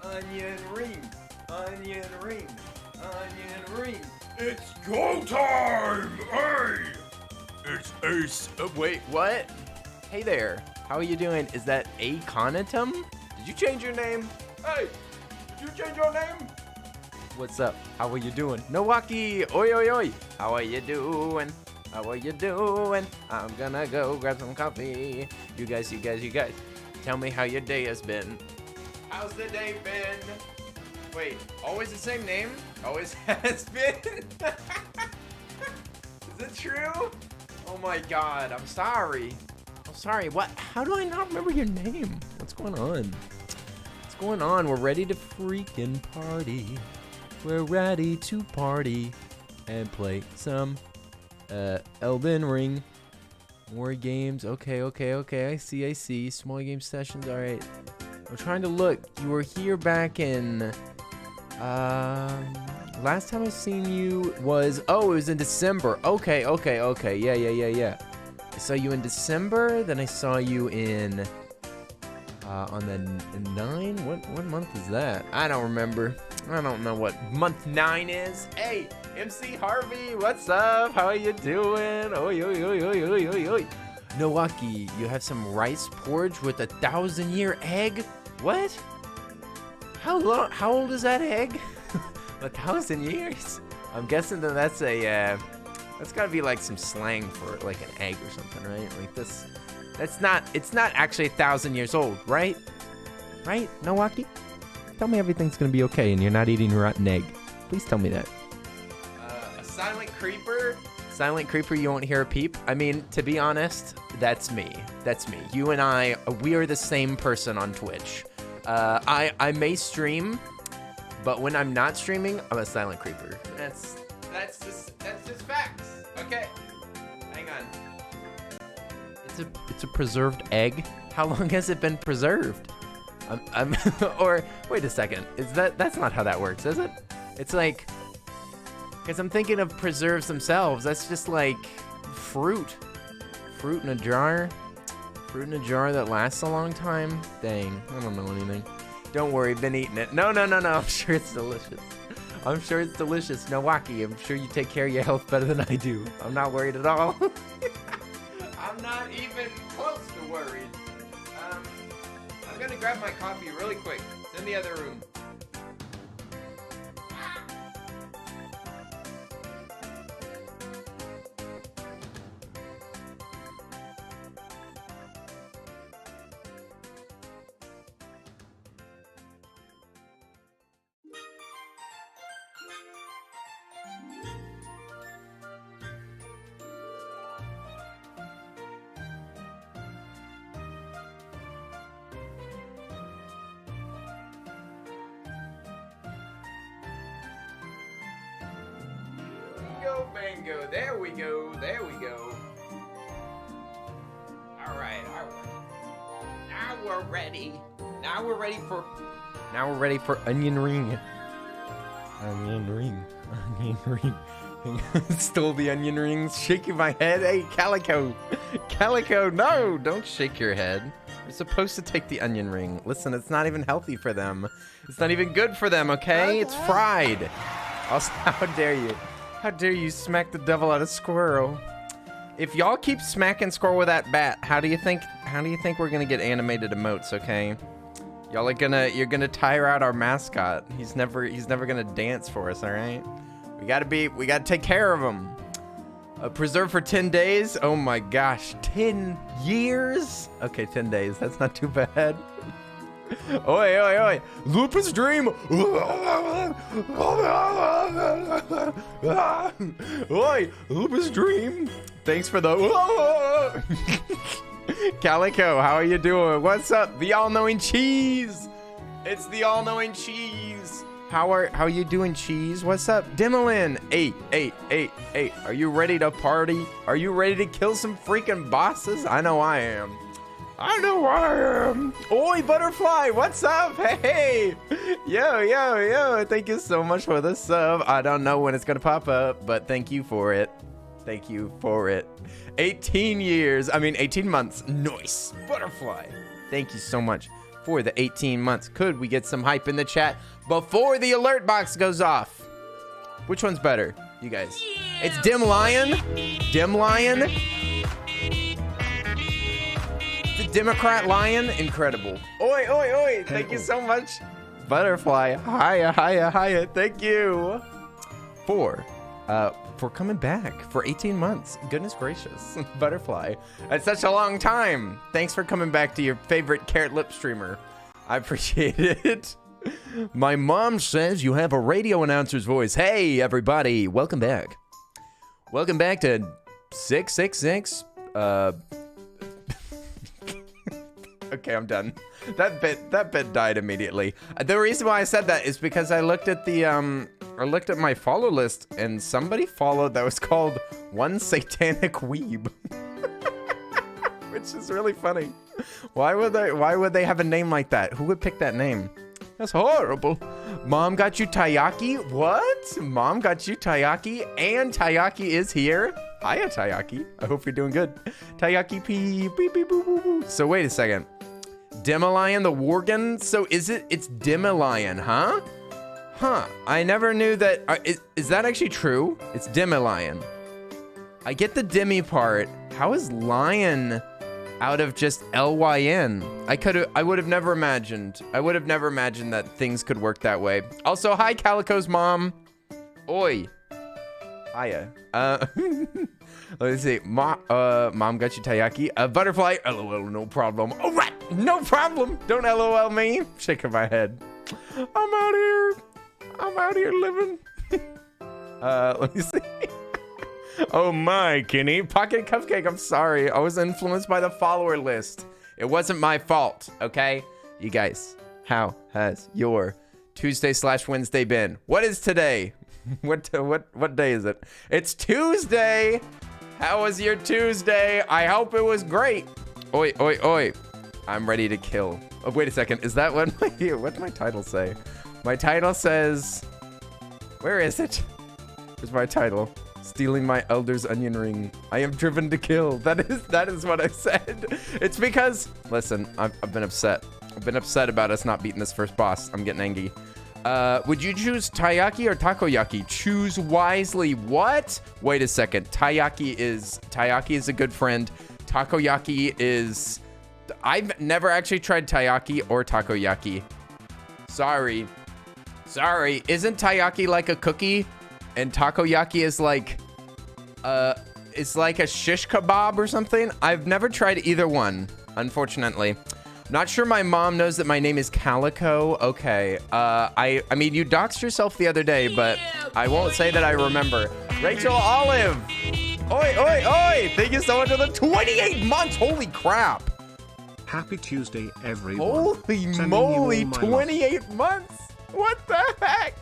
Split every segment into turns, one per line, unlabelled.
onion rings, onion rings, onion rings.
It's go time! Hey! It's Ace.
Wait, what? Hey there, how are you doing? Is that Aconitum? Did you change your name? Hey, did you change your name? What's up? How are you doing? Nowaki, oi, oi, oi. How are you doing? How are you doing? I'm gonna go grab some coffee. You guys. Tell me how your day has been. How's the day been? Wait, always the same name? Always has been? Is it true? Oh my god, I'm sorry. I'm sorry. What? How do I not remember your name? What's going on? What's going on? We're ready to freaking party. We're ready to party and play some Elden Ring. More games. Okay. I see. Small game sessions. All right. I'm trying to look. You were here back in. Last time I seen you was. Oh, it was in December. Okay. Yeah. I saw you in December. Then I saw you in. On the 9. What month is that? I don't remember. I don't know what month 9 is. Hey, MC Harvey, what's up? How are you doing? Oi. Nowaki, you have some rice porridge with 1,000-year egg? What? How old is that egg? 1,000 years? I'm guessing that that's a, that's gotta be like some slang for like an egg or something, right? Like this, it's not actually 1,000 years old, right? Right, Nowaki? Tell me everything's gonna be okay and you're not eating a rotten egg. Please tell me that. A silent creeper? Silent creeper, you won't hear a peep? I mean, to be honest, that's me. You and I, we are the same person on Twitch. I may stream, but when I'm not streaming, I'm a silent creeper. That's just facts. Okay, hang on. It's a preserved egg. How long has it been preserved? Or wait a second. That's not how that works, is it? It's like, because I'm thinking of preserves themselves. That's just like fruit in a jar. Fruit in a jar that lasts a long time. Dang, I don't know anything. Don't worry, been eating it. No. I'm sure it's delicious. Nowaki, I'm sure you take care of your health better than I do. I'm not worried at all. I'm not even close to worried. I'm gonna grab my coffee really quick. It's in the other room. Bango, there we go. All right. Now we're ready for onion ring. Stole the onion rings, shaking my head. Hey, Calico, no, don't shake your head. You're supposed to take the onion ring. Listen, it's not even healthy for them. It's not even good for them, okay? It's fried. Also, how dare you? How dare you smack the devil out of squirrel? If y'all keep smacking squirrel with that bat, how do you think we're gonna get animated emotes, okay? Y'all are you're gonna tire out our mascot. He's never gonna dance for us, all right? We gotta take care of him. Preserved for 10 days? Oh my gosh, 10 years? Okay, 10 days, that's not too bad. Oi. Lupus Dream. Oi, Lupus Dream. Thanks for the Calico, how are you doing? What's up? The all-knowing cheese. It's the all-knowing cheese. How are you doing, cheese? What's up? Dimmelin. Hey. Are you ready to party? Are you ready to kill some freaking bosses? I know I am. Oi, Butterfly, what's up? Hey. Yo. Thank you so much for the sub. I don't know when it's going to pop up, but thank you for it. 18 months. Nice. Butterfly. Thank you so much for the 18 months. Could we get some hype in the chat before the alert box goes off? Which one's better, you guys? It's Dim Lion. Dim Lion. The Democrat Lion. Incredible. Oi, oi, oi. Thank you so much. Butterfly. Hiya, hiya, hiya. Thank you for coming back for 18 months. Goodness gracious. Butterfly. That's such a long time. Thanks for coming back to your favorite carrot lip streamer. I appreciate it. My mom says you have a radio announcer's voice. Hey, everybody. Welcome back. Welcome back to 666. Okay, I'm done. That bit died immediately. The reason why I said that is because I looked at my follow list and somebody followed that was called One Satanic Weeb. Which is really funny. Why would they have a name like that? Who would pick that name? That's horrible. Mom got you taiyaki? What? Mom got you taiyaki? And taiyaki is here? Hiya, taiyaki. I hope you're doing good. Taiyaki pee, beep, beep, boo, boo, boo. So wait a second. Demolion the Worgen? So it's Demolion, huh? Huh. I never knew that. Is that actually true? It's Demolion. I get the Demi part. How is Lion out of just Lyn? I would have never imagined. I would have never imagined that things could work that way. Also, hi, Calico's mom. Oi. Hiya. Let's see. Mom got you taiyaki. Butterfly. LOL, no problem. Oh, right. No problem. Don't LOL me. Shaking my head. I'm out here living. Let me see. Oh my, Kenny. Pocket Cupcake, I'm sorry. I was influenced by the follower list. It wasn't my fault, okay? You guys, how has your Tuesday/Wednesday been? What is today? What day is it? It's Tuesday. How was your Tuesday? I hope it was great. Oi, oi, oi. I'm ready to kill. Oh, wait a second. Is that what what's my title say? My title says, where is it? Where's my title? Stealing my elder's onion ring. I am driven to kill. That is what I said. It's because, listen, I've been upset. I've been upset about us not beating this first boss. I'm getting angry. Would you choose taiyaki or takoyaki? Choose wisely. What? Wait a second. Taiyaki is a good friend. Takoyaki is... I've never actually tried taiyaki or takoyaki. Sorry. Isn't taiyaki like a cookie? And takoyaki is like... it's like a shish kebab or something? I've never tried either one, unfortunately. Not sure my mom knows that my name is Calico. Okay. I mean, you doxed yourself the other day, but I won't say that I remember. Rachel Olive. Oi, oi, oi. Thank you so much for the 28 months. Holy crap.
Happy Tuesday, everyone.
Holy moly, 28 months. What the heck?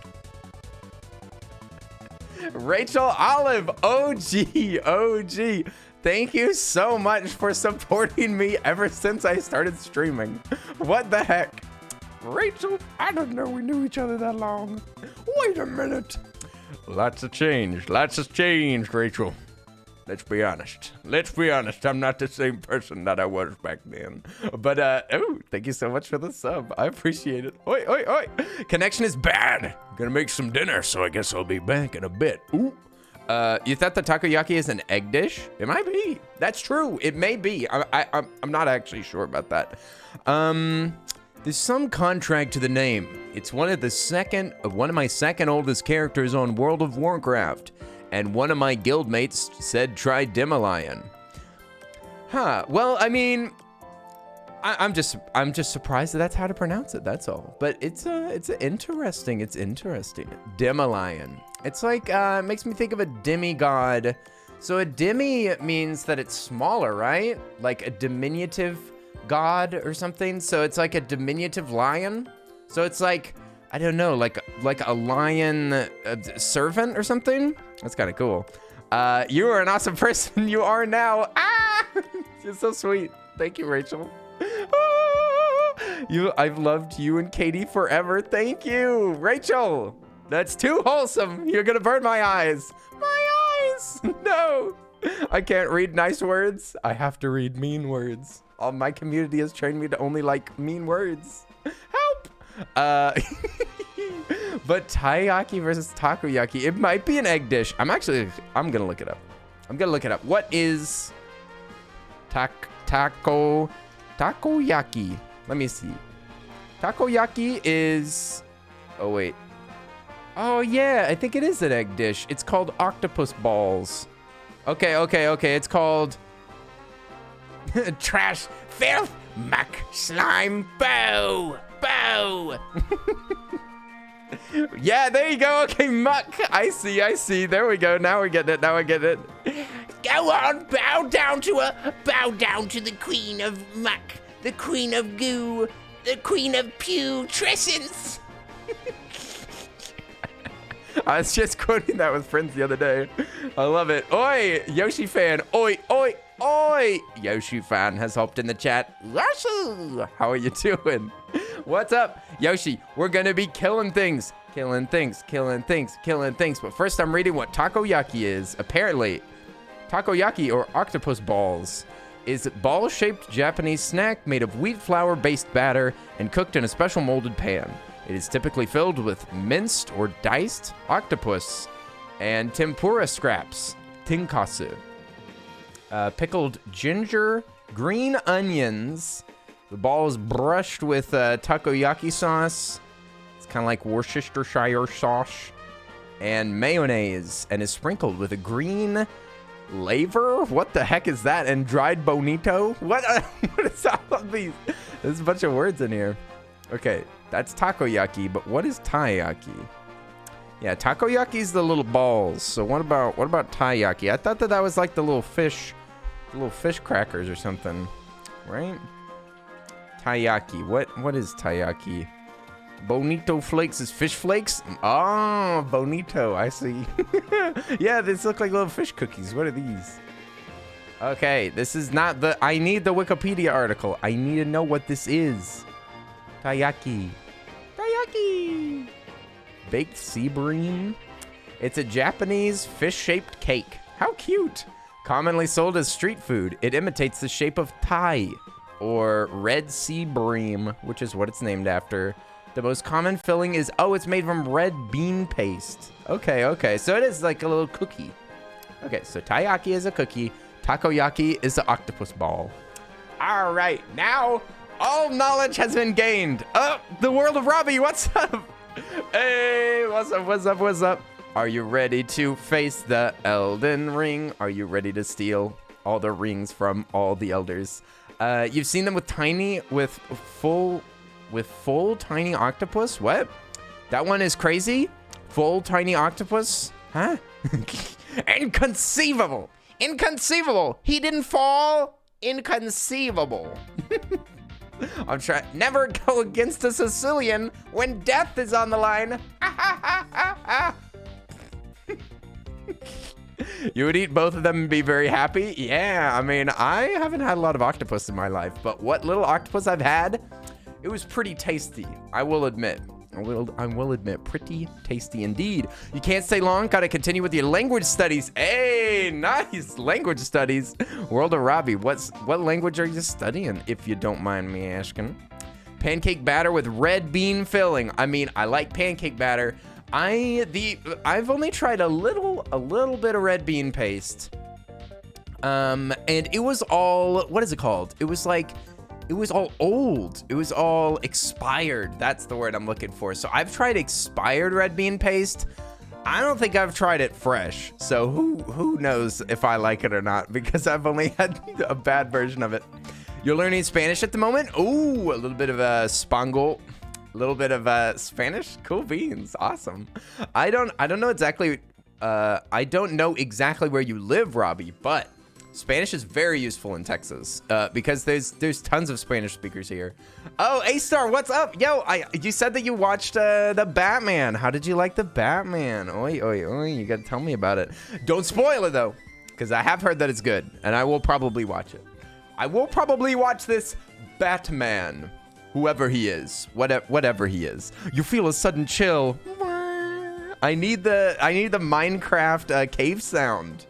Rachel Olive, OG. Thank you so much for supporting me ever since I started streaming. What the heck? Rachel, I didn't know we knew each other that long. Wait a minute. Lots has changed, Rachel. Let's be honest. I'm not the same person that I was back then. But, oh, thank you so much for the sub. I appreciate it. Oi, oi, oi. Connection is bad. Gonna make some dinner, so I guess I'll be back in a bit. Ooh. You thought the takoyaki is an egg dish? It might be. That's true. It may be. I'm not actually sure about that. There's some contract to the name. It's one of my second oldest characters on World of Warcraft. And one of my guildmates said try Demolion. Huh. Well, I mean, I'm just surprised that's how to pronounce it. That's all. But it's interesting. It's interesting. Demolion. It's like it makes me think of a demigod. So a demi means that it's smaller, right? Like a diminutive god or something. So it's like a diminutive lion. So it's like, I don't know, like a lion servant or something. That's kind of cool. You are an awesome person. You are now. Ah, it's so sweet. Thank you, Rachel. I've loved you and Katie forever. Thank you, Rachel. That's too wholesome. You're gonna burn my eyes. My eyes. No. I can't read nice words. I have to read mean words. All my community has trained me to only like mean words. Help! But taiyaki versus takoyaki. It might be an egg dish. I'm gonna look it up. What is takoyaki? Let me see. Takoyaki is... Oh, wait. Oh, yeah. I think it is an egg dish. It's called octopus balls. Okay. It's called... Trash, filth, muck, slime, bow. Yeah, there you go. Okay, muck. I see. There we go. Now I get it.
Go on, bow down to the queen of muck, the queen of goo, the queen of putrescence.
I was just quoting that with friends the other day. I love it. Oi, Yoshi fan. Oi. Yoshi fan has hopped in the chat. Yoshi, how are you doing? What's up, Yoshi? We're gonna be killing things. But first, I'm reading what takoyaki is. Apparently, takoyaki, or octopus balls, is a ball-shaped Japanese snack made of wheat flour-based batter and cooked in a special molded pan. It is typically filled with minced or diced octopus and tempura scraps, tinkasu, pickled ginger, green onions. The ball is brushed with takoyaki sauce. It's kind of like Worcestershire sauce and mayonnaise, and is sprinkled with a green laver. What the heck is that? And dried bonito. What is all of these? There's a bunch of words in here. Okay, that's takoyaki, but what is taiyaki? Yeah, takoyaki is the little balls. So what about taiyaki? I thought that was like the little fish crackers or something, right? Taiyaki. What is taiyaki? Bonito flakes is fish flakes? Oh, bonito. I see. Yeah, these look like little fish cookies. What are these? Okay, this is not the... I need the Wikipedia article. I need to know what this is. Taiyaki. Baked sea bream. It's a Japanese fish-shaped cake. How cute. Commonly sold as street food, it imitates the shape of tai, or red sea bream, which is what it's named after. The most common filling is, it's made from red bean paste. Okay, so it is like a little cookie. Okay, so taiyaki is a cookie, takoyaki is the octopus ball. All right, now all knowledge has been gained. Oh, the world of Robbie, what's up? Hey, what's up? Are you ready to face the Elden Ring? Are you ready to steal all the rings from all the elders? You've seen them with full tiny octopus? What? That one is crazy? Full tiny octopus? Huh? Inconceivable! He didn't fall? Inconceivable. I'm trying. Never go against a Sicilian when death is on the line. You would eat both of them and be very happy? Yeah, I mean, I haven't had a lot of octopus in my life, but what little octopus I've had, it was pretty tasty. I will admit. I will admit, pretty tasty indeed. You can't stay long. Gotta continue with your language studies. Hey, nice language studies. World of Robbie, what language are you studying, if you don't mind me asking? Pancake batter with red bean filling. I mean, I like pancake batter. I've only tried a little bit of red bean paste. And it was all, what is it called? It was all old. It was all expired. That's the word I'm looking for. So I've tried expired red bean paste. I don't think I've tried it fresh. So who knows if I like it or not, because I've only had a bad version of it. You're learning Spanish at the moment? Ooh, a little bit of Spangle. A little bit of Spanish. Cool beans. Awesome. I don't know exactly where you live, Robbie, but Spanish is very useful in Texas because there's tons of Spanish speakers here. Oh, A-Star, what's up? Yo, you said that you watched the Batman. How did you like the Batman? Oi, you gotta tell me about it. Don't spoil it though, because I have heard that it's good, and I will probably watch it. I will probably watch this Batman, whoever he is, whatever he is. You feel a sudden chill. I need the Minecraft cave sound.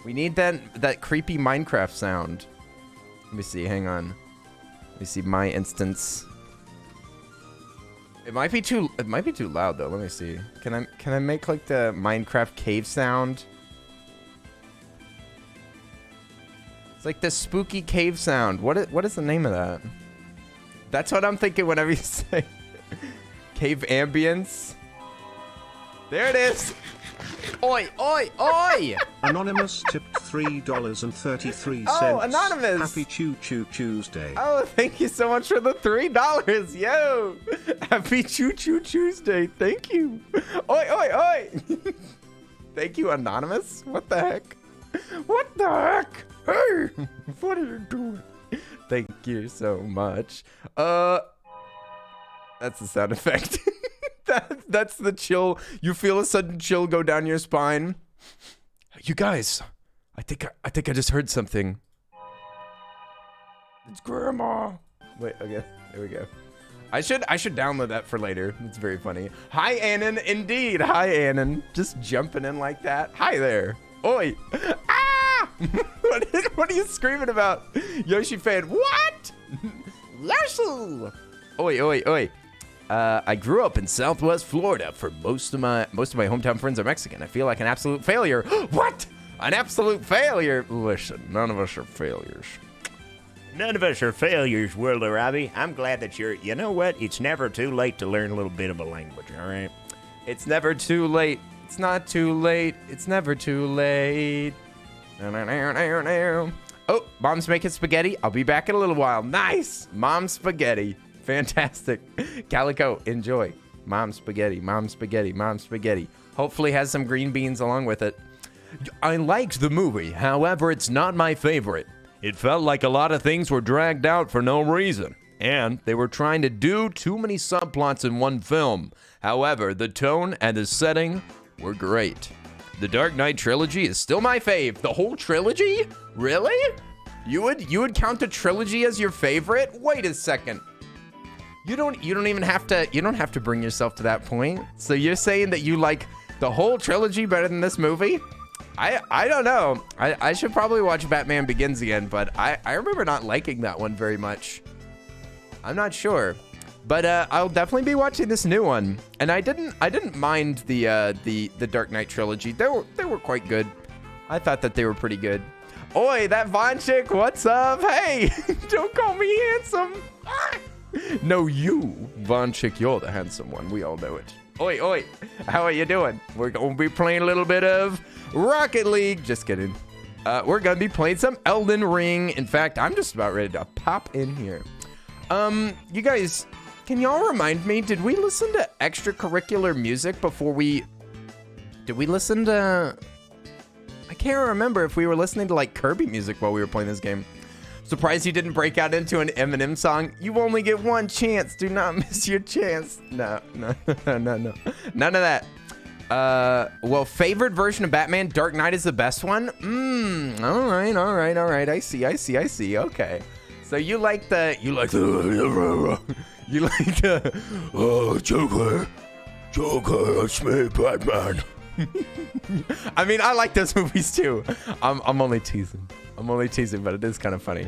We need that creepy Minecraft sound. Let me see. Hang on. Let me see my instance. It might be too loud though. Let me see. Can I make like the Minecraft cave sound? It's like the spooky cave sound. What is the name of that? That's what I'm thinking whenever you say cave ambience. There it is. Oi, oi, oi!
Anonymous tipped $3.33.
Oh, Anonymous!
Happy Choo Choo Tuesday.
Oh, thank you so much for the $3. Yo! Happy Choo Choo Tuesday. Thank you. Oi, oi, oi! Thank you, Anonymous. What the heck? What the heck? Hey! What are you doing? Thank you so much. That's the sound effect. That's the chill. You feel a sudden chill go down your spine. You guys, I think I just heard something. It's Grandma. Wait, okay, there we go. I should download that for later. It's very funny. Hi, Annan. Indeed, hi, Annan. Just jumping in like that. Hi there. Oi. Ah! What are you screaming about, Yoshi fan? What? Yoshi. Oi, oi, oi. I grew up in Southwest Florida. For most of my hometown friends are Mexican. I feel like an absolute failure. What? An absolute failure? Listen, none of us are failures.
None of us are failures, World of Robbie. I'm glad that you know what? It's never too late to learn a little bit of a language, all right?
It's never too late. It's not too late. It's never too late. Oh, Mom's making spaghetti. I'll be back in a little while. Nice. Mom's spaghetti. Fantastic. Calico, enjoy. Mom's spaghetti, mom's spaghetti, mom's spaghetti. Hopefully has some green beans along with it. I liked the movie. However, it's not my favorite. It felt like a lot of things were dragged out for no reason. And they were trying to do too many subplots in one film. However, the tone and the setting were great. The Dark Knight trilogy is still my fave. The whole trilogy? Really? You would count the trilogy as your favorite? Wait a second. You don't even have to bring yourself to that point. So you're saying that you like the whole trilogy better than this movie? I don't know. I should probably watch Batman Begins again, but I remember not liking that one very much. I'm not sure. But I'll definitely be watching this new one. And I didn't mind the Dark Knight trilogy. They were quite good. I thought that they were pretty good. Oi, that Vaughn chick, what's up? Hey, don't call me handsome. Ah! No, you, Vaughn chick, you're the handsome one. We all know it. Oi, oi, how are you doing? We're going to be playing a little bit of Rocket League. Just kidding. We're going to be playing some Elden Ring. In fact, I'm just about ready to pop in here. You guys, can y'all remind me, did we listen to extracurricular music before did we listen to, I can't remember if we were listening to like Kirby music while we were playing this game. Surprised you didn't break out into an Eminem song. You only get one chance. Do not miss your chance. No. None of that. Well, favorite version of Batman, Dark Knight is the best one? All right. I see. Okay. So you like the
Joker, it's me, Batman.
I mean, I like those movies too. I'm only teasing, but it is kind of funny.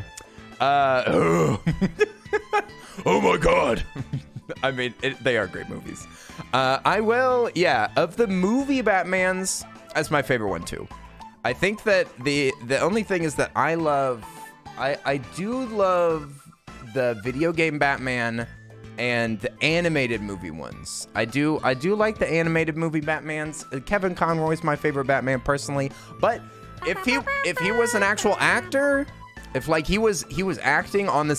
Oh my God.
I mean, they are great movies. Of the movie Batmans, that's my favorite one too. I think that the only thing is that I do love the video game Batman and the animated movie ones. I do like the animated movie Batmans. Kevin Conroy's my favorite Batman personally, but if he was an actual actor, if like he was acting on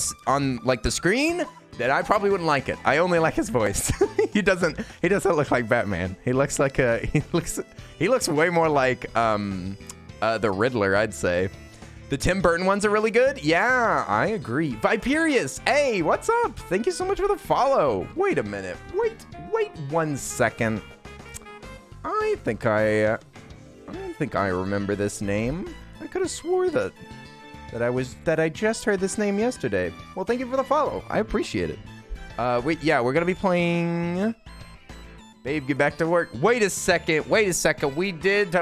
like the screen, then I probably wouldn't like it. I only like his voice. He doesn't look like Batman. He looks way more like the Riddler, I'd say. The Tim Burton ones are really good. Yeah, I agree. Viperius, hey, what's up? Thank you so much for the follow. Wait a minute. Wait 1 second. I think I remember this name. I could have swore that I just heard this name yesterday. Well, thank you for the follow. I appreciate it. We're gonna be playing. Babe, get back to work. Wait a second. We did.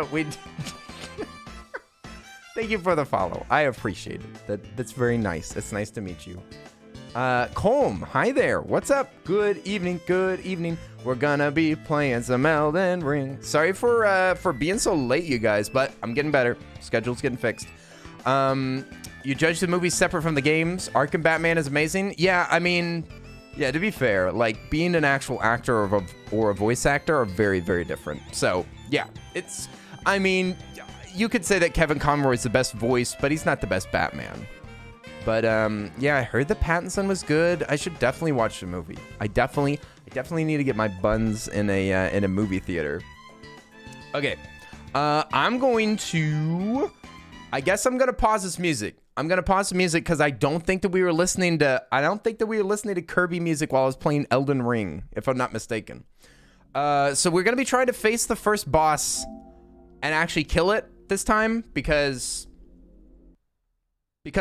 Thank you for the follow. I appreciate it. That's very nice. It's nice to meet you. Colm, hi there. What's up? Good evening. Good evening. We're gonna be playing some Elden Ring. Sorry for being so late, you guys, but I'm getting better. Schedule's getting fixed. You judge the movies separate from the games. Arkham Batman is amazing. Yeah, I mean, yeah, to be fair, like being an actual actor or a voice actor are very, very different. So yeah, I mean, you could say that Kevin Conroy is the best voice, but he's not the best Batman. But yeah, I heard that Pattinson was good. I should definitely watch the movie. I definitely need to get my buns in a movie theater. Okay, I'm going to pause this music. I'm gonna pause the music because I don't think that we were listening to Kirby music while I was playing Elden Ring, if I'm not mistaken. So we're gonna be trying to face the first boss and actually kill it this time because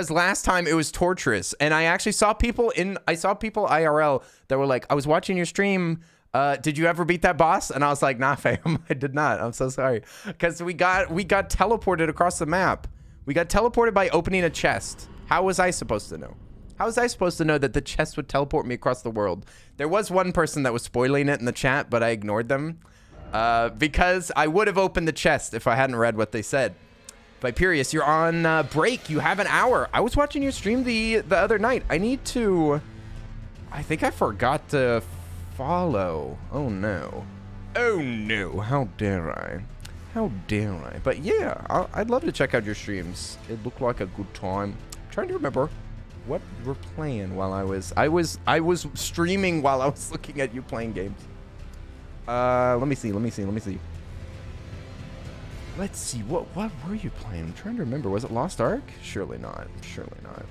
last time it was torturous, and I actually saw people IRL that were like, I was watching your stream, did you ever beat that boss? And I was like, nah, fam, I did not. I'm so sorry. Because we got teleported across the map. We got teleported by opening a chest. How was I supposed to know? How was I supposed to know that the chest would teleport me across the world? There was one person that was spoiling it in the chat, but I ignored them. Because I would have opened the chest if I hadn't read what they said. Viperius, you're on break. You have an hour. I was watching your stream the other night. I think I forgot to follow. Oh no. Oh no. How dare I? How dare I? But yeah, I'd love to check out your streams. It looked like a good time. I'm trying to remember what you were playing while I was streaming while I was looking at you playing games. Let me see. Let's see, what were you playing? I'm trying to remember. Was it Lost Ark? Surely not. Surely not.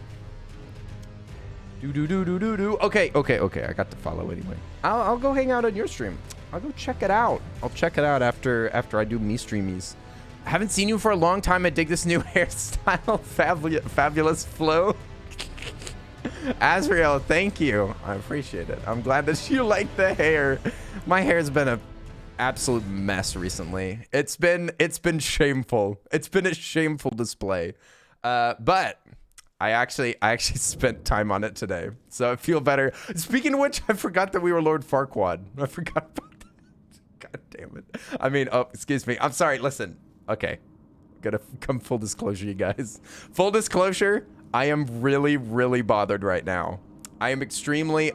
Okay. I got to follow anyway. I'll go hang out on your stream. I'll go check it out. I'll check it out after I do me streamies. I haven't seen you for a long time. I dig this new hairstyle. Fabulous flow. Azrael, thank you. I appreciate it. I'm glad that you like the hair. My hair's been a absolute mess recently. It's been shameful. It's been a shameful display. But I actually spent time on it today, so I feel better. Speaking of which, I forgot that we were Lord Farquad. I forgot about that. God damn it. I mean, oh, excuse me. I'm sorry. Listen. Okay. Gotta come full disclosure, you guys. Full disclosure, I am really, really bothered right now. I am extremely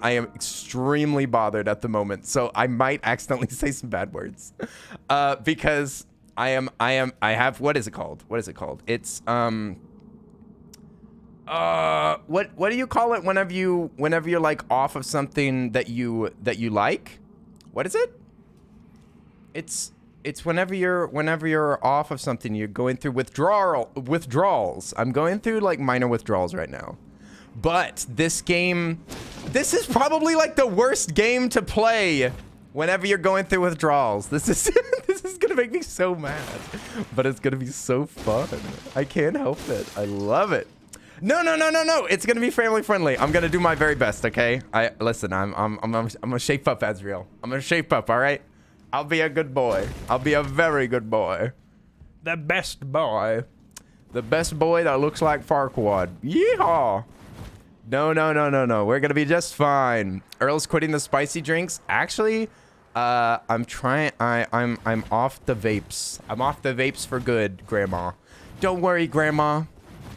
bothered at the moment, so I might accidentally say some bad words, because I have, what is it called? It's, what do you call it whenever you're like off of something that you like? What is it? It's whenever you're off of something, you're going through withdrawals. I'm going through like minor withdrawals right now. But this is probably like the worst game to play whenever you're going through withdrawals. This is gonna make me so mad, but it's gonna be so fun. I can't help it. I love it. No. It's gonna be family friendly. I'm gonna do my very best. Okay. Listen. I'm gonna shape up, Azrael. I'm gonna shape up. All right. I'll be a good boy. I'll be a very good boy. The best boy. The best boy that looks like Farquad. Yeehaw. No. We're gonna be just fine. Earl's quitting the spicy drinks. Actually, I'm trying. I'm off the vapes. I'm off the vapes for good, Grandma. Don't worry, Grandma.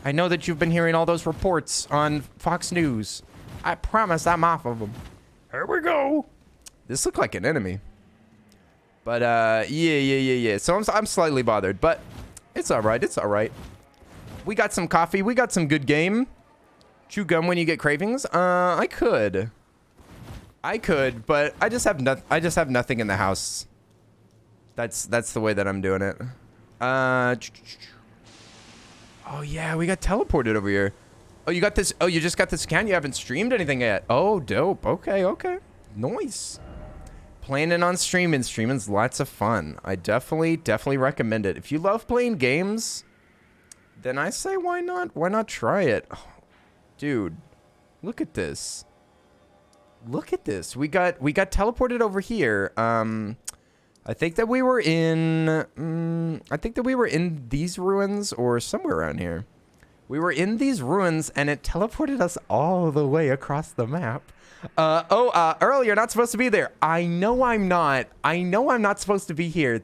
I know that you've been hearing all those reports on Fox News. I promise I'm off of them. Here we go. This looked like an enemy. But yeah. So I'm slightly bothered, but it's all right. It's all right. We got some coffee. We got some good game. Chew gum when you get cravings? I could, but I just have nothing in the house. That's the way that I'm doing it. Oh yeah, we got teleported over here. Oh, you got this. Oh, you just got this account. You haven't streamed anything yet. Oh, dope. Okay. Nice. Planning on streaming. Streaming's lots of fun. I definitely recommend it. If you love playing games, then I say why not? Why not try it? Oh, dude, look at this. Look at this. We got teleported over here. I think that we were in... I think that we were in these ruins or somewhere around here. We were in these ruins, and it teleported us all the way across the map. Earl, you're not supposed to be there. I know I'm not. I know I'm not supposed to be here.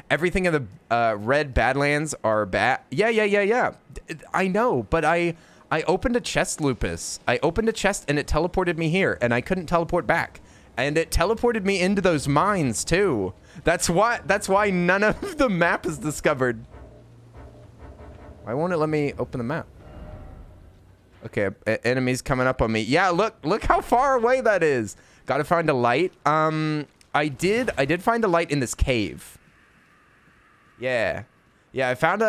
Everything in the red Badlands are bad. Yeah. I know, but I opened a chest, Lupus. I opened a chest, and it teleported me here, and I couldn't teleport back. And it teleported me into those mines, too. That's why none of the map is discovered. Why won't it let me open the map? Okay, enemies coming up on me. Yeah, look how far away that is. Gotta find a light. I did find a light in this cave. Yeah, I found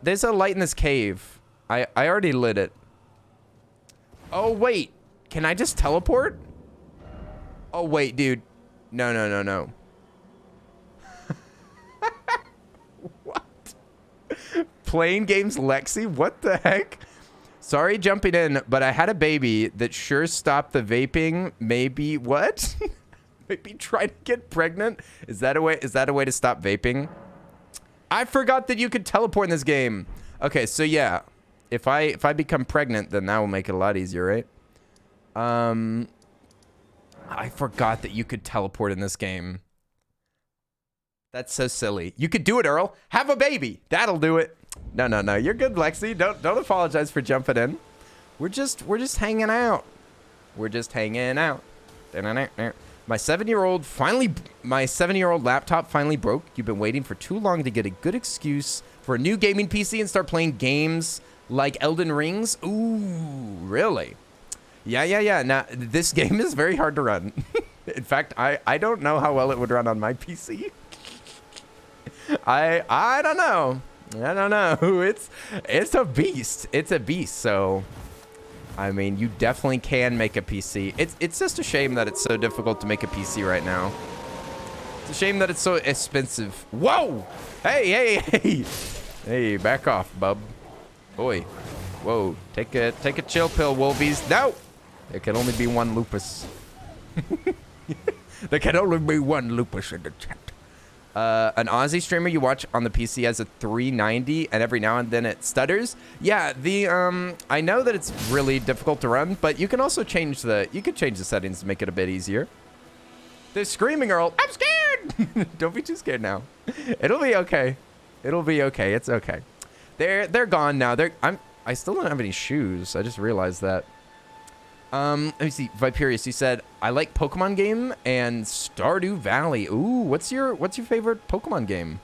there's a light in this cave. I already lit it. Oh wait, can I just teleport? Oh wait, dude. No. What? Playing games Lexi? What the heck? Sorry jumping in, but I had a baby that sure stopped the vaping. Maybe what? Maybe try to get pregnant? Is that a way to stop vaping? I forgot that you could teleport in this game. Okay, so yeah. If I become pregnant, then that will make it a lot easier, right? I forgot that you could teleport in this game. That's so silly. You could do it, Earl. Have a baby. That'll do it. No. You're good, Lexi. Don't apologize for jumping in. We're just hanging out. We're just hanging out. My 7-year-old laptop finally broke. You've been waiting for too long to get a good excuse for a new gaming PC and start playing games like Elden Rings. Ooh, really? Yeah. Now, this game is very hard to run. In fact, I don't know how well it would run on my PC. I don't know. It's a beast. It's a beast. So, I mean, you definitely can make a PC. It's just a shame that it's so difficult to make a PC right now. It's a shame that it's so expensive. Whoa! Hey, back off, bub. Boy. Whoa. Take a chill pill, Wolvies. No! There can only be one Lupus. There can only be one Lupus in the chat. An Aussie streamer you watch on the PC has a 390, and every now and then it stutters. Yeah, I know that it's really difficult to run, but you can also change the settings to make it a bit easier. They're screaming, Earl. I'm scared. Don't be too scared now. It'll be okay. It's okay. They're gone now. I still don't have any shoes. I just realized that. Let me see. Viperius, you said I like Pokemon game and Stardew Valley. Ooh, what's your favorite Pokemon game?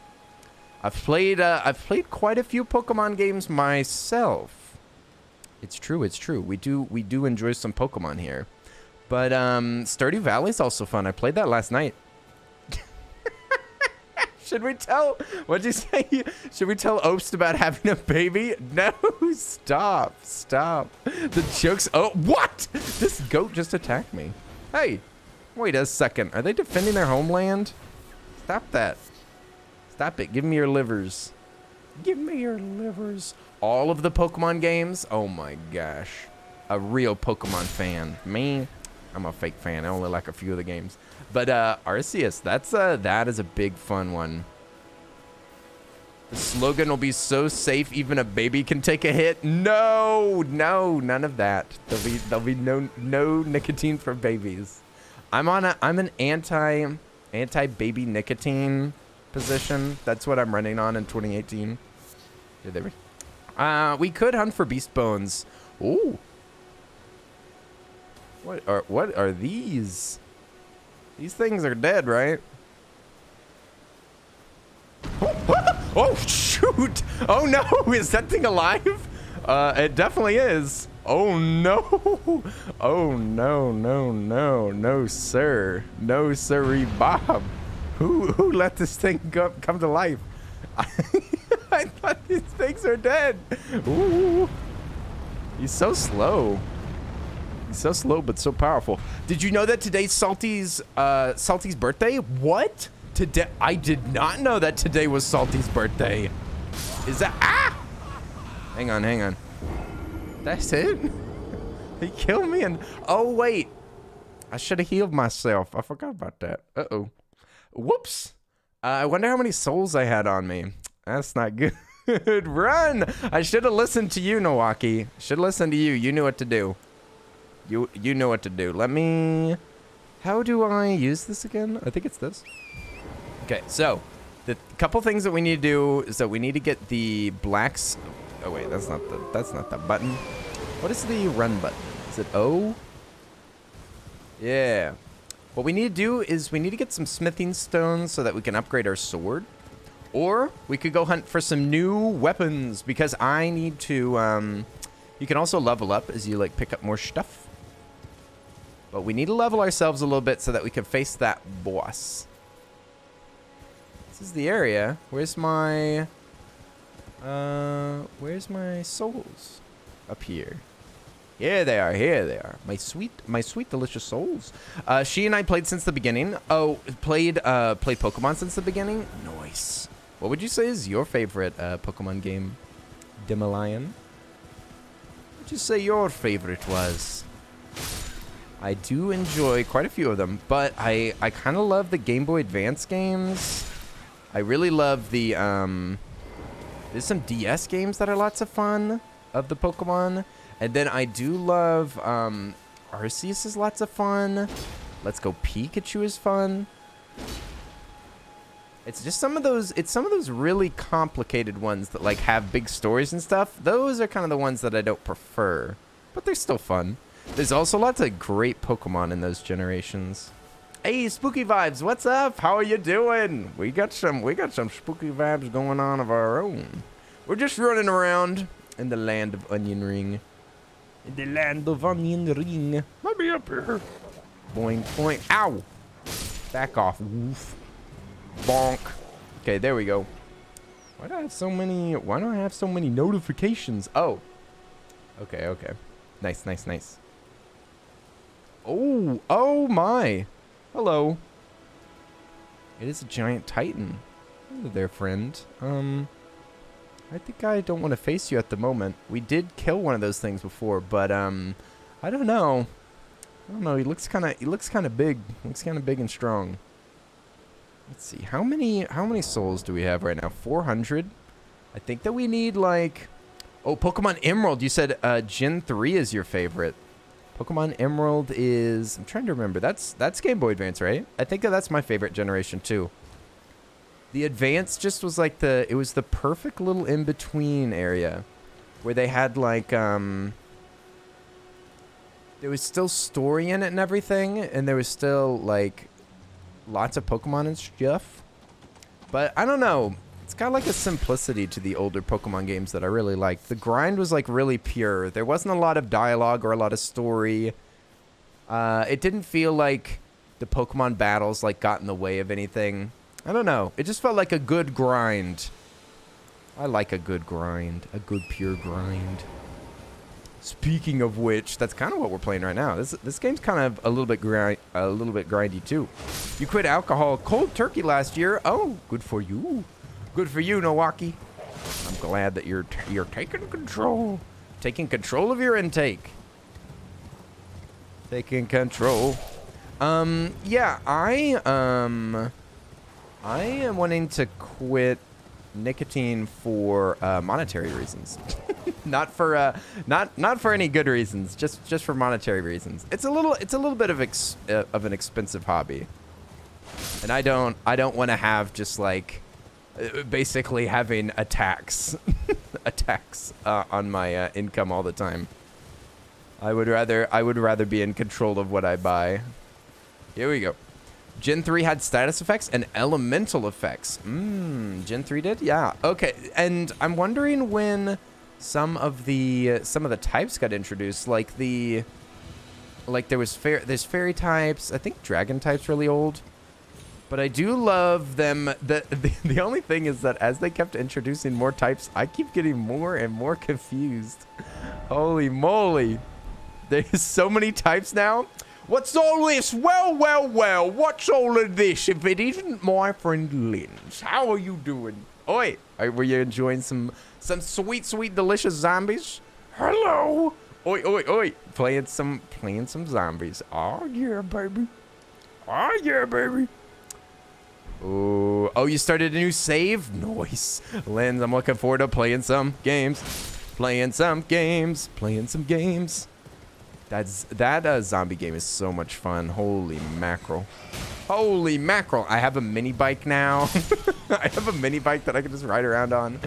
I've played quite a few Pokemon games myself. It's true. We do enjoy some Pokemon here. But Stardew Valley's also fun. I played that last night. Should we tell? What'd you say? Should we tell Obst about having a baby? No, stop. The joke's... Oh, what? This goat just attacked me. Hey, wait a second. Are they defending their homeland? Stop that. Stop it. Give me your livers. Give me your livers. All of the Pokemon games? Oh my gosh. A real Pokemon fan. Me? I'm a fake fan. I only like a few of the games. But Arceus, that is a big fun one. The slogan will be so safe even a baby can take a hit. No, none of that. There'll be no nicotine for babies. I'm an anti baby nicotine position. That's what I'm running on in 2018. Yeah, there we could hunt for beast bones. Ooh. What are these? These things are dead, right? Oh, shoot! Oh, no! Is that thing alive? It definitely is. Oh, no! Oh, no. No, sir. No, sirree, Bob. Who let this thing come to life? I thought these things are dead. Ooh. He's so slow. He's so slow, but so powerful. Did you know that today's Salty's birthday? What? Today? I did not know that today was Salty's birthday. Is that... Ah! Hang on. That's it? He killed me and... Oh, wait. I should have healed myself. I forgot about that. Uh-oh. Whoops. I wonder how many souls I had on me. That's not good. Run! I should have listened to you, Nowaki. Should listen to you. You knew what to do. You know what to do. Let me... How do I use this again? I think it's this. Okay, so the couple things that we need to do is that we need to get the blacks. Oh wait, that's not the button. What is the run button? Is it O? Yeah. What we need to do is we need to get some smithing stones so that we can upgrade our sword. Or we could go hunt for some new weapons because I need to, you can also level up as you like pick up more stuff. But we need to level ourselves a little bit so that we can face that boss. This is the area. Where's my souls? Up here. Here they are. Here they are. My sweet, delicious souls. She and I played since the beginning. Oh, played Pokemon since the beginning. Nice. What would you say is your favorite Pokemon game, Dimalion? What would you say your favorite was? I do enjoy quite a few of them, but I kind of love the Game Boy Advance games. I really love the, there's some DS games that are lots of fun of the Pokemon. And then I do love, Arceus is lots of fun. Let's Go Pikachu is fun. It's just some of those really complicated ones that like have big stories and stuff. Those are kind of the ones that I don't prefer, but they're still fun. There's also lots of great Pokemon in those generations. Hey, Spooky Vibes, what's up? How are you doing? We got some spooky vibes going on of our own. We're just running around in the land of Onion Ring. In the land of Onion Ring. Let me up here. Boing, boing. Ow! Back off. Woof. Bonk. Okay, there we go. Why do I have so many notifications? Oh. Okay. Nice. Oh my. Hello. It is a giant titan. Hello there, friend. I think I don't want to face you at the moment. We did kill one of those things before, but I don't know. He looks kind of big. Looks kind of big and strong. Let's see. How many souls do we have right now? 400. I think that we need like Pokemon Emerald. You said Gen 3 is your favorite. Pokemon Emerald is, I'm trying to remember. That's Game Boy Advance, right? I think that's my favorite generation too. The Advance just was like it was the perfect little in-between area where they had like, there was still story in it and everything, and there was still like lots of Pokemon and stuff. But I don't know. It's got like a simplicity to the older Pokemon games that I really liked. The grind was like really pure. There wasn't a lot of dialogue or a lot of story. It didn't feel like the Pokemon battles like got in the way of anything. I don't know. It just felt like a good grind. I like a good grind. A good pure grind. Speaking of which, that's kind of what we're playing right now. This game's kind of a little bit grindy too. You quit alcohol cold turkey last year. Oh, good for you. Good for you, Nowaki. I'm glad that you're taking control. Taking control of your intake. Taking control. Yeah, I am wanting to quit nicotine for monetary reasons. Not for any good reasons, just for monetary reasons. It's a little bit of an expensive hobby. And I don't want to have just like basically having a tax on my income all the time. I would rather be in control of what I buy. Here we go. Gen 3 had status effects and elemental effects. Gen 3 did? Yeah. Okay. And I'm wondering when some of the types got introduced, there's fairy types. I think dragon type's really old. But I do love them. The only thing is that as they kept introducing more types, I keep getting more and more confused. Holy moly. There's so many types now. What's all this? Well, what's all of this if it isn't my friend Lynch? How are you doing? Oi, were you enjoying some sweet, delicious zombies? Hello. Oi. Playing some zombies. Oh, yeah, baby. Ooh. Oh, you started a new save? Nice. Lens, I'm looking forward to playing some games. Playing some games. That zombie game is so much fun. Holy mackerel. Holy mackerel. I have a mini bike now. I have a mini bike that I can just ride around on.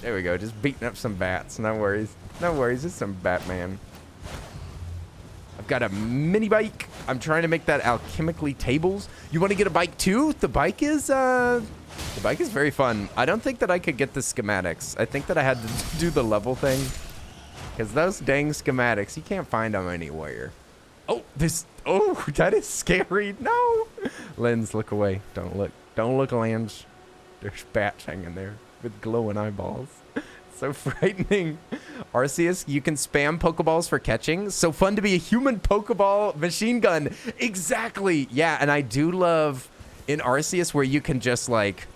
There we go. Just beating up some bats. No worries. No worries. It's some Batman. I've got a mini bike. I'm trying to make that alchemically tables. You want to get a bike too? The bike is very fun. I don't think that I could get the schematics. I think that I had to do the level thing. Because those dang schematics, you can't find them anywhere. Oh, that is scary. No. Lens, look away. Don't look. Don't look, Lens. There's bats hanging there with glowing eyeballs. So frightening. Arceus, you can spam Pokeballs for catching. So fun to be a human Pokeball machine gun. Exactly. Yeah, and I do love in Arceus where you can just like,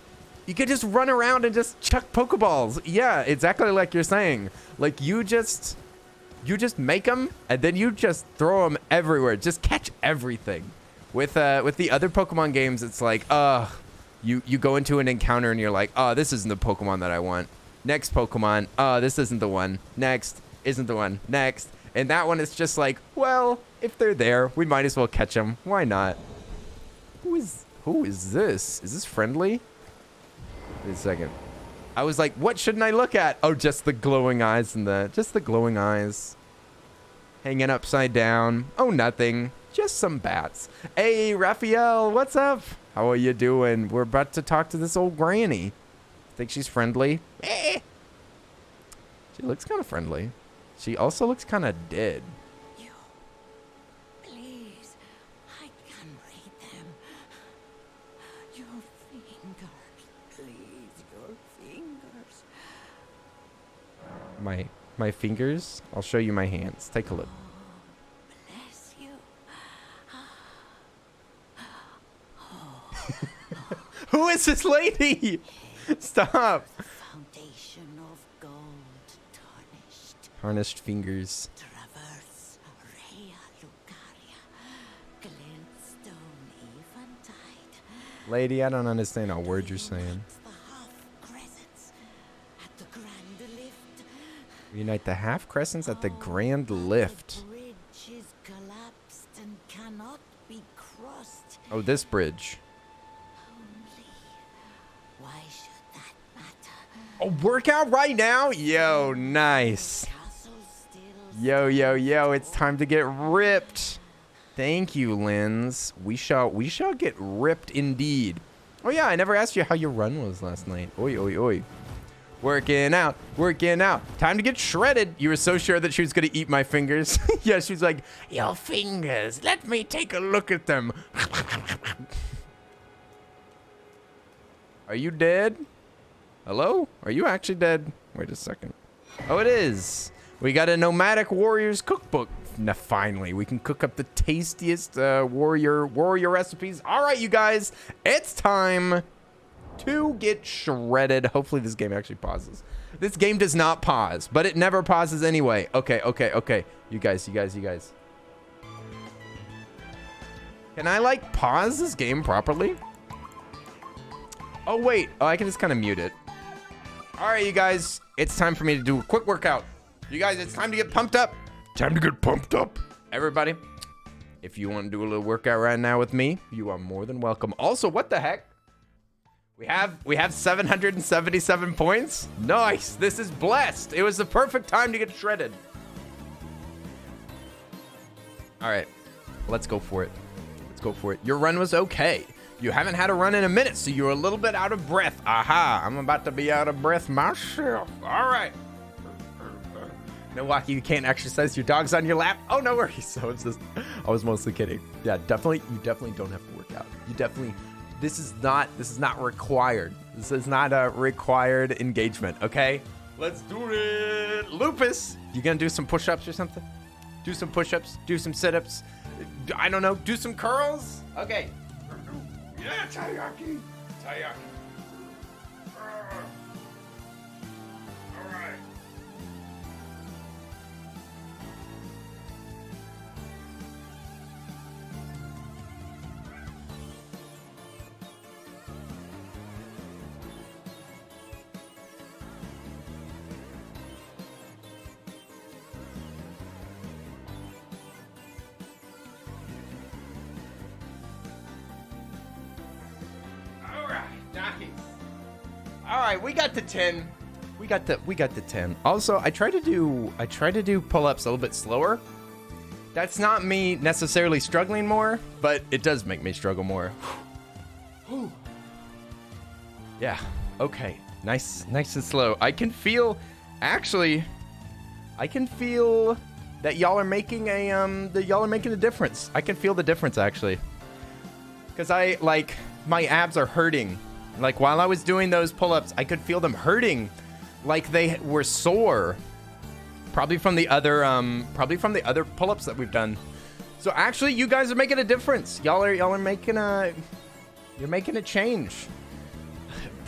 you can just run around and just chuck Pokeballs. Yeah, exactly like you're saying. Like you just make them and then you just throw them everywhere. Just catch everything. With the other Pokemon games, it's like, you go into an encounter and you're like, oh, this isn't the Pokemon that I want. Next Pokemon, oh, this isn't the one. Next, isn't the one. Next. And that one is just like, well, if they're there, we might as well catch them. Why not? Who is this? Is this friendly? Wait a second. I was like, what shouldn't I look at? Oh, just the glowing eyes and just the glowing eyes. Hanging upside down. Oh, nothing. Just some bats. Hey, Raphael, what's up? How are you doing? We're about to talk to this old granny. Think she's friendly? Eh. She looks kind of friendly. She also looks kind of dead.
You, please, I can read them. Your fingers, please, your fingers.
My fingers? I'll show you my hands. Take a look.
Bless you.
Who is this lady? Stop.
Foundation of gold tarnished.
Tarnished fingers.
Traverse Rhea Lucaria. Glintstone Eventide.
Lady, I don't understand a word you're saying.
The half crescents at the grand lift.
Reunite the half crescents at the grand lift.
The bridge is collapsed and cannot be crossed.
Oh, this bridge.
Only. Why should that matter?
A workout right now? Yo, nice.
Castle still
Yo, it's time to get ripped. Thank you, Lens. We shall get ripped indeed. Oh yeah, I never asked you how your run was last night. Oi, oi, oi. Working out. Time to get shredded. You were so sure that she was gonna eat my fingers. Yeah, she was like, your fingers, let me take a look at them. Are you dead? Hello? Are you actually dead? Wait a second. Oh, it is. We got a Nomadic Warriors cookbook. Now, finally, we can cook up the tastiest warrior recipes. All right, you guys, it's time to get shredded. Hopefully this game actually pauses. This game does not pause, but it never pauses anyway. Okay. You guys. Can I, like, pause this game properly? Oh, wait. Oh, I can just kind of mute it. All right, you guys. It's time for me to do a quick workout. You guys, it's time to get pumped up.
Time to get pumped up.
Everybody, if you want to do a little workout right now with me, you are more than welcome. Also, what the heck? We have 777 points. Nice. This is blessed. It was the perfect time to get shredded. All right. Let's go for it. Your run was okay. You haven't had a run in a minute, so you're a little bit out of breath. Aha, I'm about to be out of breath myself. All right. No, Waki, you can't exercise. Your dog's on your lap. Oh, no worries. So it's just, I was mostly kidding. Yeah, definitely. You definitely don't have to work out. This is not required. This is not a required engagement, okay? Let's do it. Lupus, you gonna do some push-ups or something? Do some push-ups, do some sit-ups. I don't know, do some curls? Okay. Yeah, Taiyaki. All right. All right, we got to 10. We got to 10. Also, I try to do pull-ups a little bit slower. That's not me necessarily struggling more, but it does make me struggle more. Yeah. Okay. Nice and slow. I can feel that y'all are making a difference. I can feel the difference actually. Cuz my abs are hurting. Like while I was doing those pull-ups, I could feel them hurting like they were sore. Probably from the other pull-ups that we've done. So actually you guys are making a difference. Y'all are making a change.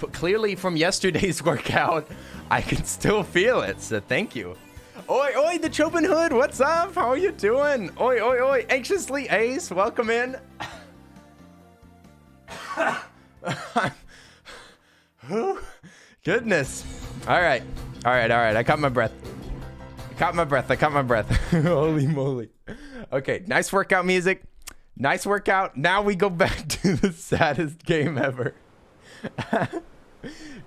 But clearly from yesterday's workout, I can still feel it. So thank you. Oi, the Chopin Hood, what's up? How are you doing? Oi, Anxiously Ace, welcome in. Goodness. All right. I caught my breath. Holy moly. Okay, nice workout music. Nice workout. Now we go back to the saddest game ever.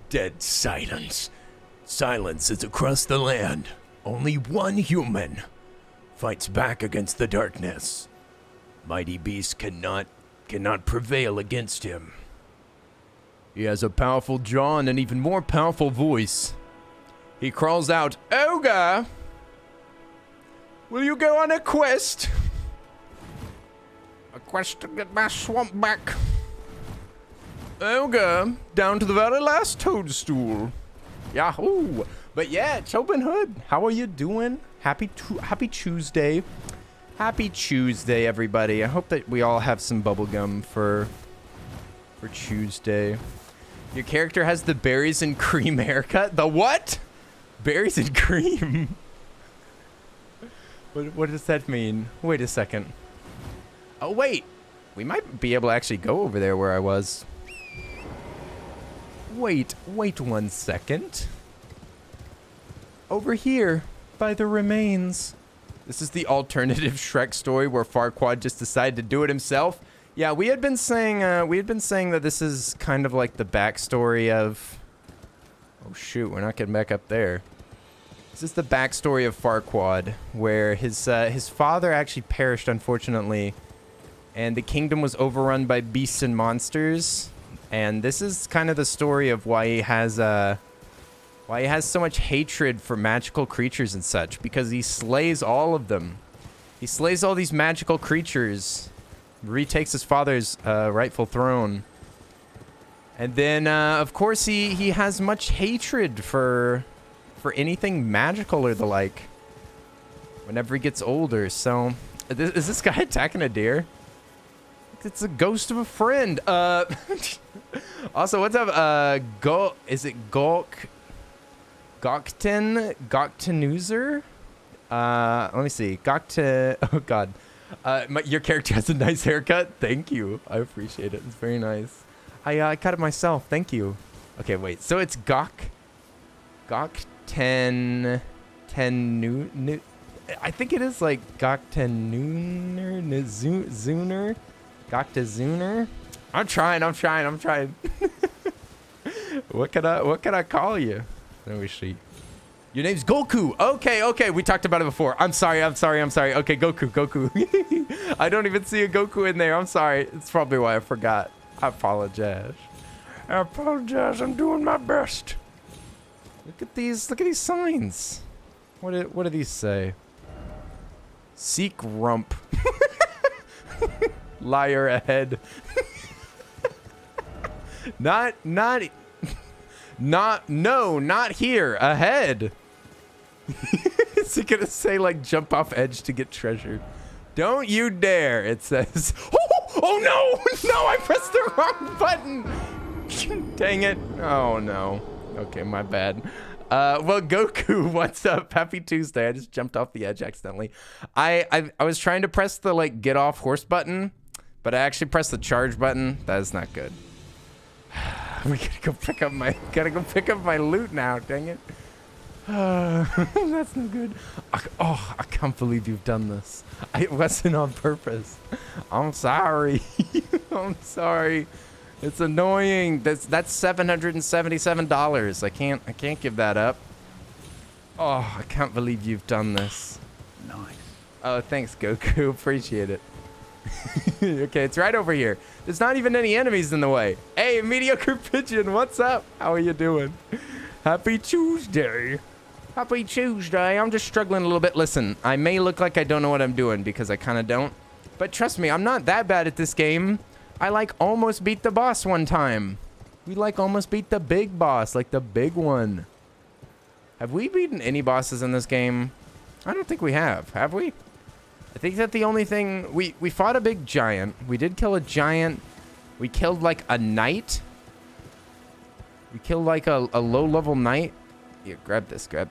Dead silence. Silence is across the land. Only one human fights back against the darkness. Mighty beast cannot prevail against him. He has a powerful jaw and an even more powerful voice. He crawls out, "Ogre, will you go on a quest? A quest to get my swamp back. Ogre, down to the very last toadstool." Yahoo! But yeah, Chopin Hood, how are you doing? Happy Tuesday. Happy Tuesday, everybody. I hope that we all have some bubblegum for Tuesday. Your character has the berries and cream haircut. The what? Berries and cream? What does that mean? Wait a second. Oh, wait. We might be able to actually go over there where I was. Wait 1 second. Over here, by the remains. This is the alternative Shrek story where Farquad just decided to do it himself. Yeah, we had been saying that this is kind of like the backstory of... Oh shoot, we're not getting back up there. This is the backstory of Farquad, where his father actually perished, unfortunately, and the kingdom was overrun by beasts and monsters. And this is kind of the story of why he has so much hatred for magical creatures and such, because he slays all of them. He slays all these magical creatures, retakes his father's rightful throne. And then, of course, he has much hatred for anything magical or the like whenever he gets older. So, is this guy attacking a deer? It's a ghost of a friend. Also, what's up? Is it Goktenuzer? Let me see. Oh God. Your character has a nice haircut. Thank you. I appreciate it. It's very nice. I cut it myself. Thank you. Okay, wait. So it's Goktenuzer. I think it is like Goktenuzer. Goktezuner. I'm trying. What can I call you? Let me see. Your name's Goku. Okay. We talked about it before. I'm sorry. Okay, Goku. I don't even see a Goku in there. I'm sorry. It's probably why I forgot. I apologize. I'm doing my best. Look at these signs. What do these say? Seek rump. Liar ahead. Not here. Ahead. Is it gonna say like jump off edge to get treasure? Don't you dare, it says. Oh no! No, I pressed the wrong button. Dang it. Oh no. Okay, my bad. Well, Goku, what's up? Happy Tuesday. I just jumped off the edge accidentally. I was trying to press the like get off horse button, but I actually pressed the charge button. That is not good. We gotta go pick up my loot now. Dang it. That's no good. I can't believe you've done this. It wasn't on purpose. I'm sorry. I'm sorry. It's annoying. That's $777. I can't give that up. Oh, I can't believe you've done this.
Nice.
Oh, thanks, Goku. Appreciate it. Okay, it's right over here. There's not even any enemies in the way. Hey, Mediocre Pigeon, what's up? How are you doing? Happy Tuesday. Happy Tuesday. I'm just struggling a little bit. Listen, I may look like I don't know what I'm doing because I kind of don't. But trust me, I'm not that bad at this game. I like almost beat the boss one time. We like almost beat the big boss, like the big one. Have we beaten any bosses in this game? I don't think we have we? I think that the only thing... We fought a big giant. We did kill a giant. We killed like a knight. We killed like a low-level knight. Here, grab this. The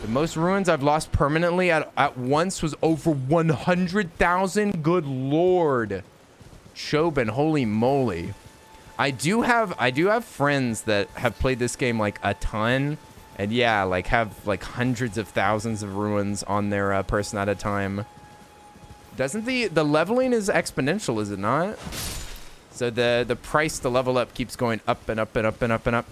most runes I've lost permanently at once was over 100,000. Good lord. Chobin, holy moly. I do have friends that have played this game like a ton. And yeah, like have like hundreds of thousands of ruins on their person at a time. Doesn't the leveling is exponential, is it not? So the price to level up keeps going up and up and up and up and up.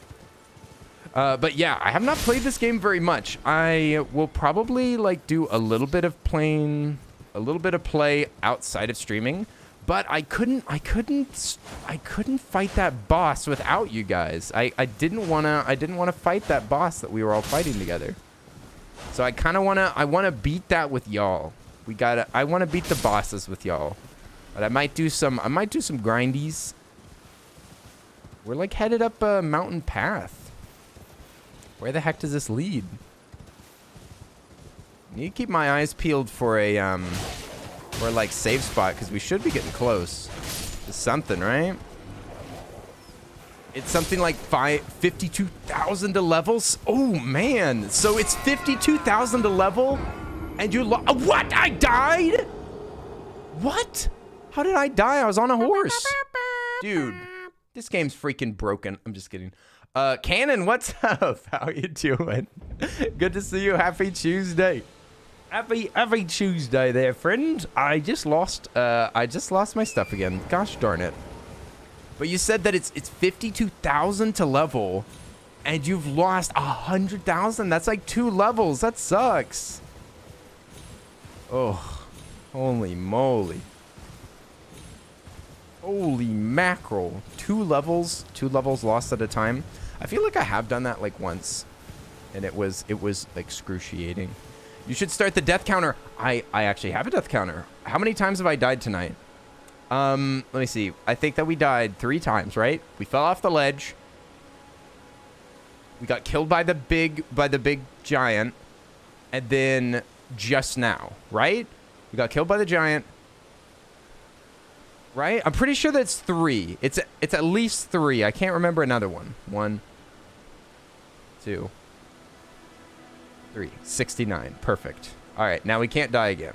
But yeah, I have not played this game very much. I will probably like do a little bit of play outside of streaming. But I couldn't fight that boss without you guys. I didn't wanna fight that boss that we were all fighting together. So I wanna beat that with y'all. I wanna beat the bosses with y'all. But I might do some grindies. We're like headed up a mountain path. Where the heck does this lead? I need to keep my eyes peeled for a or like save spot, because we should be getting close to something, right? It's something like 52,000 to levels. Oh man, so it's 52,000 to level, and you what? I died? What? How did I die? I was on a horse, dude. This game's freaking broken. I'm just kidding. Cannon, what's up? How you doing? Good to see you. Happy Tuesday. Happy Tuesday there, friend. I just lost my stuff again. Gosh darn it. But you said that it's 52,000 to level, and you've lost 100,000. That's like 2 levels. That sucks. Oh, holy moly. Holy mackerel. 2 levels lost at a time. I feel like I have done that like once, and it was excruciating. You should start the death counter. I actually have a death counter. How many times have I died tonight? Let me see. I think that we died 3 times, right? We fell off the ledge. We got killed by the big giant. And then just now, right? We got killed by the giant. Right? I'm pretty sure that's 3. It's at least 3. I can't remember another one. 1, 2, 3. 69. Perfect. All right. Now we can't die again.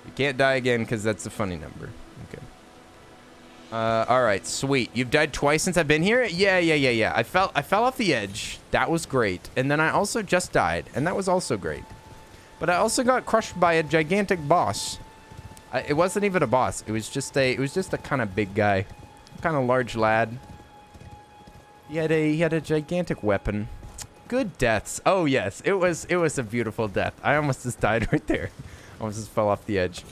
We can't die again because that's a funny number. Okay. All right. Sweet. You've died twice since I've been here? Yeah. I fell off the edge. That was great. And then I also just died. And that was also great. But I also got crushed by a gigantic boss. It wasn't even a boss. It was just a kind of big guy. Kind of large lad. He had a gigantic weapon. Good deaths. Oh yes, it was a beautiful death. I almost just died right there. Almost just fell off the edge.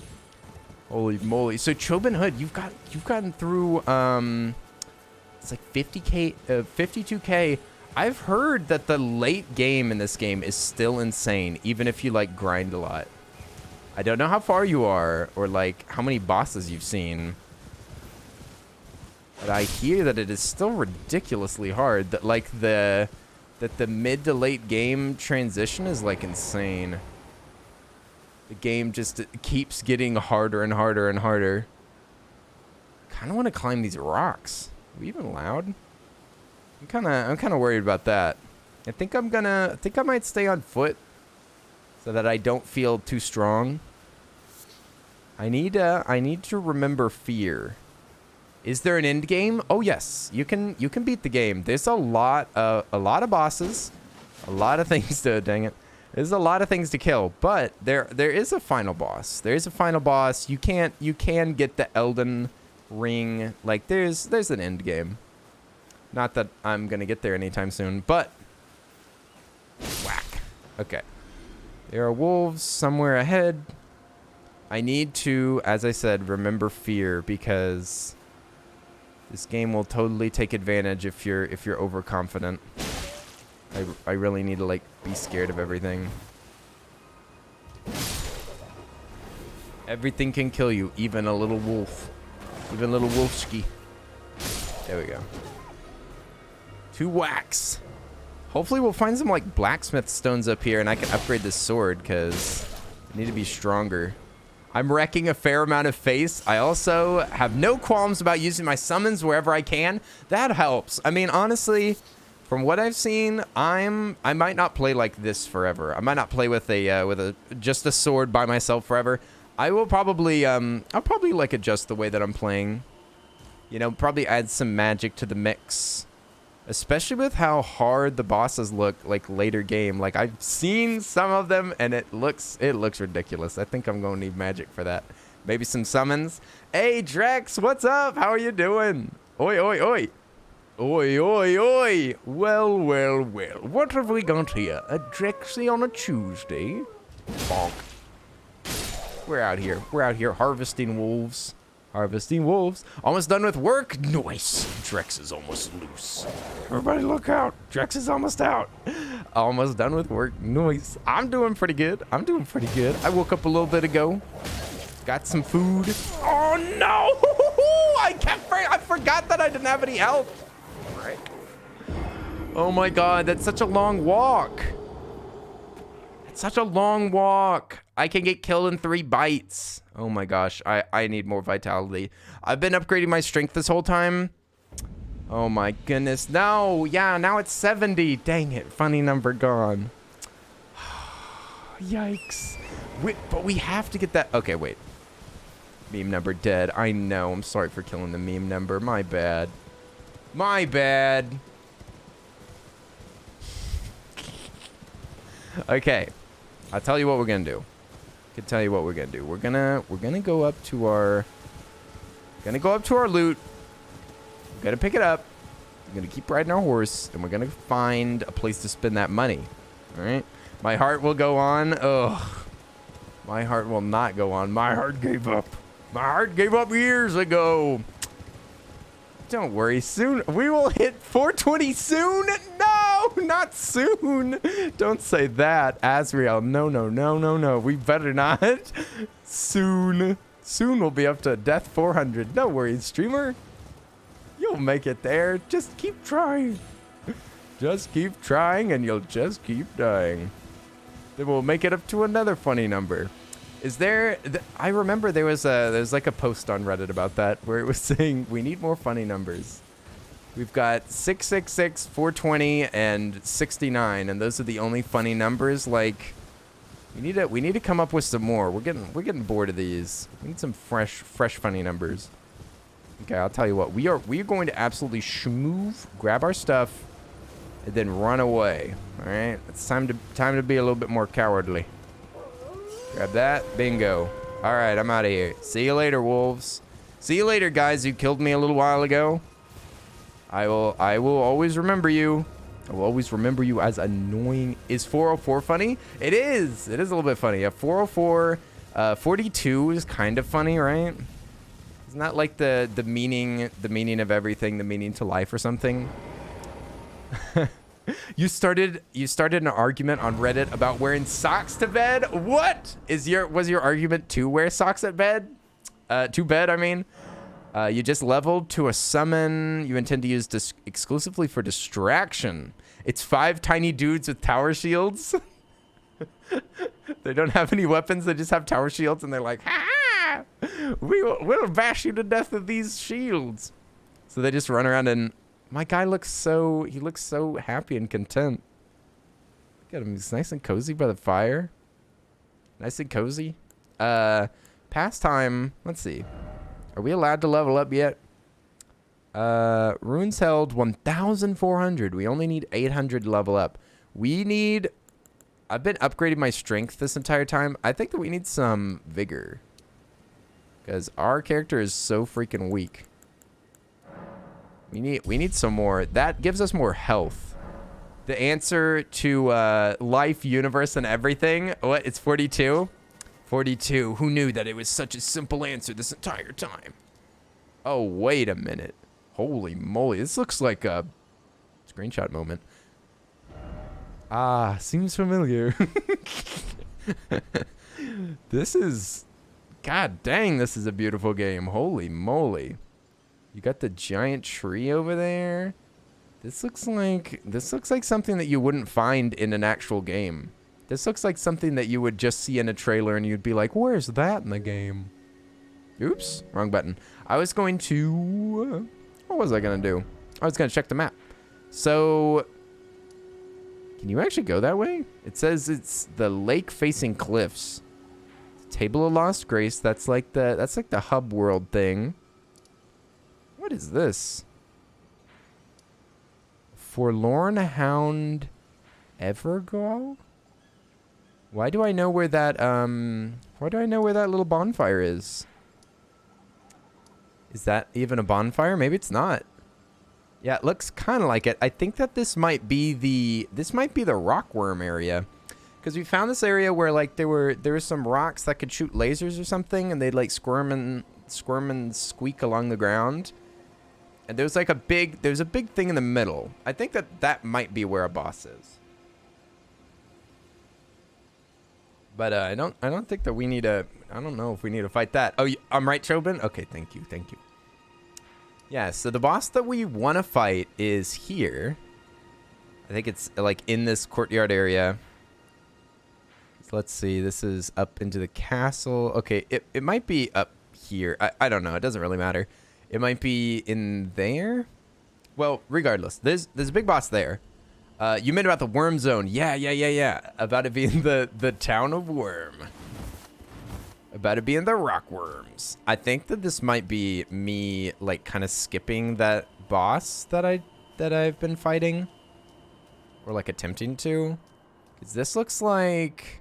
Holy moly! So Chobin Hood, you've gotten through it's like 50k, 52k. I've heard that the late game in this game is still insane, even if you like grind a lot. I don't know how far you are or like how many bosses you've seen, but I hear that it is still ridiculously hard. That like the mid to late game transition is like insane. The game just keeps getting harder and harder and harder. Kind of want to climb these rocks. Are we even allowed? I'm kind of worried about that. I think I might stay on foot so that I don't feel too strong. I need to remember fear. Is there an end game? Oh yes, you can beat the game. There's a lot of bosses, a lot of things to dang it. There's a lot of things to kill, but there is a final boss. There is a final boss. You can get the Elden ring. Like, there's an end game. Not that I'm going to get there anytime soon, but... Whack. Okay. There are wolves somewhere ahead. I need to, as I said, remember fear, because this game will totally take advantage if you're overconfident. I really need to, like, be scared of everything. Everything can kill you, even a little wolf. Even little wolfski. There we go. 2 whacks. Hopefully we'll find some, like, blacksmith stones up here and I can upgrade this sword, because I need to be stronger. I'm wrecking a fair amount of face. I also have no qualms about using my summons wherever I can. That helps. I mean, honestly, from what I've seen, I might not play like this forever. I might not play with just a sword by myself forever. I will probably I'll probably like adjust the way that I'm playing. You know, probably add some magic to the mix. Especially with how hard the bosses look, like, later game. Like, I've seen some of them, and it looks ridiculous. I think I'm going to need magic for that. Maybe some summons. Hey, Drex, what's up? How are you doing? Oi, oi, oi. Oi, oi, oi. Well, well, well. What have we got here? A Drexy on a Tuesday? Bonk. We're out here. We're out here harvesting wolves. Harvesting wolves. Almost done with work. Nice. Drex is almost loose. Everybody look out. Drex is almost out. Almost done with work. Nice. I'm doing pretty good. I'm doing pretty good. I woke up a little bit ago. Got some food. Oh, no. I forgot that I didn't have any health. Right. Oh, my God. That's such a long walk. It's such a long walk. I can get killed in 3 bites. Oh my gosh, I need more vitality. I've been upgrading my strength this whole time. Oh my goodness. No, yeah, now it's 70. Dang it, funny number gone. Yikes. But we have to get that. Okay, wait. Meme number dead. I know, I'm sorry for killing the meme number. My bad. My bad. Okay, I'll tell you what we're gonna do. I can tell you what we're gonna do. We're gonna go up to our loot. We're gonna pick it up. We're gonna keep riding our horse, and we're gonna find a place to spend that money. All right. My heart will go on. Ugh. My heart will not go on. My heart gave up. My heart gave up years ago. Don't worry. Soon we will hit 420 soon. No, not soon. Don't say that, Azrael. No, no, no, no, no. We better not. Soon. Soon we'll be up to death 400. No worries, streamer. You'll make it there. Just keep trying. Just keep trying and you'll just keep dying. Then we'll make it up to another funny number. Is there... I remember there's like a post on Reddit about that where it was saying we need more funny numbers. We've got 666, 420, and 69, and those are the only funny numbers. Like, we need to come up with some more. We're getting bored of these. We need some fresh funny numbers. Okay, I'll tell you what. We are going to absolutely schmoove, grab our stuff, and then run away. All right, it's time to be a little bit more cowardly. Grab that. Bingo. All right, I'm out of here. See you later, wolves. See you later, guys who killed me a little while ago. I will always remember you. I will always remember you as annoying. Is 404 funny? It is. It is a little bit funny. Yeah, 404, 42 is kind of funny, right? Isn't that like the meaning of everything, the meaning to life or something? You started an argument on Reddit about wearing socks to bed. What was your argument to wear socks at bed? To bed, I mean. You just leveled to a summon you intend to use exclusively for distraction. It's 5 tiny dudes with tower shields. They don't have any weapons. They just have tower shields, and they're like, ha! We'll bash you to death with these shields. So they just run around, and my guy looks so happy and content. Look at him. He's nice and cozy by the fire. Nice and cozy. Pastime. Let's see. Are we allowed to level up yet? Runes held 1,400. We only need 800 to level up. I've been upgrading my strength this entire time. I think that we need some vigor. Because our character is so freaking weak. We need some more. That gives us more health. The answer to life, universe, and everything. What? It's 42? 42. Who knew that it was such a simple answer this entire time? Oh, wait a minute. Holy moly. This looks like a screenshot moment. Ah, seems familiar. This is... God dang, this is a beautiful game. Holy moly. You got the giant tree over there. This looks like something that you wouldn't find in an actual game. This looks like something that you would just see in a trailer and you'd be like, where's that in the game? Oops, wrong button. I was going to... what was I going to do? I was going to check the map. So... Can you actually go that way? It says it's the lake facing cliffs. Table of Lost Grace. That's like the hub world thing. What is this? Forlorn Hound Evergall? Why do I know where that little bonfire is? Is that even a bonfire? Maybe it's not. Yeah, it looks kind of like it. I think that this might be the rockworm area. Because we found this area where like there were some rocks that could shoot lasers or something, and they'd like squirm and squeak along the ground. And there's a big thing in the middle. I think that might be where a boss is. But I don't think that we need I don't know if we need to fight that. Oh, I'm right, Chobin? Okay, thank you. Yeah, so the boss that we want to fight is here. I think it's like in this courtyard area. So let's see. This is up into the castle. Okay, it might be up here. I don't know. It doesn't really matter. It might be in there. Well, regardless, there's a big boss there. You meant about the worm zone. Yeah. About it being the town of Worm. About it being the rockworms. I think that this might be me like kind of skipping that boss that I've been fighting, or like attempting to, because this looks like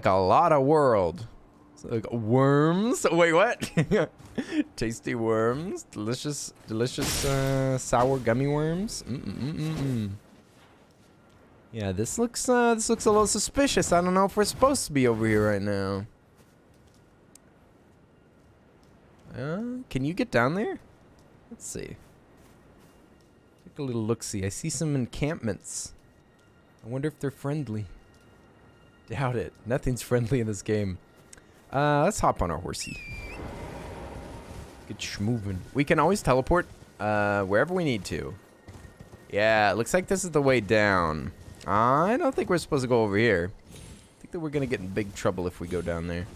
a lot of world. It's like worms. Wait, what? Tasty worms, delicious sour gummy worms. Yeah, this looks a little suspicious. I don't know if we're supposed to be over here right now. Can you get down there? Let's see. Take a little look-see. I see some encampments. I wonder if they're friendly. Doubt it. Nothing's friendly in this game. Let's hop on our horsey. Get schmoovin'. We can always teleport wherever we need to. Yeah, it looks like this is the way down. I don't think we're supposed to go over here. I think that we're going to get in big trouble if we go down there.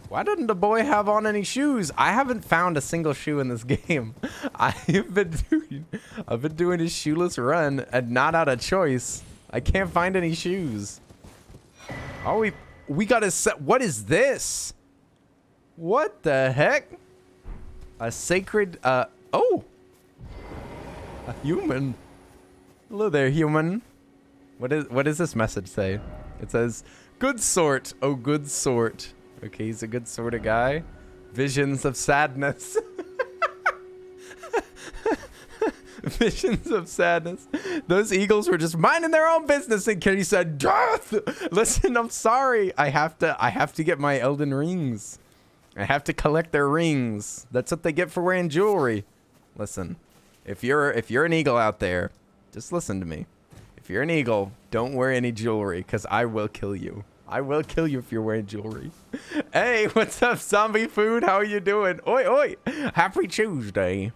Why doesn't the boy have on any shoes? I haven't found a single shoe in this game. I've been doing a shoeless run and not out of choice. I can't find any shoes. Oh, we got to set. What is this? What the heck? A sacred, oh. A human. Hello there, human. What does this message say? It says, good sort, oh good sort. Okay, he's a good sort of guy. Visions of sadness. Visions of sadness. Those eagles were just minding their own business and Kitty said, death! Listen, I'm sorry. I have to get my Elden Rings. I have to collect their rings. That's what they get for wearing jewelry. Listen, if you're an eagle out there, just listen to me. If you're an eagle, don't wear any jewelry, because I will kill you. I will kill you if you're wearing jewelry. Hey, what's up, zombie food? How are you doing? Oi, oi. Happy Tuesday.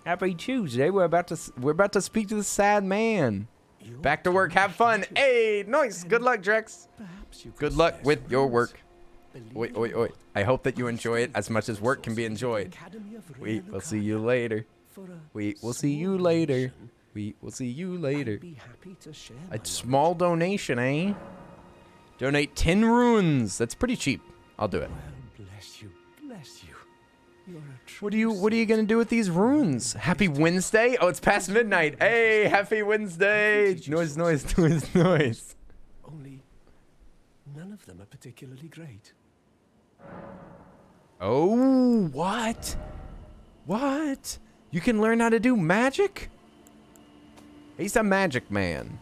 Happy Tuesday. We're about to speak to the sad man. Back to work. Have fun. Hey, nice. Good luck, Drex. Good luck with your work. Oi, oi, oi. I hope that you enjoy it as much as work can be enjoyed. We will see you later. We will see you later. We will see you later. A small donation, eh? Donate 10 runes. That's pretty cheap. I'll do it.
Bless you. Bless you.
What are you gonna do with these runes? Happy Wednesday? Oh, it's past midnight. Hey, happy Wednesday. Noise, noise, noise, noise.
Only none of them are particularly great.
Oh, what? What? You can learn how to do magic? He's a magic man.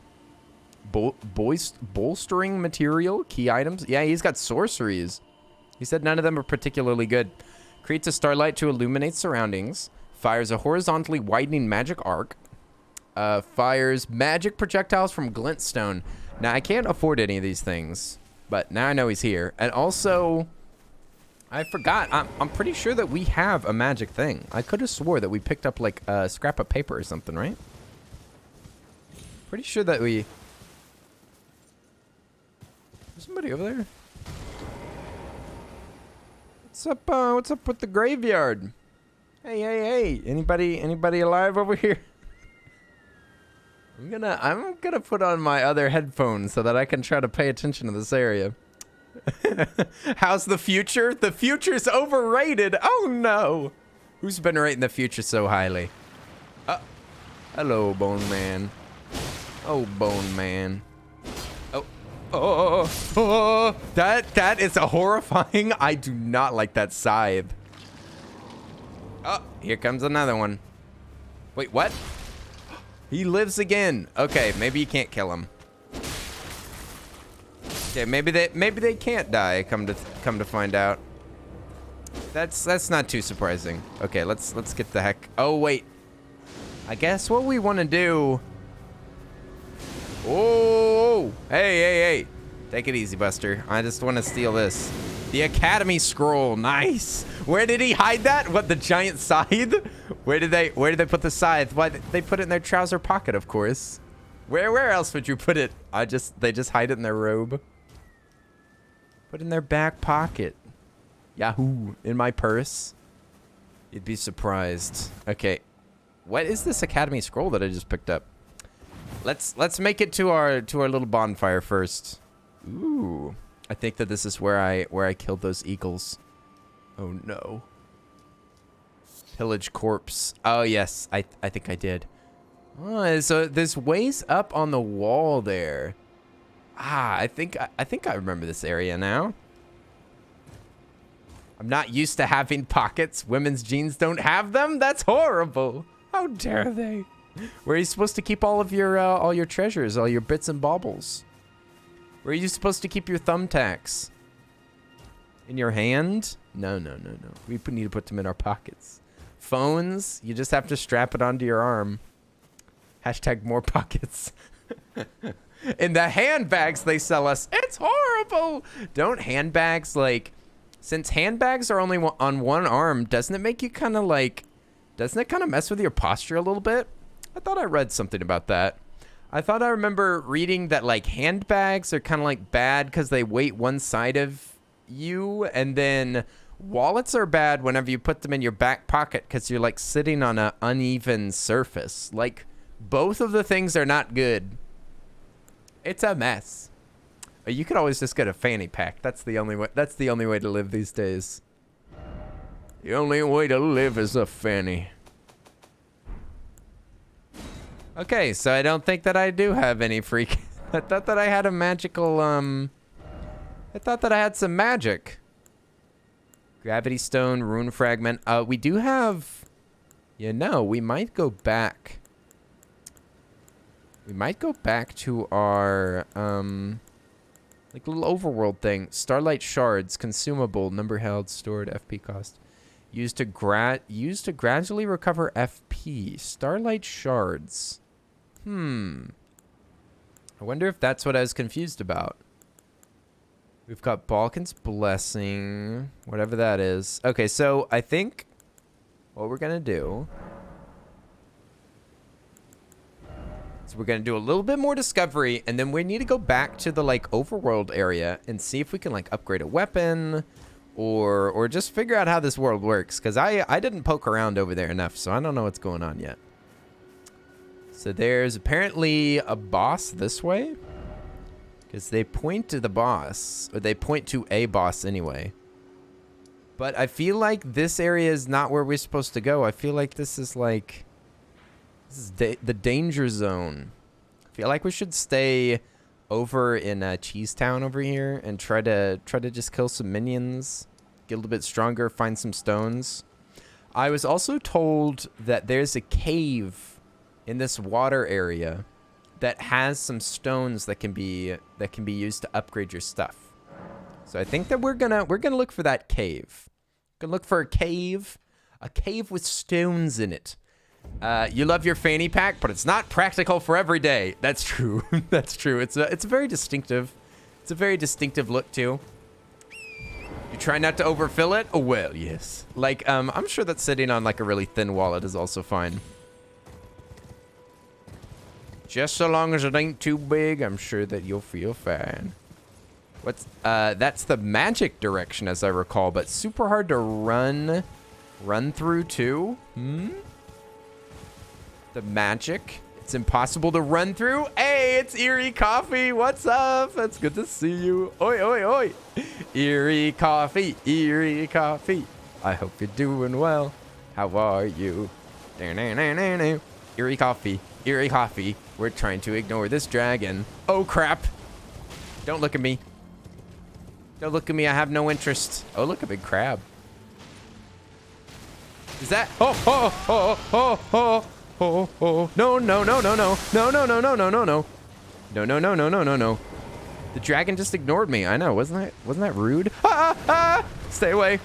Bolstering material, key items. Yeah, he's got sorceries. He said none of them are particularly good. Creates a starlight to illuminate surroundings. Fires a horizontally widening magic arc. Fires magic projectiles from glintstone. Now, I can't afford any of these things, but now I know he's here. And also, I forgot. I'm pretty sure that we have a magic thing. I could have swore that we picked up like a scrap of paper or something, right? Pretty sure that we... There's somebody over there. What's up with the graveyard? Hey. Anybody alive over here? I'm gonna put on my other headphones so that I can try to pay attention to this area. How's the future? The future's overrated. Oh no. Who's been rating the future so highly? Hello, Bone Man. Oh, Bone Man. Oh, that is a horrifying. I do not like that scythe. Oh, here comes another one. Wait, what? He lives again. Okay, maybe you can't kill him. Okay, maybe they can't die. Come to find out. That's not too surprising. Okay, let's get the heck. Oh wait. I guess what we want to do. Oh, hey. Take it easy, Buster. I just want to steal this. The Academy Scroll. Nice. Where did he hide that? What, the giant scythe? Where did they put the scythe? Why, they put it in their trouser pocket, of course. Where else would you put it? They just hide it in their robe. Put it in their back pocket. Yahoo. In my purse. You'd be surprised. Okay. What is this Academy Scroll that I just picked up? Let's make it to our little bonfire first. Ooh. I think that this is where I killed those eagles. Oh no. Pillage corpse. Oh yes, I think I did. Oh, so there's ways up on the wall there. I think I remember this area now. I'm not used to having pockets. Women's jeans don't have them? That's horrible. How dare they? Where are you supposed to keep all your treasures, all your bits and baubles? Where are you supposed to keep your thumbtacks? In your hand? No. We need to put them in our pockets. Phones? You just have to strap it onto your arm. Hashtag more pockets. In the handbags they sell us, it's horrible. Don't handbags, like, since handbags are only on one arm, doesn't it make you kind of like, doesn't it kind of mess with your posture a little bit? I thought I read something about that. I thought I remember reading that like handbags are kind of like bad because they weight one side of you, and then wallets are bad whenever you put them in your back pocket because you're like sitting on an uneven surface. Like both of the things are not good. It's a mess. You could always just get a fanny pack. That's the only way. That's the only way to live these days. The only way to live is a fanny. Okay, so I don't think that I do have any freak. I thought that I had a magical, I thought that I had some magic. Gravity Stone, Rune Fragment. We do have, you know, we might go back. We might go back to our, like little overworld thing. Starlight Shards, consumable, number held, stored, FP cost. Used to gradually recover FP. Starlight Shards. I wonder if that's what I was confused about. We've got Balkan's Blessing, whatever that is. Okay, so I think what we're gonna do is we're gonna do a little bit more discovery, and then we need to go back to the like overworld area and see if we can like upgrade a weapon or just figure out how this world works, because I didn't poke around over there enough, so I don't know what's going on yet. So there's apparently a boss this way, because they point to the boss, or they point to a boss anyway. But I feel like this area is not where we're supposed to go. I feel like this is like, this is the danger zone. I feel like we should stay over in Cheese Town over here and try to just kill some minions. get a little bit stronger, find some stones. I was also told that there's a cave in this water area that has some stones that can be used to upgrade your stuff. So I think that we're gonna look for that cave. Gonna look for a cave with stones in it. You love your fanny pack, but it's not practical for every day. That's true. That's true. It's a very distinctive. It's a very distinctive look too. You try not to overfill it? Oh, well, yes. Like, I'm sure that sitting on like a really thin wallet is also fine. Just so long as it ain't too big, I'm sure that you'll feel fine. That's the magic direction as I recall, but super hard to run through too. The magic. It's impossible to run through. Hey, it's Eerie Coffee. What's up? It's good to see you. Oi, oi, oi. Eerie Coffee. Eerie Coffee. I hope you're doing well. How are you? Eerie Coffee. Eerie Coffee. We're trying to ignore this dragon. Oh, crap. Don't look at me. Don't look at me. I have no interest. Oh, look, a big crab. Is that? Oh, oh, oh, oh, oh. Oh, oh, no, no, no, no, no, no, no, no, no, no, no, no. No, no, no, no, no, no, no. The dragon just ignored me. I know. Wasn't that rude? Ah, ah, stay away.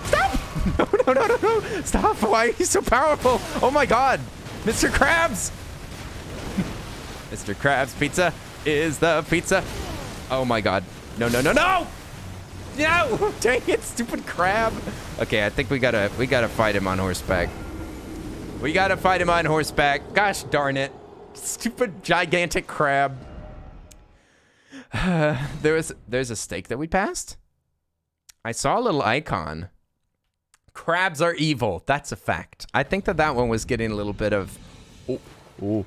Stop. No, no, no, no, no. Stop. Why are you so powerful? Oh my God. Mr. Krabs. Mr. Krabs pizza is the pizza. Oh my God. No, no, no, no. No. Dang it, stupid crab. Okay, I think we gotta fight him on horseback. We gotta fight him on horseback. Gosh darn it. Stupid gigantic crab. There's a stake that we passed. I saw a little icon. Crabs are evil. That's a fact. I think that one was getting a little bit of... Oh, oh.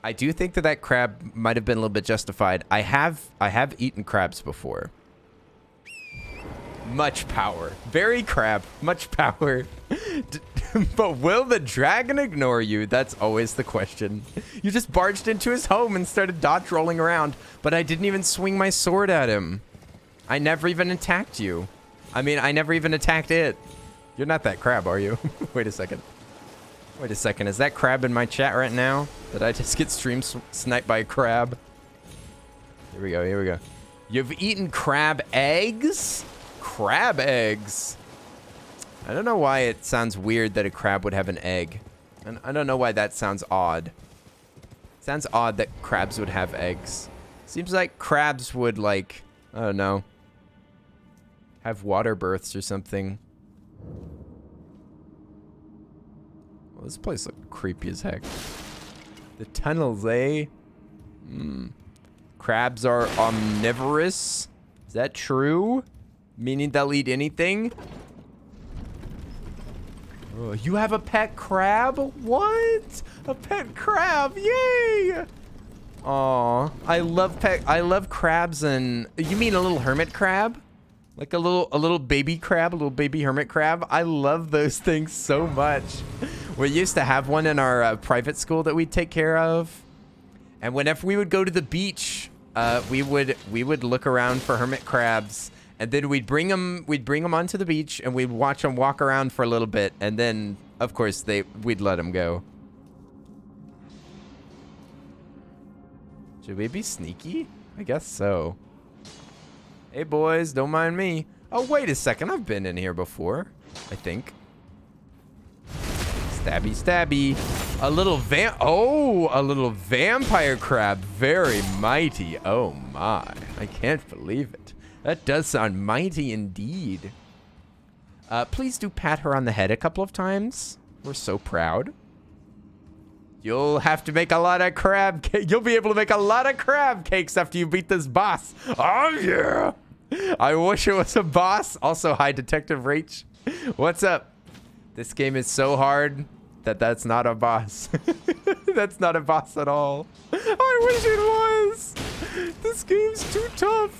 I do think that crab might have been a little bit justified. I have eaten crabs before. Much power. Very crab. Much power. But will the dragon ignore you? That's always the question. You just barged into his home and started dodge rolling around, but I didn't even swing my sword at him. I never even attacked you. I mean, I never even attacked it. You're not that crab, are you? Wait a second. Wait a second. Is that crab in my chat right now? Did I just get stream sniped by a crab? Here we go. Here we go. You've eaten crab eggs? Crab eggs. I don't know why it sounds weird that a crab would have an egg. And I don't know why that sounds odd. It sounds odd that crabs would have eggs. Seems like crabs would, like, I don't know, have water births or something. Well, this place looks creepy as heck. The tunnels, eh? Crabs are omnivorous. Is that true? Meaning they'll eat anything? Oh, you have a pet crab? What? A pet crab? Yay! Aw, I love crabs. And you mean a little hermit crab? Like a little baby crab, a little baby hermit crab? I love those things so much. We used to have one in our private school that we'd take care of. And whenever we would go to the beach, we would look around for hermit crabs. And then we'd bring them onto the beach, and we'd watch them walk around for a little bit, and then, of course, we'd let them go. Should we be sneaky? I guess so. Hey, boys, don't mind me. Oh, wait a second. I've been in here before, I think. Stabby, stabby. A little vampire crab. Very mighty. Oh, my. I can't believe it. That does sound mighty indeed. Please do pat her on the head a couple of times. We're so proud. You'll have to make a lot of crab cake. You'll be able to make a lot of crab cakes after you beat this boss. Oh, yeah. I wish it was a boss. Also, hi, Detective Rach. What's up? This game is so hard that that's not a boss. That's not a boss at all. I wish it was. This game's too tough.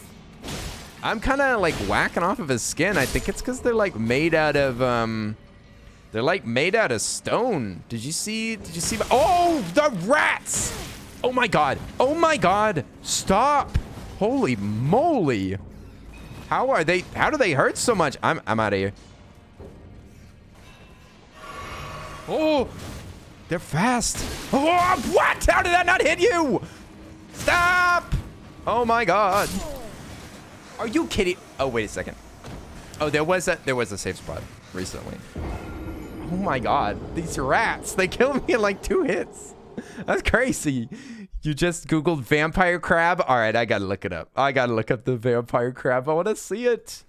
I'm kind of like whacking off of his skin. I think it's because they're like made out of they're like made out of stone. Did you see? Oh, the rats! Oh my God! Oh my God! Stop! Holy moly! How do they hurt so much? I'm out of here. Oh, they're fast. Oh, what? How did that not hit you? Stop. Oh my God. Are you kidding? Oh, wait a second. Oh, there was a safe spot recently. Oh my God, these rats, they killed me in like 2 hits. That's crazy. You just Googled vampire crab? All right, I gotta look it up. I gotta look up the vampire crab. I wanna see it.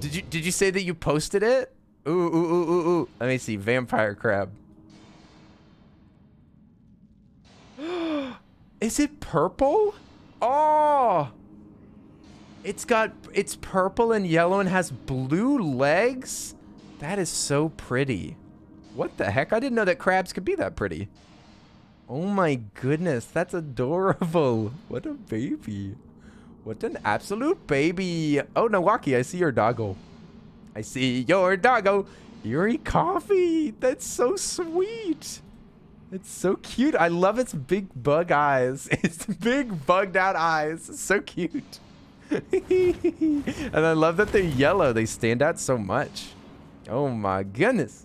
Did you say that you posted it? Ooh. Let me see, vampire crab. Is it purple? Oh, it's purple and yellow and has blue legs. That is so pretty. What the heck? I didn't know that crabs could be that pretty. Oh my goodness, that's adorable. What a baby. What an absolute baby. Oh, Nawaki, I see your doggo. I see your doggo. Yuri Coffee. That's so sweet. It's so cute. I love its big bug eyes. Its big bugged out eyes. It's so cute. And I love that they're yellow. They stand out so much. Oh my goodness.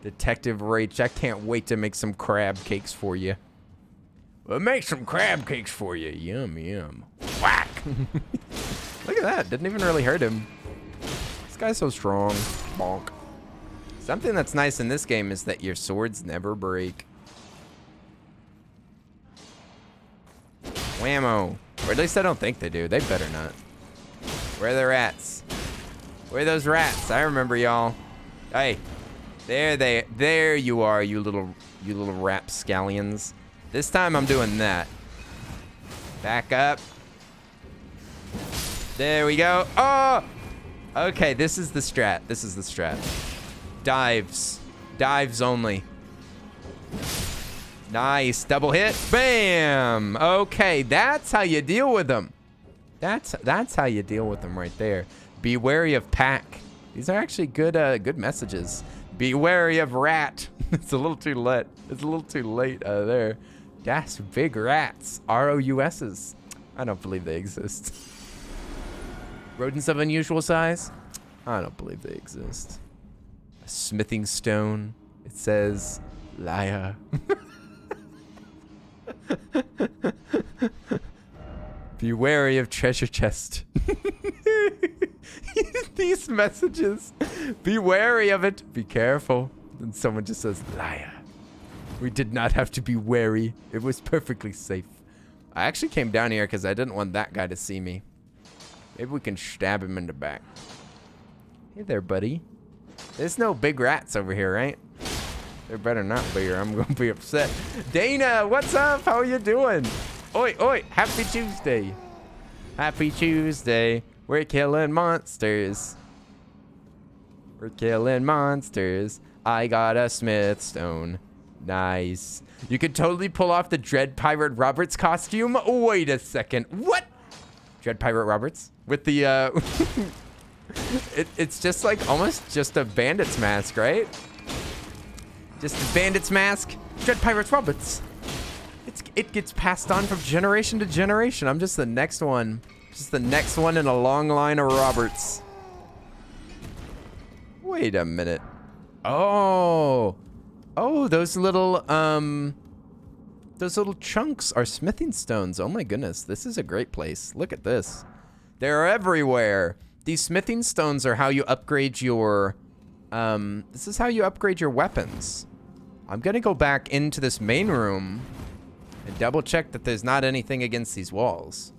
Detective Rach, I can't wait to make some crab cakes for you. We'll make some crab cakes for you. Yum, yum. Whack! Look at that. Didn't even really hurt him. This guy's so strong. Bonk. Something that's nice in this game is that your swords never break. Whammo. Or at least I don't think they do. They better not. Where are the rats? Where are those rats? I remember y'all. Hey. There you are, you little rapscallions. This time I'm doing that. Back up. There we go. Oh! Okay, this is the strat. This is the strat. Dives. Dives only. Nice. Double hit. Bam! Okay, that's how you deal with them. That's how you deal with them right there. Be wary of pack. These are actually good messages. Be wary of rat. It's a little too late. It's a little too late there. That's big rats. ROUSs. I don't believe they exist. Rodents of unusual size? I don't believe they exist. A smithing stone. It says liar. Be wary of treasure chest. These messages. Be wary of it. Be careful. And someone just says, liar. We did not have to be wary. It was perfectly safe. I actually came down here because I didn't want that guy to see me. Maybe we can stab him in the back. Hey there, buddy. There's no big rats over here, right? There better not be or I'm going to be upset. Dana, what's up? How are you doing? Oi, oi. Happy Tuesday. Happy Tuesday. We're killing monsters. We're killing monsters. I got a smith stone. Nice. You could totally pull off the Dread Pirate Roberts costume. Wait a second. What? Dread Pirate Roberts? With the, it's just like almost just a bandit's mask, right? Just a bandit's mask. Dread Pirate Roberts. It gets passed on from generation to generation. I'm just the next one. Just the next one in a long line of Roberts. Wait a minute. Oh, those little chunks are smithing stones. Oh my goodness, this is a great place. Look at this. They're everywhere. These smithing stones are how you upgrade your, this is how you upgrade your weapons. I'm gonna go back into this main room and double check that there's not anything against these walls.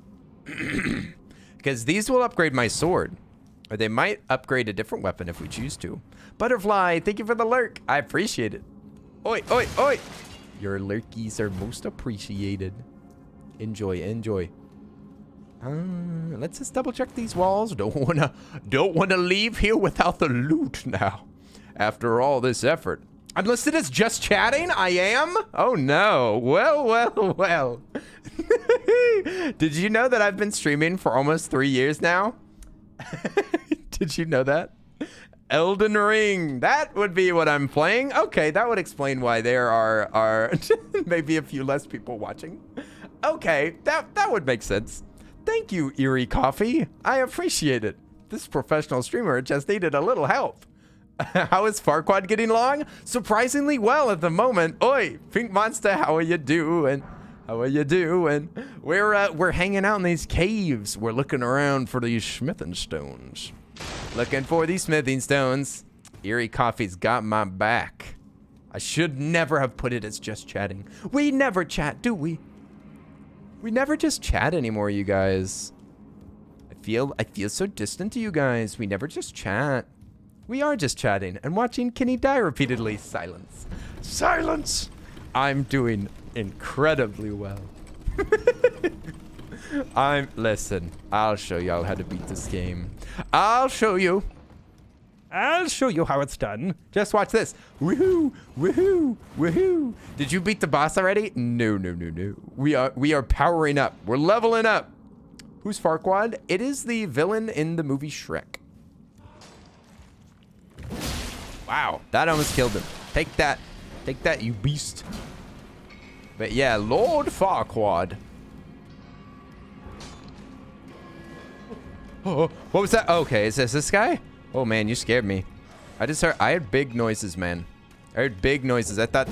Because these will upgrade my sword. Or they might upgrade a different weapon if we choose to. Butterfly, thank you for the lurk. I appreciate it. Oi, oi, oi. Your lurkies are most appreciated. Enjoy, enjoy. Let's just double check these walls. Don't wanna leave here without the loot now. After all this effort. I'm listed as just chatting? I am? Oh no. Well. Did you know that I've been streaming for almost 3 years now? Did you know that? Elden Ring. That would be what I'm playing. Okay, that would explain why there are maybe a few less people watching. Okay, that would make sense. Thank you, Eerie Coffee. I appreciate it. This professional streamer just needed a little help. How is Farquad getting along? Surprisingly well at the moment. Oi, Pink Monster, how are you doing? How are you doing? We're hanging out in these caves. We're looking around for these smithing stones. Looking for these smithing stones. Erie Coffee's got my back. I should never have put it as just chatting. We never chat, do we? We never just chat anymore, you guys. I feel so distant to you guys. We never just chat. We are just chatting and watching Kenny die repeatedly. Silence. Silence! I'm doing incredibly well. Listen, I'll show y'all how to beat this game. I'll show you how it's done. Just watch this. Woohoo, woohoo, woohoo. Did you beat the boss already? No. We are powering up. We're leveling up. Who's Farquad? It is the villain in the movie Shrek. Wow, that almost killed him. Take that, you beast. But yeah, Lord Farquad. Oh, what was that? Okay, is this guy? Oh man, you scared me. I heard big noises, man. I heard big noises. I thought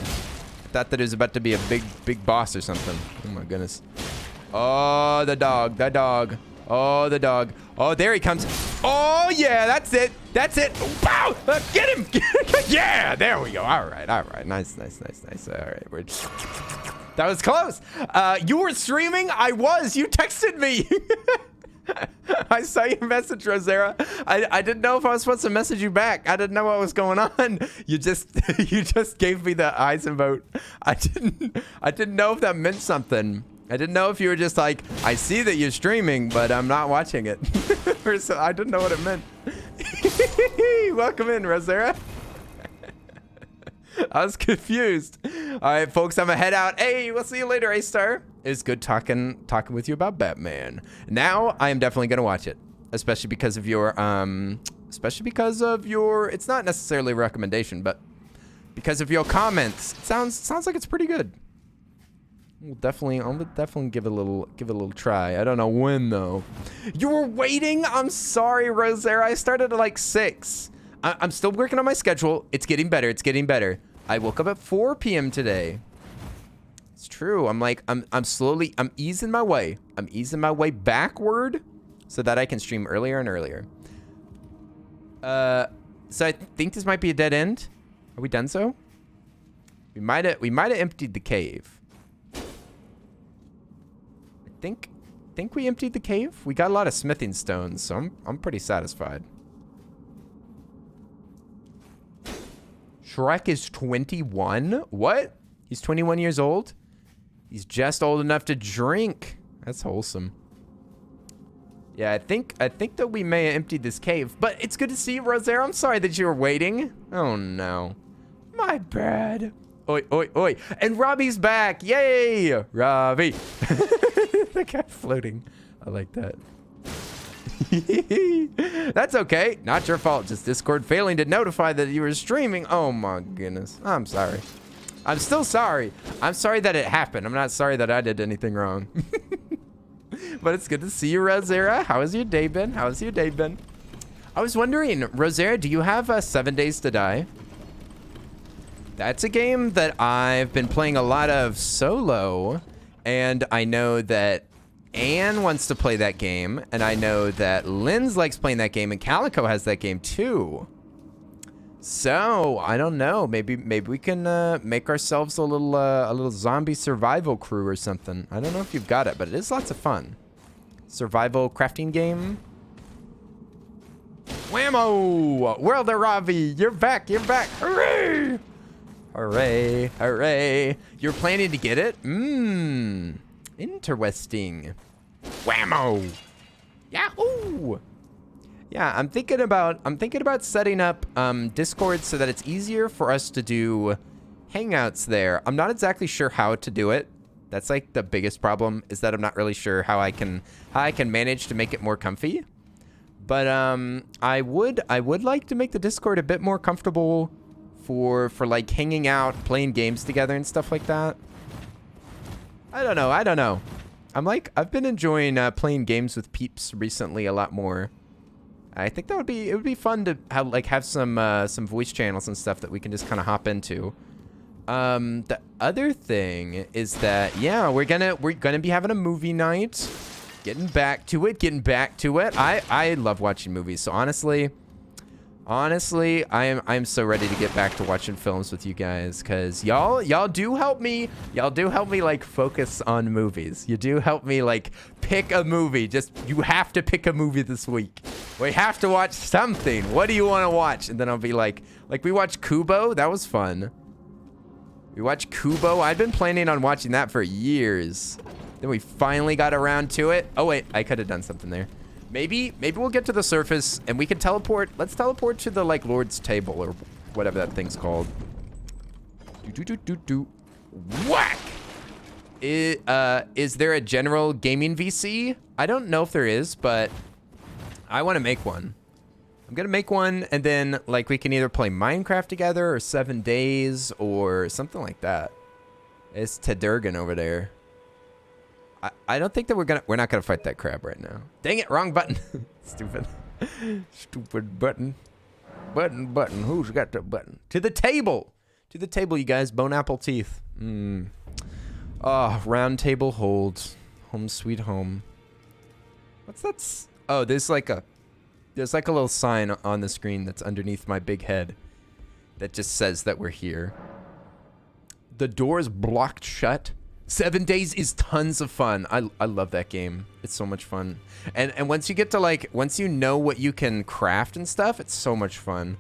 that it was about to be a big boss or something. Oh my goodness. Oh, the dog. Oh, the dog. Oh, there he comes. Oh yeah, that's it. Wow! Get him! Yeah, there we go. All right. Nice. All right, that was close. You were streaming? I was. You texted me. I saw your message, Rosera. I didn't know if I was supposed to message you back. I didn't know what was going on. You just gave me the eyes emote. I didn't know if that meant something. I didn't know if you were just like, I see that you're streaming, but I'm not watching it. So I didn't know what it meant. Welcome in, Rosera. I was confused. All right, folks, I'm gonna head out. Hey, we'll see you later, A-Star. It was good talking with you about Batman. Now I am definitely gonna watch it, especially because of your it's not necessarily a recommendation, but because of your comments. It sounds like it's pretty good. I'll definitely give it a little try. I don't know when though. You were waiting? I'm sorry, Rosera. I started at like 6. I'm still working on my schedule. It's getting better. I woke up at 4 p.m. today. It's true. I'm easing my way. I'm easing my way backward so that I can stream earlier and earlier. So I think this might be a dead end. Are we done so? We might have emptied the cave. I think we emptied the cave. We got a lot of smithing stones, so I'm pretty satisfied. Shrek is 21? What? He's 21 years old? He's just old enough to drink. That's wholesome. Yeah, I think that we may have emptied this cave, but it's good to see you, Rosera. I'm sorry that you were waiting. Oh no. My bad. Oi. And Robbie's back. Yay! Robbie. The guy floating. I like that. That's okay. Not your fault. Just Discord failing to notify that you were streaming. Oh my goodness. I'm sorry. I'm still sorry. I'm sorry that it happened. I'm not sorry that I did anything wrong. But it's good to see you, Rosera. How has your day been? I was wondering, Rosera, do you have 7 Days to Die? That's a game that I've been playing a lot of solo, and I know that Anne wants to play that game, and I know that Linz likes playing that game, and Calico has that game too. So I don't know. Maybe we can make ourselves a little zombie survival crew or something. I don't know if you've got it, but it is lots of fun. Survival crafting game. Whammo! World of Ravi, you're back. Hooray! Hooray! You're planning to get it? Interesting. Whammo! Yahoo! Yeah, I'm thinking about setting up Discord so that it's easier for us to do hangouts there. I'm not exactly sure how to do it. That's like the biggest problem, is that I'm not really sure how I can manage to make it more comfy. But I would like to make the Discord a bit more comfortable for like hanging out, playing games together and stuff like that. I don't know. I've been enjoying playing games with peeps recently a lot more. I think it would be fun to have some voice channels and stuff that we can just kind of hop into. The other thing is that, yeah, we're gonna be having a movie night. Getting back to it. I love watching movies. So honestly, I'm so ready to get back to watching films with you guys, because y'all do help me like focus on movies. You do help me like pick a movie. You have to pick a movie this week. We have to watch something. What do you want to watch? And then I'll be like we watched Kubo. That was fun. We watched Kubo. I've been planning on watching that for years. Then we finally got around to it. Oh wait, I could have done something there. Maybe we'll get to the surface and we can teleport. Let's teleport to the like Lord's table or whatever that thing's called. Whack! Is there a general gaming VC? I don't know if there is, but I want to make one. I'm gonna make one, and then like we can either play Minecraft together or 7 Days or something like that. It's Tedurgan over there. I don't think that we're not gonna fight that crab right now. Dang it, wrong button. Stupid. Stupid button. Button. Who's got the button? To the table, you guys. Bone apple teeth. Oh, round table holds. Home sweet home. What's that? Oh, there's like a little sign on the screen that's underneath my big head that just says that we're here. The door is blocked shut. 7 Days is tons of fun. I love that game. It's so much fun. And once you get to once you know what you can craft and stuff, it's so much fun.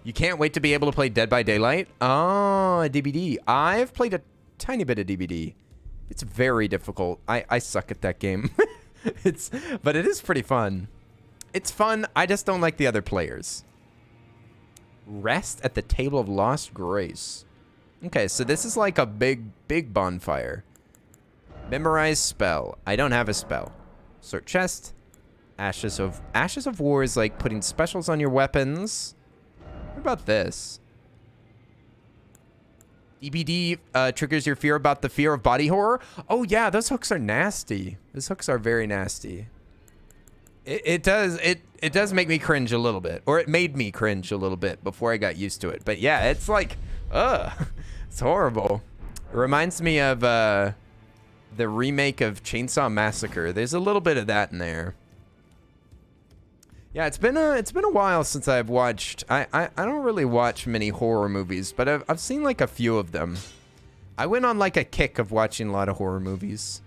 You can't wait to be able to play Dead by Daylight. Oh, DBD. I've played a tiny bit of DBD. It's very difficult. I suck at that game. But it is pretty fun. It's fun. I just don't like the other players. Rest at the Table of Lost Grace. Okay, so this is like a big bonfire. Memorize spell. I don't have a spell. Sort chest. Ashes of War is like putting specials on your weapons. What about this? EBD triggers your fear about the fear of body horror. Oh yeah, those hooks are nasty. Those hooks are very nasty. It does make me cringe a little bit, or it made me cringe a little bit before I got used to it. But yeah, it's like, it's horrible. It reminds me of the remake of Chainsaw Massacre. There's a little bit of that in there. Yeah, it's been a while since I've watched. I don't really watch many horror movies, but I've seen like a few of them. I went on like a kick of watching a lot of horror movies.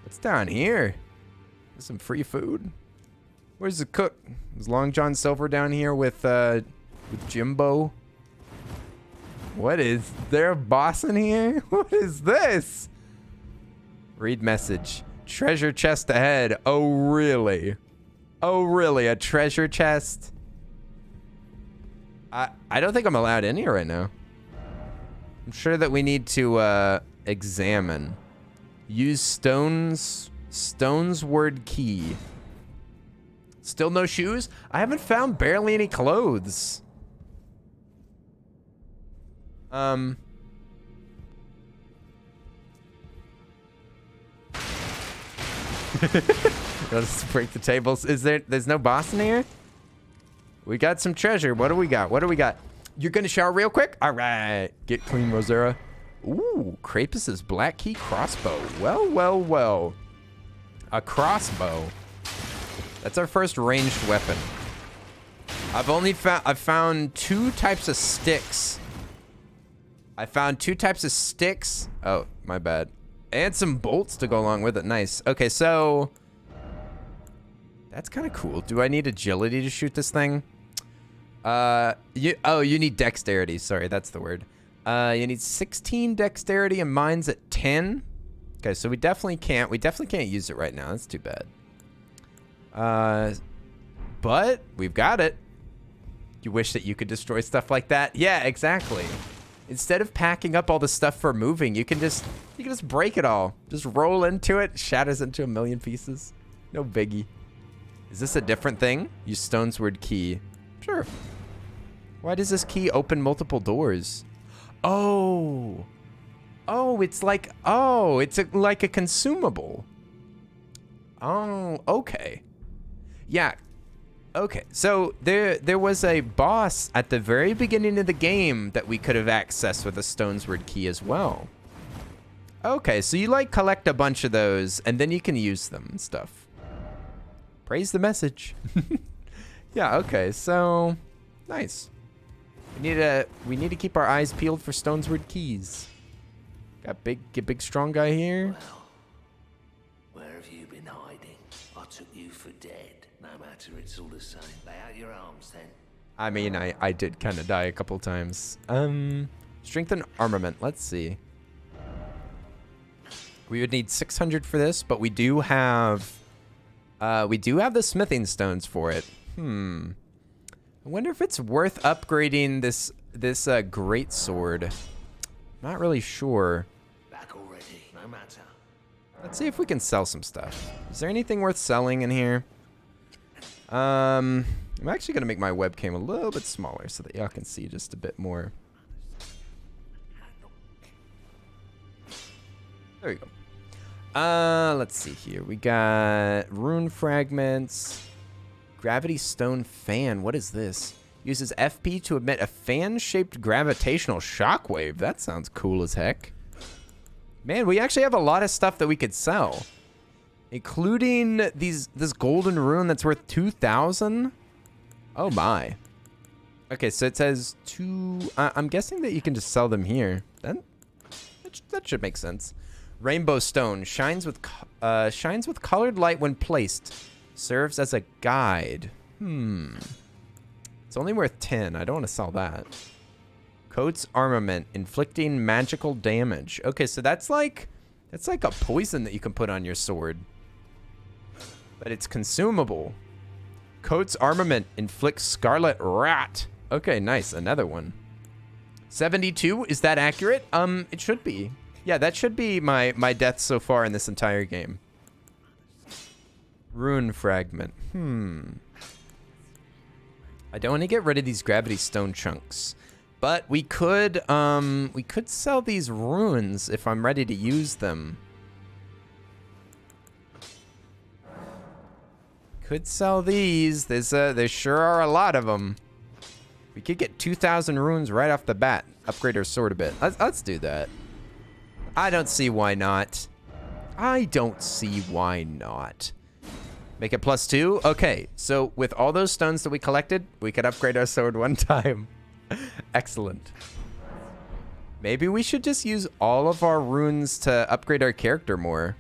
What's down here? There's some free food. Where's the cook? Is Long John Silver down here with Jimbo? What is there a boss in here? What is this? Read message. Treasure chest ahead. Oh really? Oh really? A treasure chest? I don't think I'm allowed in here right now. I'm sure that we need to examine. Use stones word key. Still no shoes? I haven't found barely any clothes. Let's break the tables. There's no boss in here? We got some treasure. What do we got? You're gonna shower real quick? All right. Get clean, Rosera. Ooh, Krapus's Black Key crossbow. Well. A crossbow. That's our first ranged weapon. I've found 2 types of sticks. Oh, my bad. And some bolts to go along with it. Nice. Okay, so that's kind of cool. Do I need agility to shoot this thing? You need dexterity. Sorry, that's the word. You need 16 dexterity and mine's at 10. Okay, so we definitely can't use it right now. That's too bad. But we've got it. You wish that you could destroy stuff like that? Yeah, exactly. Instead of packing up all the stuff for moving, you can just break it all. Just roll into it, shatters into a million pieces. No biggie. Is this a different thing? Use Stone's word key. Sure. Why does this key open multiple doors? Oh, it's like a consumable. Oh, okay. Yeah. Okay, so there was a boss at the very beginning of the game that we could have accessed with a Stonesward key as well. Okay, so you like collect a bunch of those and then you can use them and stuff. Praise the message. Yeah, okay, so nice. We need to keep our eyes peeled for Stonesward keys. Got big strong guy here.
Where have you been hiding? I took you for dead. No matter, it's all the same. Lay out your arms then.
I mean, I did kind of die a couple times. Strength and armament. Let's see. We would need 600 for this, but we do have the smithing stones for it. I wonder if it's worth upgrading this great sword. Not really sure.
Back already. No matter.
Let's see if we can sell some stuff. Is there anything worth selling in here? I'm actually gonna make my webcam a little bit smaller so that y'all can see just a bit more. There we go. Let's see here. We got Rune Fragments. Gravity Stone Fan. What is this? Uses FP to emit a fan-shaped gravitational shockwave. That sounds cool as heck. Man, we actually have a lot of stuff that we could sell. Including this golden rune that's worth 2,000. Oh my. Okay, so it says I'm guessing that you can just sell them here. That should make sense. Rainbow Stone shines with colored light when placed. Serves as a guide. It's only worth 10. I don't want to sell that. Coats armament, inflicting magical damage. Okay, so that's like a poison that you can put on your sword. But it's consumable. Coats armament, inflicts scarlet rat. Okay, nice. Another one. 72, is that accurate? It should be. Yeah, that should be my death so far in this entire game. Rune fragment. I don't want to get rid of these gravity stone chunks, but we could sell these runes if I'm ready to use them. Could sell these. There sure are a lot of them. We could get 2,000 runes right off the bat. Upgrade our sword a bit. Let's do that. I don't see why not. I don't see why not. Make it +2? Okay, so with all those stones that we collected, we could upgrade our sword one time. Excellent. Maybe we should just use all of our runes to upgrade our character more.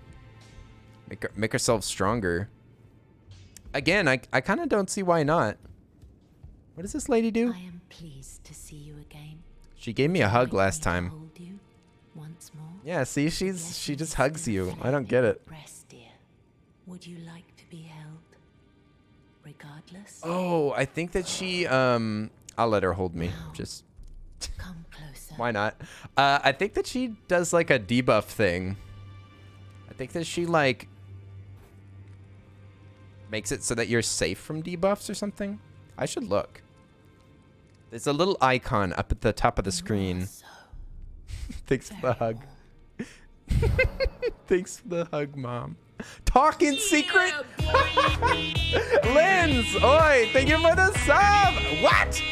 Make ourselves stronger. Again, I kind of don't see why not. What does this lady do?
I am pleased to see you again.
She gave me a hug last time.
Hold you once more.
Yeah, see, she just hugs you. I don't get it.
Breast, dear. Would you like to be held? Regardless.
Oh, I think that she I'll let her hold me. Just
Come closer.
why not? I think that she does like a debuff thing. I think that she like makes it so that you're safe from debuffs or something. I should look. There's a little icon up at the top of the screen.
So
Thanks for the hug. Thanks for the hug, Mom. Talk in secret. Linz, oi, thank you for the sub. What?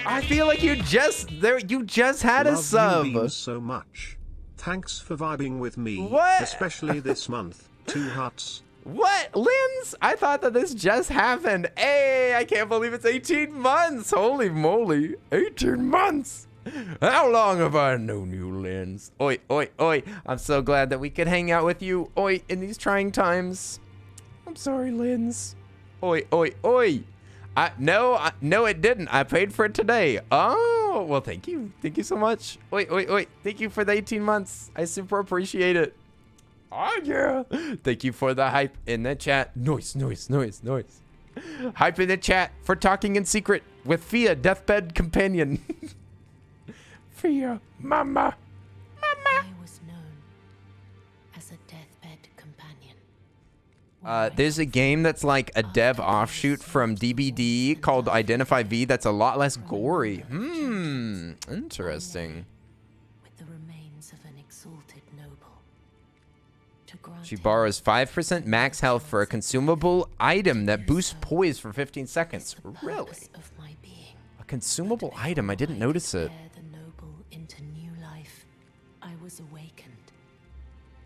I feel like you just had a
Love
sub.
you beans so much. Thanks for vibing with me.
What?
Especially this month. 2 hearts.
What? Linz? I thought that this just happened. Hey, I can't believe it's 18 months. Holy moly. 18 months. How long have I known you, Linz? Oi, oi, oi. I'm so glad that we could hang out with you. Oi, in these trying times. I'm sorry, Linz. Oi, oi, oi. No, it didn't. I paid for it today. Oh, well, thank you. Thank you so much. Oi, oi, oi. Thank you for the 18 months. I super appreciate it. Oh, yeah. Thank you for the hype in the chat. Noise. Hype in the chat for talking in secret with Fia, deathbed companion. Fia, mama.
I was known as a deathbed companion.
There's a game that's like a dev offshoot from DBD called Identify V that's a lot less gory. Interesting.
With the remains of an exalted noble. to grant
She
him
borrows 5% max health for a consumable item that boosts poise for 15 seconds.
the
Really?
purpose of my being.
A consumable item? I didn't notice it.
Bear the noble into new life. I was awakened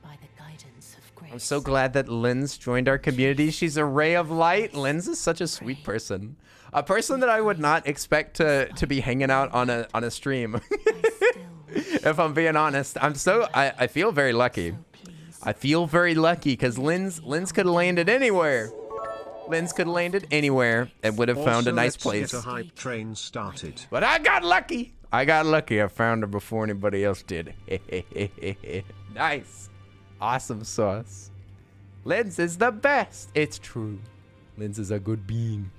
by the guidance of grace.
I'm so glad that Linz joined our community. She's a ray of light. Linz is such a sweet person. A person that I would not expect to be hanging out on a stream. If I'm being honest, I feel very lucky. I feel very lucky because Linz could have landed anywhere. Linz could have landed anywhere and would have found a
Also,
nice
let's
place.
Get a hype train started.
But I got lucky. I found her before anybody else did. Nice. Awesome sauce. Linz is the best. It's true. Linz is a good being.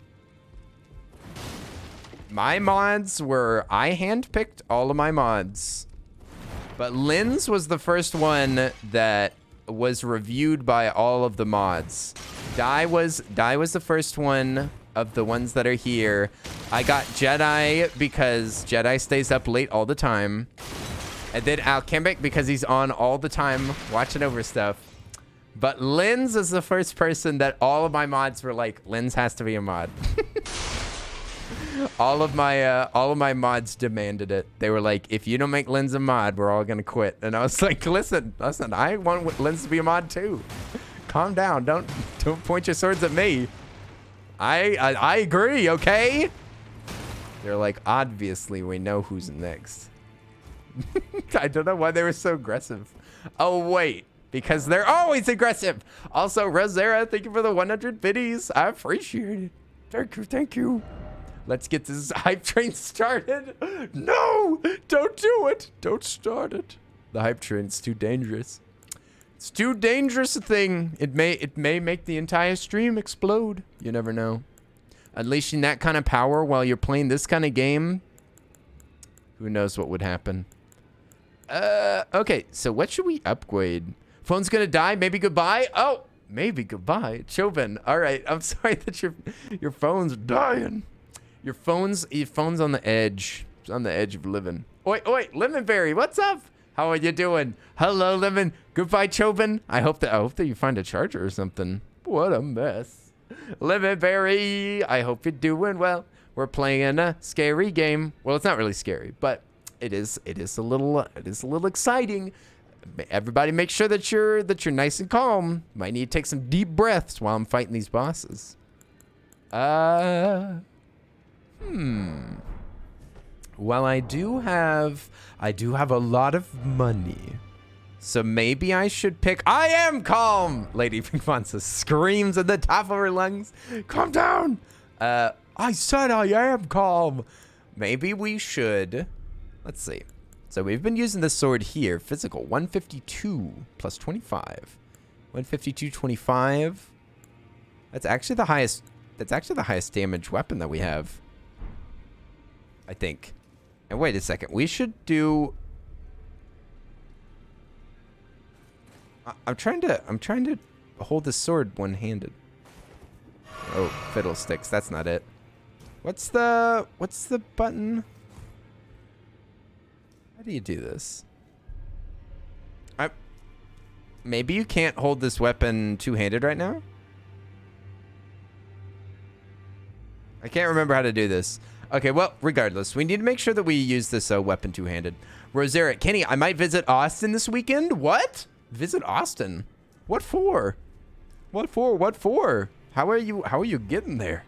My mods were... I handpicked all of my mods. But Linz was the first one that was reviewed by all of the mods. Die was the first one of the ones that are here. I got Jedi because Jedi stays up late all the time. And then Alchemic because he's on all the time watching over stuff. But Linz is the first person that all of my mods were like, Linz has to be a mod. all of my mods demanded it. They were like, if you don't make Linz a mod, we're all gonna quit. And I was like, listen, I want Linz to be a mod too. Calm down. Don't point your swords at me. I agree, okay? They're like, obviously we know who's next. I don't know why they were so aggressive. Oh wait, because they're always aggressive. Also, Rosera, thank you for the 100 biddies. I appreciate it. Thank you. Let's get this hype train started. No, don't do it. Don't start it. The hype train's too dangerous. It's too dangerous a thing. It may make the entire stream explode. You never know. Unleashing that kind of power while you're playing this kind of game, who knows what would happen. Okay, so what should we upgrade? Phone's gonna die, maybe goodbye? Oh, maybe goodbye. Chauvin, all right, I'm sorry that your phone's dying. Your phone's on the edge. It's on the edge of living. Oi, Lemonberry, what's up? How are you doing? Hello, Lemon. Goodbye, Chauvin. I hope that you find a charger or something. What a mess. Lemonberry, I hope you're doing well. We're playing a scary game. Well, it's not really scary, but it is a little exciting. Everybody make sure that you're nice and calm. Might need to take some deep breaths while I'm fighting these bosses. Well, I do have a lot of money. So maybe I should pick... I am calm! Lady Finfonsa screams at the top of her lungs. Calm down! I said I am calm. Maybe we should... Let's see. So we've been using this sword here. Physical, 152 plus 25. 152, 25. That's actually the highest damage weapon that we have. I think. And wait a second. We should do... I'm trying to hold this sword one-handed. Oh, fiddlesticks. That's not it. What's the button? How do you do this? Maybe you can't hold this weapon two-handed right now? I can't remember how to do this. Okay, well, regardless, we need to make sure that we use this weapon two-handed. Rosera, Kenny, I might visit Austin this weekend. What? Visit Austin? What for? What for? How are you getting there?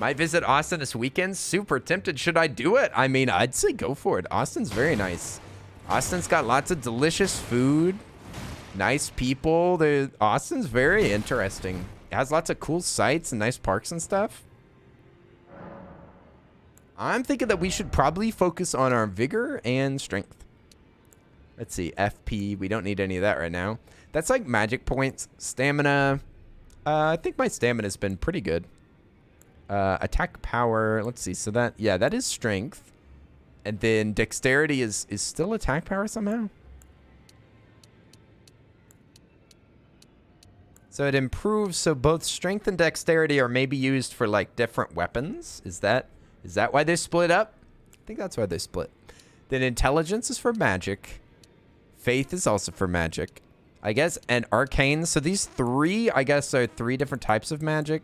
Might visit Austin this weekend. Super tempted. Should I do it? I mean, I'd say go for it. Austin's very nice. Austin's got lots of delicious food. Nice people. Austin's very interesting. It has lots of cool sights and nice parks and stuff. I'm thinking that we should probably focus on our vigor and strength. Let's see. FP. We don't need any of that right now. That's like magic points. Stamina. I think my stamina's been pretty good. Attack power. Let's see. So that is strength. And then dexterity is still attack power somehow. So it improves. So both strength and dexterity are maybe used for like different weapons. Is that why they split up? I think that's why they split. Then intelligence is for magic. Faith is also for magic. I guess, and arcane. So these three, I guess, are 3 different types of magic.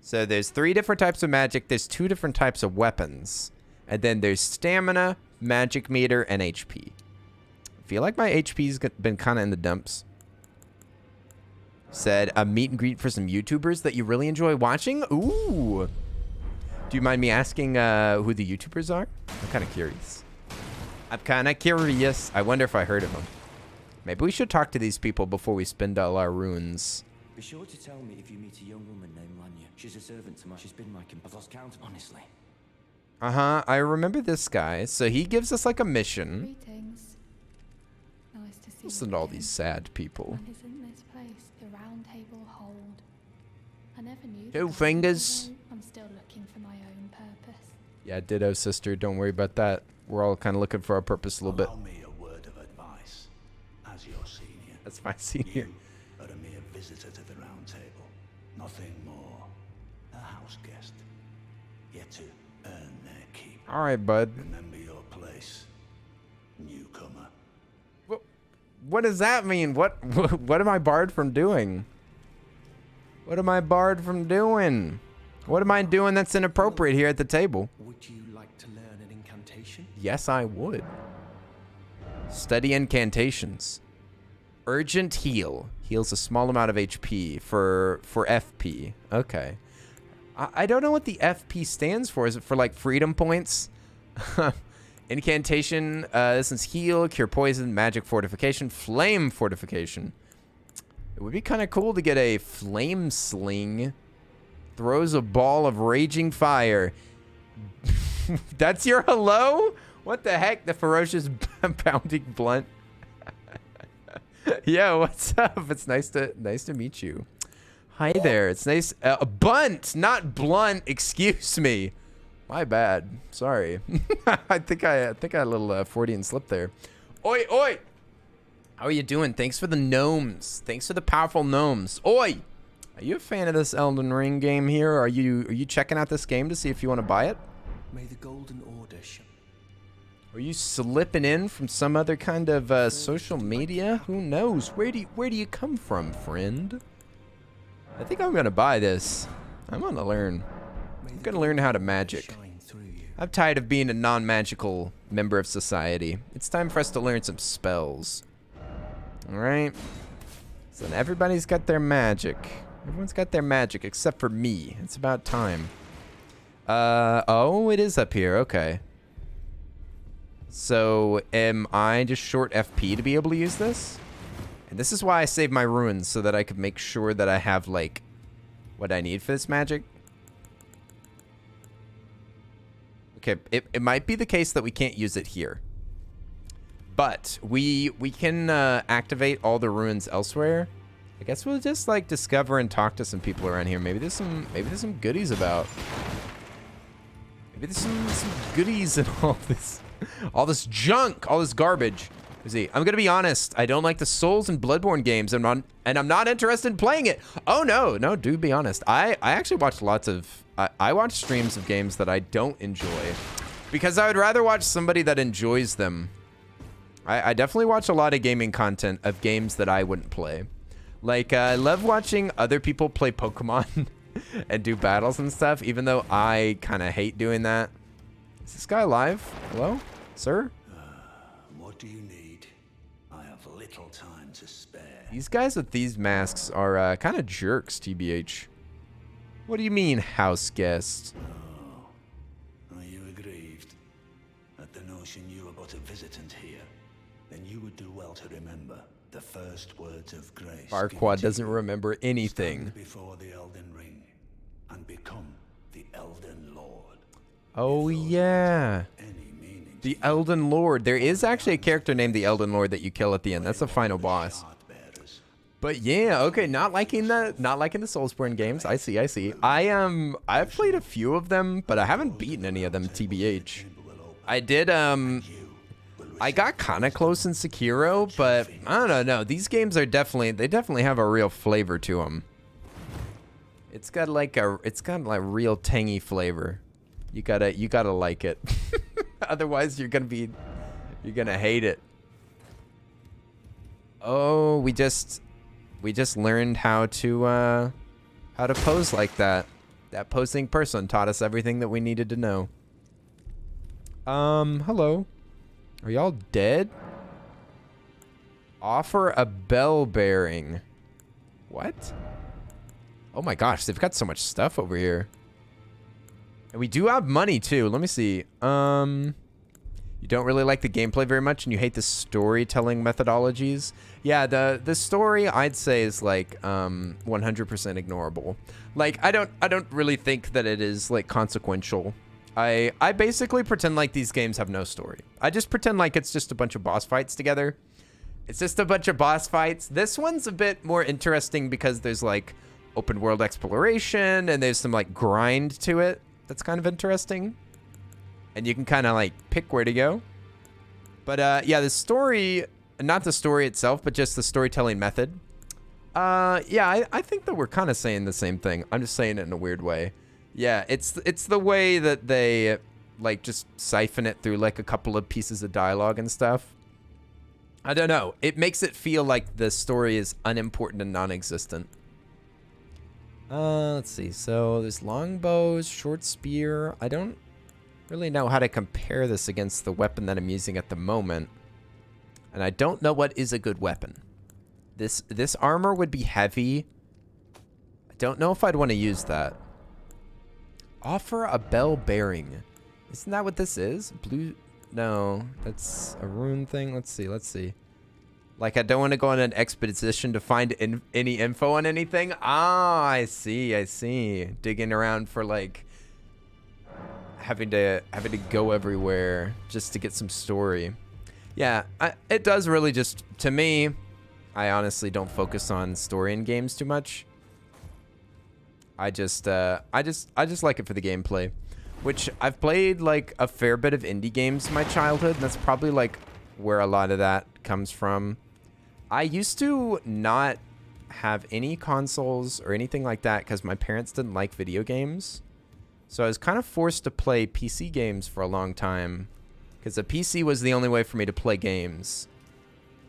So there's 3 different types of magic. There's 2 different types of weapons. And then there's stamina, magic meter, and HP. I feel like my HP's been kind of in the dumps. Said a meet and greet for some YouTubers that you really enjoy watching. Ooh. Do you mind me asking who the YouTubers are? I'm kind of curious. I wonder if I heard of them. Maybe we should talk to these people before we spend all our runes.
Be sure to tell me if you meet a young woman named Lanya. She's a servant to She's been my I've lost count, honestly.
Uh-huh. I remember this guy. So he gives us like a mission.
Greetings. Nice to see
Listen
you
to all
again.
these sad people.
And isn't this place the round table hold? I never knew.
Two
that,
fingers.
although I'm still looking for my own purpose.
Yeah, ditto, sister. Don't worry about that. We're all kind of looking for our purpose a little bit.
Allow me a word of advice. As your senior,
That's my senior.
you are a mere visitor to the round table. Nothing more. A house guest. Yet to earn their keep.
All right, bud.
Remember your place. Newcomer.
What does that mean? What am I barred from doing? What am I barred from doing? What am I doing that's inappropriate here at the table?
Would you like to learn an incantation?
Yes, I would. Study incantations. Urgent heal. Heals a small amount of HP for FP. Okay. I don't know what the FP stands for. Is it for like freedom points? Incantation. This is heal, cure poison, magic fortification, flame fortification. It would be kind of cool to get a flame sling. Throws a ball of raging fire. That's your hello? What the heck? The ferocious pounding blunt. Yo, what's up? It's nice to meet you. Hi there. It's nice. Bunt, not blunt. Excuse me. My bad. Sorry. I think I had a little Freudian slip there. Oi, oi. How are you doing? Thanks for the gnomes. Thanks for the powerful gnomes. Oi. Are you a fan of this Elden Ring game here? Are you checking out this game to see if you want to buy it?
May the Golden Order
Are you slipping in from some other kind of social media? Who knows? Where do you come from, friend? I think I'm gonna buy this. I'm gonna learn. I'm gonna learn how to magic. I'm tired of being a non-magical member of society. It's time for us to learn some spells. All right. So then everybody's got their magic. Everyone's got their magic except for me. It's about time. Oh, it is up here. Okay. So am I just short FP to be able to use this? And this is why I saved my runes, so that I could make sure that I have, like, what I need for this magic. Okay, it might be the case that we can't use it here. But we can activate all the runes elsewhere. I guess we'll just, like, discover and talk to some people around here. Maybe there's some goodies about. Maybe there's some goodies in all this junk, all this garbage. See, I'm gonna be honest. I don't like the Souls and Bloodborne games, and I'm not interested in playing it. Oh no, do be honest. I actually watch lots of. I watch streams of games that I don't enjoy, because I would rather watch somebody that enjoys them. I definitely watch a lot of gaming content of games that I wouldn't play. Like I love watching other people play Pokemon and do battles and stuff, even though I kind of hate doing that. Is this guy alive? Hello, sir?
What do you need? I have little time to spare.
These guys with these masks are kind of jerks, TBH. What do you mean, house guest?
Are you aggrieved at the notion you are but a visitant here? Then you would do well to remember the first words of grace.
Farquad doesn't remember anything.
Stand before the Elden Ring and become the Elden Lord.
Oh yeah. The Elden Lord. There is actually a character named the Elden Lord that you kill at the end. That's the final boss. But yeah, okay, not liking the Soulsborne games. I see. I've played a few of them, but I haven't beaten any of them, TBH. I did I got kind of close in Sekiro, but I don't know. These games are definitely have a real flavor to them. It's got like real tangy flavor. You gotta like it. Otherwise, you're gonna hate it. Oh, we just learned how to pose like that. That posing person taught us everything that we needed to know. Hello. Are y'all dead? Offer a bell bearing. What? Oh my gosh, they've got so much stuff over here. And we do have money too. Let me see. You don't really like the gameplay very much and you hate the storytelling methodologies. Yeah, the story I'd say is like 100% ignorable. Like I don't really think that it is like consequential. I basically pretend like these games have no story. I just pretend like it's just a bunch of boss fights together. It's just a bunch of boss fights. This one's a bit more interesting because there's like open world exploration and there's some like grind to it. That's kind of interesting. And you can kind of like pick where to go. But yeah, the story, not the story itself, but just the storytelling method. Yeah, I think that we're kind of saying the same thing. I'm just saying it in a weird way. Yeah, it's the way that they like just siphon it through like a couple of pieces of dialogue and stuff. I don't know. It makes it feel like the story is unimportant and non-existent. Let's see. So there's longbows, short spear. I don't really know how to compare this against the weapon that I'm using at the moment. And I don't know what is a good weapon. This armor would be heavy. I don't know if I'd want to use that. Offer a bell bearing. Isn't that what this is? Blue... No, that's a rune thing. Let's see. Like, I don't want to go on an expedition to find any info on anything. Ah, I see. Digging around for, like, having to go everywhere just to get some story. Yeah, it does really just, to me, I honestly don't focus on story in games too much. I just like it for the gameplay. Which I've played like a fair bit of indie games in my childhood. And that's probably like where a lot of that comes from. I used to not have any consoles or anything like that because my parents didn't like video games. So I was kind of forced to play PC games for a long time because a PC was the only way for me to play games.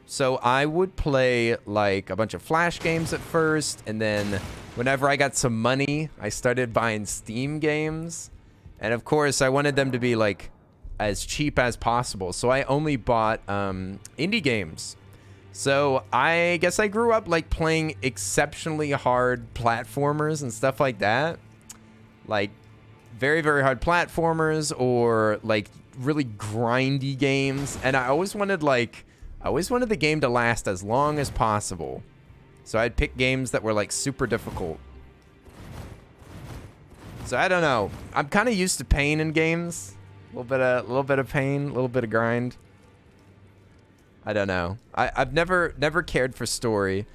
So I would play like a bunch of Flash games at first. And then whenever I got some money, I started buying Steam games. And of course, I wanted them to be like as cheap as possible. So I only bought indie games. So I guess I grew up like playing exceptionally hard platformers and stuff like that. Like very, very hard platformers or like really grindy games. And I always wanted the game to last as long as possible. So I'd pick games that were like super difficult. So I don't know. I'm kind of used to pain in games. A little bit of pain, a little bit of grind. I don't know. I've never cared for story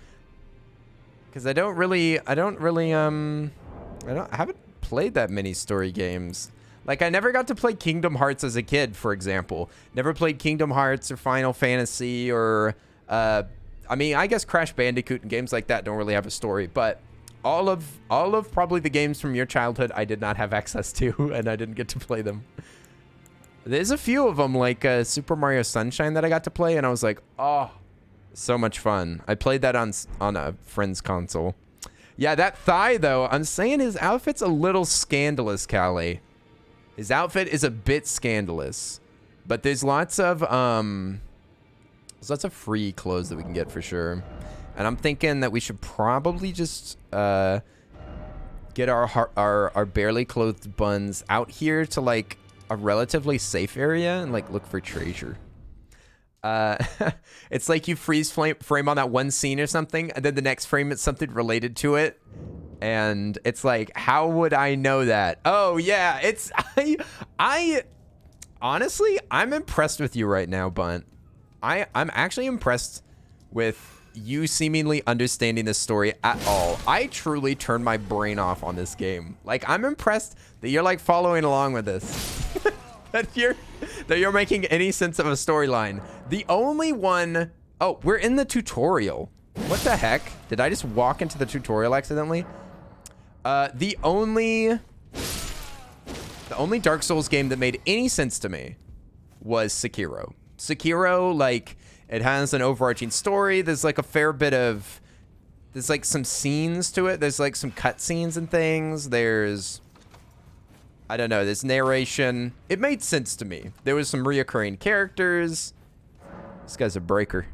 because I haven't played that many story games. Like I never got to play Kingdom Hearts as a kid, for example. Never played Kingdom Hearts or Final Fantasy or I mean, I guess Crash Bandicoot and games like that don't really have a story, but all of probably the games from your childhood I did not have access to, and I didn't get to play them. There's a few of them, like Super Mario Sunshine that I got to play, and I was like, oh, so much fun. I played that on a friend's console. Yeah, that thigh, though, I'm saying his outfit's a little scandalous, Callie. His outfit is a bit scandalous. But there's lots of free clothes that we can get for sure. And I'm thinking that we should probably just get our barely clothed buns out here to like a relatively safe area and like look for treasure. It's like you freeze frame on that one scene or something, and then the next frame it's something related to it. And it's like, how would I know that? Oh yeah, it's I honestly, I'm impressed with you right now, Bunt. I'm actually impressed with you seemingly understanding this story at all. I truly turned my brain off on this game. Like, I'm impressed that you're like following along with this. that you're making any sense of a storyline. The only one... Oh, we're in the tutorial. What the heck? Did I just walk into the tutorial accidentally? The only Dark Souls game that made any sense to me was Sekiro. Sekiro, like, It has an overarching story. There's like a fair bit of, there's like some scenes to it. There's like some cutscenes and things. There's, I don't know, there's narration. It made sense to me. There was some reoccurring characters. This guy's a breaker.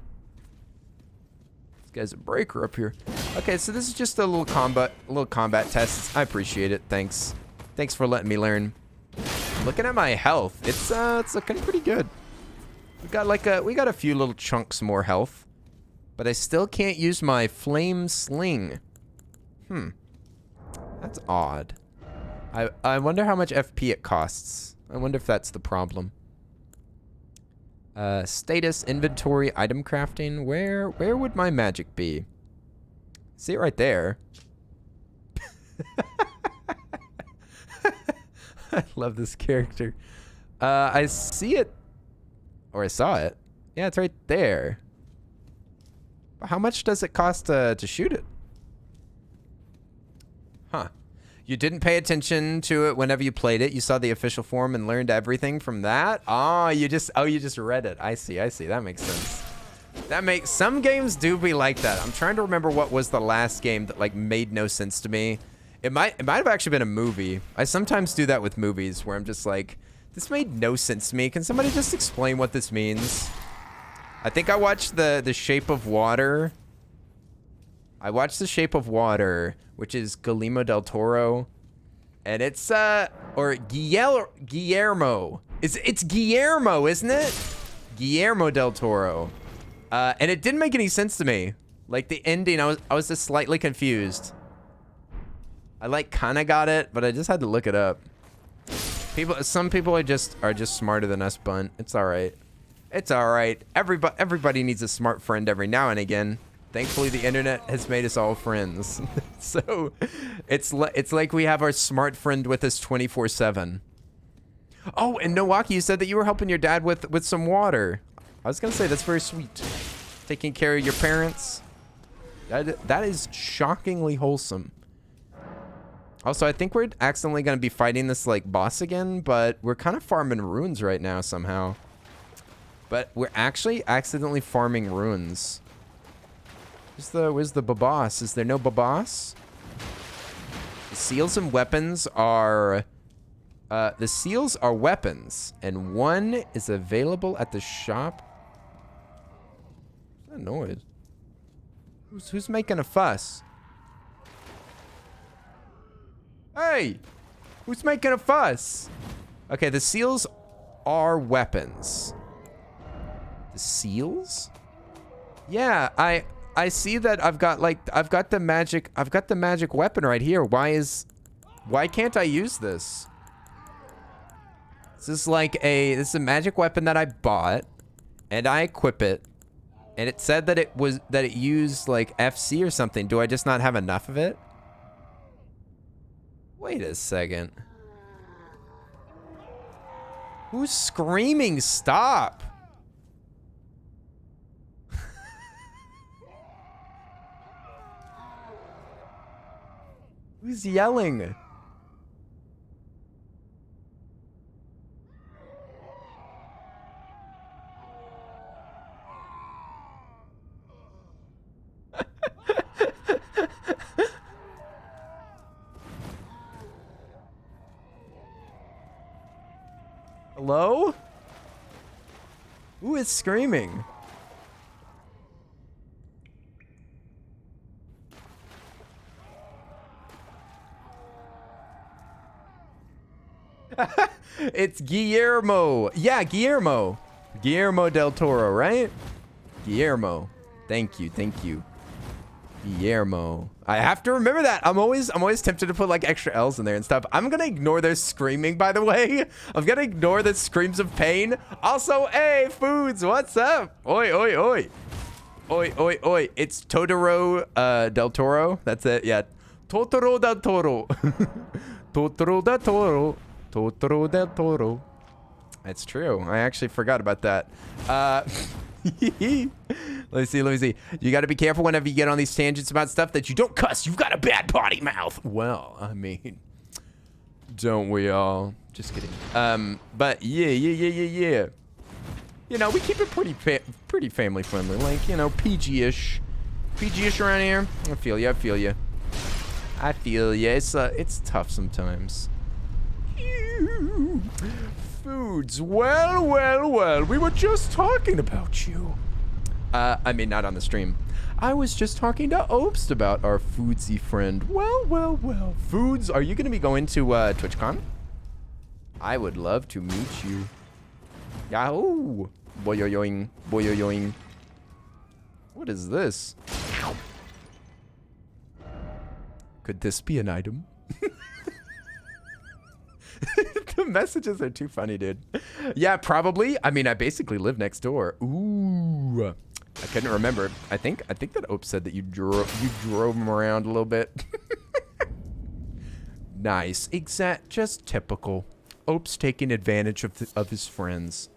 This guy's a breaker up here. Okay, so this is just a little combat test. I appreciate it. Thanks. Thanks for letting me learn. Looking at my health, it's looking pretty good. We got a few little chunks more health, but I still can't use my flame sling. That's odd. I wonder how much FP it costs. I wonder if that's the problem. Status, inventory, item crafting. Where would my magic be? See it right there. I love this character. I see it, or I saw it. Yeah, it's right there. How much does it cost to shoot it? Huh. You didn't pay attention to it whenever you played it. You saw the official form and learned everything from that. You just read it. I see. That makes sense. Some games do be like that. I'm trying to remember what was the last game that like made no sense to me. It might have actually been a movie. I sometimes do that with movies where I'm just like, this made no sense to me. Can somebody just explain what this means? I think I watched the Shape of Water. I watched The Shape of Water, which is Guillermo del Toro, and it's or Guillermo. It's Guillermo, isn't it? Guillermo del Toro. And it didn't make any sense to me. Like the ending, I was just slightly confused. I like kind of got it, but I just had to look it up. Some people are just smarter than us, Bunt. It's all right. It's all right. Everybody needs a smart friend every now and again. Thankfully, the internet has made us all friends. So it's like we have our smart friend with us 24/7. Oh, and Nowaki, you said that you were helping your dad with some water. I was gonna say that's very sweet. Taking care of your parents. That is shockingly wholesome. Also, I think we're accidentally going to be fighting this, like, boss again, but we're kind of farming runes right now somehow. But we're actually accidentally farming runes. Where's the boss? Is there no boss? The seals and weapons are... the seals are weapons, and one is available at the shop. What's that noise? Who's making a fuss? Hey! Who's making a fuss? Okay, the seals are weapons. The seals? Yeah, I see that I've got the magic weapon right here. Why can't I use this? This is a magic weapon that I bought and I equip it, and it said that it used like FC or something. Do I just not have enough of it? Wait a second. Who's screaming? Stop. Who's yelling? Hello? Who is screaming? It's Guillermo. Yeah, Guillermo. Guillermo del Toro, right? Guillermo. Thank you. Guillermo. I have to remember that. I'm always tempted to put like extra L's in there and stuff. I'm gonna ignore their screaming, by the way. I'm gonna ignore the screams of pain. Also, hey, Foods, what's up? Oi, oi, oi. Oi, oi, oi. It's Totoro del Toro. That's it, yeah. Totoro del Toro. Totoro del Toro. Totoro del Toro. That's true. I actually forgot about that. Let me see. You got to be careful whenever you get on these tangents about stuff that you don't cuss. You've got a bad potty mouth. Well, I mean, don't we all? Just kidding. But yeah. You know, we keep it pretty family friendly, like, you know, PG-ish. PG-ish around here. I feel you. I feel you. It's tough sometimes. Foods. Well. We were just talking about you. I mean, not on the stream. I was just talking to Obst about our foodsy friend. Well. Foods, are you going to be going to TwitchCon? I would love to meet you. Yahoo! Boyoyoing. What is this? Could this be an item? The messages are too funny, dude. Yeah, probably. I mean, I basically live next door. Ooh. I couldn't remember. I think that Ope said that you drove him around a little bit. Nice. Just typical. Ope's taking advantage of his friends.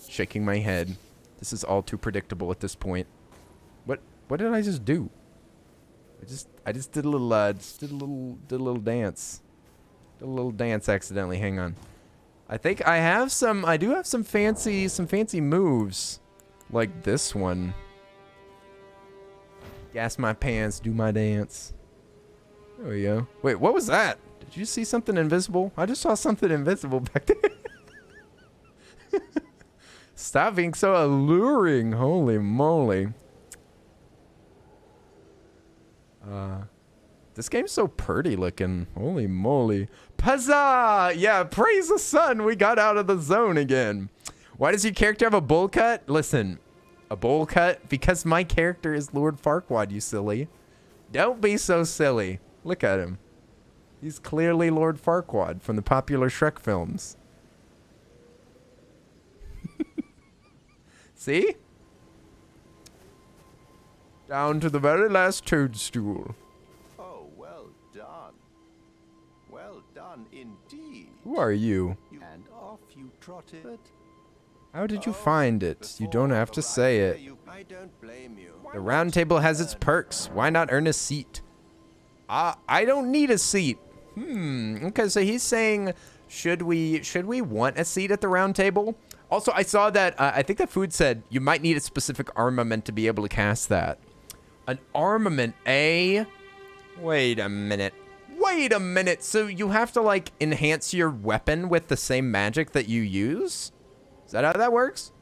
Shaking my head. This is all too predictable at this point. What did I just do? I just did a little did a little dance. Did a little dance accidentally. Hang on. I think I do have some fancy moves. Like this one. Gas my pants, do my dance. There we go. Wait, what was that? Did you see something invisible? I just saw something invisible back there. Stop being so alluring. Holy moly. This game's so pretty looking. Holy moly. Huzzah! Yeah, praise the sun. We got out of the zone again. Why does your character have a bowl cut? Listen, a bowl cut? Because my character is Lord Farquad, you silly. Don't be so silly. Look at him. He's clearly Lord Farquad from the popular Shrek films. See? Down to the very last toadstool.
Oh, well done. Well done indeed.
Who are you?
And off you trotted.
How did you find it? You don't have to say it.
I don't blame you.
The round table has its perks. Why not earn a seat? I don't need a seat. Okay, so he's saying, should we want a seat at the round table? Also, I saw that, I think that food said you might need a specific armament to be able to cast that. An armament, eh? Wait a minute. So you have to, like, enhance your weapon with the same magic that you use? Is that how that works?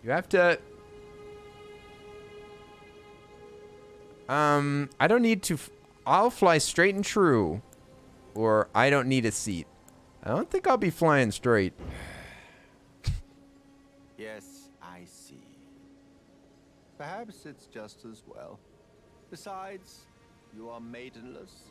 You have to... I don't need to... I'll fly straight and true. Or I don't need a seat. I don't think I'll be flying straight.
Yes, I see. Perhaps it's just as well. Besides, you are maidenless.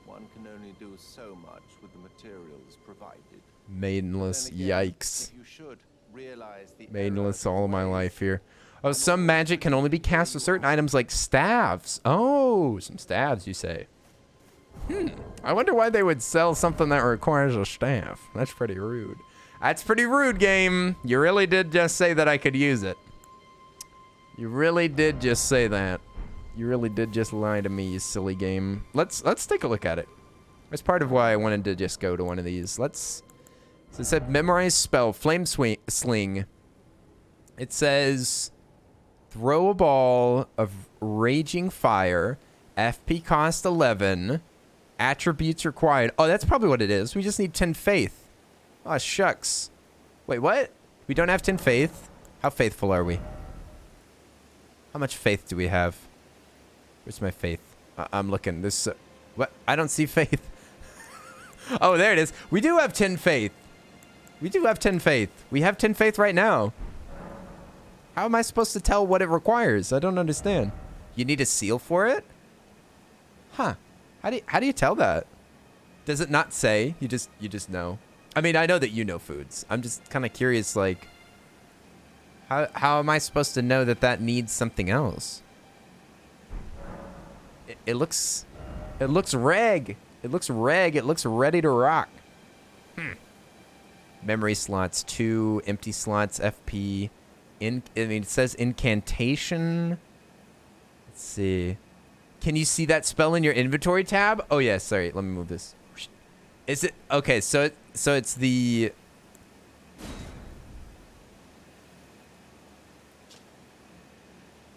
One can only do so much with the materials provided.
Maidenless,
Then again,
yikes.
if you should realize the
Maidenless
error
all of my
ways,
life here. Oh, some magic can only be cast with certain items like staves. Oh, some staves, you say. I wonder why they would sell something that requires a staff. That's pretty rude. That's pretty rude, game. You really did just say that I could use it. You really did just say that. You really did just lie to me, you silly game. Let's take a look at it. That's part of why I wanted to just go to one of these. So it said memorize spell, flame sling. It says throw a ball of raging fire, FP cost 11, attributes required. Oh, that's probably what it is. We just need 10 faith. Oh, shucks. Wait, what? We don't have 10 faith? How faithful are we? How much faith do we have? Where's my faith? I'm looking. This. What? I don't see faith. Oh, there it is. We do have 10 faith. We do have 10 faith. We have 10 faith right now. How am I supposed to tell what it requires? I don't understand. You need a seal for it? Huh. How do you tell that? Does it not say? You just know. I mean, I know that you know foods. I'm just kind of curious, like, how am I supposed to know that needs something else? It looks reg. It looks reg. It looks ready to rock. Memory slots 2, empty slots FP. It says incantation. Let's see. Can you see that spell in your inventory tab? Oh yeah, sorry. Let me move this. Is it okay? So it's the.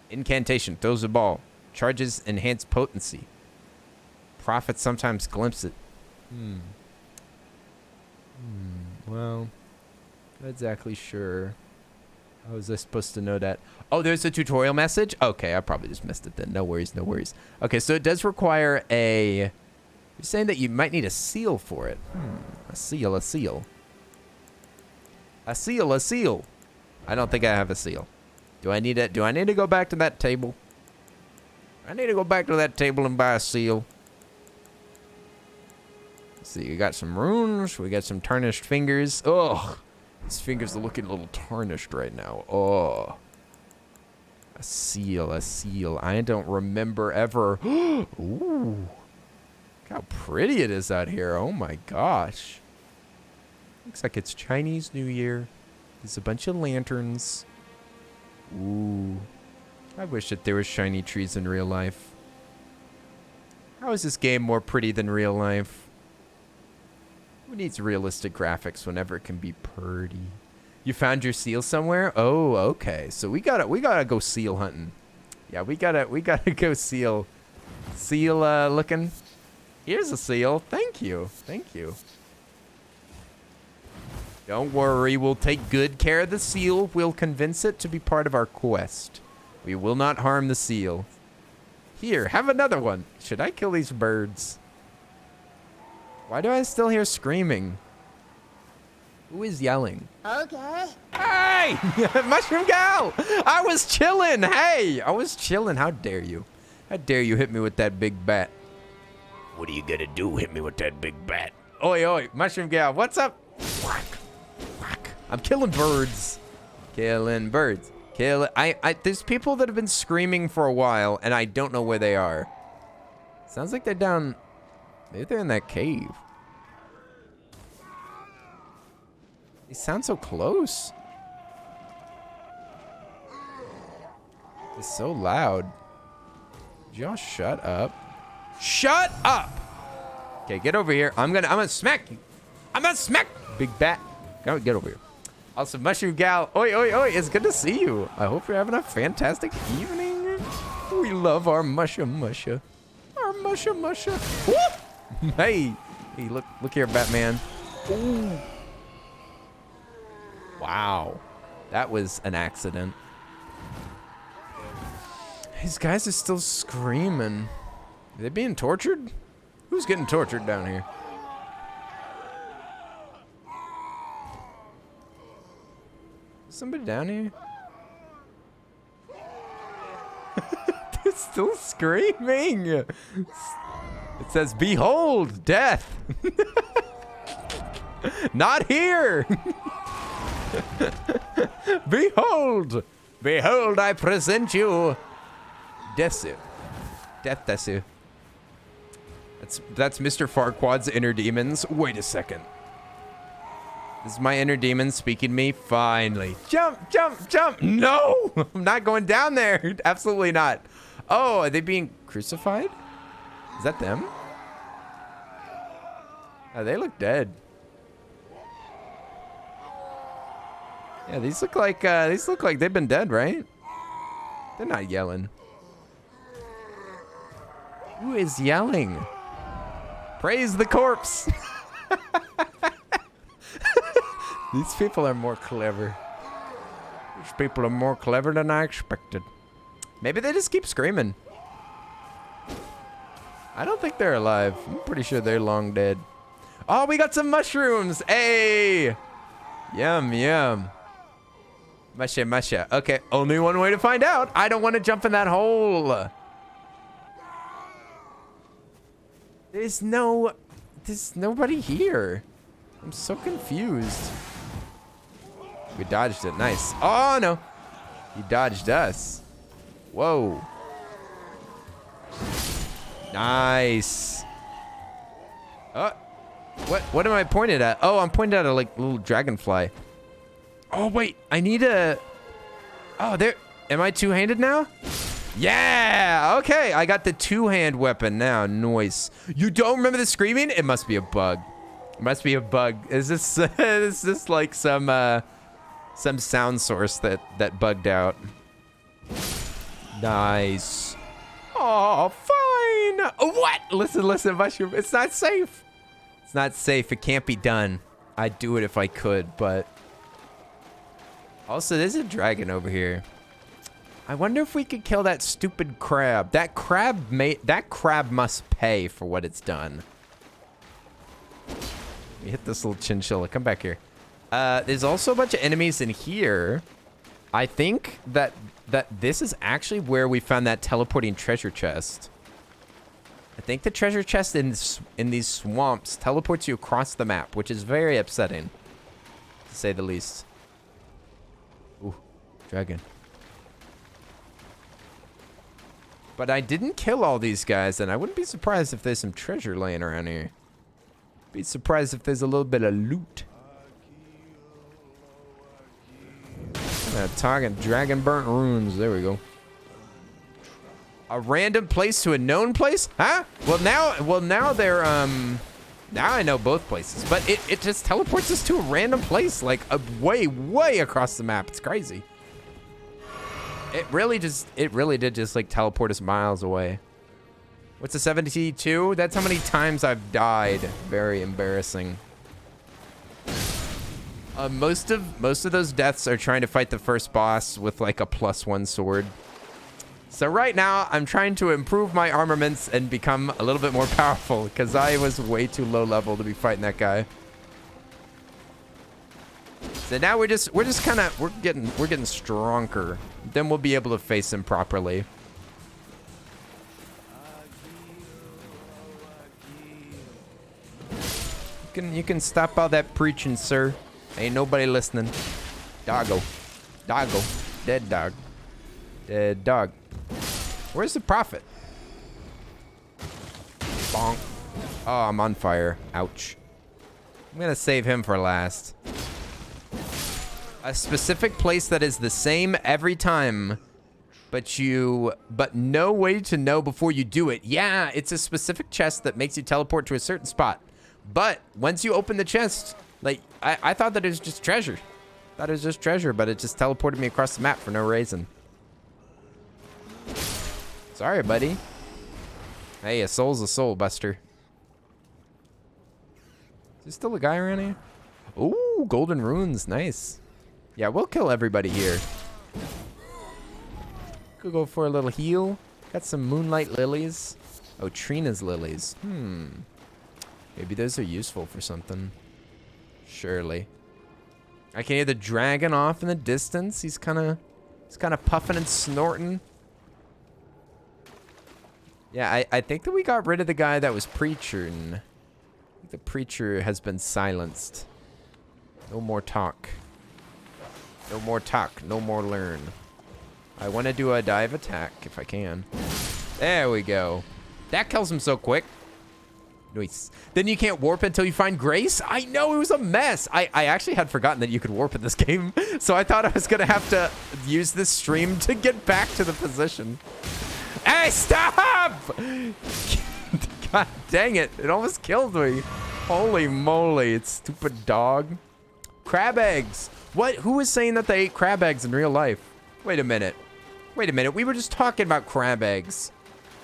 Incantation. Throws a ball. Charges enhanced potency. Prophet sometimes glimpse it.
Well, not exactly sure. How was I supposed to know that?
Oh, there's a tutorial message? Okay, I probably just missed it then. No worries, no worries. Okay, so it does require a... You're saying that you might need a seal for it. A seal, a seal. A seal, a seal. I don't think I have a seal. Do I need to go back to that table? I need to go back to that table and buy a seal. Let's see, we got some runes. We got some tarnished fingers. Ugh. These fingers are looking a little tarnished right now. Oh. A seal, a seal. I don't remember ever. Ooh. Look how pretty it is out here. Oh my gosh. Looks like it's Chinese New Year. There's a bunch of lanterns. Ooh. I wish that there was shiny trees in real life. How is this game more pretty than real life? Who needs realistic graphics whenever it can be pretty? You found your seal somewhere? Oh, okay. So we gotta go seal hunting. Yeah, we gotta go seal looking. Here's a seal. Thank you. Thank you. Don't worry, we'll take good care of the seal. We'll convince it to be part of our quest. We will not harm the seal. Here, have another one. Should I kill these birds? Why do I still hear screaming? Who is yelling?
Okay.
Hey! Mushroom Gal! I was chilling! Hey! I was chilling. How dare you? How dare you hit me with that big bat?
What are you gonna do? Hit me with that big bat?
Oi, oi, Mushroom Gal, what's up? Whack, whack. I'm killing birds. Killing birds. There's people that have been screaming for a while, and I don't know where they are. Sounds like they're down... Maybe they're in that cave. They sound so close. It's so loud. Would y'all shut up? Shut up! Okay, get over here. I'm gonna smack you. I'm gonna smack big bat. Go get over here. Also, Mushroom Gal. Oi, oi, oi. It's good to see you. I hope you're having a fantastic evening. We love our musha musha. Our musha musha. Woo! Hey, look here, Batman. Ooh. Wow, that was an accident. These guys are still screaming. Are they being tortured? Who's getting tortured down here? Is somebody down here? They're still screaming. It says, "Behold, death." Not here. Behold, behold, I present you Desu. Death Desu. That's Mr. Farquad's inner demons. Wait a second. This is my inner demon speaking to me. Finally. Jump, jump, jump. No, I'm not going down there. Absolutely not. Oh, are they being crucified? Is that them? Oh, they look dead. Yeah, these look like they've been dead, right? They're not yelling. Who is yelling? Praise the corpse. These people are more clever. These people are more clever than I expected. Maybe they just keep screaming. I don't think they're alive. I'm pretty sure they're long dead. Oh, we got some mushrooms. Hey. Yum, yum. Musha, musha. Okay, only one way to find out. I don't want to jump in that hole. There's nobody here. I'm so confused. We dodged it. Nice. Oh, no. He dodged us. Whoa. Nice. What am I pointed at? Oh, I'm pointed at a little dragonfly. Oh, wait. I need a... Oh, there... Am I two-handed now? Yeah! Okay, I got the two-hand weapon now. Nice. You don't remember the screaming? It must be a bug. It must be a bug. Is this like some sound source that bugged out? Nice. Oh, fine. What? Listen, mushroom. It's not safe. It's not safe. It can't be done. I'd do it if I could, but... Also, there's a dragon over here. I wonder if we could kill that stupid crab. That crab must pay for what it's done. We hit this little chinchilla. Come back here. There's also a bunch of enemies in here. I think that this is actually where we found that teleporting treasure chest. I think the treasure chest in these swamps teleports you across the map, which is very upsetting, to say the least. Ooh, dragon. But I didn't kill all these guys, and I wouldn't be surprised if there's some treasure laying around here. Be surprised if there's a little bit of loot. Target dragon burnt runes. There we go. A random place to a known place? Huh? Well now they're now I know both places, but it just teleports us to a random place, like way across the map. It's crazy. It really did just like teleport us miles away. What's a 72? That's how many times I've died. Very embarrassing. Most of those deaths are trying to fight the first boss with like a +1 sword. So right now I'm trying to improve my armaments and become a little bit more powerful because I was way too low level to be fighting that guy. So now we're getting stronger. Then we'll be able to face him properly. You can stop all that preaching, sir. Ain't nobody listening. Doggo. Dead dog. Dead dog. Where's the prophet? Bonk. Oh, I'm on fire. Ouch. I'm gonna save him for last. A specific place that is the same every time, but no way to know before you do it. Yeah, it's a specific chest that makes you teleport to a certain spot. But once you open the chest, like, I thought that it was just treasure. Thought it was just treasure, but it just teleported me across the map for no reason. Sorry, buddy. Hey, a soul's a soul, Buster. Is there still a guy around here? Ooh, golden runes. Nice. Yeah, we'll kill everybody here. Could go for a little heal. Got some moonlight lilies. Oh, Trina's lilies. Maybe those are useful for something. Surely. I can hear the dragon off in the distance. He's kind of puffing and snorting. Yeah, I think that we got rid of the guy that was preaching. I think the preacher has been silenced. No more talk. No more talk. No more learn. I want to do a dive attack if I can. There we go. That kills him so quick. Nice. Then you can't warp until you find grace? I know, it was a mess. I actually had forgotten that you could warp in this game. So I thought I was going to have to use this stream to get back to the position. Hey, stop! God dang it. It almost killed me. Holy moly, it's stupid dog. Crab eggs. What? Who was saying that they ate crab eggs in real life? Wait a minute. Wait a minute. We were just talking about crab eggs.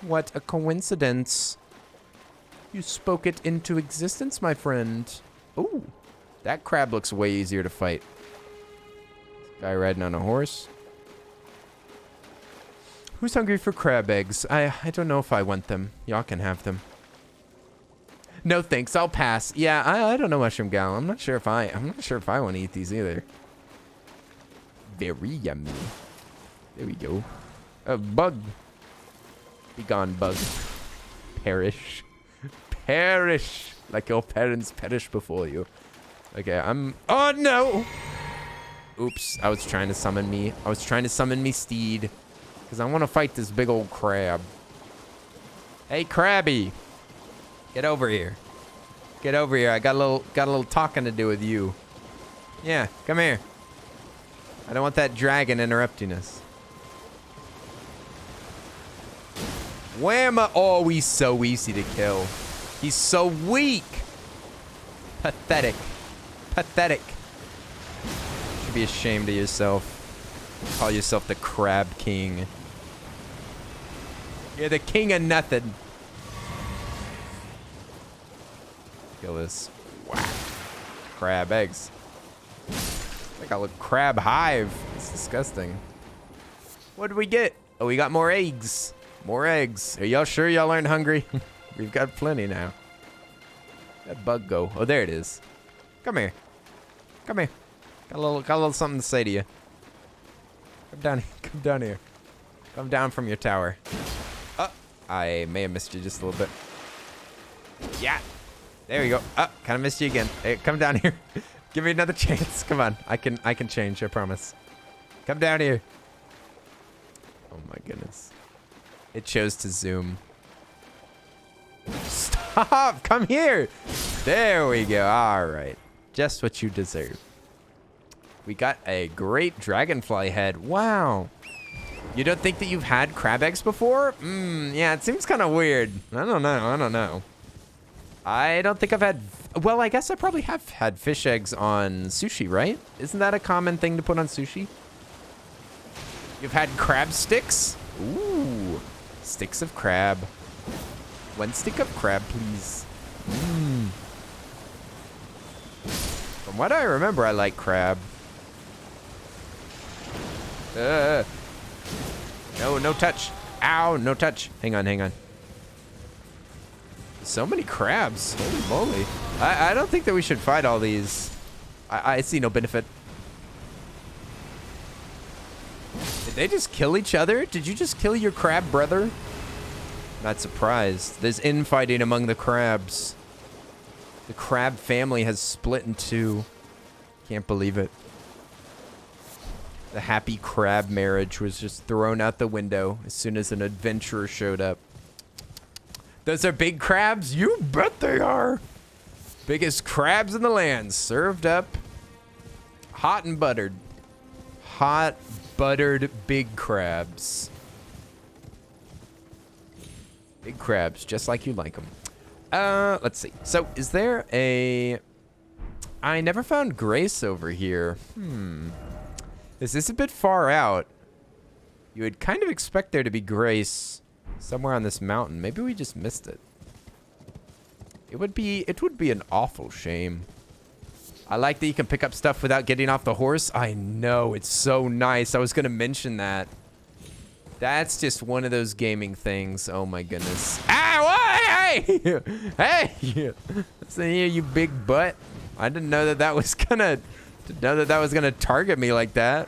What a coincidence. You spoke it into existence, my friend. Ooh, that crab looks way easier to fight. Guy riding on a horse. Who's hungry for crab eggs? I don't know if I want them. Y'all can have them. No thanks, I'll pass. Yeah, I don't know, Mushroom Gal. I'm not sure if I want to eat these either. Very yummy. There we go. A bug. Be gone, bug. Perish. Perish like your parents perish before you. Okay, oh no! Oops, I was trying to summon me steed because I want to fight this big old crab. Hey, crabby, get over here. Get over here. I got a little talking to do with you. Yeah, come here. I don't want that dragon interrupting us. Whamma! Oh, he's so easy to kill. He's so weak. Pathetic. Pathetic. You should be ashamed of yourself. Call yourself the Crab King. You're the king of nothing. Kill this. Wow. Crab eggs. Like a little crab hive. It's disgusting. What did we get? Oh, we got more eggs. More eggs. Are y'all sure y'all aren't hungry? We've got plenty now. That bug go? Oh, there it is. Come here. Come here. Got a little something to say to you. Come down here. Come down here. Come down from your tower. Oh, I may have missed you just a little bit. Yeah. There we go. Oh, kind of missed you again. Hey, come down here. Give me another chance. Come on. I can change, I promise. Come down here. Oh my goodness. It chose to zoom. Stop! Come here! There we go. All right. Just what you deserve. We got a great dragonfly head. Wow. You don't think that you've had crab eggs before? Yeah, it seems kind of weird. I don't know. I don't think I've had... Well, I guess I probably have had fish eggs on sushi, right? Isn't that a common thing to put on sushi? You've had crab sticks? Ooh. Sticks of crab. 1 stick of crab, please. From what I remember, I like crab. No touch. Ow, no touch. Hang on. So many crabs. Holy moly. I don't think that we should fight all these. I see no benefit. Did they just kill each other? Did you just kill your crab brother? Not surprised. There's infighting among the crabs. The crab family has split in two. Can't believe it. The happy crab marriage was just thrown out the window as soon as an adventurer showed up. Those are big crabs? You bet they are. Biggest crabs in the land. Served up. Hot and buttered. Hot, buttered big crabs. Big crabs, just like you like them. Let's see. So, is there a... I never found Grace over here. Is this a bit far out? You would kind of expect there to be Grace somewhere on this mountain. Maybe we just missed it. It would be an awful shame. I like that you can pick up stuff without getting off the horse. I know, it's so nice. I was going to mention that. That's just one of those gaming things. Oh my goodness. Ow! Hey! Hey! Listen here, you big butt. I didn't know that that was gonna target me like that.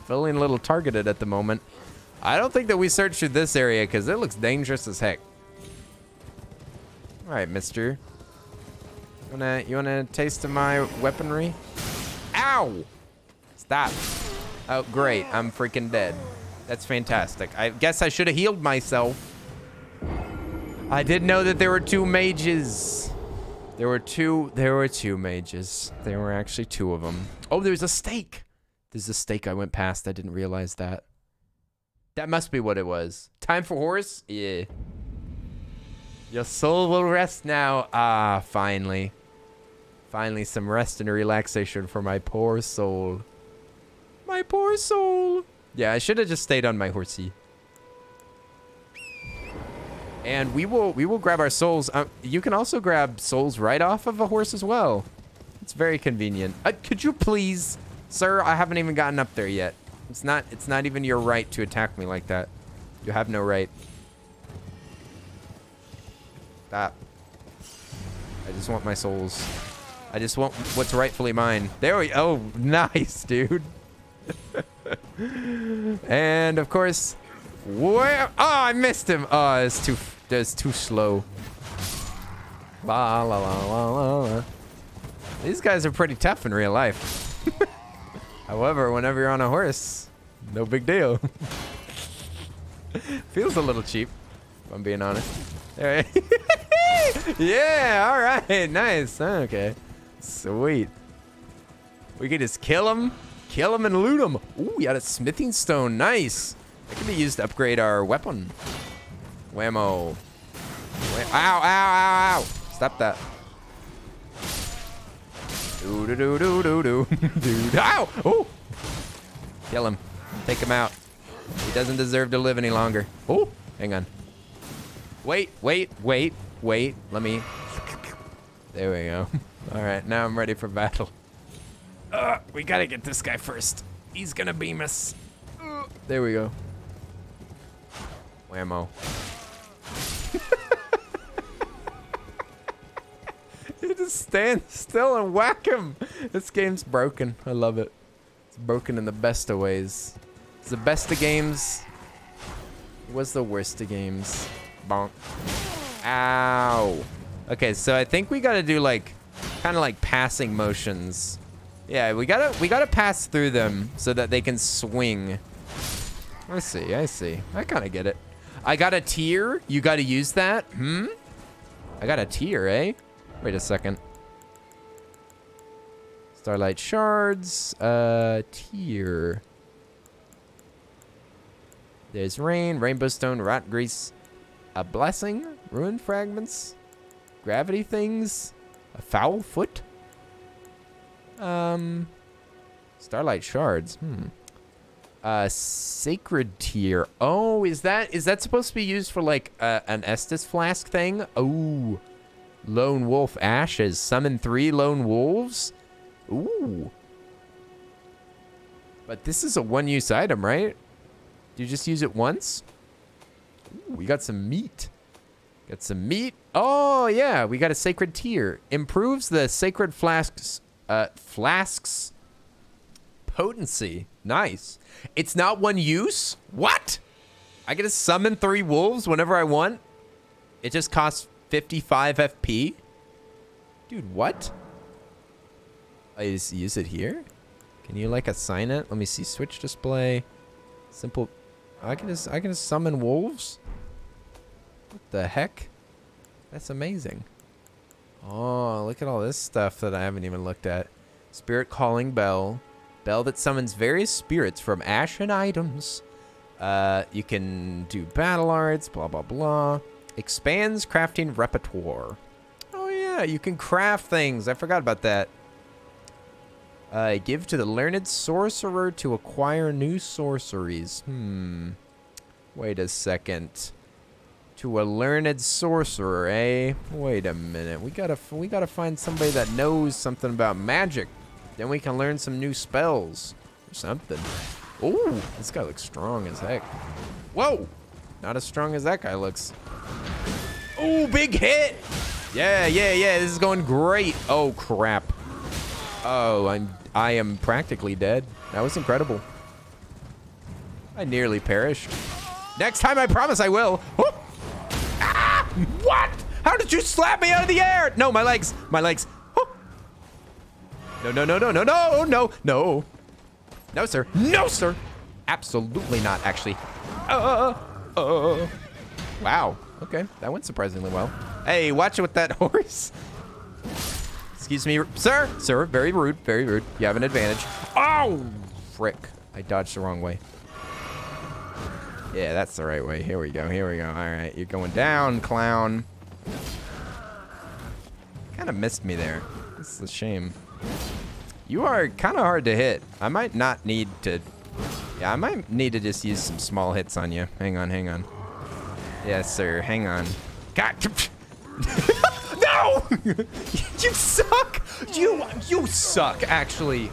Feeling a little targeted at the moment. I don't think that we searched through this area because it looks dangerous as heck. All right, mister. You wanna taste of my weaponry? Ow! Stop. Oh, great. I'm freaking dead. That's fantastic. I guess I should have healed myself. I didn't know that there were 2 mages. There were two mages. There were actually 2 of them. Oh, there's a stake. There's a stake I went past. I didn't realize that. That must be what it was. Time for horse? Yeah. Your soul will rest now. Ah, finally. Finally, some rest and relaxation for my poor soul. My poor soul. Yeah, I should have just stayed on my horsey. And we will grab our souls. You can also grab souls right off of a horse as well. It's very convenient. Could you please, sir? I haven't even gotten up there yet. It's not even your right to attack me like that. You have no right. Stop. I just want my souls. I just want what's rightfully mine. There we go. Oh, nice, dude. And of course, where? Oh, I missed him. Oh, it's too slow. La la la la la. These guys are pretty tough in real life. However, whenever you're on a horse, no big deal. Feels a little cheap, if I'm being honest. There. Yeah, all right, nice. Okay, sweet. We can just kill him and loot him. Ooh, we got a smithing stone. Nice. That can be used to upgrade our weapon. Whammo. Ow, ow, ow, ow. Stop that. Do do do do do do. Ow! Oh! Kill him. Take him out. He doesn't deserve to live any longer. Oh! Hang on. Wait. Let me... There we go. All right, now I'm ready for battle. We gotta get this guy first. He's gonna beam us. There we go. Whammo. You just stand still and whack him. This game's broken. I love it. It's broken in the best of ways. It's the best of games. It was the worst of games. Bonk. Ow. Okay, so I think we gotta do like, kind of like passing motions. Yeah, we gotta pass through them so that they can swing. I see. I kind of get it. I got a tier. You got to use that. I got a tier, eh? Wait a second. Starlight shards. Tier. There's rain, rainbow stone, rot grease, a blessing, rune fragments, gravity things, a foul foot. Starlight shards. Sacred tier. Oh, is that supposed to be used for like an Estus flask thing? Oh, lone wolf ashes. Summon 3 lone wolves. Ooh. But this is a one-use item, right? Do you just use it once? Ooh, we got some meat. Got some meat. Oh yeah, we got a sacred tier. Improves the sacred flasks potency. Nice. It's not one use? What? I get to summon 3 wolves whenever I want? It just costs 55 FP? Dude, what? I just use it here? Can you like assign it? Let me see. Switch display. Simple. I can just summon wolves? What the heck? That's amazing. Oh, look at all this stuff that I haven't even looked at. Spirit calling bell. Bell that summons various spirits from ashen items. You can do battle arts, blah, blah, blah. Expands crafting repertoire. Oh, yeah, you can craft things. I forgot about that. Give to the learned sorcerer to acquire new sorceries. Wait a second. To a learned sorcerer, eh? Wait a minute. We gotta find somebody that knows something about magic. Then we can learn some new spells or something. Ooh, this guy looks strong as heck. Whoa! Not as strong as that guy looks. Ooh, big hit! Yeah. This is going great. Oh, crap. Oh, I am practically dead. That was incredible. I nearly perished. Next time, I promise I will. Oh. Ah! What? How did you slap me out of the air? No, my legs. My legs. Oh. No. No, sir. No, sir. Absolutely not, actually. Wow. Okay, that went surprisingly well. Hey, watch it with that horse. Excuse me, sir. Sir, very rude, very rude. You have an advantage. Oh, frick. I dodged the wrong way. Yeah, that's the right way. Here we go. All right, you're going down, clown. Kind of missed me there. This is a shame. You are kind of hard to hit. I might not need to... Yeah, I might need to just use some small hits on you. Hang on. Yes, sir. Hang on. God. No! You suck! You suck, actually.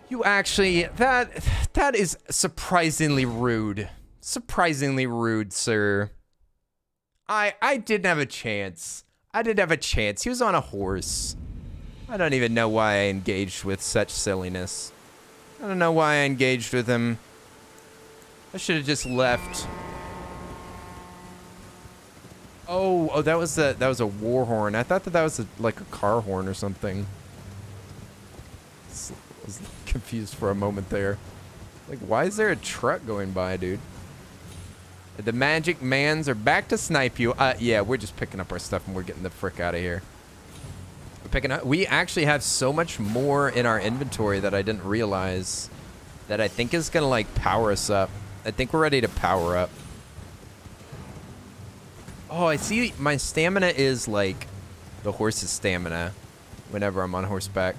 You actually... That is surprisingly rude. Surprisingly rude, sir. I didn't have a chance. He was on a horse. I don't even know why I engaged with such silliness. I don't know why I engaged with him. I should have just left. Oh, that was a war horn. I thought that was like a car horn or something. I was confused for a moment there. Like, why is there a truck going by, dude? The magic mans are back to snipe you. Yeah, we're just picking up our stuff and we're getting the frick out of here. We're picking up. We actually have so much more in our inventory that I didn't realize that I think is gonna like power us up. I think we're ready to power up. Oh, I see my stamina is like the horse's stamina whenever I'm on horseback.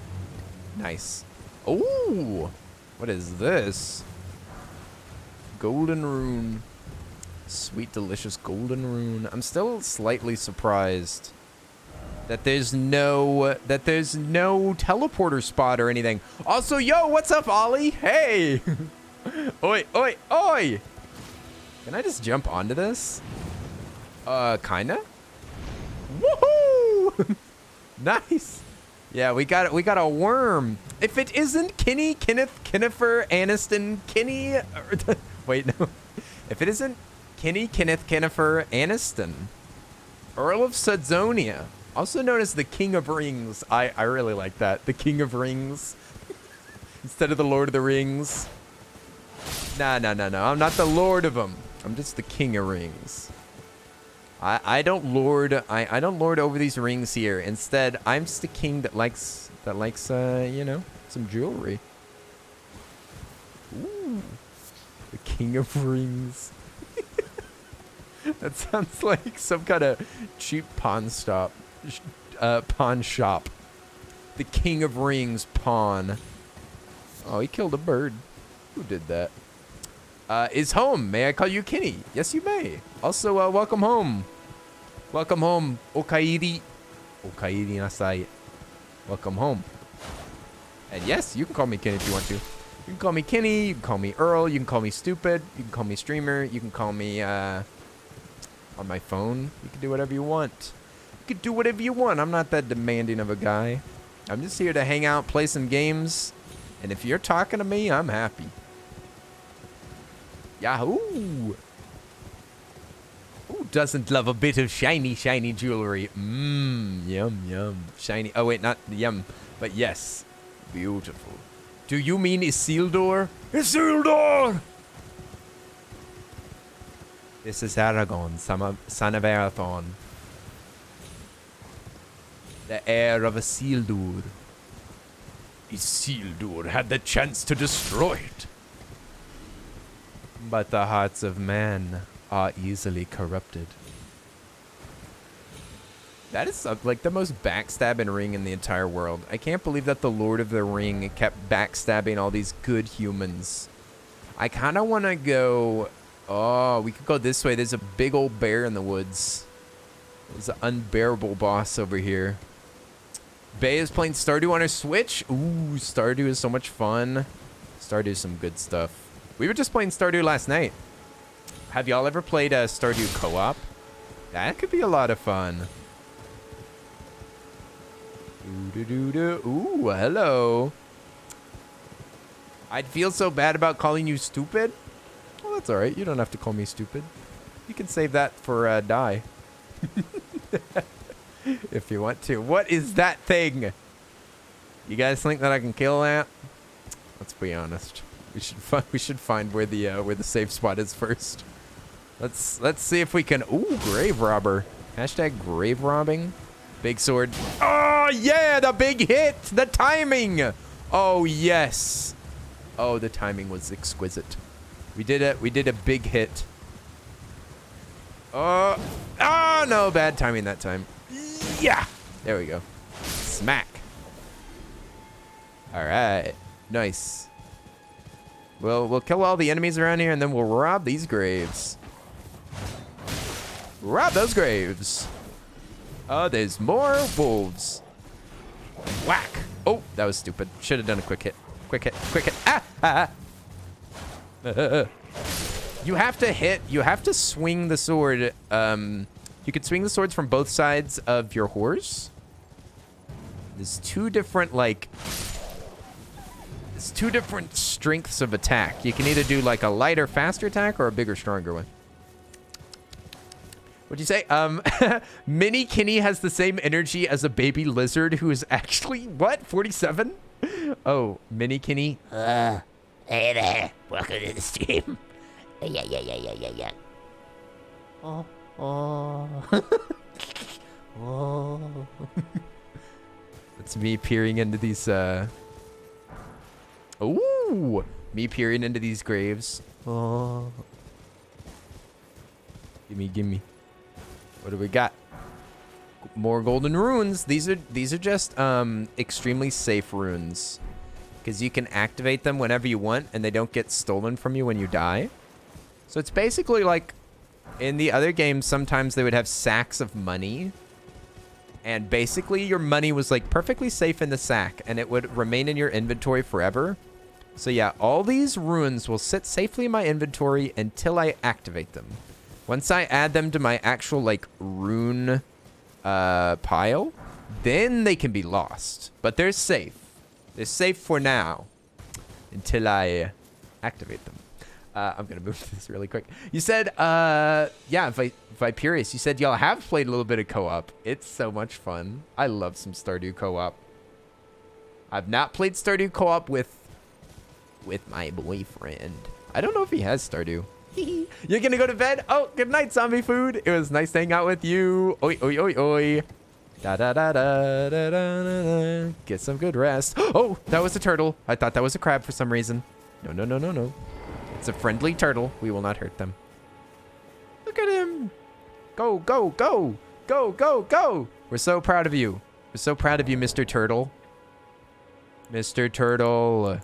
Nice. Oh, what is this? Golden rune. Sweet, delicious golden rune. I'm still slightly surprised that there's no teleporter spot or anything. Also, yo, what's up, Ollie? Hey. Oi, oi, oi. Can I just jump onto this? Kinda. Woohoo! Nice. Yeah, we got a worm. If it isn't Kinney, Kenneth, Kennifer, Aniston, Kinney. Wait, no. If it isn't Kinney, Kenneth, Kennifer, Aniston, Earl of Sudzonia, also known as the King of Rings. I really like that. The King of Rings. Instead of the Lord of the Rings. No. I'm not the Lord of them. I'm just the King of Rings. I don't lord over these rings here. Instead, I'm just a king that likes you know, some jewelry. Ooh. The King of Rings. That sounds like some kind of cheap pawn shop. The King of Rings pawn. Oh, he killed a bird. Who did that? Is home. May I call you Kinney? Yes, you may. Also, welcome home. Welcome home, Okairi. Okairi nasai. Welcome home. And yes, you can call me Kinney if you want to. You can call me Kinney. You can call me Earl. You can call me Stupid. You can call me Streamer. You can call me, on my phone. You can do whatever you want. You can do whatever you want. I'm not that demanding of a guy. I'm just here to hang out, play some games. And if you're talking to me, I'm happy. Yahoo! Who doesn't love a bit of shiny, shiny jewelry? Mmm, yum, yum. Shiny. Oh, wait, not yum, but yes. Beautiful. Do you mean Isildur? Isildur! This is Aragorn, son of Arathorn. The heir of Isildur. Isildur had the chance to destroy it. But the hearts of man are easily corrupted. That is like the most backstabbing ring in the entire world. I can't believe that the Lord of the Ring kept backstabbing all these good humans. I kind of want to go... Oh, we could go this way. There's a big old bear in the woods. There's an unbearable boss over here. Bay is playing Stardew on her Switch. Ooh, Stardew is so much fun. Stardew is some good stuff. We were just playing Stardew last night. Have y'all ever played Stardew co-op? That could be a lot of fun. Ooh, hello. I'd feel so bad about calling you stupid. Well, that's all right. You don't have to call me stupid. You can save that for die. If you want to. What is that thing? You guys think that I can kill that? Let's be honest. We should find where the safe spot is first. Let's see if we can. Ooh, grave robber. Hashtag grave robbing. Big sword. Oh yeah, the big hit. The timing. Oh yes. Oh, the timing was exquisite. We did it. We did a big hit. Oh no, bad timing that time. Yeah. There we go. Smack. All right. Nice. We'll kill all the enemies around here, and then we'll rob these graves. Rob those graves. Oh, there's more wolves. Whack. Oh, that was stupid. Should have done a quick hit. Quick hit. Quick hit. Ah! You have to hit. You have to swing the sword. You could swing the swords from both sides of your horse. There's two different, like... It's two different strengths of attack. You can either do like a lighter, faster attack or a bigger, stronger one. What'd you say? Mini Kinney has the same energy as a baby lizard who is actually, what, 47? Oh, Mini Kinney?
Hey there. Welcome to the stream. Yeah.
Oh. It's me peering into these, Ooh! Me peering into these graves. Oh. Gimme. What do we got? More golden runes. These are just extremely safe runes, because you can activate them whenever you want, and they don't get stolen from you when you die. So it's basically like in the other games, sometimes they would have sacks of money. And basically your money was like perfectly safe in the sack and it would remain in your inventory forever. So yeah, all these runes will sit safely in my inventory until I activate them. Once I add them to my actual like rune pile, then they can be lost. But they're safe. They're safe for now until I activate them. I'm going to move this really quick. You said, yeah, Viperius, you said y'all have played a little bit of co-op. It's so much fun. I love some Stardew co-op. I've not played Stardew co-op with my boyfriend. I don't know if he has Stardew. You're going to go to bed? Oh, good night, zombie food. It was nice to hang out with you. Oi, oi, oi, oi. Da da da da da da da. Get some good rest. Oh, that was a turtle. I thought that was a crab for some reason. No, no, no, no, no. It's a friendly turtle. We will not hurt them. Look at him. Go, go, go. Go, go, go. We're so proud of you. We're so proud of you, Mr. Turtle. Mr. Turtle.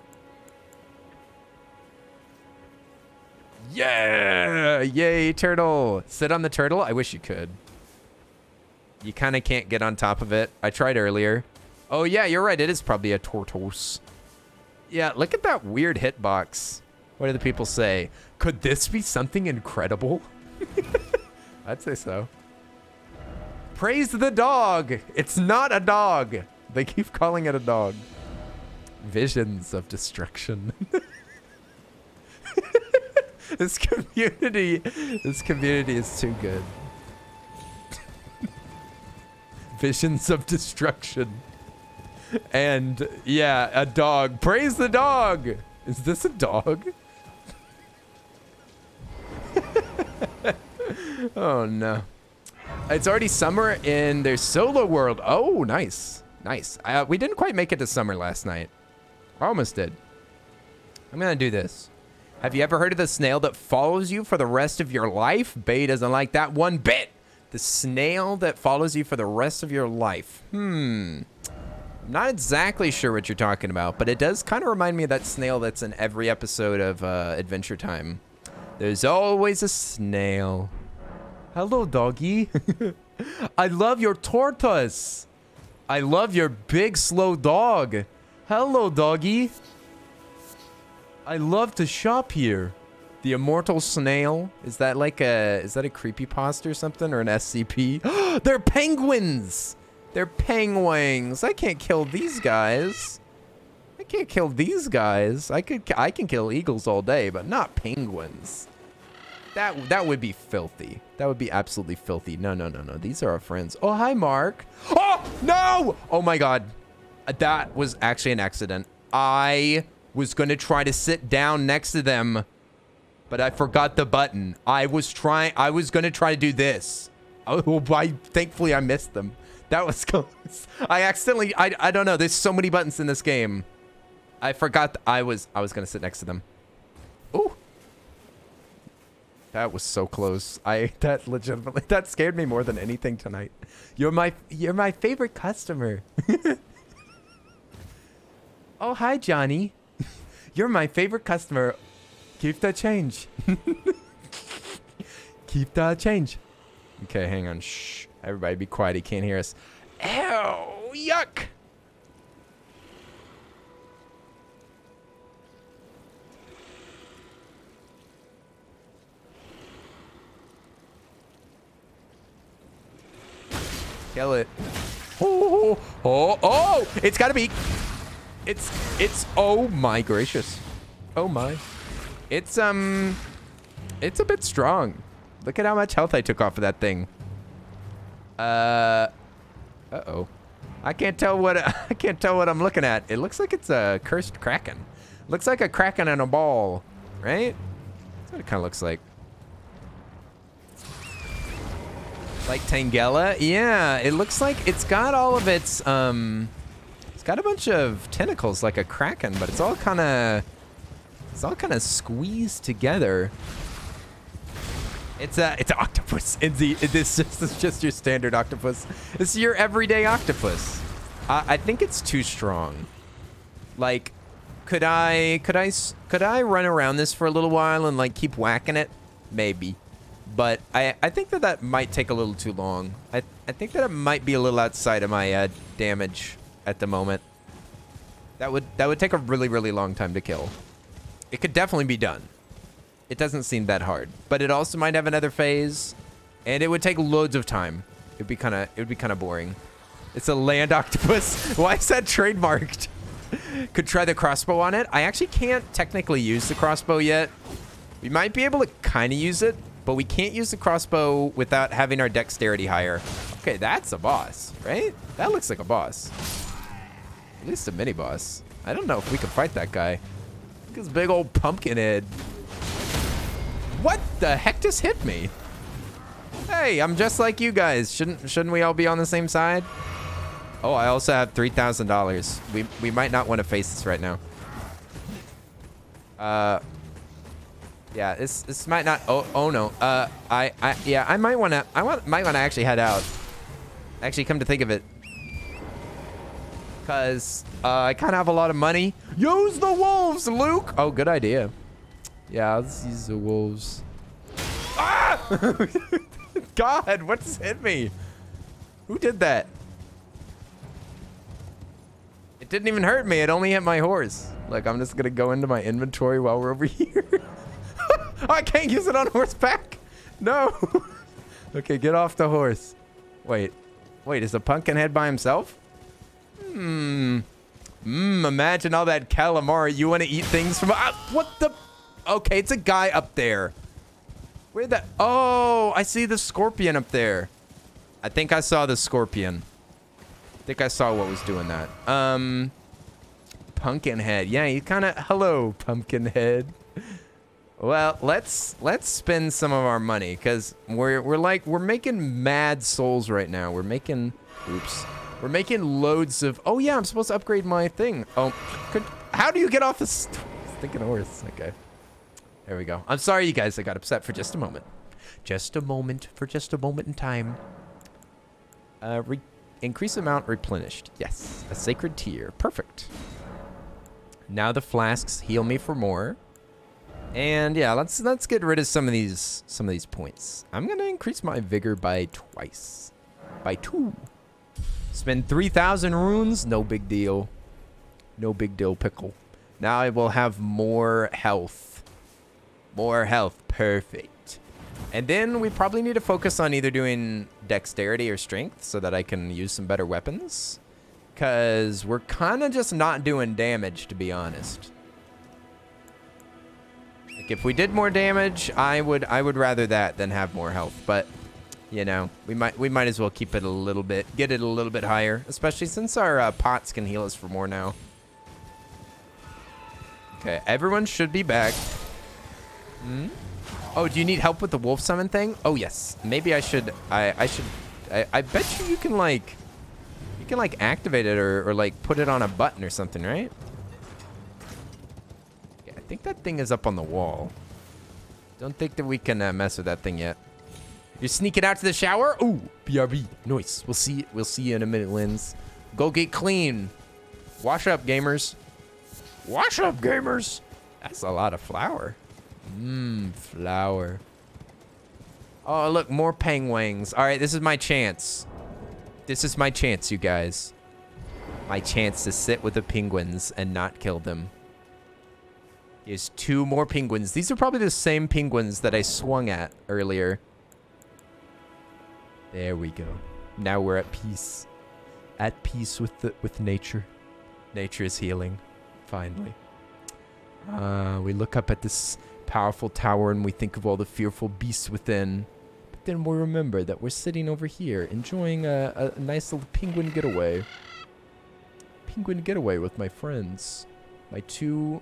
Yeah. Yay, turtle. Sit on the turtle. I wish you could. You kind of can't get on top of it. I tried earlier. Oh, yeah, you're right. It is probably a tortoise. Yeah, look at that weird hitbox. What do the people say? Could this be something incredible? I'd say so. Praise the dog. It's not a dog. They keep calling it a dog. Visions of destruction. This community is too good. Visions of destruction. And yeah, a dog. Praise the dog. Is this a dog? Oh no. It's already summer in their solo world. Oh, nice. Nice. We didn't quite make it to summer last night. Almost did. I'm gonna do this. Have you ever heard of the snail that follows you for the rest of your life? Bay doesn't like that one bit. The snail that follows you for the rest of your life. I'm not exactly sure what you're talking about, but it does kind of remind me of that snail that's in every episode of Adventure Time. There's always a snail. Hello, doggy. I love your tortoise. I love your big, slow dog. Hello, doggy. I love to shop here. The immortal snail. Is that like a creepypasta or something, or an SCP? They're penguins. They're penguins. I can't kill these guys. I can't kill these guys. I can kill eagles all day, but not penguins. That would be filthy. That would be absolutely filthy. No, no, no, no. These are our friends. Oh, hi, Mark. Oh, no. Oh, my God. That was actually an accident. I was going to try to sit down next to them, but I forgot the button. I was going to try to do this. Oh, thankfully, I missed them. That was close. I don't know. There's so many buttons in this game. I forgot I was going to sit next to them. Oh. That was so close. That scared me more than anything tonight. You're my favorite customer. Oh, hi, Johnny. You're my favorite customer. Keep the change. Keep the change. Okay, hang on. Shh. Everybody be quiet. He can't hear us. Ew, yuck. Kill it. Oh, oh, oh, it's gotta be. It's, oh my gracious. Oh my. It's a bit strong. Look at how much health I took off of that thing. Uh-oh. I can't tell what I'm looking at. It looks like it's a cursed kraken. Looks like a kraken and a ball, right? That's what it kind of looks like. Like Tangela? Yeah, it looks like it's got all of its, it's got a bunch of tentacles like a kraken, but it's all kind of squeezed together. It's an octopus. This is just your standard octopus. This is your everyday octopus. I think it's too strong. Like, could I run around this for a little while and like keep whacking it maybe. But I think that might take a little too long. I think that it might be a little outside of my damage at the moment. That would take a really, really long time to kill. It could definitely be done. It doesn't seem that hard, but it also might have another phase, and it would take loads of time. It would be kind of boring. It's a land octopus. Why is that trademarked? Could try the crossbow on it. I actually can't technically use the crossbow yet. We might be able to kind of use it, but we can't use the crossbow without having our dexterity higher. Okay, that's a boss, right? That looks like a boss. At least a mini boss. I don't know if we can fight that guy. Look at this big old pumpkin head. What the heck just hit me? Hey, I'm just like you guys. Shouldn't we all be on the same side? Oh, I also have $3,000. We might not want to face this right now. Yeah, this might not. Oh no. I might wanna actually head out. Actually, come to think of it, cause I kind of have a lot of money. Use the wolves, Luke. Oh, good idea. Yeah, let's use the wolves. Ah! God, what just hit me? Who did that? It didn't even hurt me. It only hit my horse. Like, I'm just gonna go into my inventory while we're over here. I can't use it on horseback. No. Okay, get off the horse. Wait, is the pumpkin head by himself? Imagine all that calamari. You want to eat things from... what the... Okay, it's a guy up there. Where'd that... Oh, I see the scorpion up there. I think I saw the scorpion. I think I saw what was doing that. Pumpkin head. Yeah, you kind of... Hello, pumpkin head. Well, let's spend some of our money, because we're making mad souls right now. We're making... Oops. We're making loads of... Oh, yeah, I'm supposed to upgrade my thing. Oh, how do you get off this stinking horse? Okay. There we go. I'm sorry, you guys. I got upset for just a moment. Just a moment. For just a moment in time. Increase amount replenished. Yes. A sacred tier. Perfect. Now the flasks heal me for more. And yeah, let's get rid of some of these points. I'm gonna increase my vigor by twice. By 2. Spend 3,000 runes. No big deal. No big deal, pickle. Now I will have more health. More health. Perfect. And then we probably need to focus on either doing dexterity or strength so that I can use some better weapons. Because we're kind of just not doing damage, to be honest. Like, if we did more damage, I would rather that than have more health. But, you know, we might as well keep it a little bit, get it a little bit higher. Especially since our pots can heal us for more now. Okay, everyone should be back. Oh, do you need help with the wolf summon thing? Oh, yes. Maybe I should... I bet you can, like... You can, like, activate it or like, put it on a button or something, right? Yeah, I think that thing is up on the wall. Don't think that we can mess with that thing yet. You're sneaking out to the shower? Ooh, BRB. Nice. We'll see you in a minute, Linz. Go get clean. Wash up, gamers. Wash up, gamers. That's a lot of flour. Flour. Oh, look, more penguins. All right, this is my chance. This is my chance, you guys. My chance to sit with the penguins and not kill them. Here's 2 more penguins. These are probably the same penguins that I swung at earlier. There we go. Now we're at peace. At peace with nature. Nature is healing. Finally. We look up at this powerful tower and we think of all the fearful beasts within. But then we remember that we're sitting over here enjoying a nice little penguin getaway. Penguin getaway with my friends. My two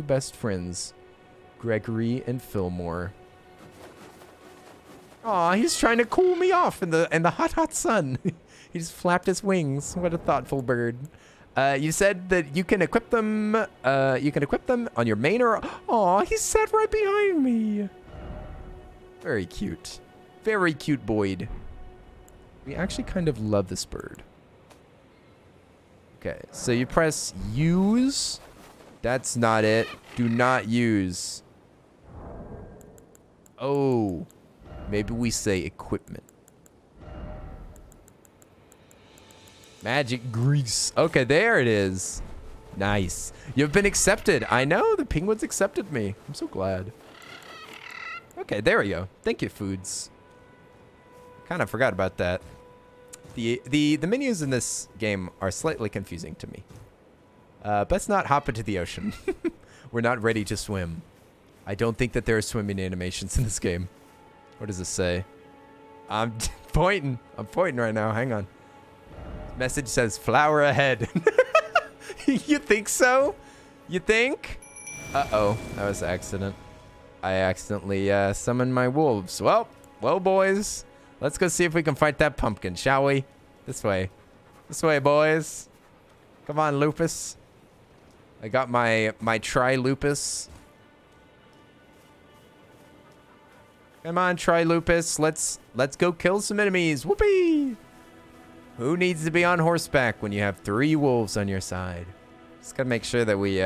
best friends, Gregory and Fillmore. Aw, he's trying to cool me off in the hot sun. He just flapped his wings. What a thoughtful bird. You said that you can equip them. You can equip them on your main or. Aw, he sat right behind me. Very cute. Very cute, Boyd. We actually kind of love this bird. Okay, so you press use. That's not it. Do not use. Oh, maybe we say equipment. Magic grease. Okay, there it is. Nice. You've been accepted. I know, the penguins accepted me. I'm so glad. Okay, there we go. Thank you, foods. Kind of forgot about that. The menus in this game are slightly confusing to me. Let's not hop into the ocean. We're not ready to swim. I don't think that there are swimming animations in this game. What does this say? I'm pointing. I'm pointing right now. Hang on. Message says flower ahead. You think so? You think? Uh-oh. That was an accident. I accidentally summoned my wolves. Well, boys. Let's go see if we can fight that pumpkin, shall we? This way. This way, boys. Come on, Lupus. I got my Tri-Lupus. Come on, Tri-Lupus. Let's go kill some enemies. Whoopee! Who needs to be on horseback when you have 3 wolves on your side? Just gotta make sure that we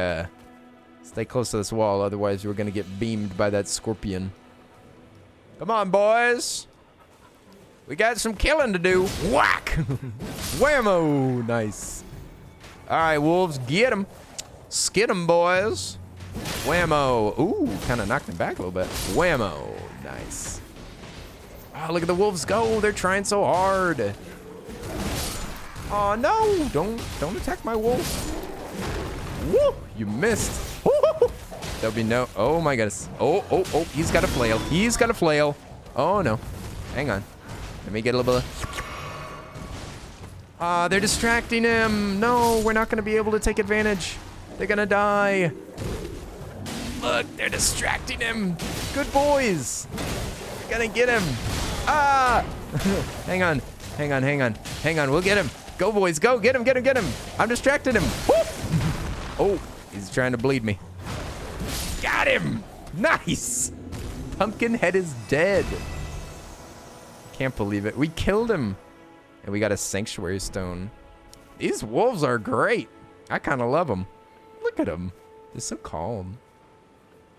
stay close to this wall, otherwise we're gonna get beamed by that scorpion. Come on, boys. We got some killing to do. Whack! Whammo! Nice. All right, wolves, get them. Skid them, boys. Whammo. Ooh, kind of knocked him back a little bit. Whammo. Nice. Oh, look at the wolves go. They're trying so hard. Oh, no. Don't attack my wolf. Woo! You missed. Woo! There'll be no... Oh, my goodness. Oh. He's got a flail. He's got a flail. Oh, no. Hang on. Let me get a little bit of... Ah, they're distracting him. No, we're not going to be able to take advantage. They're going to die. Look, they're distracting him. Good boys. We're going to get him. Ah! Hang on. We'll get him. Go, boys. Go. Get him. I'm distracting him. Woo! Oh, he's trying to bleed me. Got him. Nice. Pumpkinhead is dead. Can't believe it. We killed him. And we got a sanctuary stone. These wolves are great. I kind of love them. Look at them. They're so calm.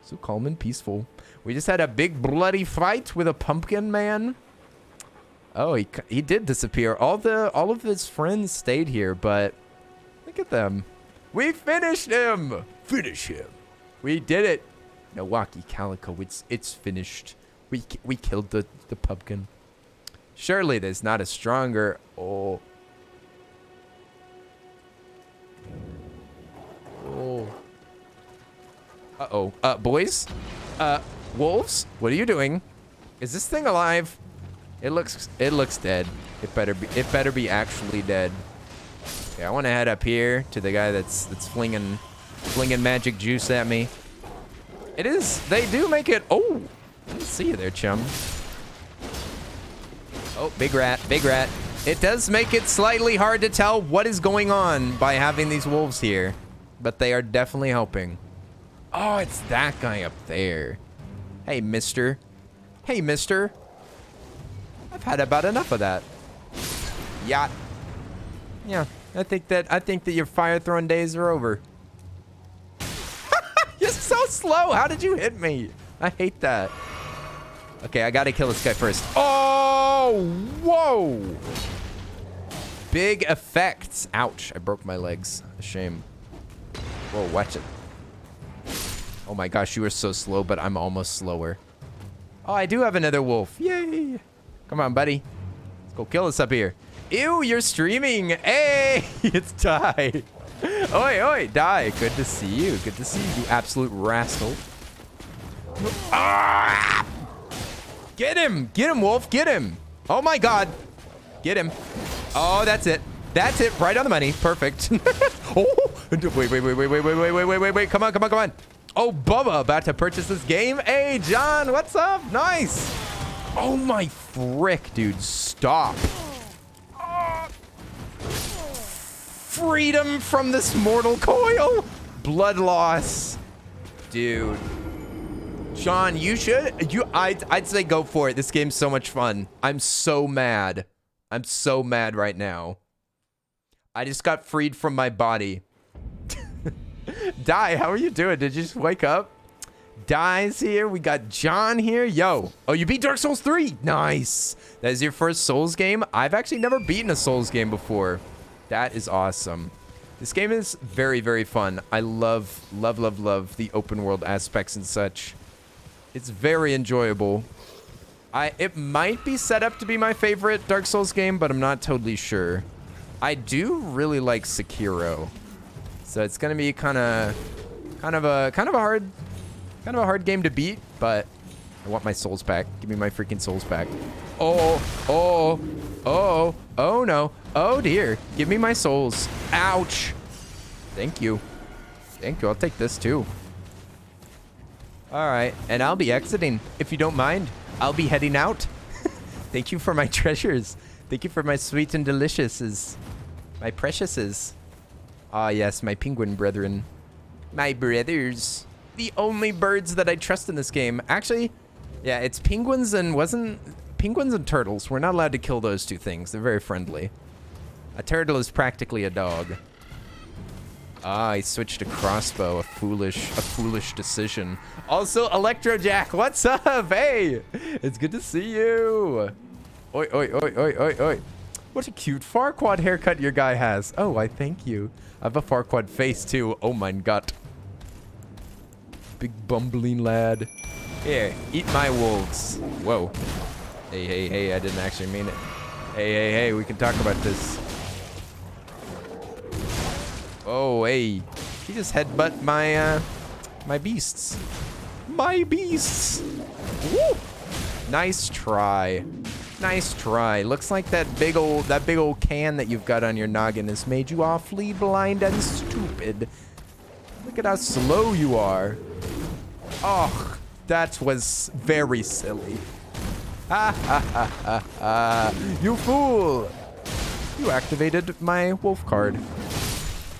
So calm and peaceful. We just had a big bloody fight with a pumpkin man. Oh, he did disappear. All of his friends stayed here, but look at them. We finished him. Finish him. We did it. Milwaukee Calico. It's finished. We killed the pumpkin. Surely there's not a stronger... Oh. Uh-oh. Boys? Wolves? What are you doing? Is this thing alive? It looks dead. It better be actually dead. Okay, I want to head up here to the guy that's flinging magic juice at me. It is... They do make it... Oh! I didn't see you there, chum. Oh, big rat. It does make it slightly hard to tell what is going on by having these wolves here. But they are definitely helping. Oh, it's that guy up there. Hey, mister. I've had about enough of that. Yeah. I think that your fire throwing days are over. You're so slow. How did you hit me? I hate that. Okay, I gotta kill this guy first. Oh, whoa. Big effects. Ouch, I broke my legs. A shame. Whoa, watch it. Oh my gosh, you are so slow, but I'm almost slower. Oh, I do have another wolf. Yay. Come on, buddy. Let's go kill us up here. Ew, you're streaming. Hey, it's Die. Oi, Die. Good to see you. You absolute rascal. Ah! Get him, wolf, get him. Oh my god. Get him. Oh, that's it. Right on the money. Perfect. Oh, wait. Come on. Oh, Bubba, about to purchase this game. Hey, John, what's up? Nice. Oh my frick, dude. Stop. Freedom from this mortal coil. Blood loss. Dude. Sean, you should. I'd say go for it. This game's so much fun. I'm so mad. Right now. I just got freed from my body. Die, how are you doing? Did you just wake up? Dies here. We got John here. Yo. Oh, you beat Dark Souls 3. Nice. That is your first Souls game. I've actually never beaten a Souls game before. That is awesome. This game is very, very fun. I love the open world aspects and such. It's very enjoyable. It might be set up to be my favorite Dark Souls game, but I'm not totally sure. I do really like Sekiro. So it's gonna be kind of a hard game to beat, but I want my souls back. Give me my freaking souls back. Oh no. Oh dear. Give me my souls. Ouch. Thank you. Thank you. I'll take this too. All right, and I'll be exiting if you don't mind. I'll be heading out. Thank you for my treasures. Thank you for my sweet and deliciouses. My preciouses. Ah, yes, my penguin brethren. My brothers. The only birds that I trust in this game. Actually, yeah, it's penguins and turtles. We're not allowed to kill those two things. They're very friendly. A turtle is practically a dog. Ah, I switched to crossbow. A foolish decision. Also, Electrojack, what's up? Hey, it's good to see you. Oi, oi, oi, oi, oi, oi. What a cute Farquad haircut your guy has. Oh, I thank you. I have a Farquad face too. Oh my god. Big bumbling lad. Here, eat my wolves. Whoa. Hey, I didn't actually mean it. Hey, we can talk about this. Oh, hey. He just headbutt my, my beasts. My beasts. Woo! Nice try. Nice try. Looks like that big old can that you've got on your noggin has made you awfully blind and stupid. Look at how slow you are. Oh, that was very silly. Ha. You fool. You activated my wolf card.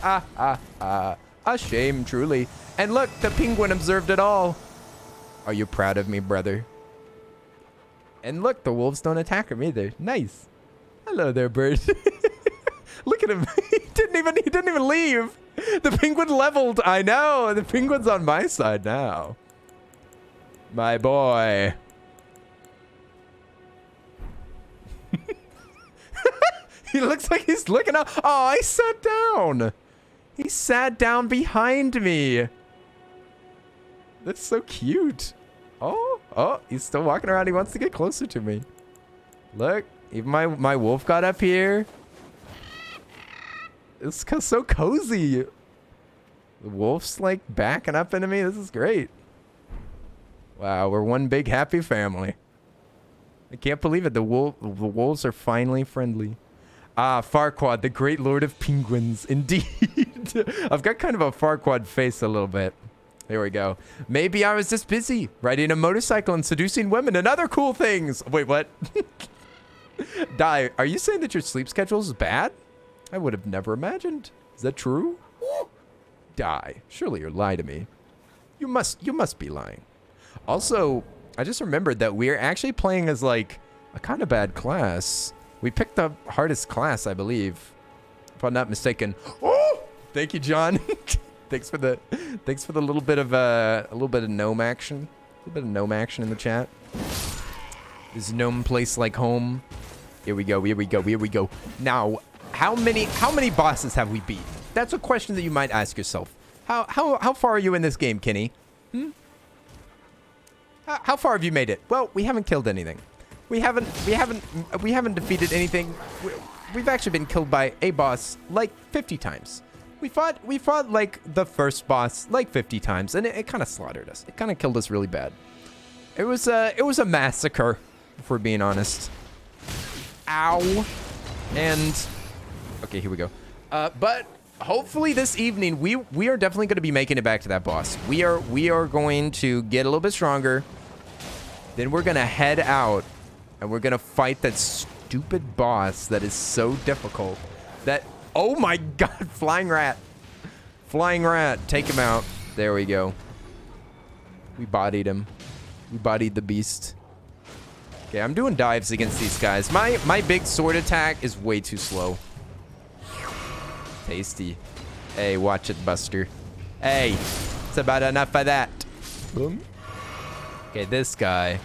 A shame, truly. And look, the penguin observed it all. Are you proud of me, brother? And look, the wolves don't attack him either. Nice. Hello there, bird. Look at him. He didn't even leave. The penguin leveled. I know. The penguin's on my side now. My boy. He looks like he's looking up. Oh, he sat down. He sat down behind me. That's so cute. Oh, he's still walking around. He wants to get closer to me. Look, even my wolf got up here. It's so cozy. The wolf's like backing up into me. This is great. Wow, we're one big happy family. I can't believe it. The wolves are finally friendly. Ah, Farquad, the great lord of penguins. Indeed. I've got kind of a Farquad face a little bit. There we go. Maybe I was just busy riding a motorcycle and seducing women and other cool things. Wait, what? Di, are you saying that your sleep schedule is bad? I would have never imagined. Is that true? Di, surely you're lying to me. You must be lying. Also, I just remembered that we're actually playing as like a kind of bad class. We picked the hardest class, I believe, if I'm not mistaken. Oh, thank you, John. Thanks for the little bit of gnome action. A little bit of gnome action in the chat. Is gnome place like home? Here we go. Now, how many bosses have we beat? That's a question that you might ask yourself. How far are you in this game, Kenny? How far have you made it? Well, we haven't killed anything. We haven't defeated anything. We've actually been killed by a boss like 50 times. We fought like the first boss like 50 times, and it kind of slaughtered us. It kind of killed us really bad. It was a massacre, if we're being honest. Ow. And okay, here we go. But hopefully this evening we are definitely going to be making it back to that boss. We are going to get a little bit stronger. Then we're going to head out and we're going to fight that stupid boss that is so difficult. That, oh my god, flying rat. Flying rat, take him out. There we go. We bodied him. We bodied the beast. Okay, I'm doing dives against these guys. My big sword attack is way too slow. Tasty. Hey, watch it, Buster. Hey, it's about enough of that. Boom. Okay, this guy.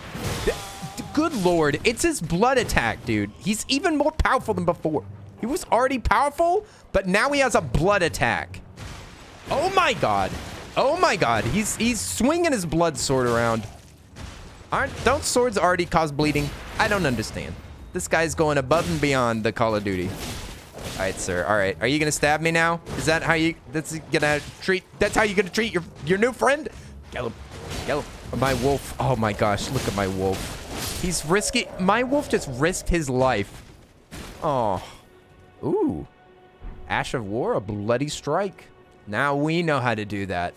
Good lord, it's his blood attack, dude. He's even more powerful than before. He was already powerful, but now he has a blood attack. Oh my god. Oh my god. He's swinging his blood sword around. Don't swords already cause bleeding? I don't understand. This guy's going above and beyond the Call of Duty. All right, sir. All right. Are you going to stab me now? Is that how you... That's how you're going to treat your new friend? Kill him. Kill him. My wolf. Oh my gosh. Look at my wolf. He's risky. My wolf just risked his life. Oh. Ooh. Ash of War, a bloody strike. Now we know how to do that.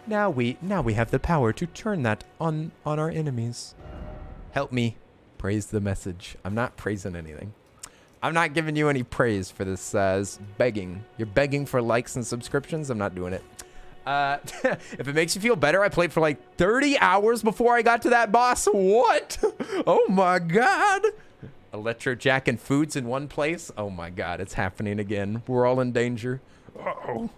Now we have the power to turn that on our enemies. Help me praise the message. I'm not praising anything. I'm not giving you any praise for this begging. You're begging for likes and subscriptions. I'm not doing it. If it makes you feel better, I played for like 30 hours before I got to that boss. What? Oh my god. Electro Jack and foods in one place. Oh my god, it's happening again. We're all in danger. Uh-oh.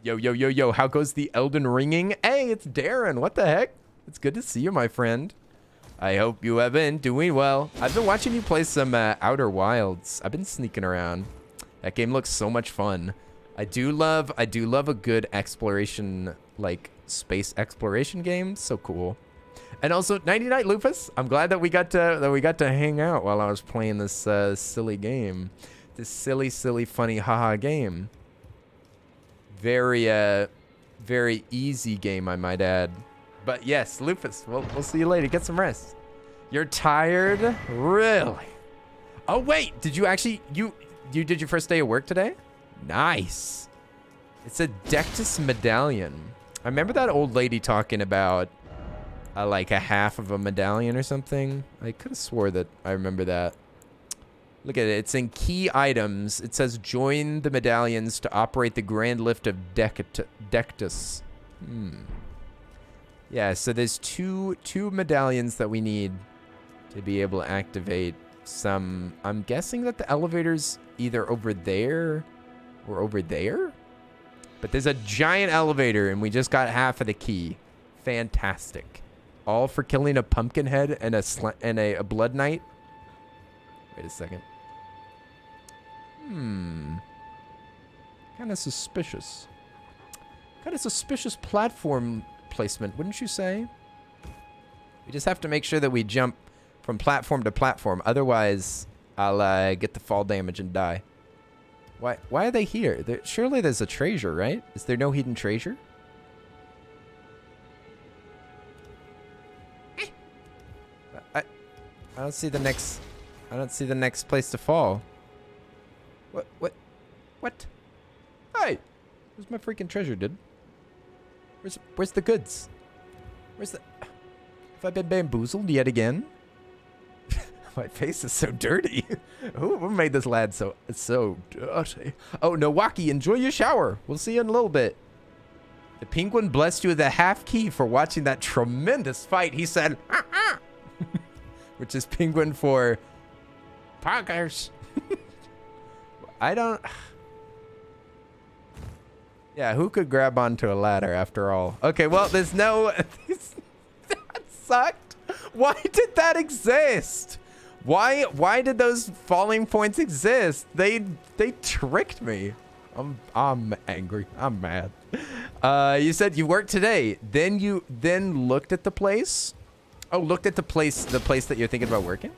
Yo, how goes the Elden Ringing? Hey, it's Darren. What the heck? It's good to see you, my friend. I hope you have been doing well. I've been watching you play some Outer Wilds. I've been sneaking around. That game looks so much fun. I do love a good exploration, like space exploration game. So cool. And also, Nighty Night Lupus. I'm glad that we got to hang out while I was playing this silly game. This silly, funny, haha game. Very easy game, I might add. But yes, Lupus, we'll see you later. Get some rest. You're tired? Really? Oh, wait. Did you actually... You did your first day of work today? Nice. It's a Dectus medallion. I remember that old lady talking about like a half of a medallion or something. I could have swore that I remember that. Look at it. It's in key items. It says join the medallions to operate the grand lift of Dectus. Yeah, so there's two medallions that we need to be able to activate some... I'm guessing that the elevator's either over there or over there? But there's a giant elevator, and we just got half of the key. Fantastic. All for killing a pumpkin head and a blood knight? Wait a second. Kind of suspicious. Kind of suspicious platform placement, wouldn't you say? We just have to make sure that we jump from platform to platform. Otherwise, I'll get the fall damage and die. Why are they here? Surely there's a treasure, right? Is there no hidden treasure? I don't see the next... I don't see the next place to fall. What? Hey! Where's my freaking treasure, dude? Where's the goods? Where's the... Have I been bamboozled yet again? My face is so dirty. Who made this lad so dirty? Oh, Nowaki, enjoy your shower. We'll see you in a little bit. The penguin blessed you with a half key for watching that tremendous fight. He said, which is penguin for poggers. I don't... Yeah, who could grab onto a ladder after all? Okay, well, there's no... That sucked. Why did that exist? Why did those falling points exist? They tricked me. I'm angry. I'm mad. You said you worked today. Then you looked at the place. Oh, looked at the place that you're thinking about working.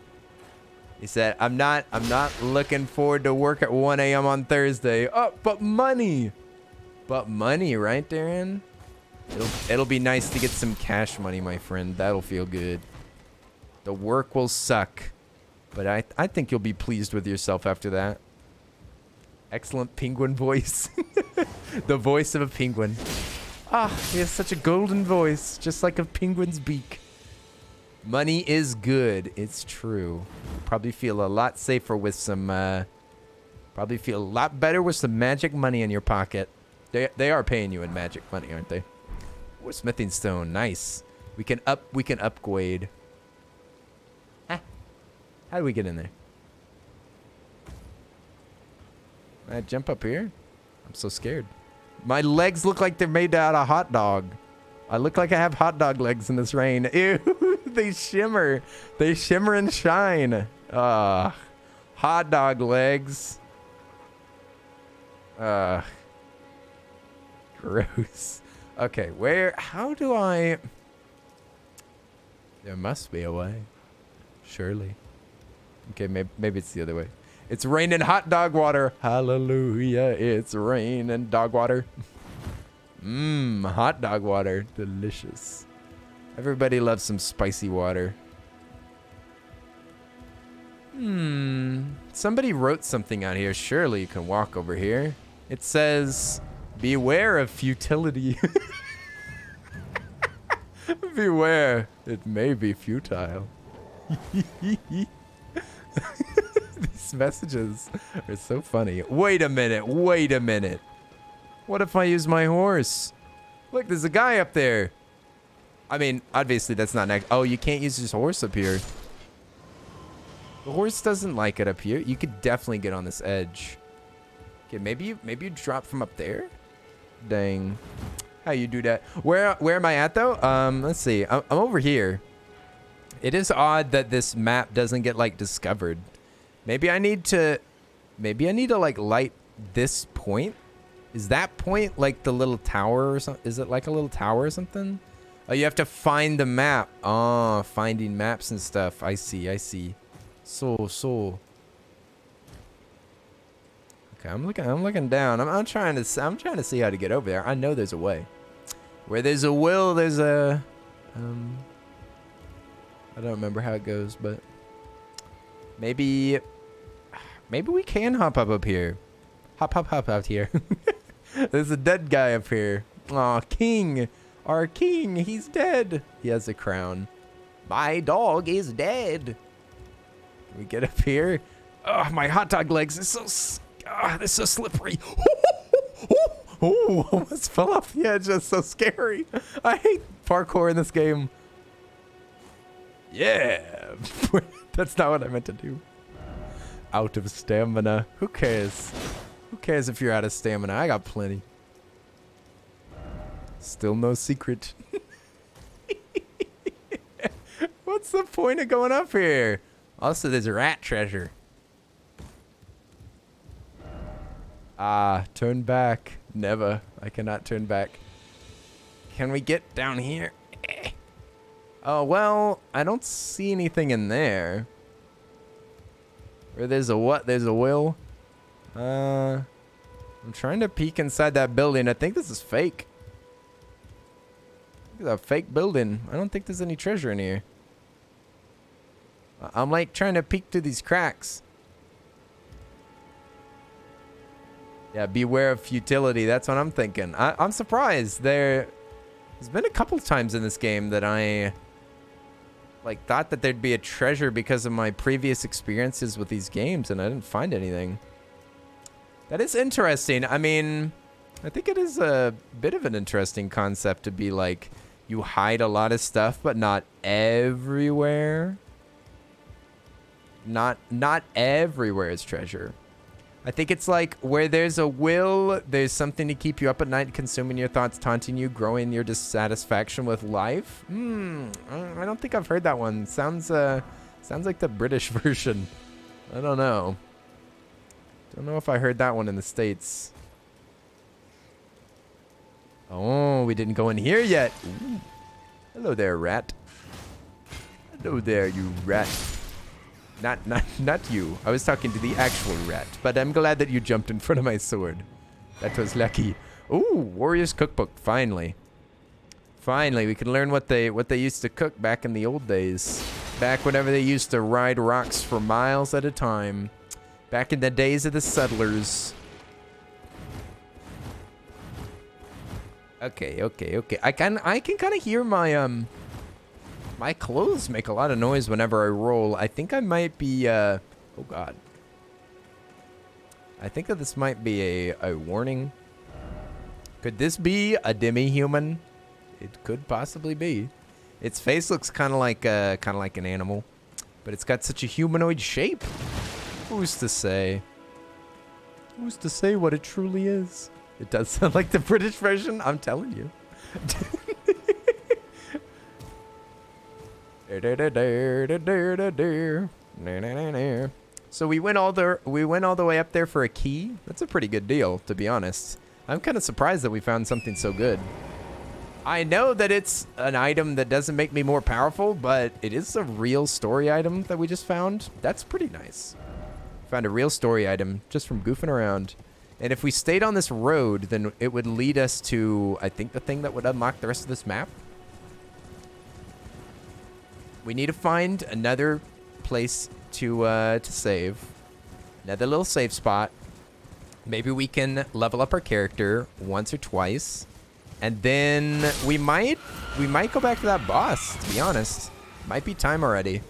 He said, I'm not looking forward to work at 1 a.m. on Thursday. Oh, but money. But money, right, Darren? It'll be nice to get some cash money, my friend. That'll feel good. The work will suck, but I think you'll be pleased with yourself after that. Excellent penguin voice. The voice of a penguin. Ah, he has such a golden voice, just like a penguin's beak. Money is good. It's true. Probably feel a lot safer with some... probably feel a lot better with some magic money in your pocket. They are paying you in magic money, aren't they? Oh, smithing stone. Nice. We can upgrade. Huh? How do we get in there? Can I jump up here? I'm so scared. My legs look like they're made out of hot dog. I look like I have hot dog legs in this rain. Ew, they shimmer. They shimmer and shine. Hot dog legs. Gross. Okay, how do I... There must be a way. Surely. Okay, maybe it's the other way. It's raining hot dog water. Hallelujah, it's raining dog water. Hot dog water. Delicious. Everybody loves some spicy water. Somebody wrote something out here. Surely you can walk over here. It says, beware of futility. Beware. It may be futile. These messages are so funny. Wait a minute. Wait a minute. What if I use my horse? Look, there's a guy up there. I mean, obviously that's not next. Oh, you can't use his horse up here. The horse doesn't like it up here. You could definitely get on this edge. Okay, maybe you drop from up there. Dang. How you do that? Where am I at though? Let's see. I'm over here. It is odd that this map doesn't get like discovered. Maybe I need to like light this point. Is that point like the little tower or something? Is it like a little tower or something? Oh, you have to find the map. Oh, finding maps and stuff. I see. So. Okay, I'm looking down. I'm trying to see how to get over there. I know there's a way. Where there's a will, there's a I don't remember how it goes, but maybe we can hop up here. Hop out here. There's a dead guy up here. Aw, king. Our king, he's dead. He has a crown. My dog is dead. Can we get up here? Oh, my hot dog legs they're so slippery. Oh, almost fell off the edge. That's so scary. I hate parkour in this game. Yeah. That's not what I meant to do. Out of stamina. Who cares? Who cares if you're out of stamina? I got plenty. Still no secret. What's the point of going up here? Also, there's a rat treasure. Turn back. Never. I cannot turn back. Can we get down here? Oh, well, I don't see anything in there. Where there's a what? There's a will. I'm trying to peek inside that building. I think this is fake. This is a fake building. I don't think there's any treasure in here. I'm like trying to peek through these cracks. Yeah, beware of futility. That's what I'm thinking. I'm surprised. There's been a couple times in this game that I like thought that there'd be a treasure because of my previous experiences with these games, and I didn't find anything. That is interesting. I mean, I think it is a bit of an interesting concept to be like, you hide a lot of stuff, but not everywhere. Not everywhere is treasure. I think it's like where there's a will, there's something to keep you up at night, consuming your thoughts, taunting you, growing your dissatisfaction with life. I don't think I've heard that one. Sounds like the British version. I don't know. Don't know if I heard that one in the States. Oh, we didn't go in here yet. Ooh. Hello there, rat. Hello there, you rat. Not you. I was talking to the actual rat, but I'm glad that you jumped in front of my sword. That was lucky. Ooh, Warrior's Cookbook. Finally, we can learn what they used to cook back in the old days. Back whenever they used to ride rocks for miles at a time. Back in the days of the settlers. Okay. I can kind of hear my my clothes make a lot of noise whenever I roll. I think I might be, oh God. I think that this might be a warning. Could this be a demi-human? It could possibly be. Its face looks kind of like an animal, but it's got such a humanoid shape. Who's to say? Who's to say what it truly is? It does sound like the British version, I'm telling you. So we went all the way up there for a key. That's a pretty good deal, to be honest. I'm kind of surprised that we found something so good. I know that it's an item that doesn't make me more powerful, but it is a real story item that we just found. That's pretty nice. Found a real story item just from goofing around. And if we stayed on this road, then it would lead us to, I think, the thing that would unlock the rest of this map. We need to find another place to save. Another little save spot. Maybe we can level up our character once or twice. And then we might go back to that boss, to be honest. Might be time already.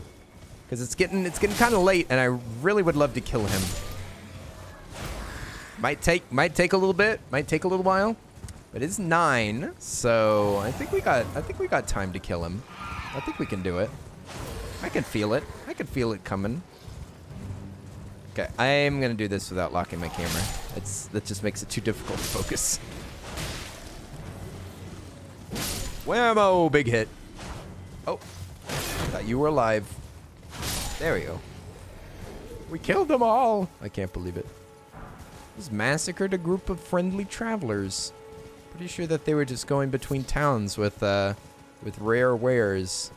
Because it's getting kind of late, and I really would love to kill him. Might take a little bit, might take a little while. But it's 9, so I think we got time to kill him. I think we can do it. I can feel it. I can feel it coming. Okay, I am gonna do this without locking my camera. That just makes it too difficult to focus. Whammo! Big hit. Oh, thought you were alive. There we go. We killed them all. I can't believe it. Just massacred a group of friendly travelers. Pretty sure that they were just going between towns with rare wares.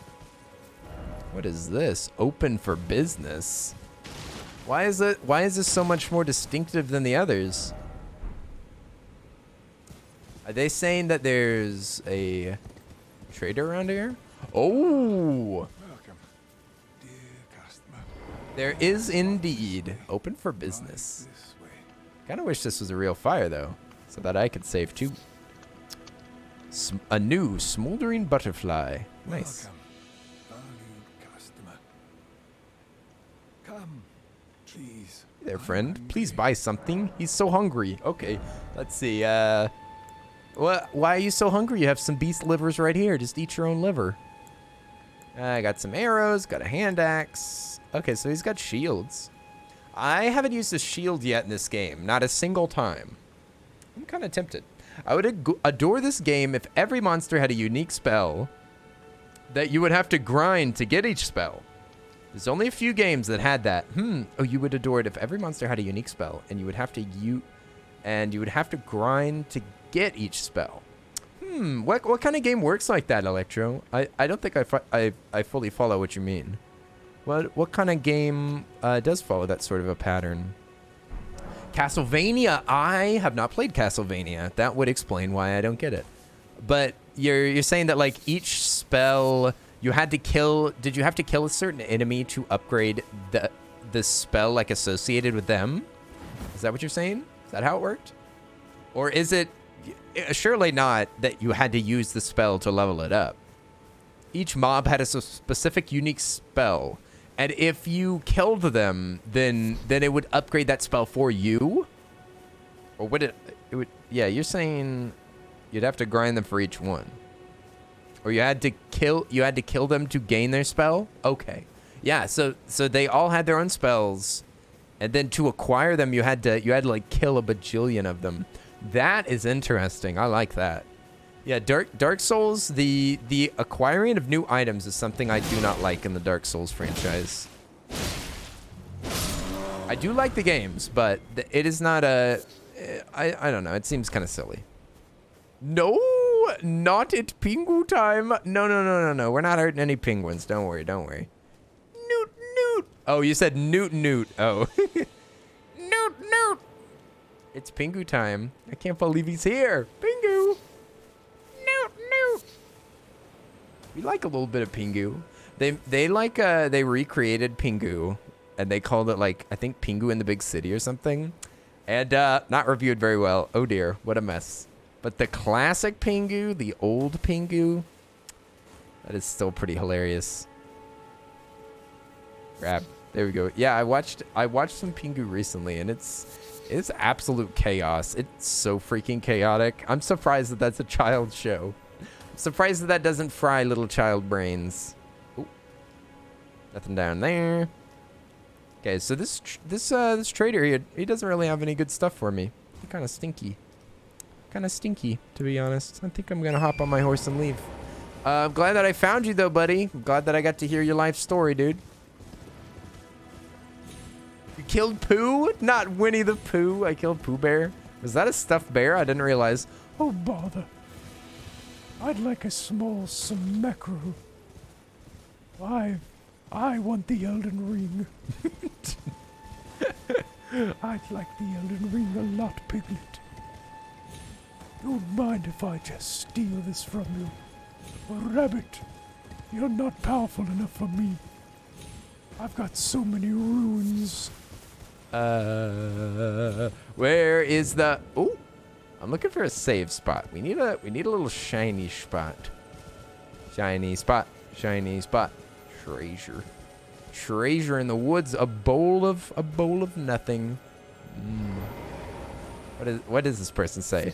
What is this? Open for business. Why is this so much more distinctive than the others? Are they saying that there's a trader around here? Oh!
Welcome, dear customer.
There is indeed. Open for business. Kind of wish this was a real fire, though, so that I could save too. A new smoldering butterfly. Nice.
Welcome, valued customer. Come, please.
Hey there, friend. Please buy something. He's so hungry. Okay, let's see. Why are you so hungry? You have some beast livers right here. Just eat your own liver. I got some arrows. Got a hand axe. Okay, so he's got shields. I haven't used a shield yet in this game. Not a single time. I'm kind of tempted. I would adore this game if every monster had a unique spell that you would have to grind to get each spell. There's only a few games that had that. Oh, you would adore it if every monster had a unique spell and you would have to grind to get each spell. What kind of game works like that, Electro? I don't think I fully follow what you mean. What kind of game does follow that sort of a pattern? Castlevania. I have not played Castlevania. That would explain why I don't get it. But you're saying that like each spell you had to kill. Did you have to kill a certain enemy to upgrade the spell like associated with them? Is that what you're saying? Is that how it worked? Or is it surely not that you had to use the spell to level it up? Each mob had a specific unique spell. And if you killed them, then it would upgrade that spell for you? Or would it would, yeah, you're saying you'd have to grind them for each one. Or you had to kill them to gain their spell? Okay. Yeah, so they all had their own spells. And then to acquire them you had to like kill a bajillion of them. That is interesting. I like that. Yeah, Dark Souls, the acquiring of new items is something I do not like in the Dark Souls franchise. I do like the games, but it is not a... I don't know. It seems kind of silly. No, not at Pingu time. No. We're not hurting any penguins. Don't worry. Newt. Oh, you said Newt. Oh. Newt. It's Pingu time. I can't believe he's here. Pingu. Newt. We like a little bit of Pingu. They recreated Pingu, and they called it like I think Pingu in the Big City or something, and not reviewed very well. Oh dear, what a mess. But the classic Pingu, the old Pingu, that is still pretty hilarious. Crap. There we go. Yeah, I watched some Pingu recently, and it's absolute chaos. It's so freaking chaotic. I'm surprised that that's a child's show. I'm surprised that doesn't fry little child brains. Ooh. Nothing down there. Okay, so this trader, he doesn't really have any good stuff for me. He's kind of stinky, to be honest. I think I'm gonna hop on my horse and leave. I'm glad that I found you, though, buddy. I'm glad that I got to hear your life story, dude. You killed Pooh? Not Winnie the Pooh. I killed Pooh Bear. Was that a stuffed bear? I didn't realize.
Oh, bother. I'd like a small smackerel. I want the Elden Ring. I'd like the Elden Ring a lot, Piglet. Don't mind if I just steal this from you. Rabbit, you're not powerful enough for me. I've got so many runes.
Where is the... Oh, I'm looking for a save spot. We need a little shiny spot. Shiny spot. Shiny spot. Treasure. Treasure in the woods. A bowl of nothing. What does this person say?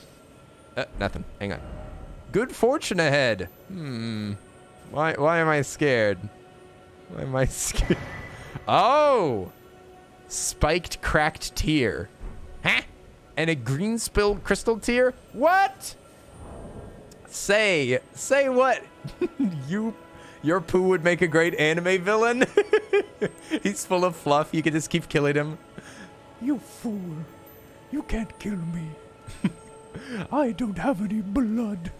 Nothing. Hang on. Good fortune ahead. Why am I scared? Why am I scared? Oh! Spiked cracked tear. Huh? And a green spilled crystal tear? What? Say what? Your Pooh would make a great anime villain. He's full of fluff. You can just keep killing him.
You fool. You can't kill me. I don't have any blood.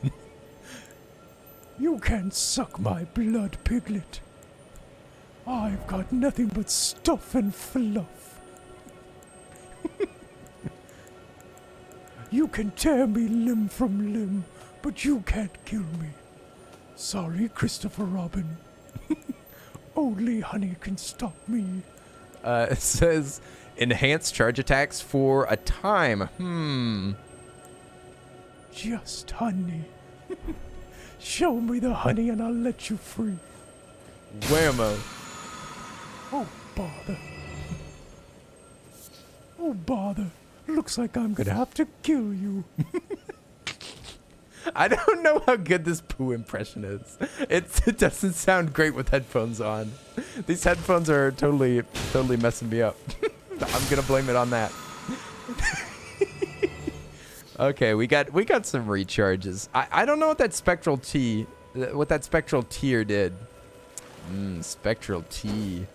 You can't suck my blood, Piglet. I've got nothing but stuff and fluff. You can tear me limb from limb, but you can't kill me. Sorry, Christopher Robin. Only honey can stop me.
It says enhance charge attacks for a time.
Just honey. Show me the honey and I'll let you free.
Whammo.
Oh, bother. Oh, bother. Looks like I'm gonna have to kill you.
I don't know how good this Pooh impression is. It doesn't sound great with headphones on. These headphones are totally messing me up. I'm gonna blame it on that. Okay, we got some recharges. I don't know what that spectral tear did. Spectral tea.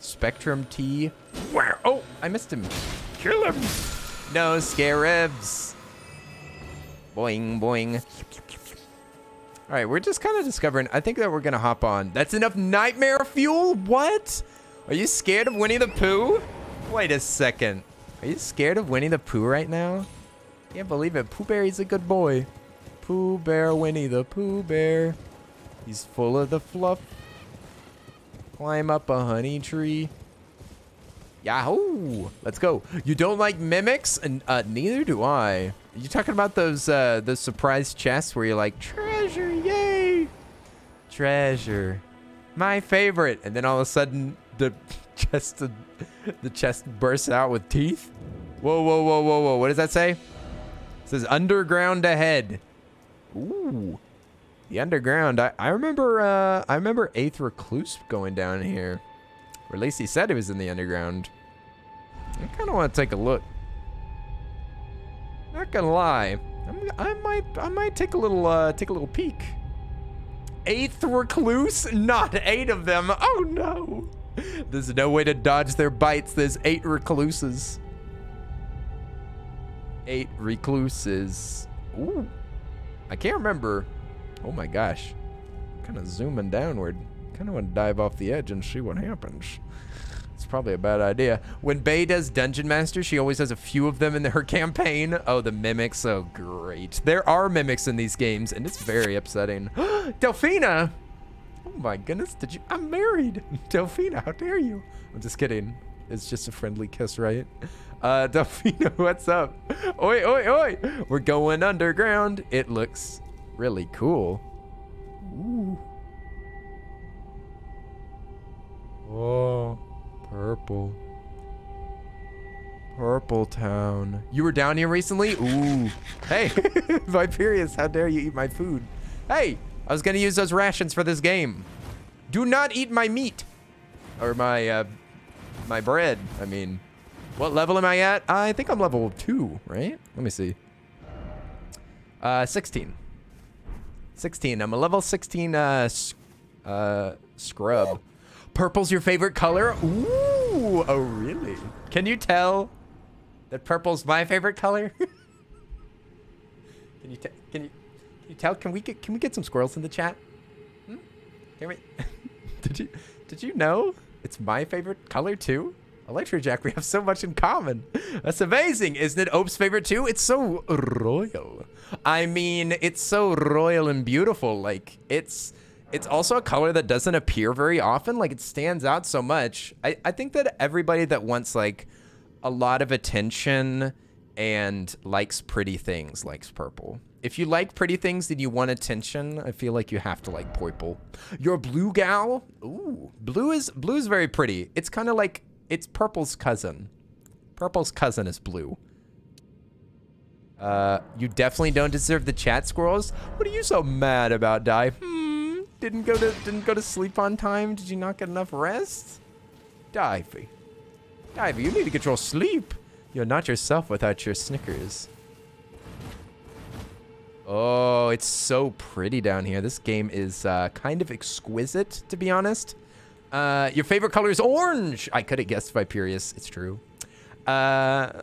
Spectrum tea. Where? Oh, I missed him. Kill him. No scarabs. Boing, boing. All right, we're just kind of discovering. I think that we're going to hop on. That's enough nightmare fuel? What? Are you scared of Winnie the Pooh? Wait a second. Are you scared of Winnie the Pooh right now? Can't believe it. Pooh Bear, he's a good boy. Pooh Bear, Winnie the Pooh Bear. He's full of the fluff. Climb up a honey tree. Yahoo! Let's go. You don't like mimics? And neither do I. Are you talking about those surprise chests where you're like, treasure, yay! Treasure. My favorite. And then all of a sudden the chest bursts out with teeth? Whoa, whoa, whoa, whoa, whoa. What does that say? It says underground ahead. Ooh. The underground. I remember 8th Recluse going down here. Or at least he said he was in the underground. I kind of want to take a look. Not gonna lie, I might take a little peek. 8th Recluse, not 8 of them. Oh no! There's no way to dodge their bites. There's 8 recluses. 8 recluses. Ooh, I can't remember. Oh my gosh, kind of zooming downward. Kind of want to dive off the edge and see what happens. It's probably a bad idea. When Bae does Dungeon Master, she always has a few of them in her campaign. Oh, the mimics. Oh, great. There are mimics in these games, and it's very upsetting. Delphina! Oh my goodness, I'm married. Delphina, how dare you? I'm just kidding. It's just a friendly kiss, right? Delphina, what's up? Oi, oi, oi! We're going underground. It looks really cool. Ooh. Oh, purple. Purple Town. You were down here recently? Ooh. Hey, Viperius, how dare you eat my food? Hey, I was gonna use those rations for this game. Do not eat my meat. Or my bread, I mean. What level am I at? I think I'm level 2, right? Let me see. 16. 16. I'm a level 16 scrub. Purple's your favorite color? Ooh, oh really? Can you tell that purple's my favorite color? Can you tell? Can we get some squirrels in the chat? Can we? Did you know it's my favorite color too? Electrojack, we have so much in common. That's amazing. Isn't it Ope's favorite too? It's so royal. I mean, it's so royal and beautiful. Like, it's also a color that doesn't appear very often. Like, it stands out so much. I think that everybody that wants, like, a lot of attention and likes pretty things likes purple. If you like pretty things and you want attention, I feel like you have to like purple. You're a blue gal? Ooh, blue is very pretty. It's kind of like, it's purple's cousin. Purple's cousin is blue. You definitely don't deserve the chat, squirrels. What are you so mad about, Di? Didn't go to sleep on time? Did you not get enough rest? Divey, you need to get your sleep. You're not yourself without your Snickers. Oh, it's so pretty down here. This game is kind of exquisite, to be honest. Your favorite color is orange. I could have guessed Viperius. It's true. Yeah.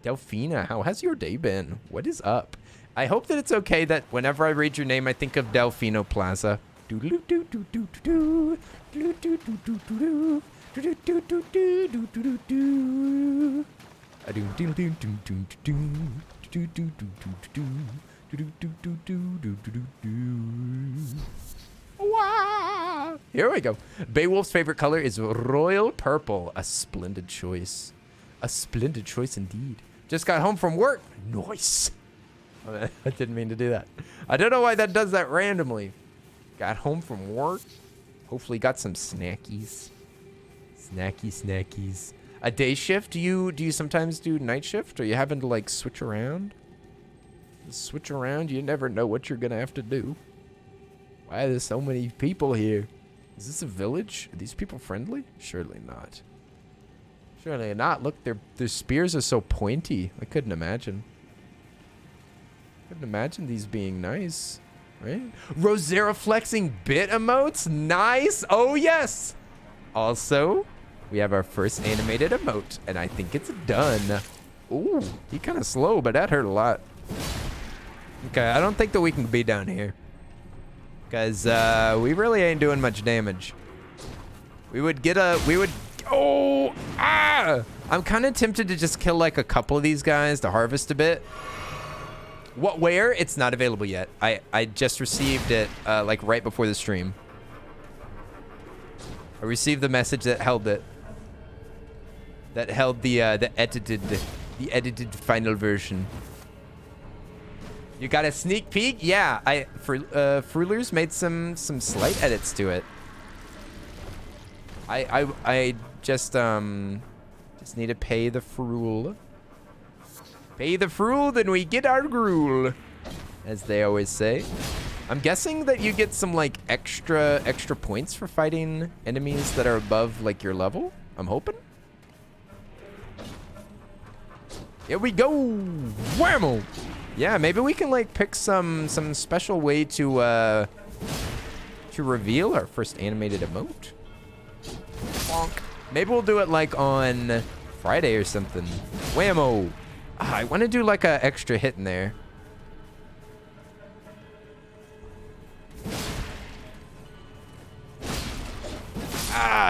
Delphina, how has your day been? What is up? I hope that it's okay that whenever I read your name, I think of Delfino Plaza. Here we go. Beowulf's favorite color is royal purple. A splendid choice. A splendid choice indeed. Just got home from work. Nice. I didn't mean to do that. I don't know why that does that randomly. Got home from work. Hopefully got some snackies. Snackies. A day shift? Do you sometimes do night shift? Are you having to like switch around? Switch around, you never know what you're gonna have to do. Why are there so many people here? Is this a village? Are these people friendly? Surely not. Surely not. Look, their spears are so pointy. I couldn't imagine. Couldn't imagine these being nice, right? Rosera flexing bit emotes? Nice. Oh, yes. Also, we have our first animated emote, and I think it's done. Ooh, he kind of slow, but that hurt a lot. Okay, I don't think that we can be down here. Because we really ain't doing much damage. Oh! Ah! I'm kind of tempted to just kill like a couple of these guys to harvest a bit. Where? It's not available yet. I just received it like right before the stream. I received the message that held it. That held the edited final version. You got a sneak peek? Yeah, Fruler's made some slight edits to it. I just need to pay the Frule. Pay the Frule, then we get our gruel, as they always say. I'm guessing that you get some like extra points for fighting enemies that are above like your level. I'm hoping. Here we go. Whammo. Yeah, maybe we can like pick some special way to reveal our first animated emote. Bonk. Maybe we'll do it like on Friday or something. Whammo. I want to do like a extra hit in there.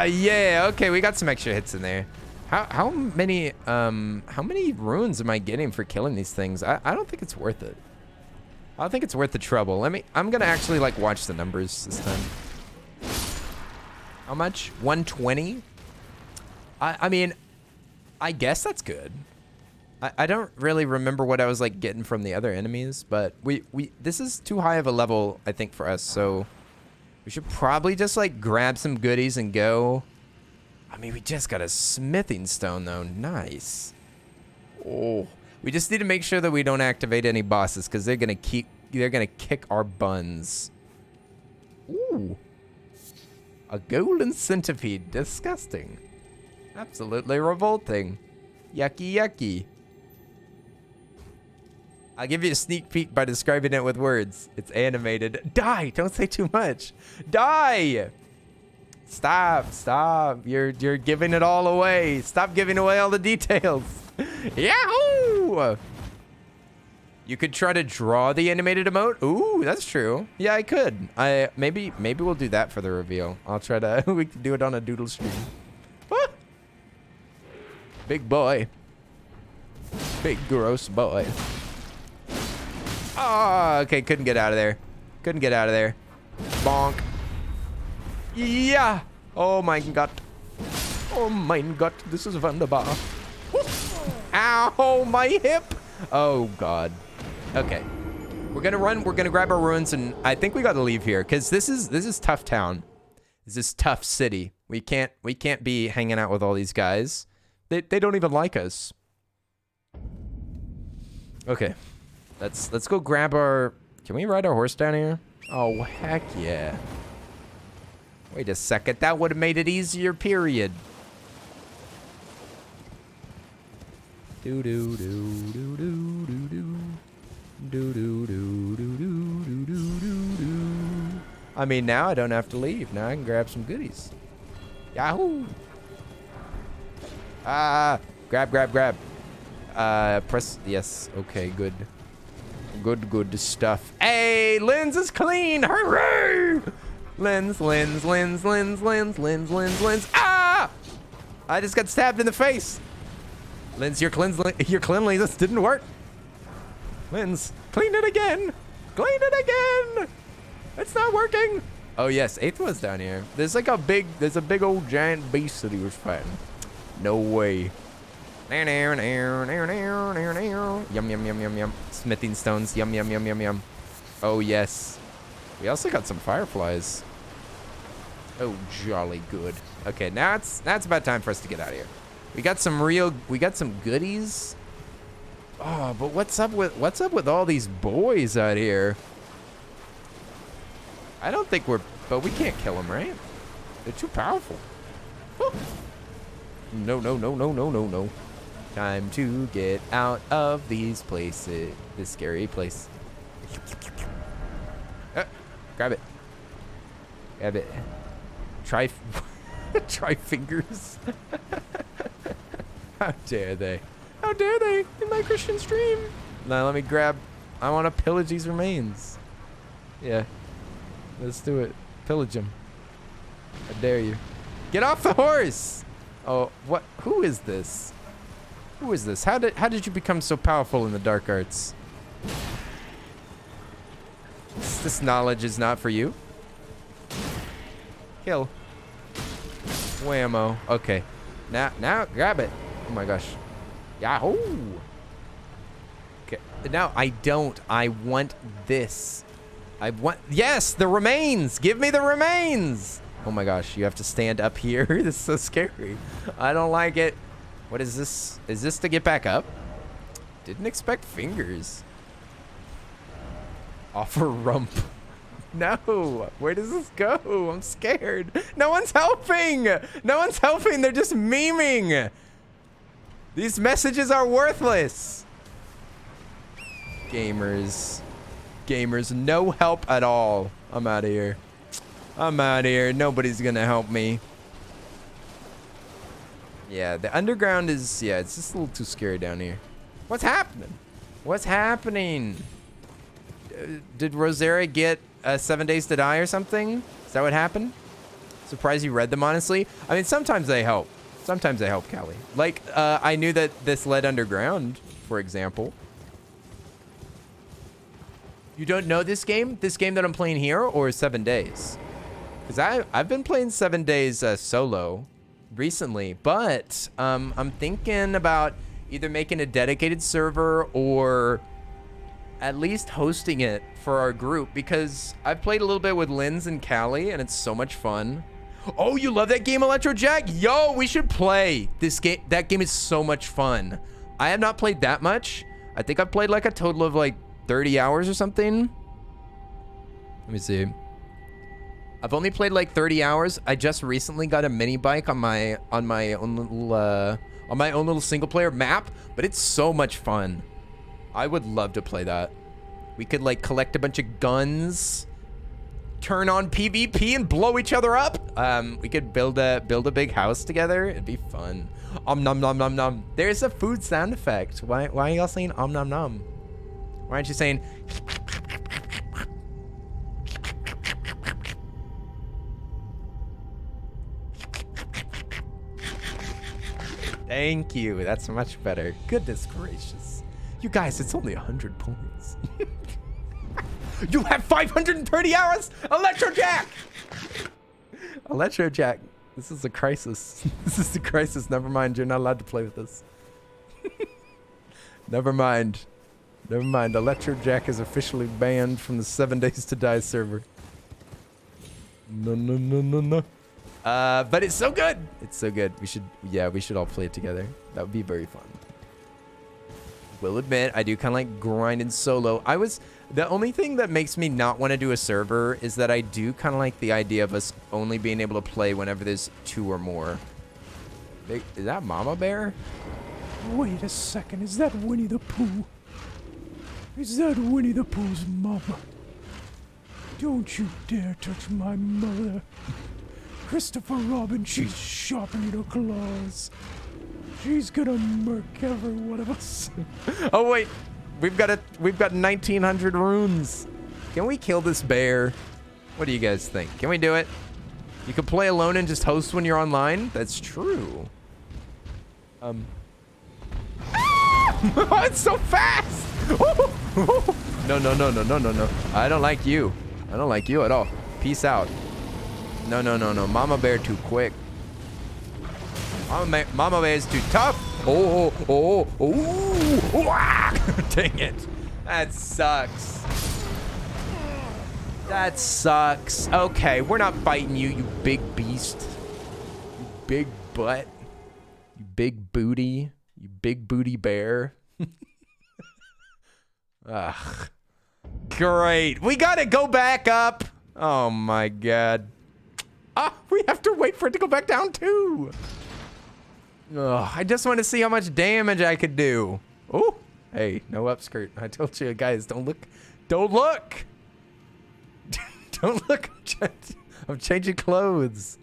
Yeah. Okay, we got some extra hits in there. How many runes am I getting for killing these things? I don't think it's worth it. I don't think it's worth the trouble. I'm gonna actually like watch the numbers this time. How much? 120? I mean, I guess that's good. I don't really remember what I was like getting from the other enemies, but this is too high of a level, I think, for us, so we should probably just like grab some goodies and go. I mean, we just got a smithing stone, though. Nice. Oh, we just need to make sure that we don't activate any bosses, because they're gonna kick our buns. Ooh, a golden centipede. Disgusting. Absolutely revolting. Yucky, yucky. I'll give you a sneak peek by describing it with words. It's animated. Die! Don't say too much. Die! Stop. You're giving it all away. Stop giving away all the details. Yahoo! You could try to draw the animated emote. Ooh, that's true. Yeah, I could. Maybe we'll do that for the reveal. I'll try to we can do it on a doodle stream. Ah! Big boy. Big gross boy. Oh, okay, couldn't get out of there. Bonk. Yeah. Oh my god. This is wunderbar. Ow, my hip. Oh god. Okay. We're gonna grab our ruins, and I think we gotta leave here, because this is tough town. This is tough city. We can't be hanging out with all these guys. They don't even like us. Okay. Let's go grab our... Can we ride our horse down here? Oh, heck yeah. Wait a second. That would have made it easier, period. Do do do do do do do. Do do do do do do do do do. I mean, now I don't have to leave. Now I can grab some goodies. Yahoo! Grab. Press yes. Okay, good. Good stuff. Hey, lens is clean. Hooray! Lens. Ah! I just got stabbed in the face. Lens, your cleanliness didn't work. Lens, clean it again. It's not working. Oh yes, 8th was down here. There's a big old giant beast that he was fighting. No way. Yum. Smithing stones. Yum. Oh yes. We also got some fireflies. Oh, jolly good. Okay, now it's about time for us to get out of here. We got some goodies. Oh, but what's up with all these boys out here? I don't think but we can't kill them, right? They're too powerful. Woo. No. Time to get out of these places. This scary place. Grab it. Try fingers. How dare they? In my Christian stream. Now let me grab. I want to pillage these remains. Yeah. Let's do it. Pillage them. I dare you. Get off the horse. Oh, what? Who is this? How did you become so powerful in the dark arts? This knowledge is not for you. Kill. Whammo. Okay. Now grab it. Oh my gosh. Yahoo! Okay. No, I don't. I want this. Yes, the remains! Give me the remains! Oh my gosh, you have to stand up here. This is so scary. I don't like it. What is this? Is this to get back up? Didn't expect fingers. Offer rump. No. Where does this go? I'm scared. No one's helping. They're just memeing. These messages are worthless. Gamers, no help at all. I'm out of here. Nobody's gonna help me. Yeah, the underground is, it's just a little too scary down here. What's happening? Did Rosera get 7 days to die or something? Is that what happened? Surprised you read them, honestly. I mean, sometimes they help. Callie. Like, I knew that this led underground, for example. You don't know this game? This game that I'm playing here, or 7 days? Because I've been playing 7 days solo recently, but I'm thinking about either making a dedicated server or at least hosting it for our group, because I've played a little bit with Linz and Callie, and it's so much fun. Oh, you love that game, Electro Jack? Yo, we should play this game. That game is so much fun. I have not played that much. I think I've played like a total of like 30 hours or something. Let me see. I've only played like 30 hours. I just recently got a mini bike on my own little single player map, but it's so much fun. I would love to play that. We could like collect a bunch of guns, turn on PvP and blow each other up. We could build a big house together. It'd be fun. Om nom nom nom nom. There's a food sound effect. Why are y'all saying om nom nom? Why aren't you saying? Thank you. That's much better. Goodness gracious. You guys, it's only 100 points. You have 530 hours? Electrojack! Electrojack. This is a crisis. This is a crisis. Never mind. You're not allowed to play with this. Never mind. Never mind. Electrojack is officially banned from the 7 Days to Die server. No, no, no, no, no. But it's so good. It's so good. We should all play it together. That would be very fun. Will admit, I do kind of like grinding solo. The only thing that makes me not want to do a server is that I do kind of like the idea of us only being able to play whenever there's 2 or more. Is that Mama Bear?
Wait a second, is that Winnie the Pooh? Is that Winnie the Pooh's mama? Don't you dare touch my mother. Christopher Robin, she's sharpening her claws. She's gonna murk every one of us.
Oh wait, we've got 1,900 runes. Can we kill this bear? What do you guys think? Can we do it? You can play alone and just host when you're online. That's true. It's so fast. No, no, no, no, no, no, no. I don't like you. I don't like you at all. Peace out. No, no, no, no. Mama Bear too quick. Mama Bear is too tough. Oh, oh, oh, oh. Dang it. That sucks. That sucks. Okay, we're not fighting you, you big beast. You big butt. You big booty. You big booty bear. Ugh. Great. We gotta go back up. Oh my god. Ah, we have to wait for it to go back down too. Ugh, I just want to see how much damage I could do. Oh, hey, no upskirt. I told you guys, don't look. Don't look. Don't look. I'm changing clothes.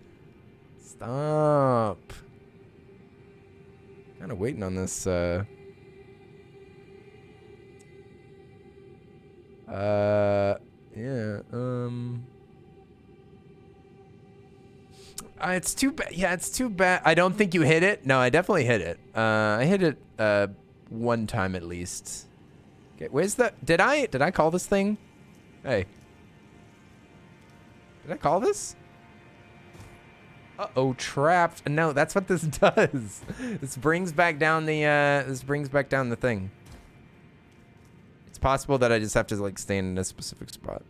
Stop. Kind of waiting on this. Yeah. It's too bad. Yeah, it's too bad. I don't think you hit it. No, I definitely hit it. I hit it one time at least. Okay, where's the? Did I call this thing? Hey. Did I call this? Uh-oh, trapped. No, that's what this does. This brings back down the thing. It's possible that I just have to like stand in a specific spot.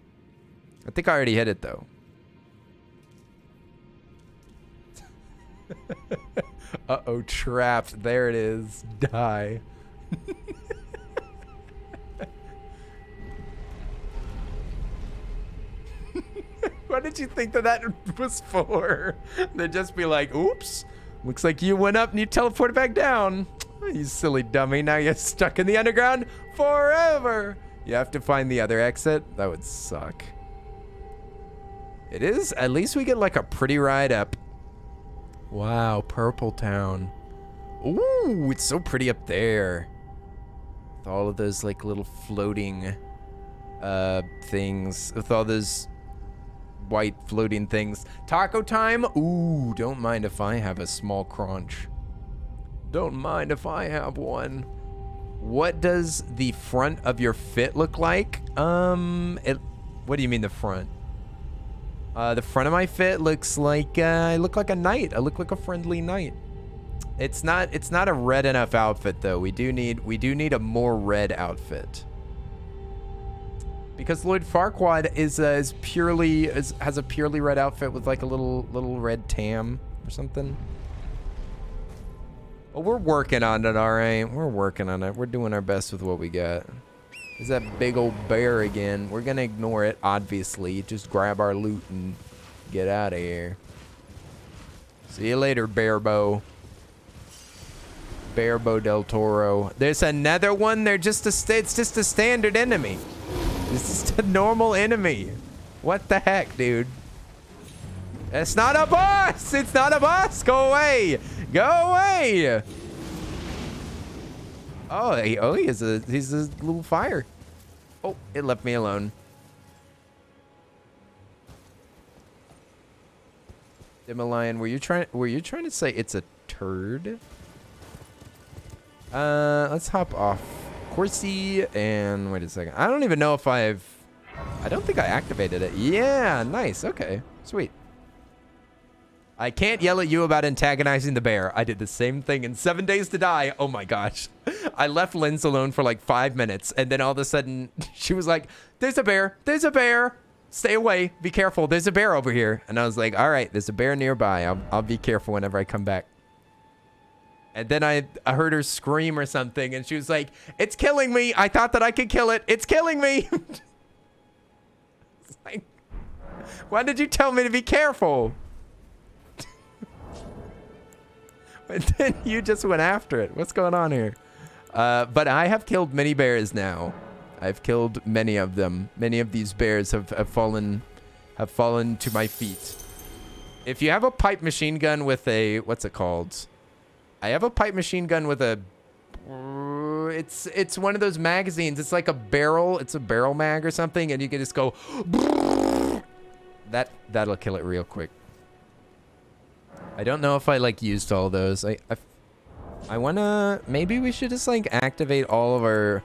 I think I already hit it though. Uh-oh, trapped. There it is. Die. What did you think that was for? They'd just be like, oops. Looks like you went up and you teleported back down. Oh, you silly dummy. Now you're stuck in the underground forever. You have to find the other exit. That would suck. It is. At least we get like a pretty ride up. Wow, Purple Town. Ooh, it's so pretty up there. With all of those like little floating things. With all those white floating things. Taco time? Ooh, don't mind if I have a small crunch. Don't mind if I have one. What does the front of your fit look like? What do you mean the front? The front of my fit looks like I look like a knight. I look like a friendly knight. It's not a red enough outfit though. We do need a more red outfit. Because Lord Farquad has a purely red outfit with like a little red tam or something. Well, we're working on it, all right. We're working on it. We're doing our best with what we got. There's that big old bear again. We're gonna ignore it, obviously. Just grab our loot and get out of here. See you later, Bearbo. Barbo del Toro. There's another one. They're just it's just a standard enemy. It's just a normal enemy. What the heck, dude? It's not a boss. It's not a boss. Go away. Go away. Oh, he's a little fire. Oh, it left me alone. Himalayan, were you trying to say it's a turd? Let's hop off Horsey and wait a second. I don't even know if I don't think I activated it. Yeah, nice. Okay, sweet. I can't yell at you about antagonizing the bear. I did the same thing in 7 Days to Die. Oh my gosh. I left Linz alone for like 5 minutes, and then all of a sudden she was like, there's a bear. There's a bear. Stay away. Be careful. There's a bear over here. And I was like, all right, there's a bear nearby. I'll be careful whenever I come back. And then I heard her scream or something, and she was like, it's killing me. I thought that I could kill it. It's killing me. It's like, why did you tell me to be careful? But then you just went after it. What's going on here? But I have killed many bears now. I've killed many of them. Many of these bears have fallen to my feet. If you have a pipe machine gun with a, what's it called? I have a pipe machine gun with a, it's one of those magazines. It's like a barrel. It's a barrel mag or something, and you can just go. That'll kill it real quick. I don't know if I like used all those. I wanna, maybe we should just like activate all of our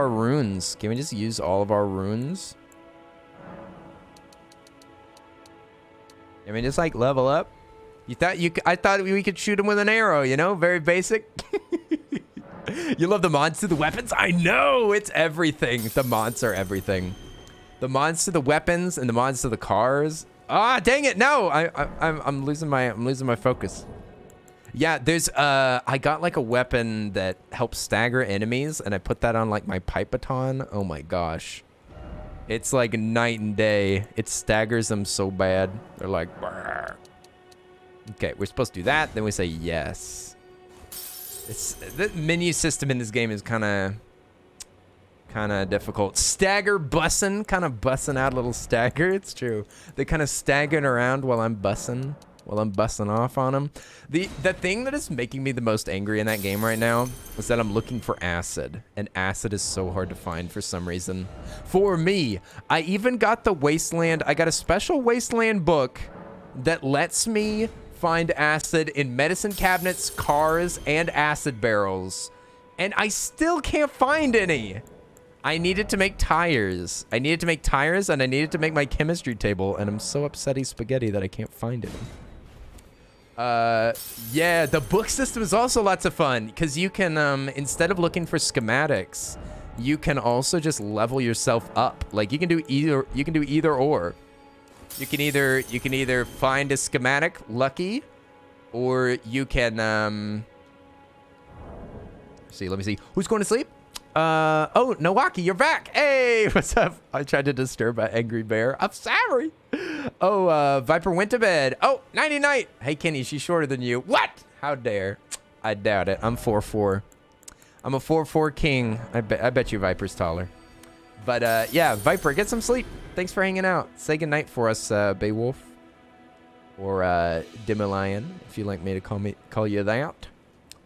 runes. Can we just use all of our runes? Can we just like level up? I thought we could shoot him with an arrow, you know, very basic. You love the mods to the weapons? I know, it's everything. The mods are everything. The mods to the weapons and the mods to the cars. Ah, dang it! No, I'm losing my focus. Yeah, there's I got like a weapon that helps stagger enemies, and I put that on like my pipe baton. Oh my gosh, it's like night and day. It staggers them so bad. They're like, brr. Okay, we're supposed to do that. Then we say yes. The menu system in this game is kind of difficult. Stagger bussin', kind of bussin' out a little stagger. It's true. They're kind of staggering around while I'm bussin' off on them. The thing that is making me the most angry in that game right now is that I'm looking for acid, and acid is so hard to find for some reason. For me, I even got the Wasteland. I got a special Wasteland book that lets me find acid in medicine cabinets, cars, and acid barrels, and I still can't find any. I needed to make tires. And I needed to make my chemistry table, and I'm so upsetty spaghetti that I can't find it. Yeah, the book system is also lots of fun, because you can, instead of looking for schematics, you can also just level yourself up. Like, you can do either or. You can either find a schematic, lucky, or you can, let me see. Who's going to sleep? Oh, Nowaki, you're back. Hey, what's up? I tried to disturb an angry bear. I'm sorry. Oh, Viper went to bed. Oh, nighty night. Hey, Kenny, she's shorter than you. What? How dare? I doubt it. I'm 4'4". I'm a 4'4" king. I bet you Viper's taller. But, yeah, Viper, get some sleep. Thanks for hanging out. Say goodnight for us, Beowulf. Or, Dimilion, if you'd like me to call you that.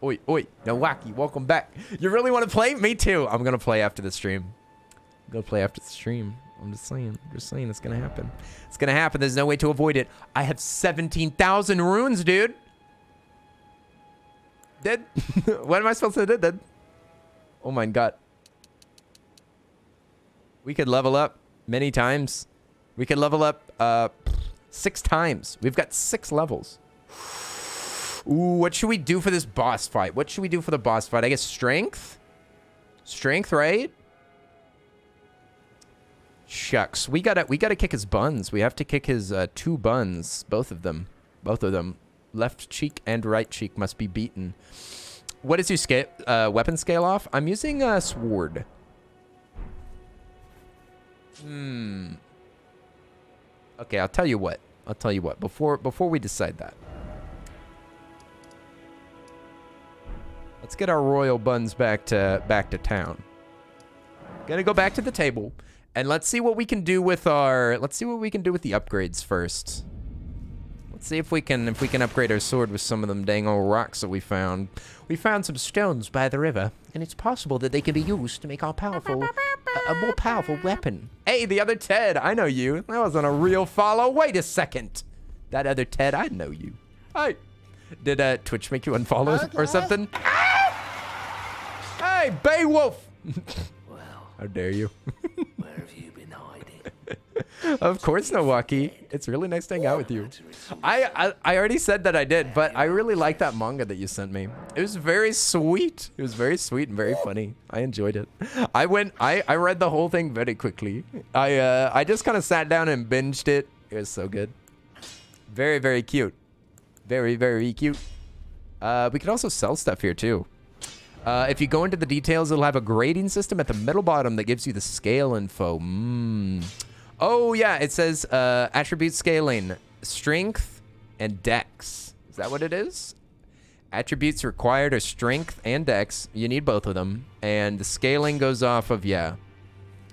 Oi, Nowaki, welcome back. You really want to play? Me too. I'm going to play after the stream. I'm just saying it's going to happen. It's going to happen. There's no way to avoid it. I have 17,000 runes, dude. Dead? What am I supposed to do? Dead? Oh my god. We could level up many times. We could level up 6 times. We've got 6 levels. Ooh, what should we do for this boss fight? What should we do for the boss fight? I guess strength? Strength, right? Shucks. We gotta kick his buns. We have to kick his 2 buns. Both of them. Left cheek and right cheek must be beaten. What is your weapon scale off? I'm using a sword. Okay, I'll tell you what. Before we decide that. Let's get our royal buns back to town. Gonna go back to the table, and let's see what we can do with the upgrades first. Let's see if we can upgrade our sword with some of them dang old rocks that we found. We found some stones by the river, and it's possible that they can be used to make our a more powerful weapon. Hey, the other Ted, I know you. That wasn't a real follow. Wait a second. That other Ted, I know you. Hi. Did Twitch make you unfollow or something? Hey, Beowulf!
Well,
how dare you?
where have you been hiding?
Of course, Nowaki. It's really nice to hang out with you. I already said that I did, but I really like that manga that you sent me. It was very sweet. It was very sweet and very funny. I enjoyed it. I read the whole thing very quickly. I just kind of sat down and binged it. It was so good. Very, very cute. Very, very cute. We could also sell stuff here too. If you go into the details, it'll have a grading system at the middle bottom that gives you the scale info. Oh, yeah, it says attribute scaling, strength and dex. Is that what it is? Attributes required are strength and dex. You need both of them. And the scaling goes off of, yeah,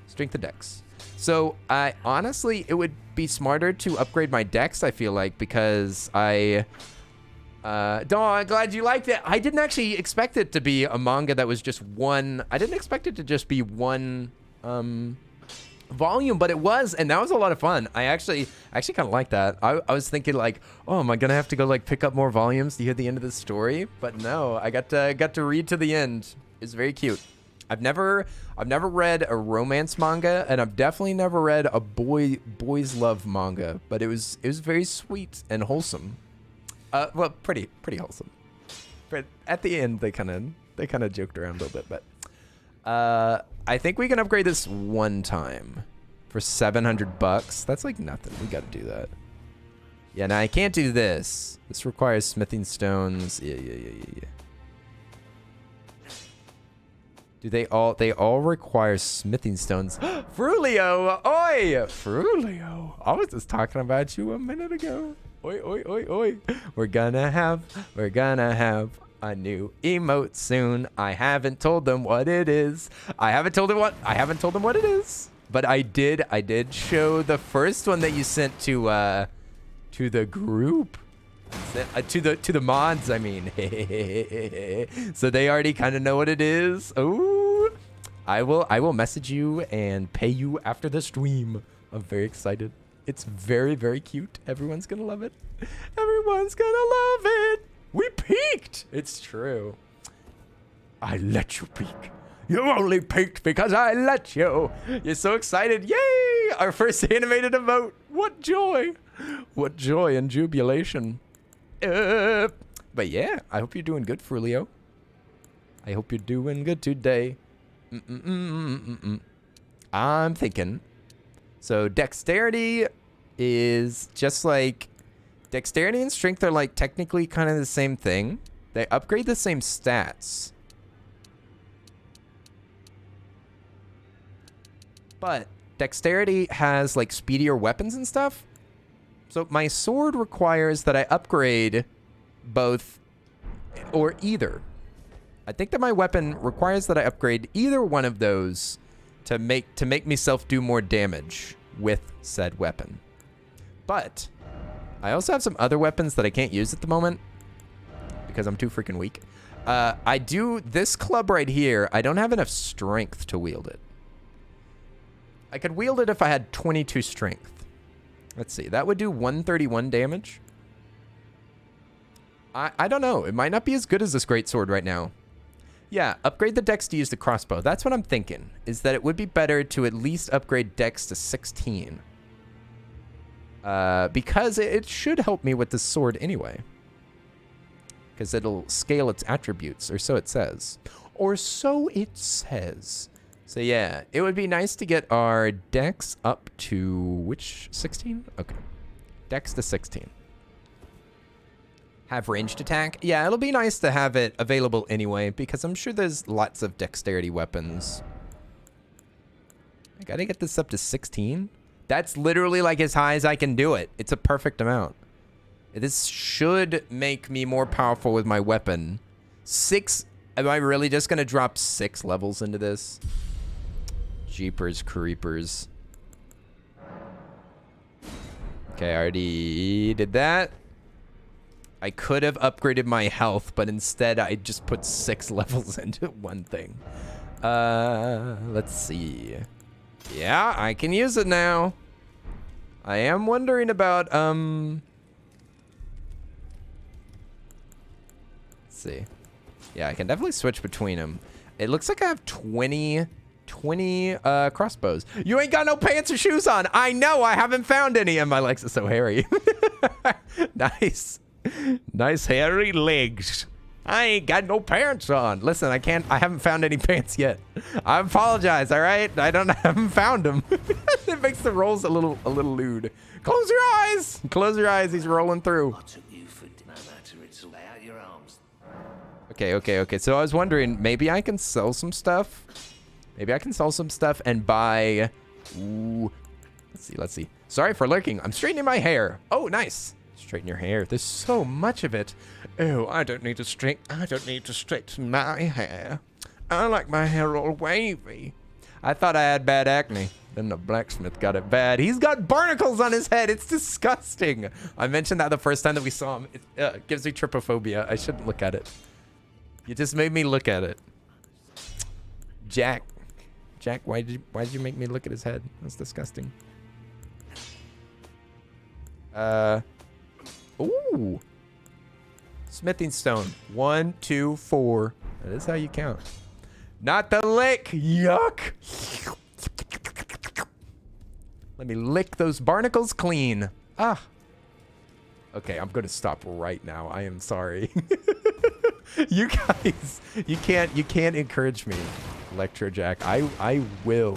strength and dex. So, honestly, it would be smarter to upgrade my dex, I feel like, because I'm glad you liked it. I didn't actually expect it to be a manga that was just one. I didn't expect it to just be one volume, but it was, and that was a lot of fun. I actually kind of like that. I was thinking like, oh, am I gonna have to go like pick up more volumes to hear the end of the story? But no, I got to read to the end. It's very cute. I've never read a romance manga, and I've definitely never read a boys love manga. But it was very sweet and wholesome. Well, pretty wholesome. But at the end, they kind of joked around a little bit. But I think we can upgrade this one time for $700. That's like nothing. We got to do that. Yeah, now I can't do this. This requires smithing stones. Yeah. Do they all require smithing stones? Frulio! Oi! Frulio! I was just talking about you a minute ago. Oi. We're gonna have a new emote soon. I haven't told them what it is. I haven't told them what it is. But I did show the first one that you sent to the group. To the mods, I mean. So they already kind of know what it is. Ooh. I will message you and pay you after the stream. I'm very excited. It's very, very cute. Everyone's gonna love it. Everyone's gonna love it. We peaked. It's true. I let you peak. You only peaked because I let you. You're so excited. Yay! Our first animated emote. What joy. What joy and jubilation. But yeah, I hope you're doing good, Frulio. I hope you're doing good today. I'm thinking. So dexterity is just like... Dexterity and strength are like technically kind of the same thing. They upgrade the same stats. But dexterity has like speedier weapons and stuff. So my sword requires that I upgrade both or either. I think that my weapon requires that I upgrade either one of those to make myself do more damage with said weapon. But I also have some other weapons that I can't use at the moment because I'm too freaking weak. I do this club right here. I don't have enough strength to wield it. I could wield it if I had 22 strength. Let's see. That would do 131 damage. I don't know. It might not be as good as this greatsword right now. Yeah, upgrade the dex to use the crossbow. That's what I'm thinking, is that it would be better to at least upgrade dex to 16. Because it should help me with this sword anyway. Because it'll scale its attributes, or so it says. Or so it says. So yeah, it would be nice to get our dex up to, which, 16? Okay. Dex to 16. Have ranged attack? Yeah, it'll be nice to have it available anyway, because I'm sure there's lots of dexterity weapons. I gotta get this up to 16. That's literally like as high as I can do it. It's a perfect amount. This should make me more powerful with my weapon. 6 Am I really just gonna drop 6 levels into this? Jeepers creepers. Okay, I already did that. I could have upgraded my health, but instead I just put 6 levels into one thing. Let's see. Yeah, I can use it now. I am wondering about, let's see. Yeah, I can definitely switch between them. It looks like I have 20 crossbows. You ain't got no pants or shoes on. I know, I haven't found any, and my legs are so hairy. Nice. Nice hairy legs. I ain't got no pants on. Listen, I haven't found any pants yet. I apologize, all right? haven't found them. It makes the rolls a little lewd. Close your eyes. Close your eyes, he's rolling through. Okay. So I was wondering, maybe I can sell some stuff. Maybe I can sell some stuff and buy... Ooh. Let's see. Sorry for lurking. I'm straightening my hair. Oh, nice. Straighten your hair. There's so much of it. Oh, I don't need to straighten my hair. I like my hair all wavy. I thought I had bad acne. Then the blacksmith got it bad. He's got barnacles on his head. It's disgusting. I mentioned that the first time that we saw him. It gives me trypophobia. I shouldn't look at it. You just made me look at it. Jack, why did you make me look at his head? That's disgusting. Ooh. Smithing stone. 1, 2, 4. That is how you count. Not the lick. Yuck. Let me lick those barnacles clean. Ah. Okay, I'm gonna stop right now. I am sorry. You guys, you can't encourage me, Electro Jack. I will.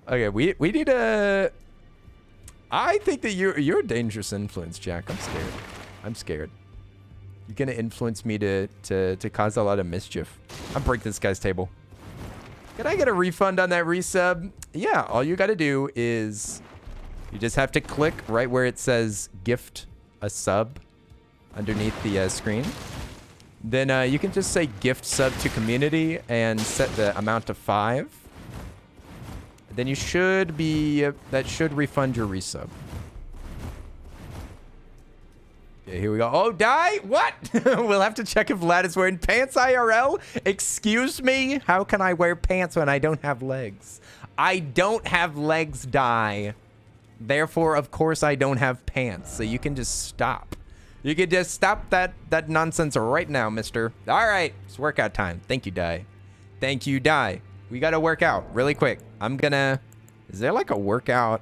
Okay, we need a... I think that you're a dangerous influence, Jack. I'm scared. You're gonna influence me to cause a lot of mischief. I'm breaking this guy's table. Can I get a refund on that resub? Yeah, all you gotta do is you just have to click right where it says gift a sub underneath the screen. Then you can just say gift sub to community and set the amount to 5. Then you should be, that should refund your resub. Okay, here we go. Oh, die? What? We'll have to check if Vlad is wearing pants IRL. Excuse me? How can I wear pants when I don't have legs? I don't have legs, die. Therefore, of course, I don't have pants. So you can just stop. You can just stop that nonsense right now, mister. All right, it's workout time. Thank you, Die. Thank you, Die. We got to work out really quick. I'm gonna... Is there like a workout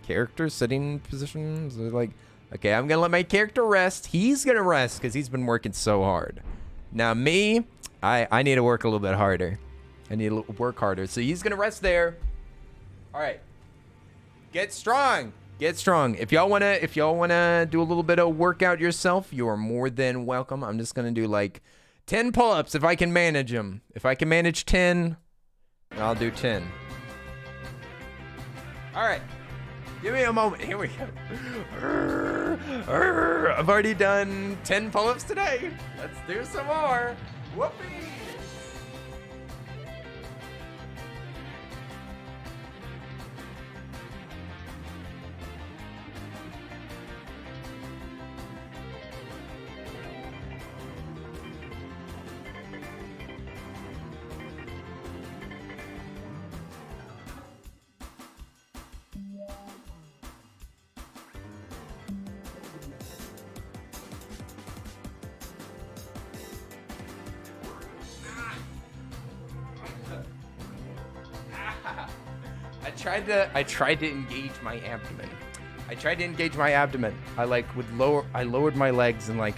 character sitting position? Is it like... Okay, I'm gonna let my character rest. He's gonna rest because he's been working so hard. Now me, I need to work a little bit harder. I need to work harder. So he's gonna rest there. All right. Get strong. Get strong. If y'all wanna do a little bit of workout yourself, you are more than welcome. I'm just gonna do like 10 pull-ups if I can manage them. If I can manage 10, I'll do 10. All right. Give me a moment. Here we go. I've already done 10 pull-ups today. Let's do some more. Whoopee. I tried to engage my abdomen. I lowered my legs and like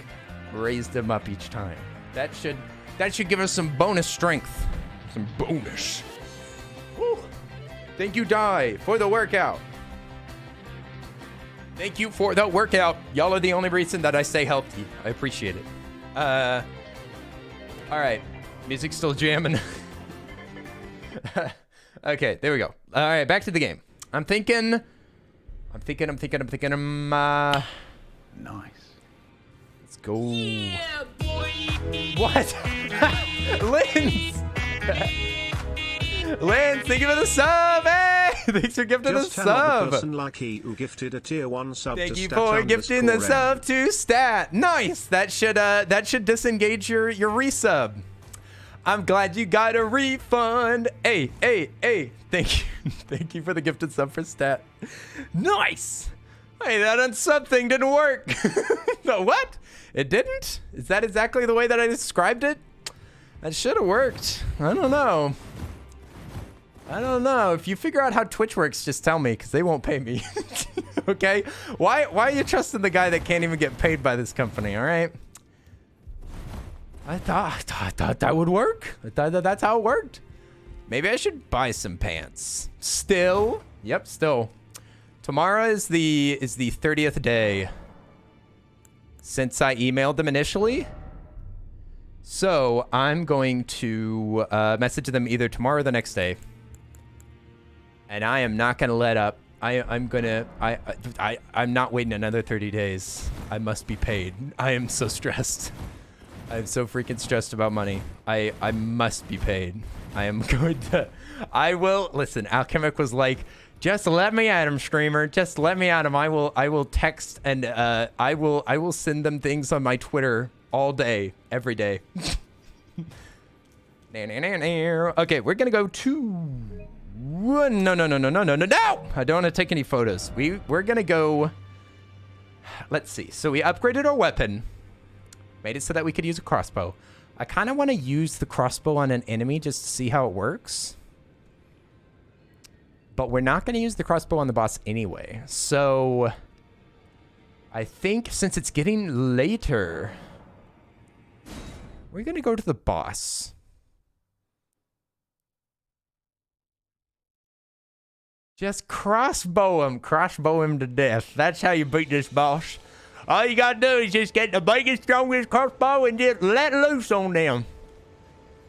raised them up each time. That should give us some bonus strength. Some bonus. Woo. Thank you, Die, for the workout. Thank you for the workout. Y'all are the only reason that I stay healthy. I appreciate it. All right. Music's still jamming. Okay, there we go. All right, back to the game. I'm thinking.
Nice.
Let's go.
Yeah, boy.
What? Lens! Lens, thank you for the sub! Hey! Thanks for gifting the
Just another
sub!
person like he who gifted a tier 1 sub
Thank
to
you
stat
for gifting the
underscore
sub to Stat. Nice! That should disengage your resub. I'm glad you got a refund. Hey, hey, hey. Thank you. Thank you for the gifted sub for Stat. Nice! Hey, that unsub thing didn't work. No, what? It didn't? Is that exactly the way that I described it? That should have worked. I don't know. I don't know. If you figure out how Twitch works, just tell me, because they won't pay me. Okay? Why are you trusting the guy that can't even get paid by this company, all right? I thought that would work. I thought that's how it worked. Maybe I should buy some pants. Still? Yep, still. Tomorrow is the 30th day since I emailed them initially. So I'm going to message them either tomorrow or the next day. And I am not going to let up. I'm not waiting another 30 days. I must be paid. I am so stressed. I'm so freaking stressed about money. I must be paid. I am going to... I will... Listen, Alchemic was like, just let me at him, streamer. Just let me at him. I will text and I will send them things on my Twitter all day, every day. Okay, we're gonna go to... No. I don't want to take any photos. We're gonna go... Let's see. So we upgraded our weapon. Made it so that we could use a crossbow. I kind of want to use the crossbow on an enemy just to see how it works. But we're not going to use the crossbow on the boss anyway. So I think since it's getting later, we're going to go to the boss. Just crossbow him to death. That's how you beat this boss. All you gotta do is just get the biggest, strongest crossbow and just let loose on them.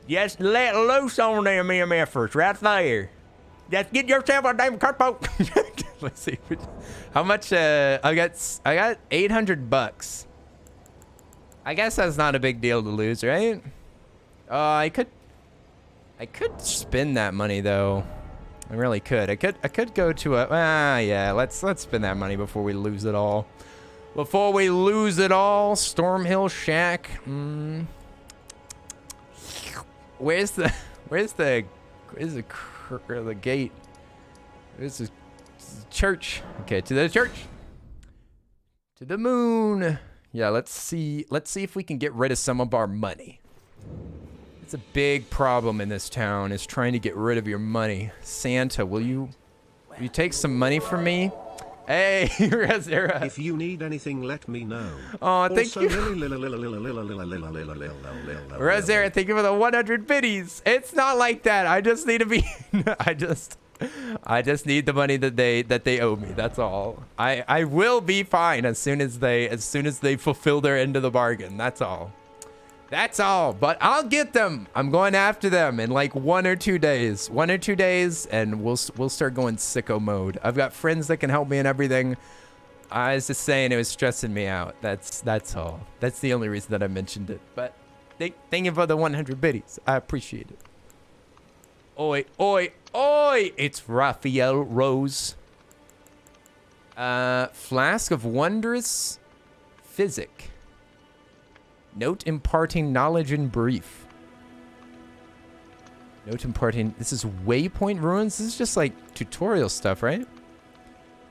Just let loose on them MFers right there. Just get yourself a damn crossbow. Let's see. How much, I got 800 bucks. I guess that's not a big deal to lose, right? I could spend that money though. I really could. I could go to a, yeah, let's spend that money before we lose it all. Before we lose it all, Stormhill Shack. Where's the gate? Where's the church? Okay, to the church. To the moon. Yeah, let's see if we can get rid of some of our money. It's a big problem in this town, is trying to get rid of your money. Santa, will you take some money from me? Hey, Razera.
If you need anything, let me know.
Oh, thank you. Razera, thank you for the 100 biddies. It's not like that. I just need to be... I just need the money that they owe me. That's all. I will be fine as soon as they fulfill their end of the bargain. That's all. That's all. But I'll get them. I'm going after them in like 1 or 2 days. 1 or 2 days, and we'll start going sicko mode. I've got friends that can help me and everything. I was just saying it was stressing me out. That's all. That's the only reason that I mentioned it. But thank you for the 100 biddies. I appreciate it. Oi, oi, oi! It's Raphael Rose. Flask of Wondrous Physic. Note imparting knowledge in brief. Note imparting... This is Waypoint Ruins? This is just like tutorial stuff, right?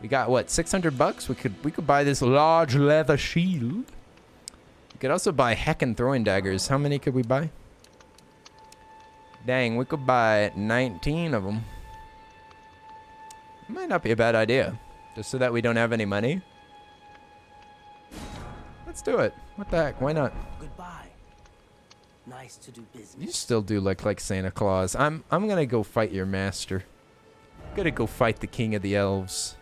We got, what, 600 bucks? We could buy this large leather shield. We could also buy heckin' throwing daggers. How many could we buy? Dang, we could buy 19 of them. Might not be a bad idea. Just so that we don't have any money. Let's do it. What the heck? Why not?
Goodbye. Nice to do business.
You still do look like Santa Claus. I'm gonna go fight your master. I'm gonna go fight the king of the elves.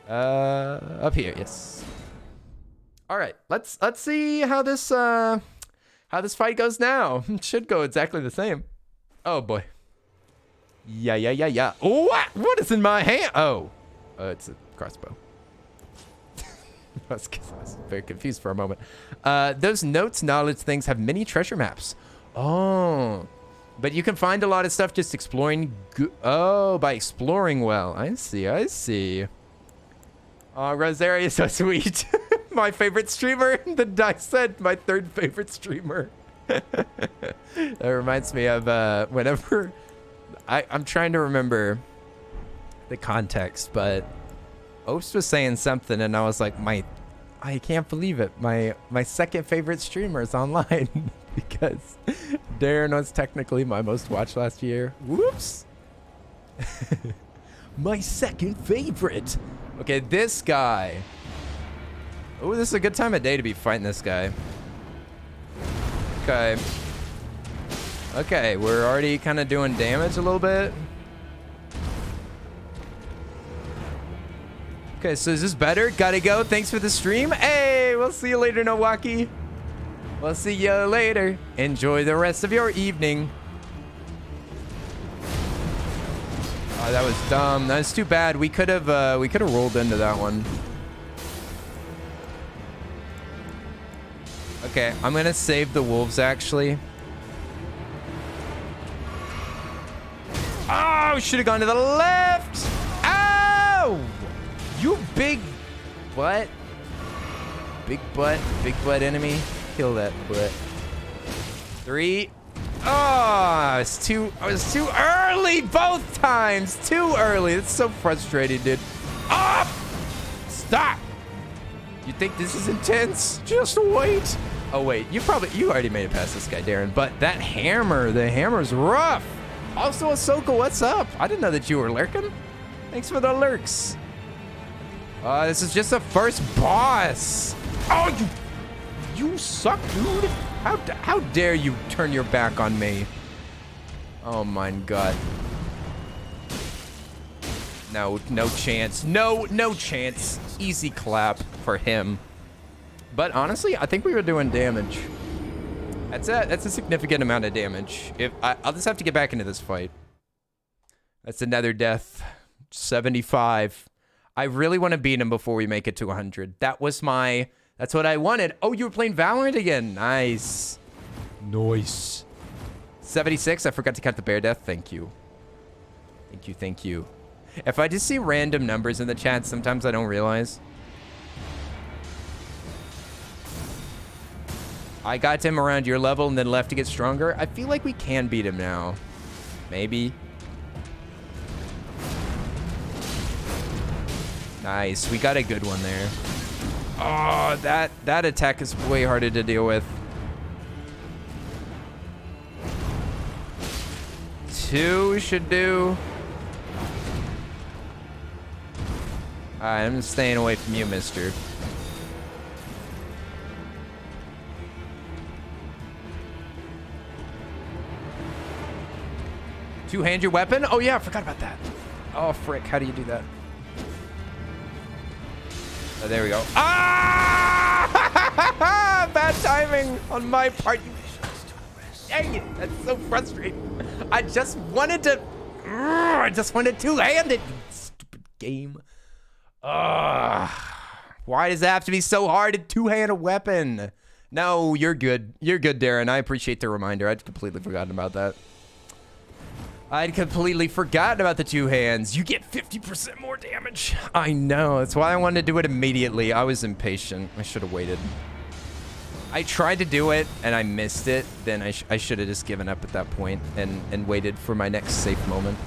Up here, yes. All right, let's see how this fight goes now. It should go exactly the same. Oh boy. Yeah. What is in my hand? Oh, it's a crossbow. I was very confused for a moment. Those notes, knowledge things have many treasure maps. Oh. But you can find a lot of stuff just exploring. Oh, by exploring well. I see, I see. Oh, Rosaria is so sweet. My favorite streamer. The dice said my third favorite streamer. That reminds me of whenever... I'm trying to remember the context, but Oast was saying something and I was like, I can't believe it. My second favorite streamer is online because Darren was technically my most watched last year. Whoops. My second favorite. Okay, this guy. Oh, this is a good time of day to be fighting this guy. Okay. Okay, we're already kind of doing damage a little bit. Okay, so is this better? Gotta go. Thanks for the stream. Hey, we'll see you later, Milwaukee. We'll see you later. Enjoy the rest of your evening. Oh, that was dumb. That's too bad. We could have rolled into that one. Okay, I'm gonna save the wolves actually. Oh, should have gone to the left. Ow! You big butt. Big butt enemy. Kill that butt. 3. Oh, I was too early both times. Too early. It's so frustrating, dude. Ah! Stop. You think this is intense? Just wait. Oh wait, you already made it past this guy, Darren. But that hammer, the hammer's rough. Also, Ahsoka, what's up? I didn't know that you were lurking. Thanks for the lurks. This is just the first boss. Oh, you suck, dude. How dare you turn your back on me? Oh my god. No chance. No chance. Easy clap for him. But honestly, I think we were doing damage. That's a significant amount of damage. I'll just have to get back into this fight. That's another death. 75. I really want to beat him before we make it to 100. That's what I wanted. Oh, you were playing Valorant again. Nice. Nice. 76. I forgot to count the bear death. Thank you. Thank you. If I just see random numbers in the chat, sometimes I don't realize. I got him around your level and then left to get stronger. I feel like we can beat him now. Maybe. Nice. We got a good one there. Oh, that attack is way harder to deal with. 2 should do. Alright, I'm staying away from you, mister. Two-hand your weapon? Oh yeah, I forgot about that. Oh frick, how do you do that? Oh, there we go. Ah! Bad timing on my part. Dang it, that's so frustrating. I just wanted two-handed. Stupid game. Why does it have to be so hard to two-hand a weapon? No, you're good. You're good, Darren. I appreciate the reminder. I'd completely forgotten about that. I'd completely forgotten about the two hands. You get 50% more damage. I know. That's why I wanted to do it immediately. I was impatient. I should have waited. I tried to do it, and I missed it. Then I should have just given up at that point and waited for my next safe moment.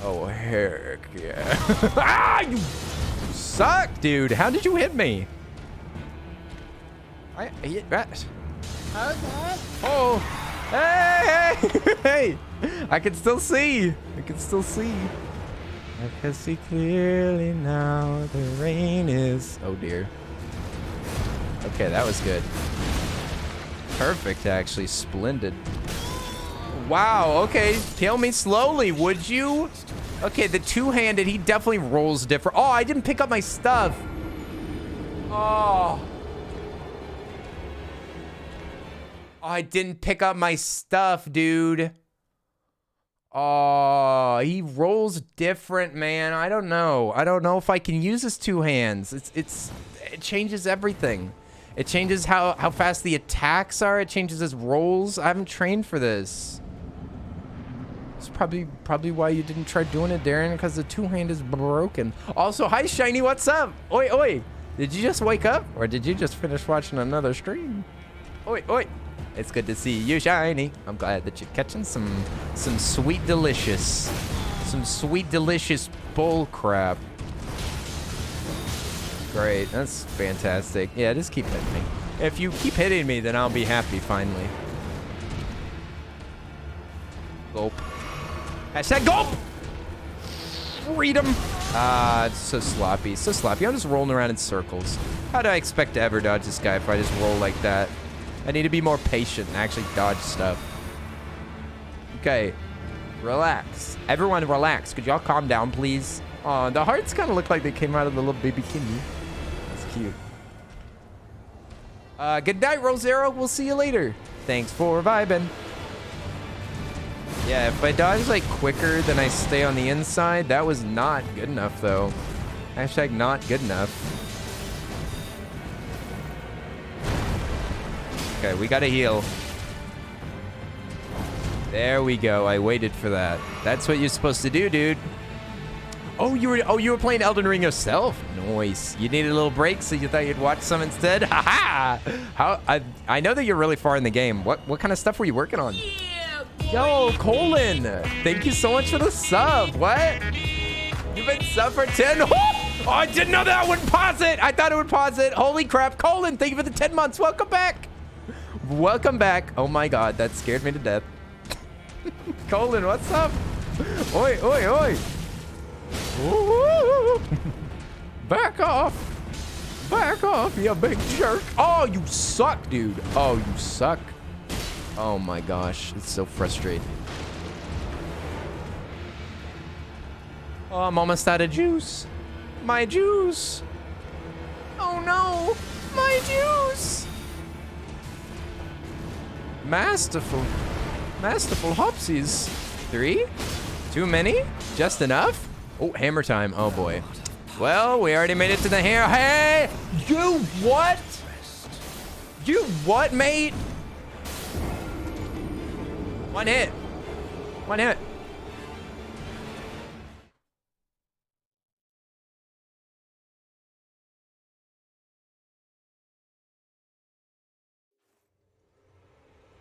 Oh, heck yeah. Ah, you suck, dude. How did you hit me? I hit that. Oh. Hey, hey, hey. I can still see. I can see clearly now. The rain is... Oh, dear. Okay, that was good. Perfect, actually. Splendid. Wow, okay. Kill me slowly, would you? Okay, the two-handed, he definitely rolls different. Oh, I didn't pick up my stuff. Oh. I didn't pick up my stuff, dude. Oh, he rolls different, man. I don't know. I don't know if I can use his two hands. It changes everything. It changes how fast the attacks are. It changes his rolls. I haven't trained for this. It's probably why you didn't try doing it, Darren, because the two-hand is broken. Also, hi, Shiny, what's up? Oi, oi. Did you just wake up? Or did you just finish watching another stream? Oi, oi. It's good to see you, Shiny. I'm glad that you're catching some sweet delicious bull crap. Great, that's fantastic. Yeah, just keep hitting me. If you keep hitting me, then I'll be happy finally. Gulp. Hashtag gulp! Freedom! It's so sloppy, so sloppy. I'm just rolling around in circles. How do I expect to ever dodge this guy if I just roll like that? I need to be more patient and actually dodge stuff. Okay, relax. Everyone relax. Could y'all calm down, please? Oh, the hearts kind of look like they came out of the little baby kidney. That's cute. Good night, Rosero. We'll see you later. Thanks for vibing. Yeah, if I dodge like quicker than I stay on the inside, that was not good enough though. Hashtag not good enough. Okay, we gotta heal. There we go. I waited for that. That's what you're supposed to do, dude. Oh, you were playing Elden Ring yourself? Nice. You needed a little break, so you thought you'd watch some instead? Haha! I know that you're really far in the game. What kind of stuff were you working on? Yo, Colin! Thank you so much for the sub. What? You've been sub for 10. Oh, I didn't know that wouldn't pause it. I thought it would pause it. Holy crap, Colin! Thank you for the 10 months. Welcome back. Welcome back. Oh my God, that scared me to death. Colin, what's up? Oi, oi, oi! Ooh. Back off! Back off, you big jerk! Oh, you suck, dude! Oh, you suck! Oh my gosh, it's so frustrating. Oh, I'm almost out of juice. My juice! Oh no! My juice! Masterful. Masterful hopsies. 3? Too many? Just enough? Oh, hammer time. Oh boy. Well, we already made it to the hair. Hey! You what? You what, mate? One hit. One hit.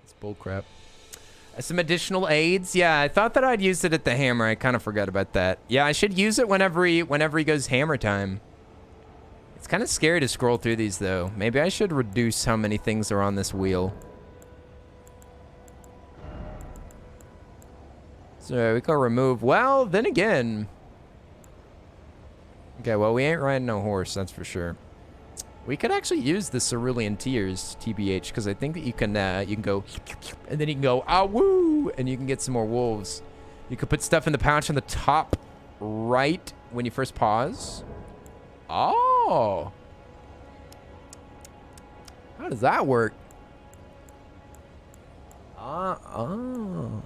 It's bullcrap. Some additional aids. Yeah, I thought that I'd use it at the hammer. I kind of forgot about that. Yeah, I should use it whenever he goes hammer time. It's kind of scary to scroll through these though. Maybe I should reduce how many things are on this wheel. So we can remove. Well, then again. Okay, well, we ain't riding no horse, that's for sure. We could actually use the cerulean tears, TBH, because I think that you can go, and then you can go, ah, woo, and you can get some more wolves. You could put stuff in the pouch on the top right when you first pause. Oh. How does that work? Oh.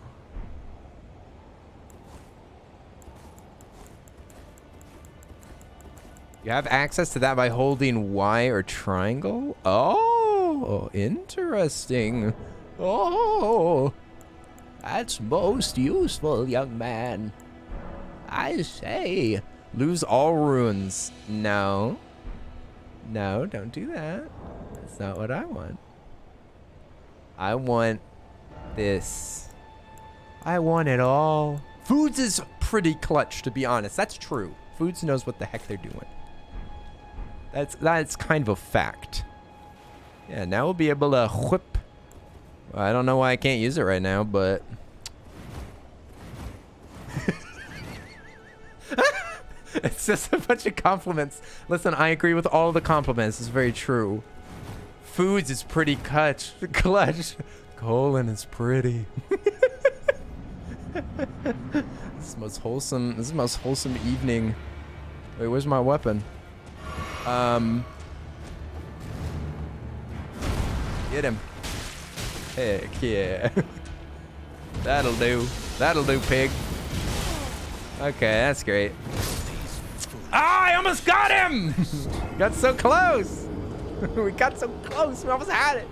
You have access to that by holding Y or triangle? Oh, interesting. Oh, that's most useful, young man. I say. Lose all runes. No. No, don't do that. That's not what I want. I want this. I want it all. Foods is pretty clutch, to be honest. That's true. Foods knows what the heck they're doing. That's kind of a fact. Yeah, now we'll be able to whip. Well, I don't know why I can't use it right now, but... It's just a bunch of compliments. Listen, I agree with all the compliments. It's very true. Foods is pretty clutch. Colon is pretty. This is the most wholesome evening. Wait, where's my weapon? Get him. Heck yeah. That'll do. That'll do, pig. Okay, that's great. Ah, I almost got him! Got so close. We got so close. We almost had it.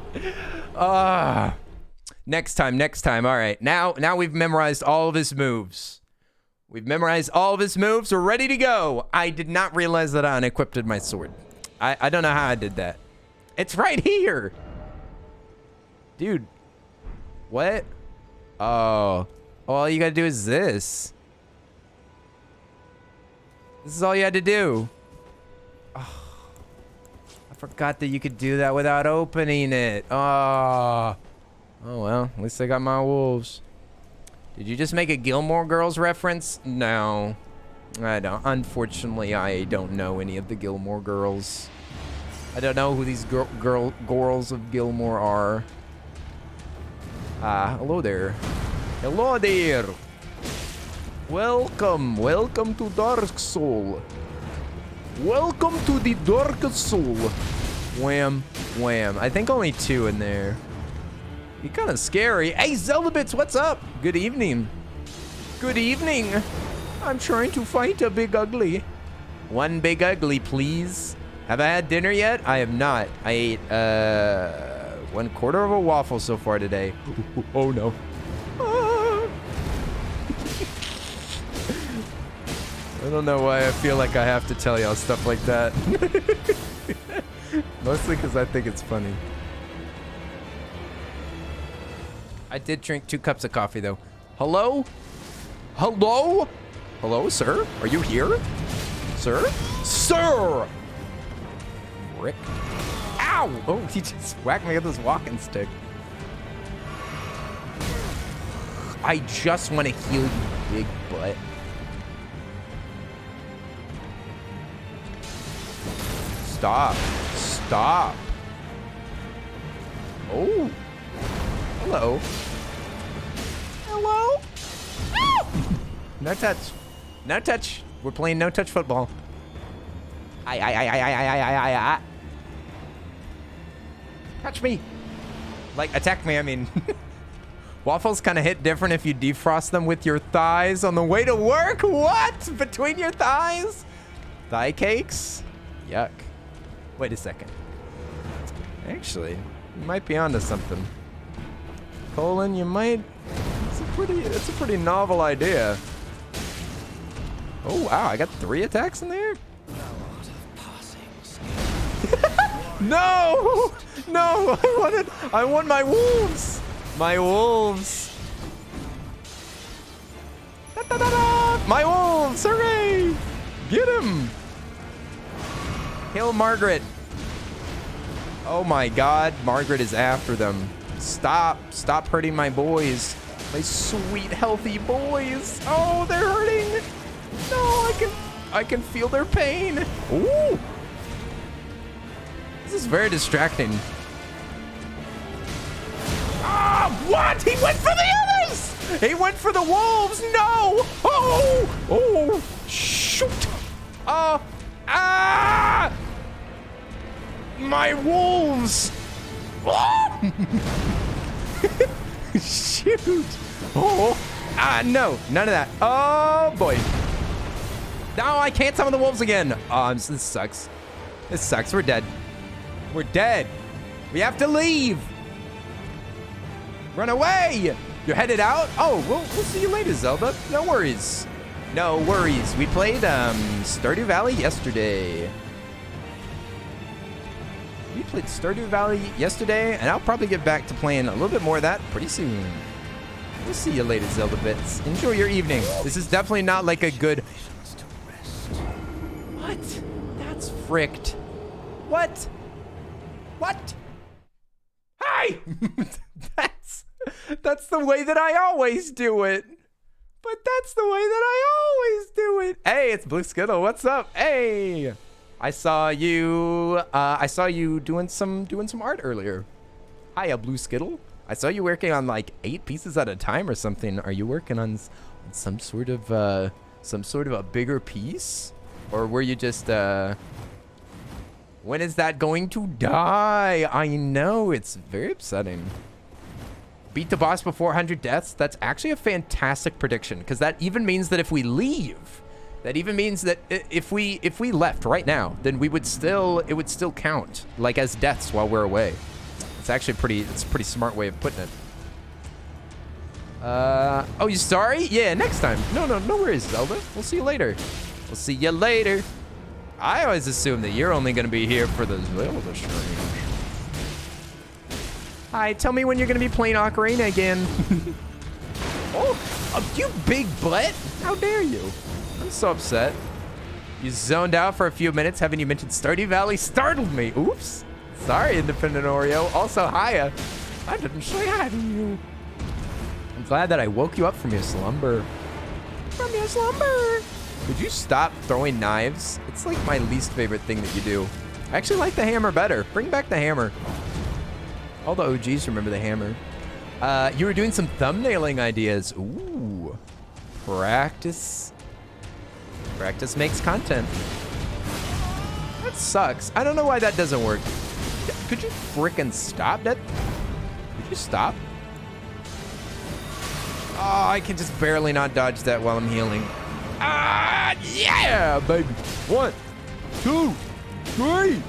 Next time. All right. Now we've memorized all of his moves. We're ready to go. I did not realize that I unequipped my sword. I don't know how I did that. It's right here. Dude. What? Oh. All you gotta do is this. This is all you had to do. Oh, I forgot that you could do that without opening it. Oh well, at least I got my wolves. Did you just make a Gilmore Girls reference? No, I don't. Unfortunately, I don't know any of the Gilmore Girls. I don't know who these girls of Gilmore are. Hello there. Hello there. Welcome to Dark Soul. Welcome to the Dark Soul. Wham, wham. I think only 2 in there. You're kind of scary. Hey, Zelda Bits, what's up? Good evening. Good evening. I'm trying to fight a big ugly. One big ugly, please. Have I had dinner yet? I have not. I ate 1/4 of a waffle so far today. Oh no. I don't know why I feel like I have to tell y'all stuff like that. Mostly because I think it's funny. I did drink 2 cups of coffee though. Hello? Hello? Hello, sir? Are you here? Sir? Sir! Rick. Ow! Oh, he just whacked me with his walking stick. I just want to heal you, big butt. Stop. Stop. Oh. Hello. Hello? No touch. No touch. We're playing no touch football. Touch me. Like, attack me, I mean. Waffles kind of hit different if you defrost them with your thighs on the way to work. What? Between your thighs? Thigh cakes? Yuck. Wait a second. Actually, you might be onto something. Colin, you might... It's a pretty novel idea. Oh, wow. I got 3 attacks in there? No! No! I want my wolves! My wolves! Da, da, da, da. My wolves! Hooray! Get him! Kill Margaret. Oh my god, Margaret is after them. Stop. Stop hurting my boys. My sweet, healthy boys. Oh, they're hurting. No, I can feel their pain. Ooh. This is very distracting. Ah, what? He went for the others! He went for the wolves! No! Oh! Oh! Shoot! Ah! My wolves! Shoot! Oh! No! None of that. Oh, boy. No, I can't summon the wolves again. Oh, this sucks. This sucks. We're dead. We're dead. We have to leave. Run away. You're headed out? Oh, we'll see you later, Zelda. No worries. No worries. We played Stardew Valley yesterday. We played Stardew Valley yesterday, and I'll probably get back to playing a little bit more of that pretty soon. We'll see you later, Zelda Bits. Enjoy your evening. This is definitely not like a good... What? That's fricked. What? What? Hi! That's the way that I always do it. But that's the way that I always do it. Hey, it's Blue Skittle. What's up? Hey! I saw you doing some art earlier. Hiya, Blue Skittle. I saw you working on like 8 pieces at a time or something. Are you working on some sort of a bigger piece? Or were you just when is that going to die? I know, it's very upsetting. Beat the boss before 100 deaths. That's actually a fantastic prediction, because that even means that if we leave, that even means that if we left right now, then it would still count like as deaths while we're away. It's actually it's a pretty smart way of putting it. Oh, you sorry? Yeah, next time. No worries, Zelda. We'll see you later. We'll see you later. I always assume that you're only going to be here for the Zelda stream. Hi, tell me when you're going to be playing Ocarina again. Oh, you big butt. How dare you? I'm so upset. You zoned out for a few minutes. Having you mentioned Stardew Valley startled me. Oops. Sorry, Independent Oreo. Also, hiya. I didn't say hi to you. I'm glad that I woke you up from your slumber. From your slumber. Could you stop throwing knives? It's like my least favorite thing that you do. I actually like the hammer better. Bring back the hammer. All the OGs remember the hammer. You were doing some thumbnailing ideas. Ooh. Practice. Practice makes content. That sucks. I don't know why that doesn't work. Could you frickin' stop that? Could you stop? Oh, I can just barely not dodge that while I'm healing. Ah, yeah, baby. 1, 2, 3.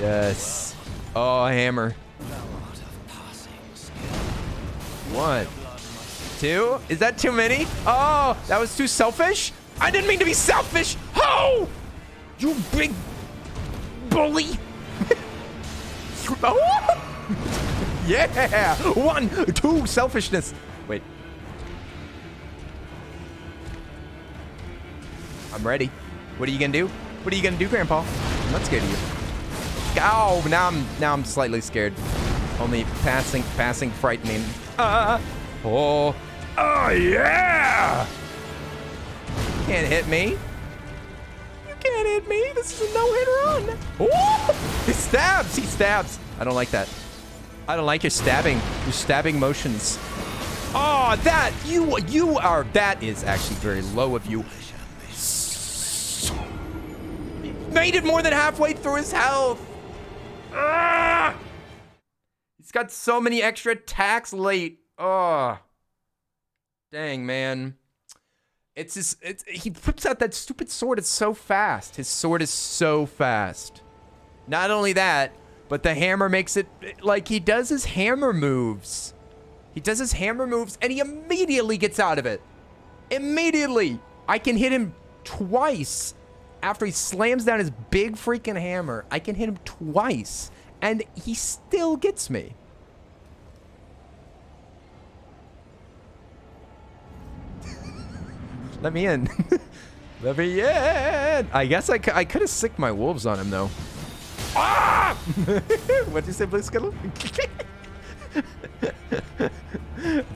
Yes. Oh, hammer. 1, 2. Is that too many? Oh, that was too selfish? I didn't mean to be selfish. Oh, you big bully. Oh. Yeah. 1, 2, selfishness. Wait. I'm ready. What are you gonna do? What are you gonna do, Grandpa? I'm not scared of you. Oh, now I'm slightly scared. Only passing frightening. Oh yeah! You can't hit me. You can't hit me. This is a no-hit run. Oh! He stabs. I don't like that. I don't like your stabbing motions. Oh, that is actually very low of you. Made it more than halfway through his health. Ah! He's got so many extra attacks late. Oh, dang, man. He whips out that stupid sword. It's so fast. His sword is so fast. Not only that, but the hammer makes it like he does his hammer moves. He does his hammer moves and he immediately gets out of it. Immediately. I can hit him twice. After he slams down his big freaking hammer, I can hit him twice, and he still gets me. Let me in. Let me in. I guess I could have sicked my wolves on him, though. Ah! What'd you say, Blue Skittle?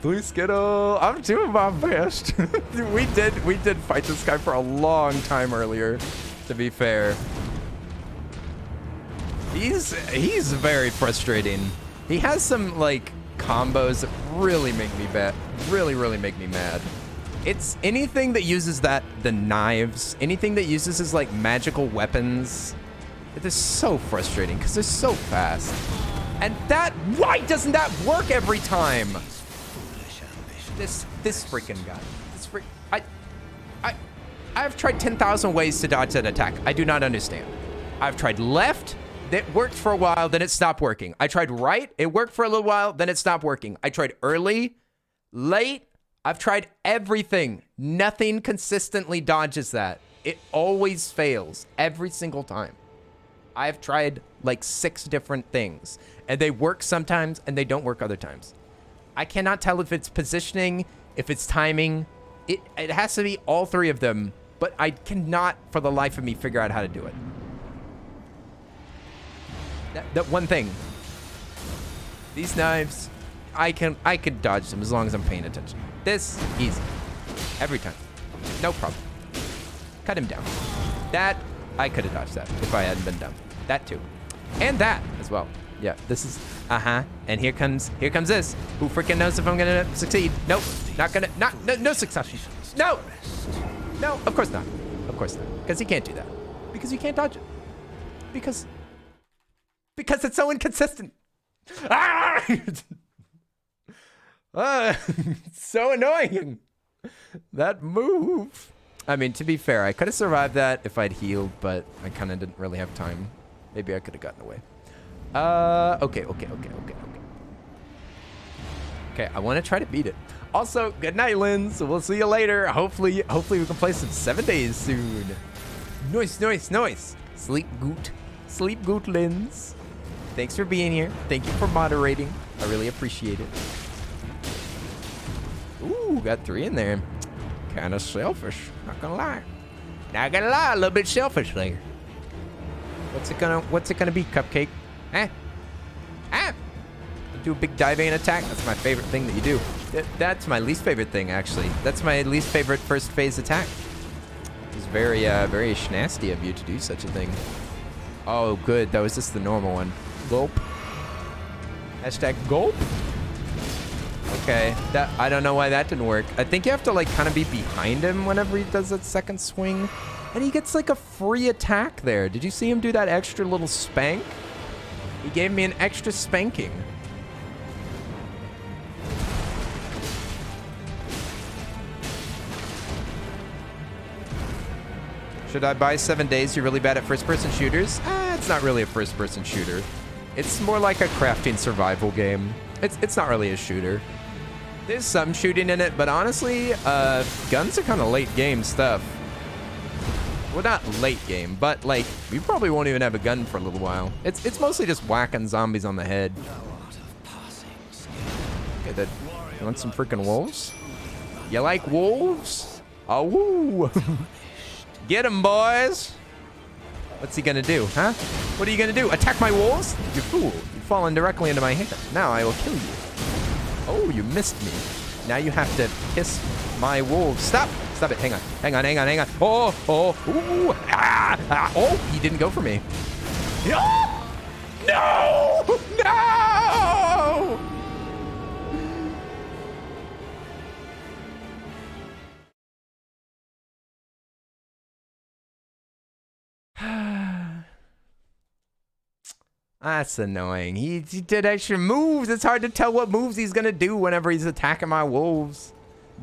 Blue Skittle, I'm doing my best. we did fight this guy for a long time earlier, to be fair. He's very frustrating. He has some like combos that really make me really make me mad. It's anything that uses the knives, anything that uses his like magical weapons. It is so frustrating because they're so fast. And why doesn't that work every time? This freaking guy. I've tried 10,000 ways to dodge that attack. I do not understand. I've tried left, that worked for a while, then it stopped working. I tried right, it worked for a little while, then it stopped working. I tried early, late, I've tried everything. Nothing consistently dodges that. It always fails every single time. I've tried like 6 different things, and they work sometimes and they don't work other times. I cannot tell if it's positioning, if it's timing. It has to be all 3 of them, but I cannot for the life of me figure out how to do it. That one thing. These knives, I could dodge them as long as I'm paying attention. This, easy. Every time. No problem. Cut him down. That, I could have dodged that if I hadn't been dumb. That too. And that as well. Yeah, this is, and here comes this. Who freaking knows if I'm gonna succeed? Nope, no succession. No, of course not. Of course not. Because he can't do that. Because you can't dodge it. Because it's so inconsistent. Ah! So annoying. That move. I mean, to be fair, I could have survived that if I'd healed, but I kind of didn't really have time. Maybe I could have gotten away. Okay. Okay, I want to try to beat it. Also, good night, Linz. We'll see you later. Hopefully we can play some 7 days soon. Nice. Sleep good, Linz. Thanks for being here. Thank you for moderating. I really appreciate it. Ooh, got 3 in there. Kind of selfish. Not gonna lie. A little bit selfish there. What's it gonna be, Cupcake? Do a big diving attack. That's my favorite thing that you do. That's my least favorite thing, actually. That's my least favorite first phase attack. It's very schnasty of you to do such a thing. Oh, good. That was just the normal one. Gulp. Hashtag gulp. Okay. I don't know why that didn't work. I think you have to like kind of be behind him whenever he does that second swing. And he gets like a free attack there. Did you see him do that extra little spank? He gave me an extra spanking. Should I buy 7 days? You're really bad at first-person shooters? It's not really a first-person shooter. It's more like a crafting survival game. It's not really a shooter. There's some shooting in it, but honestly, guns are kind of late game stuff. Well, not late game, but like, you probably won't even have a gun for a little while. It's mostly just whacking zombies on the head. Okay, then. You want some freaking wolves? You like wolves? Oh, woo! Get him, boys! What's he gonna do, huh? What are you gonna do? Attack my wolves? You fool. You've fallen directly into my hand. Now I will kill you. Oh, you missed me. Now you have to kiss my wolves. Stop! Stop it. Hang on. Oh, ooh, oh, he didn't go for me. No! That's annoying. He did extra moves. It's hard to tell what moves he's gonna do whenever he's attacking my wolves.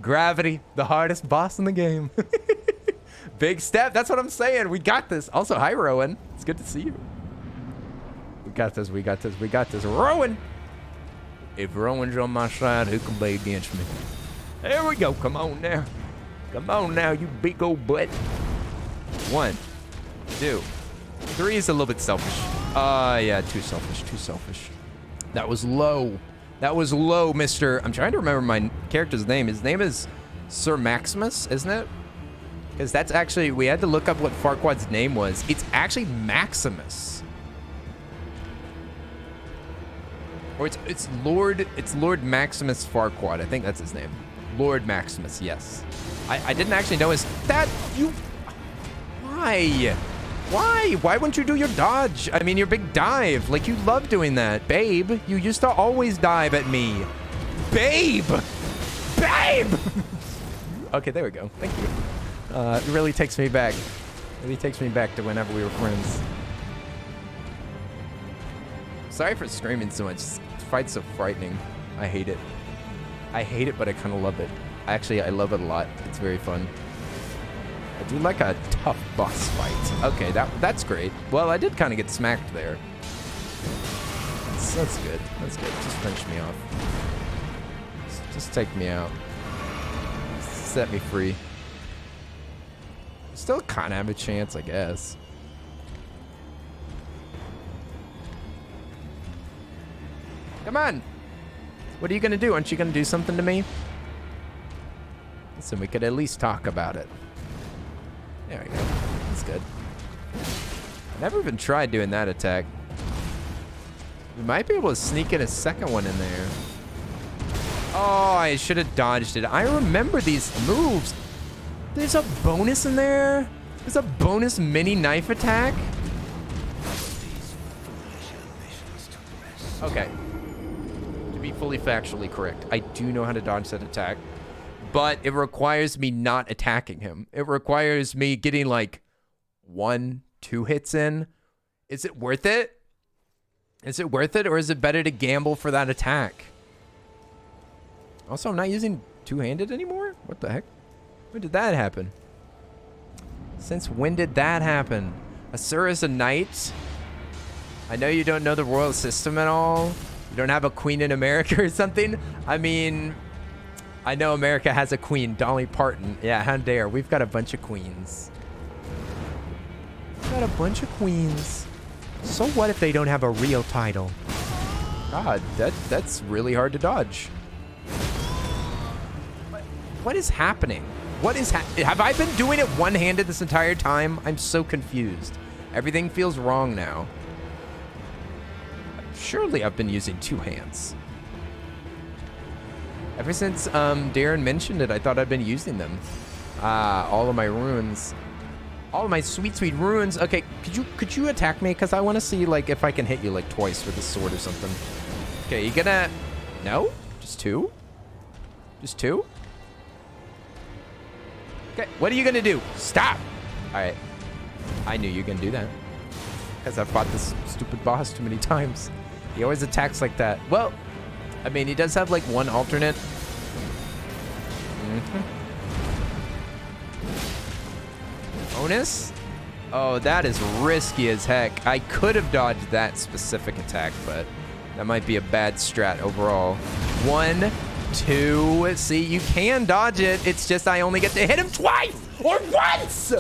Gravity, the hardest boss in the game. Big step. That's what I'm saying. We got this. Also, hi, Rowan. It's good to see you. We got this. Rowan! If Rowan's on my side, who can be against me? There we go. Come on now, you big old butt. 1, 2, 3 is a little bit selfish. Yeah, too selfish. That was low, mister. I'm trying to remember my character's name. His name is Sir Maximus, isn't it? Because that's actually, we had to look up what Farquad's name was. It's actually Maximus. Or it's Lord Maximus Farquad. I think that's his name. Lord Maximus, yes. I didn't actually know Why? Why wouldn't you do your dodge? I mean, your big dive. Like, you love doing that. Babe, you used to always dive at me. Babe! Okay, there we go. Thank you. It really takes me back. To whenever we were friends. Sorry for screaming so much. This fight's so frightening. I hate it. But I kind of love it. Actually, I love it a lot. It's very fun. I do like a tough boss fight. Okay, that's great. Well, I did kind of get smacked there. That's good. Just finish me off. Just take me out. Set me free. Still kind of have a chance, I guess. Come on. What are you going to do? Aren't you going to do something to me? Listen, we could at least talk about it. There we go. That's good. I've never even tried doing that attack. We might be able to sneak in a second one in there. Oh, I should have dodged it. I remember these moves. There's a bonus in there. There's a bonus mini knife attack. Okay. To be fully factually correct, I do know how to dodge that attack. But it requires me not attacking him. It requires me getting like 1, 2 hits in. Is it worth it? Or is it better to gamble for that attack? Also, I'm not using two-handed anymore? What the heck? When did that happen? Since when did that happen? Asura's a knight? I know you don't know the royal system at all. You don't have a queen in America or something. I mean, I know America has a queen, Dolly Parton. Yeah, how dare. We've got a bunch of queens. We've got a bunch of queens. So what if they don't have a real title? God, that's really hard to dodge. What is happening? What is have I been doing it one-handed this entire time? I'm so confused. Everything feels wrong now. Surely I've been using two hands. Ever since Darren mentioned it, I thought I'd been using them. All of my runes. All of my sweet, sweet runes. Okay, could you attack me? Because I want to see like if I can hit you like twice with a sword or something. Okay, you gonna... No? Just two? Just two? Okay, what are you gonna do? Stop! Alright. I knew you were gonna do that. Because I've fought this stupid boss too many times. He always attacks like that. Well, I mean, he does have like one alternate. Bonus? Oh, that is risky as heck. I could have dodged that specific attack, but that might be a bad strat overall. 1, 2. See, you can dodge it. It's just I only get to hit him twice or once.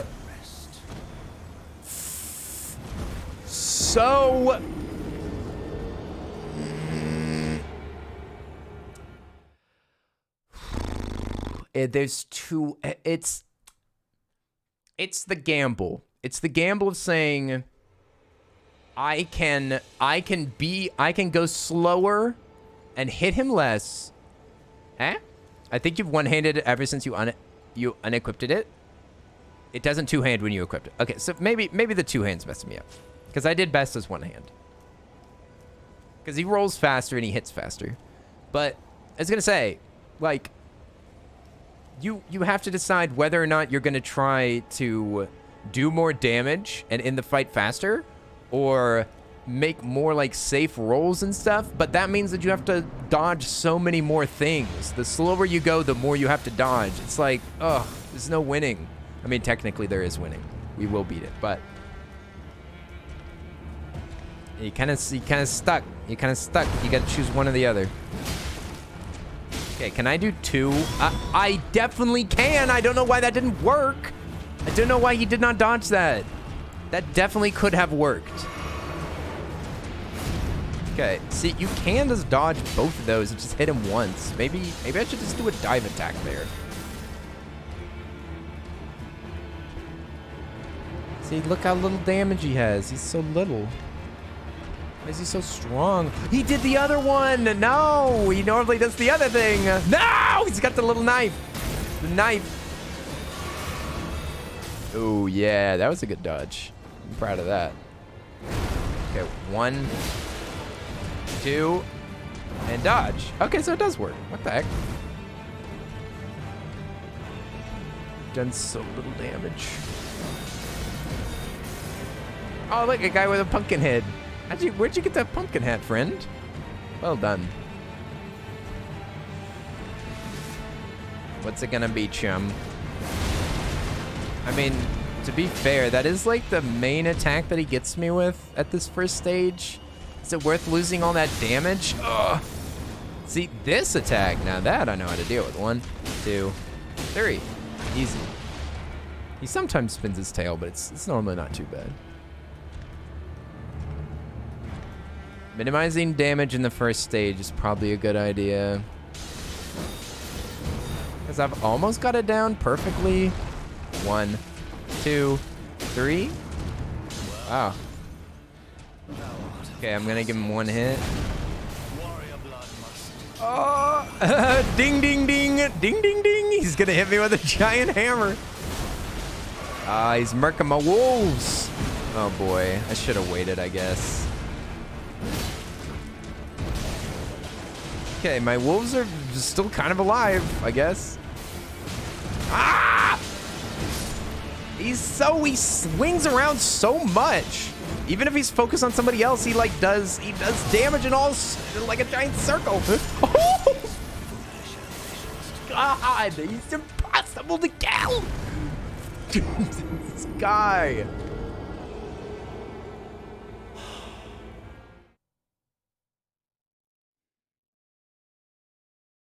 So... there's two... It's the gamble. It's the gamble of saying I can go slower and hit him less. Eh? I think you've one-handed it ever since you unequipped it. It doesn't two-hand when you equipped it. Okay, so maybe the two hands messed me up. Because I did best as one hand. Because he rolls faster and he hits faster. But I was gonna say, like, you have to decide whether or not you're gonna try to do more damage and end the fight faster, or make more like safe rolls and stuff. But that means that you have to dodge so many more things. The slower you go, the more you have to dodge. It's like, ugh, there's no winning. I mean, technically there is winning. We will beat it, but you kind of stuck. You kind of stuck. You got to choose one or the other. Okay, can I do two? I definitely can. I don't know why that didn't work. I don't know why he did not dodge that. That definitely could have worked. Okay, see, you can just dodge both of those and just hit him once. Maybe I should just do a dive attack there. See, look how little damage he has. He's so little. Why is he so strong? He did the other one! No! He normally does the other thing! No! He's got the little knife! The knife! Oh, yeah, that was a good dodge. I'm proud of that. Okay, 1, 2, and dodge. Okay, so it does work. What the heck? Done so little damage. Oh, look, a guy with a pumpkin head. Where'd you get that pumpkin hat, friend? Well done. What's it gonna be, chum? I mean, to be fair, that is like the main attack that he gets me with at this first stage. Is it worth losing all that damage? Ugh. See, this attack, now that I know how to deal with. 1, 2, 3. Easy. He sometimes spins his tail, but it's normally not too bad. Minimizing damage in the first stage is probably a good idea. Because I've almost got it down perfectly. 1, 2, 3. Wow. Okay, I'm going to give him one hit. Oh! Ding, ding, ding. Ding, ding, ding. He's going to hit me with a giant hammer. He's murking my wolves. Oh, boy. I should have waited, I guess. Okay, my wolves are still kind of alive, I guess. Ah! He swings around so much. Even if he's focused on somebody else, he does damage in all like a giant circle. Oh! God, he's impossible to kill. This guy.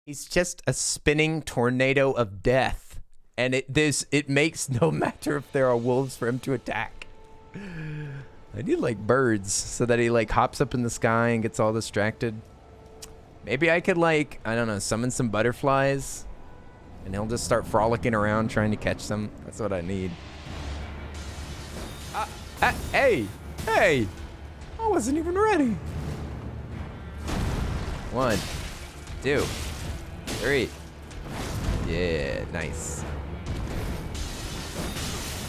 He's just a spinning tornado of death. And it makes no matter if there are wolves for him to attack. I need like birds so that he like hops up in the sky and gets all distracted. Maybe I could like, I don't know, summon some butterflies and he'll just start frolicking around trying to catch them. That's what I need. Hey, I wasn't even ready. 1, 2, 3. Yeah, nice.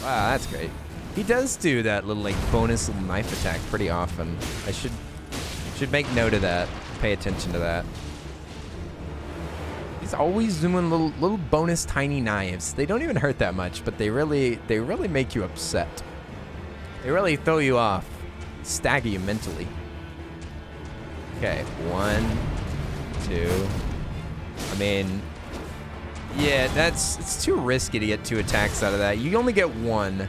Wow, that's great. He does do that little like bonus little knife attack pretty often. I should make note of that. Pay attention to that. He's always doing little bonus tiny knives. They don't even hurt that much, but they really make you upset. They really throw you off, stagger you mentally. Okay, 1, 2. I mean, yeah, it's too risky to get 2 attacks out of that. You only get 1.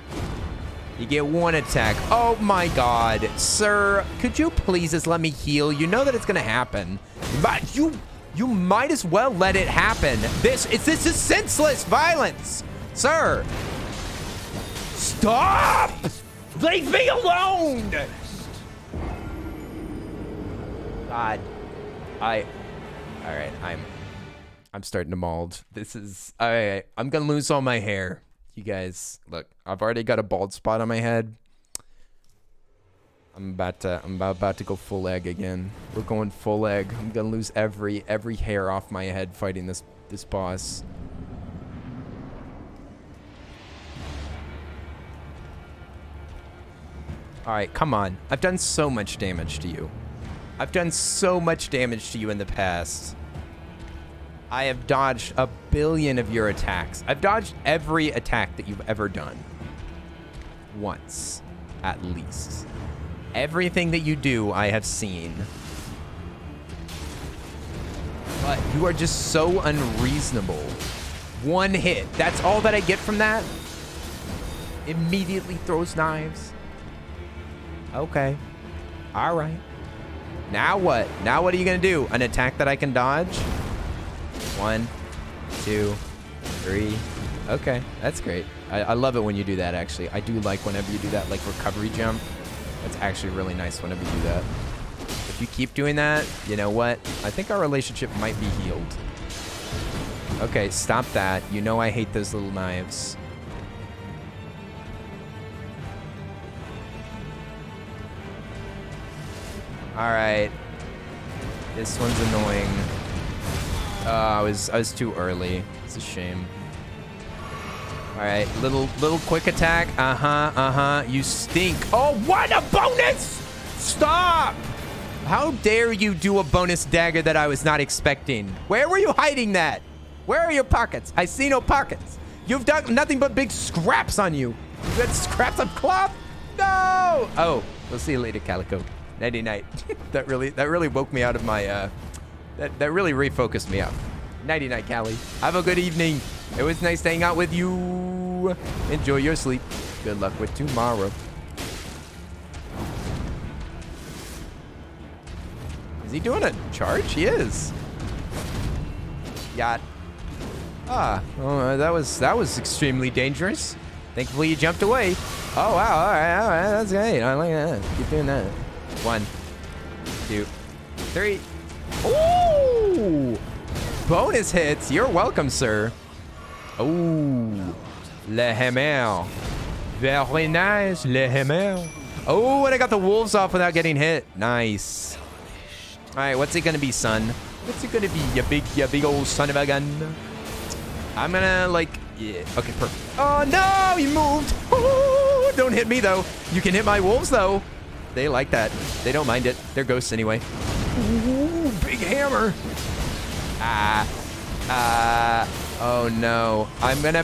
You get 1 attack. Oh my God, sir, could you please just let me heal? You know that it's gonna happen, but you might as well let it happen. This is senseless violence, sir. Stop! Leave me alone! God, all right, I'm starting to mold. This is, all right, I'm gonna lose all my hair. You guys, look, I've already got a bald spot on my head. I'm about to go full egg again. We're going full egg. I'm gonna lose every hair off my head fighting this boss. All right, come on. I've done so much damage to you. I've done so much damage to you in the past. I have dodged 1 billion of your attacks. I've dodged every attack that you've ever done. Once, at least. Everything that you do, I have seen. But you are just so unreasonable. 1 hit. That's all that I get from that? Immediately throws knives. Okay. All right. Now what? Now what are you gonna do? An attack that I can dodge? 1, 2, 3. Okay, that's great. I love it when you do that, actually. I do like whenever you do that, like, recovery jump. That's actually really nice whenever you do that. If you keep doing that, you know what? I think our relationship might be healed. Okay, stop that. You know I hate those little knives. All right. This one's annoying. I was too early. It's a shame. All right, little quick attack. You stink. Oh, what a bonus! Stop! How dare you do a bonus dagger that I was not expecting? Where were you hiding that? Where are your pockets? I see no pockets. You've done nothing but big scraps on you. You got scraps of cloth? No! Oh, we'll see you later, Calico. Nighty night. that really woke me out of my that really refocused me up. Nighty night, Callie. Have a good evening. It was nice to hang out with you. Enjoy your sleep. Good luck with tomorrow. Is he doing a charge? He is. Yacht. Oh, that was extremely dangerous. Thankfully, you jumped away. Oh wow! All right, that's great. I like that. Keep doing that. 1, 2, 3. Ooh! Bonus hits. You're welcome, sir. Oh, le hammer. Very nice, le hammer. Oh, and I got the wolves off without getting hit. Nice. All right, what's it gonna be, son? What's it gonna be, you big old son of a gun? I'm gonna like, yeah. Okay, perfect. Oh no, you moved. Ooh, don't hit me though. You can hit my wolves though. They like that. They don't mind it. They're ghosts anyway. Ooh, big hammer. Oh no. I'm gonna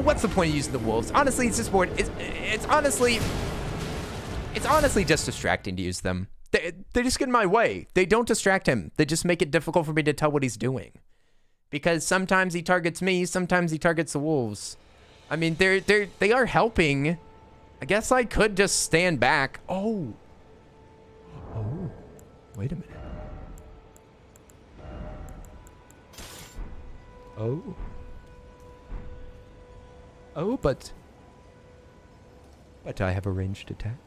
what's the point of using the wolves? Honestly, it's just more. It's honestly just distracting to use them. They just get in my way. They don't distract him. They just make it difficult for me to tell what he's doing. Because sometimes he targets me, sometimes he targets the wolves. I mean, they are helping. I guess I could just stand back. Oh. Oh. Wait a minute. Oh. Oh, but I have a ranged attack.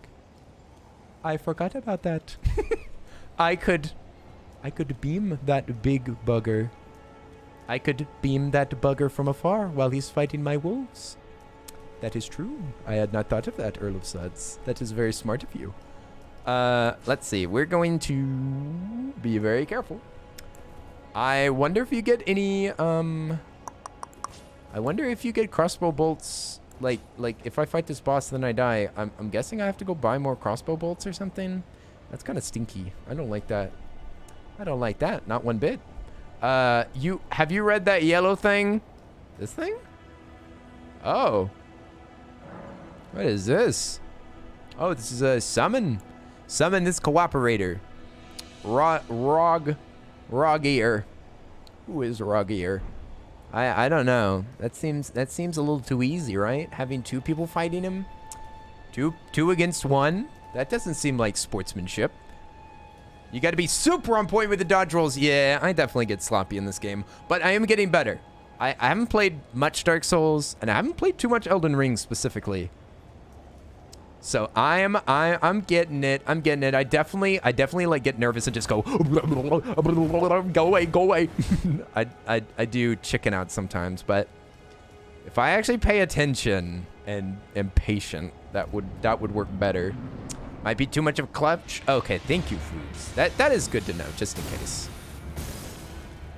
I forgot about that. I could beam that big bugger. I could beam that bugger from afar while he's fighting my wolves. That is true. I had not thought of that, Earl of Suds. That is very smart of you. Let's see. We're going to be very careful. I wonder if you get any, I wonder if you get crossbow bolts. Like if I fight this boss and then I die, I'm guessing I have to go buy more crossbow bolts or something. That's kind of stinky. I don't like that. I don't like that. Not one bit. Have you read that yellow thing? This thing? Oh. What is this? Oh, this is a summon. Summon this cooperator. Rog ear. Who is Rog ear? I don't know. That seems a little too easy, right? Having two people fighting him? Two against one? That doesn't seem like sportsmanship. You got to be super on point with the dodge rolls. Yeah, I definitely get sloppy in this game, but I am getting better. I haven't played much Dark Souls, and I haven't played too much Elden Ring specifically. So I'm getting it. I'm getting it. I definitely like get nervous and just go away, go away. I do chicken out sometimes, but if I actually pay attention and am patient, that would work better. Might be too much of a clutch. Okay, thank you, Foods. That is good to know, just in case.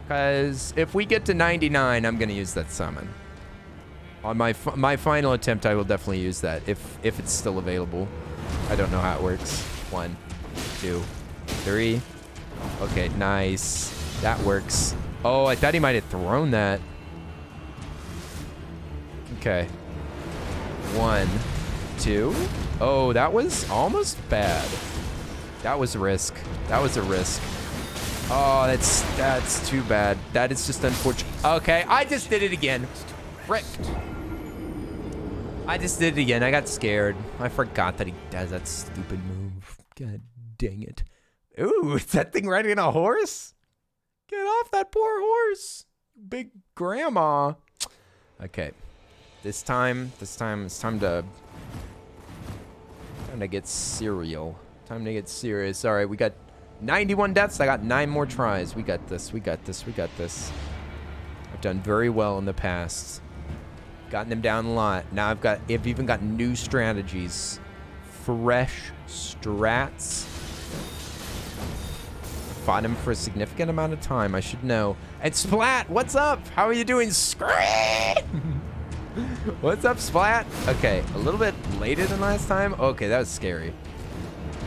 Because if we get to 99, I'm gonna use that summon. On my final attempt, I will definitely use that if it's still available. I don't know how it works. 1, 2, 3. Okay, nice. That works. Oh, I thought he might have thrown that. Okay. 1, 2. Oh, that was almost bad. That was a risk. That was a risk. Oh, that's too bad. That is just unfortunate. Okay, I just did it again. Frick. I just did it again. I got scared. I forgot that he does that stupid move. God dang it. Ooh, is that thing riding a horse? Get off that poor horse. Big grandma. Okay. This time it's time to get serial. Time to get serious. All right, we got 91 deaths. I got 9 more tries. We got this. We got this. We got this. I've done very well in the past. Gotten them down a lot. Now I've even got new strategies. Fresh strats. Fought him for a significant amount of time. I should know. And Splat, what's up? How are you doing? Scream! What's up, Splat? Okay, a little bit later than last time. Okay, that was scary.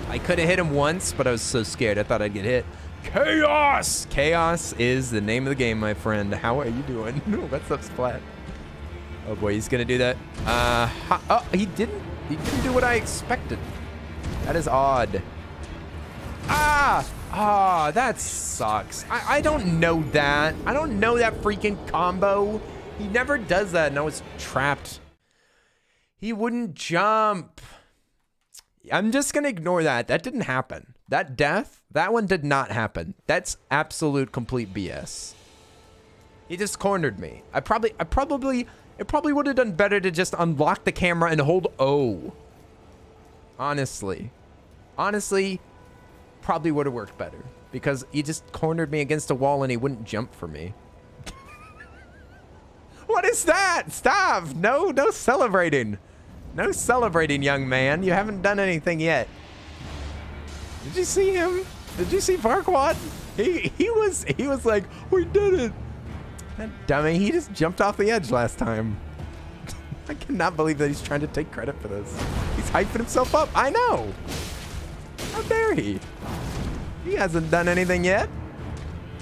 I could have hit him once, but I was so scared. I thought I'd get hit. Chaos! Chaos is the name of the game, my friend. How are you doing? What's up, Splat? Oh boy, he's gonna do that. Oh, he didn't do what I expected. That is odd. Ah, that sucks. I don't know that. I don't know that freaking combo. He never does that, and I was trapped. He wouldn't jump. I'm just gonna ignore that. That didn't happen. That death, that one did not happen. That's absolute complete BS. He just cornered me. It probably would have done better to just unlock the camera and hold O. Honestly, probably would have worked better because he just cornered me against a wall and he wouldn't jump for me. What is that? Stop! No celebrating. No celebrating, young man. You haven't done anything yet. Did you see him? Did you see Farquad? He was like, we did it. That dummy, he just jumped off the edge last time. I cannot believe that he's trying to take credit for this. He's hyping himself up. I know. How dare he? He hasn't done anything yet.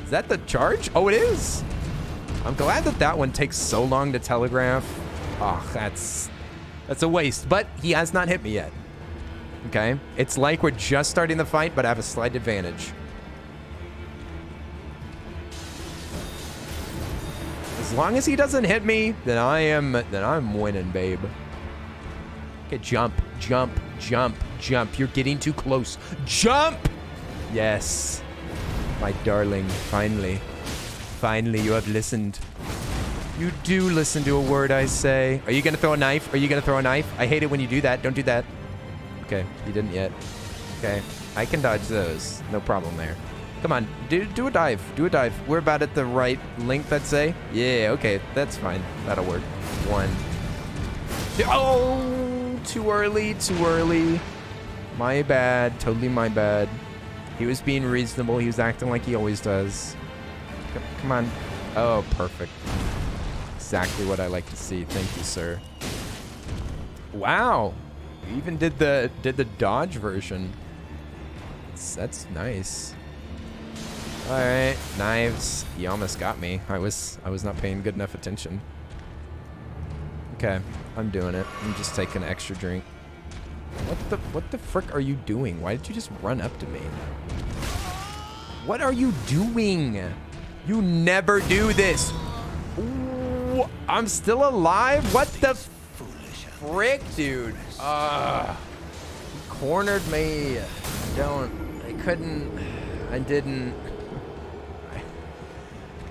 Is that the charge? Oh, it is. I'm glad that one takes so long to telegraph. Oh, that's a waste. But he has not hit me yet. Okay? It's like we're just starting the fight, but I have a slight advantage. As long as he doesn't hit me, then I'm winning, babe. Okay, jump, jump, jump, jump. You're getting too close. Jump! Yes. My darling, finally. Finally, you have listened. You do listen to a word I say. Are you gonna throw a knife? Are you gonna throw a knife? I hate it when you do that. Don't do that. Okay, you didn't yet. Okay, I can dodge those. No problem there. Come on, do a dive. Do a dive. We're about at the right length, I'd say. Yeah, okay, that's fine. That'll work. 1. Oh, too early, too early. My bad, totally my bad. He was being reasonable. He was acting like he always does. Come on. Oh, perfect. Exactly what I like to see. Thank you, sir. Wow. You even did the dodge version. That's nice. All right, knives. You almost got me. I was not paying good enough attention. Okay, I'm doing it. I'm just taking an extra drink. What the frick are you doing? Why did you just run up to me? What are you doing? You never do this. Ooh, I'm still alive? What the frick, dude? He cornered me.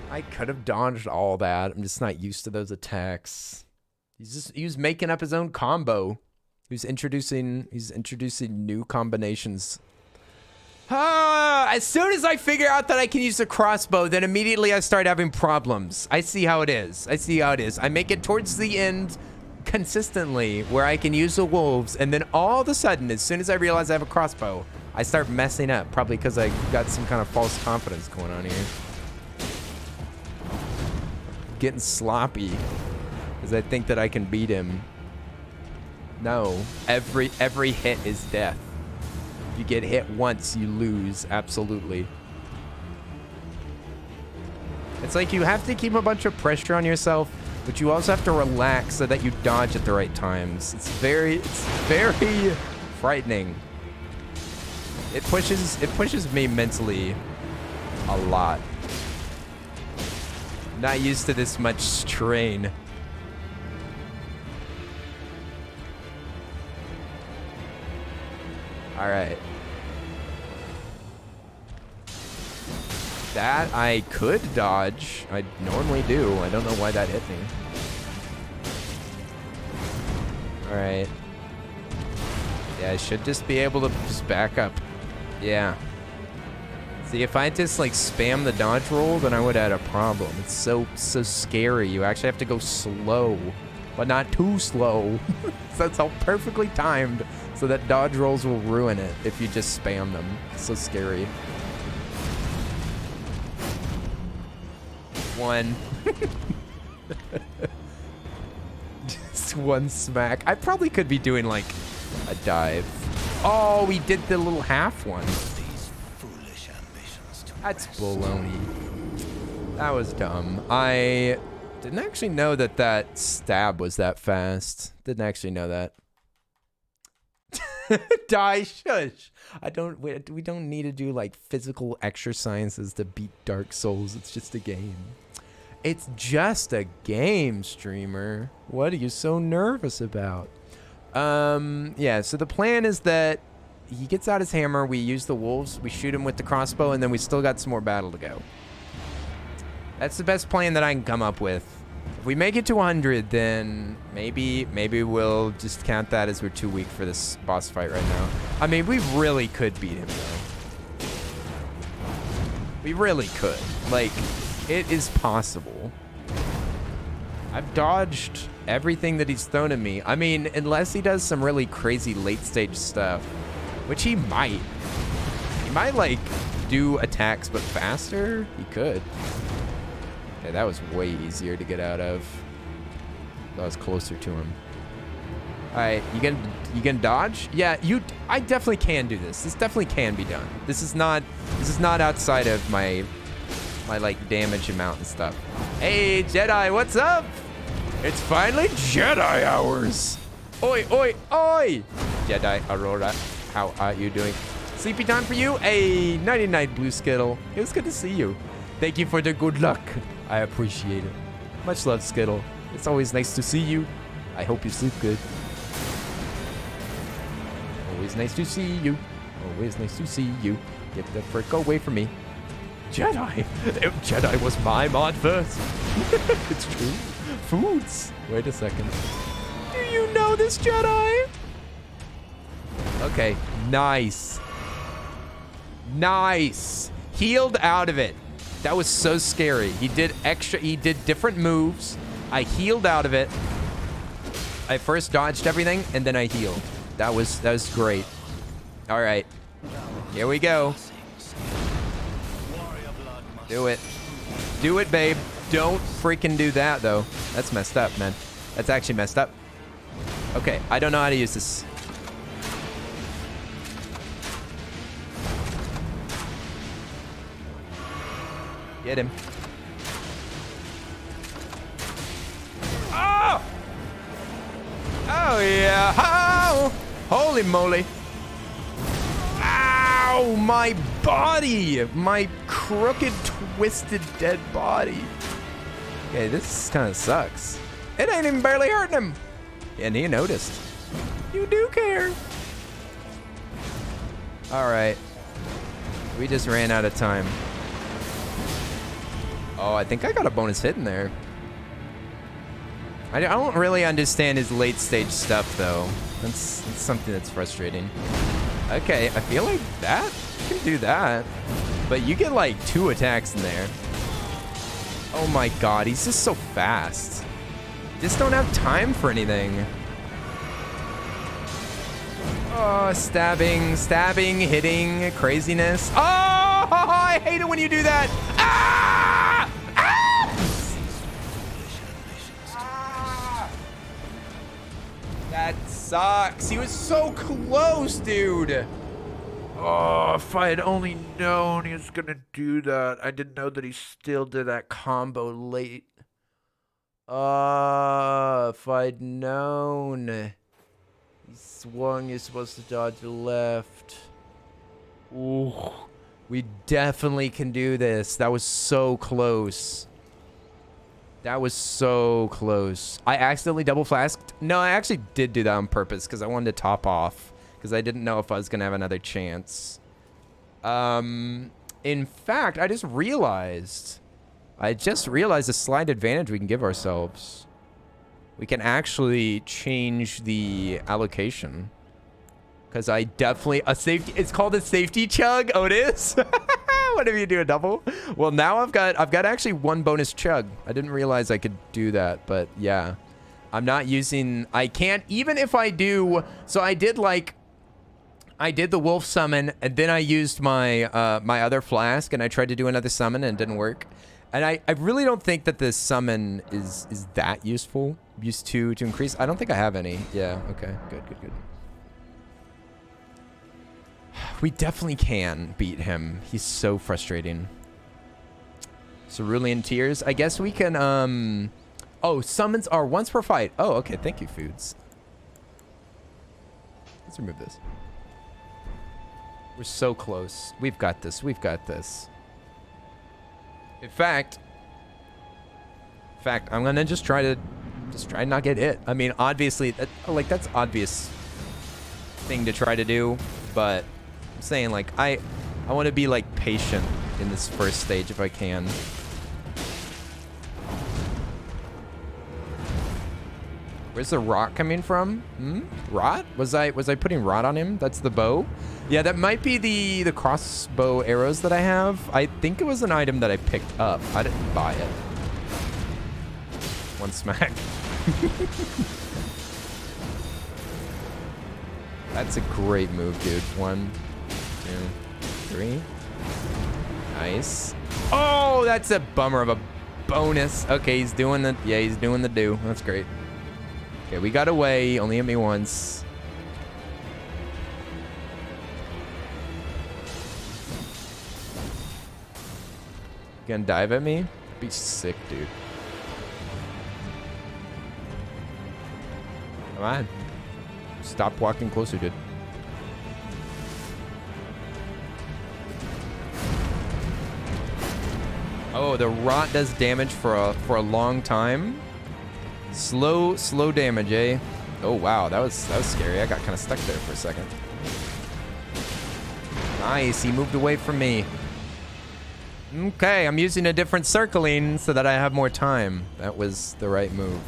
I could have dodged all that. I'm just not used to those attacks. He was making up his own combo. He's introducing new combinations. As soon as I figure out that I can use the crossbow, then immediately I start having problems. I see how it is. I make it towards the end consistently where I can use the wolves, and then all of a sudden, as soon as I realize I have a crossbow, I start messing up, probably because I got some kind of false confidence going on here. Getting sloppy because I think that I can beat him. No, every hit is death. If you get hit once, you lose, absolutely. It's like you have to keep a bunch of pressure on yourself, but you also have to relax so that you dodge at the right times. It's very frightening. It pushes me mentally a lot. Not used to this much strain. All right. That I could dodge. I normally do. I don't know why that hit me. All right. Yeah, I should just be able to just back up. Yeah. See, if I just like spam the dodge roll, then I would have had a problem. It's so scary. You actually have to go slow, but not too slow. So that's all perfectly timed, so that dodge rolls will ruin it if you just spam them. It's so scary. 1. Just 1 smack. I probably could be doing like a dive. Oh, we did the little half one. That's baloney. That was dumb. I didn't actually know that that stab was that fast. Didn't actually know that. Die, shush. We don't need to do like physical exercises to beat Dark Souls. It's just a game. It's just a game, streamer. What are you so nervous about? Yeah, so the plan is that he gets out his hammer, we use the wolves, we shoot him with the crossbow, and then we still got some more battle to go. That's the best plan that I can come up with. If we make it to 100, then maybe we'll just count that as we're too weak for this boss fight right now. I mean, we really could beat him, though. We really could. Like, it is possible. I've dodged everything that he's thrown at me. I mean, unless he does some really crazy late-stage stuff, which he might. He might, like, do attacks, but faster? He could. Okay, that was way easier to get out of. That was closer to him. All right, you can dodge? Yeah, I definitely can do this. This definitely can be done. This is not outside of my like damage amount and stuff. Hey, Jedi, what's up? It's finally Jedi hours. Oi, oi, oi! Jedi Aurora. How are you doing? Sleepy time for you? A 99 Blue Skittle. It was good to see you. Thank you for the good luck. I appreciate it. Much love, Skittle. It's always nice to see you. I hope you sleep good. Always nice to see you. Always nice to see you. Get the frick away from me. Jedi. Jedi was my mod first. It's true. Foods. Wait a second. Do you know this, Jedi? Okay. Nice. Nice. Healed out of it. That was so scary. He did different moves. I healed out of it. I first dodged everything and then I healed. That was great. All right. Here we go. Do it. Do it, babe. Don't freaking do that, though. That's messed up, man. That's actually messed up. Okay, I don't know how to use this. Get him. Oh! Oh, yeah. Oh! Holy moly. Ow! My body! My crooked, twisted, dead body. Okay, this kind of sucks. It ain't even barely hurting him. And he noticed. You do care. All right. We just ran out of time. Oh, I think I got a bonus hit in there. I don't really understand his late stage stuff, though. That's something that's frustrating. Okay, I feel like that can do that. But you get like 2 attacks in there. Oh my god, he's just so fast. Just don't have time for anything. Oh, stabbing, hitting, craziness. Oh, I hate it when you do that. Ah! Ah! That sucks. He was so close, dude.
Oh, if I had only known he was gonna do that. I didn't know that he still did that combo late. If I'd known. He swung, you're supposed to dodge left.
Ooh. We definitely can do this. That was so close. That was so close. I accidentally double flasked. No, I actually did do that on purpose because I wanted to top off. Because I didn't know if I was going to have another chance. In fact, I just realized a slight advantage we can give ourselves. We can actually change the allocation. Because I definitely... It's called a safety chug. Oh, it is? What if you do a double? Well, now I've got actually 1 bonus chug. I didn't realize I could do that, but yeah. I'm not using... I can't... Even if I do... So I did the wolf summon, and then I used my my other flask, and I tried to do another summon, and it didn't work. And I really don't think that this summon is that useful. Use 2 to increase. I don't think I have any. Yeah, okay. Good. We definitely can beat him. He's so frustrating. Cerulean Tears. I guess we can, Oh, summons are once per fight. Oh, okay. Thank you, Foods. Let's remove this. We're so close. We've got this. We've got this. In fact, I'm gonna just try to not get hit. I mean, obviously, that's obvious thing to try to do, but I'm saying, like, I want to be, like, patient in this first stage if I can. Where's the rot coming from? Rot? Was I putting rot on him? That's the bow? Yeah, that might be the crossbow arrows that I have. I think it was an item that I picked up. I didn't buy it. 1 smack. That's a great move, dude. 1, 2, 3. Nice. Oh, that's a bummer of a bonus. Okay, he's doing the do. That's great. Okay, we got away. He only hit me once. You gonna dive at me? Be sick, dude. Come on. Stop walking closer, dude. Oh, the rot does damage for a long time. Slow damage, eh? Oh wow, that was scary. I got kind of stuck there for a second. Nice, he moved away from me. Okay, I'm using a different circling so that I have more time. That was the right move.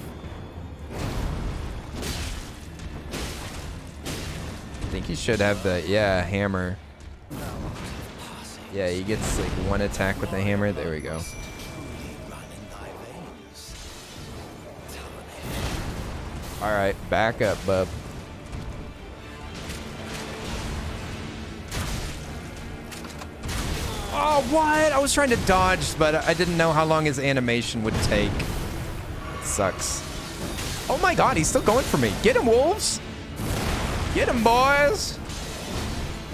I think he should have the, yeah, hammer. Yeah, he gets like one attack with the hammer. There we go. All right, back up, bub. Oh, what? I was trying to dodge, but I didn't know how long his animation would take. It sucks. Oh my god, he's still going for me. Get him, wolves! Get him, boys!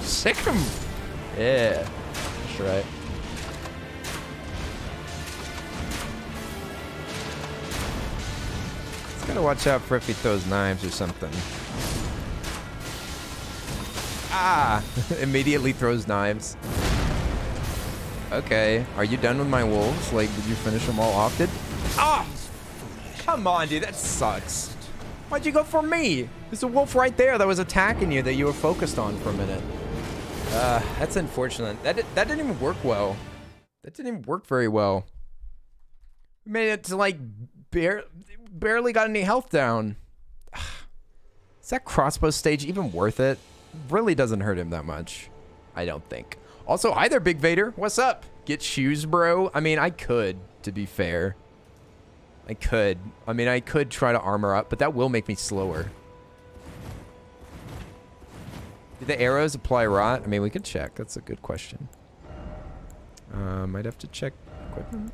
Sick him! Yeah, that's right. Just gotta watch out for if he throws knives or something. Ah! Immediately throws knives. Okay, are you done with my wolves? Like, did you finish them all off? Ah! Come on, dude, that sucks. Why'd you go for me? There's a wolf right there that was attacking you that you were focused on for a minute. That's unfortunate. That didn't even work well. That didn't even work very well. We made it to, like, barely got any health down. Is that crossbow stage even worth it? Really doesn't hurt him that much. I don't think. Also, hi there, Big Vader. What's up? Get shoes, bro. I mean, I could, to be fair. I could. I mean, I could try to armor up, but that will make me slower. Do the arrows apply rot? I mean, we could check. That's a good question. Might have to check equipment.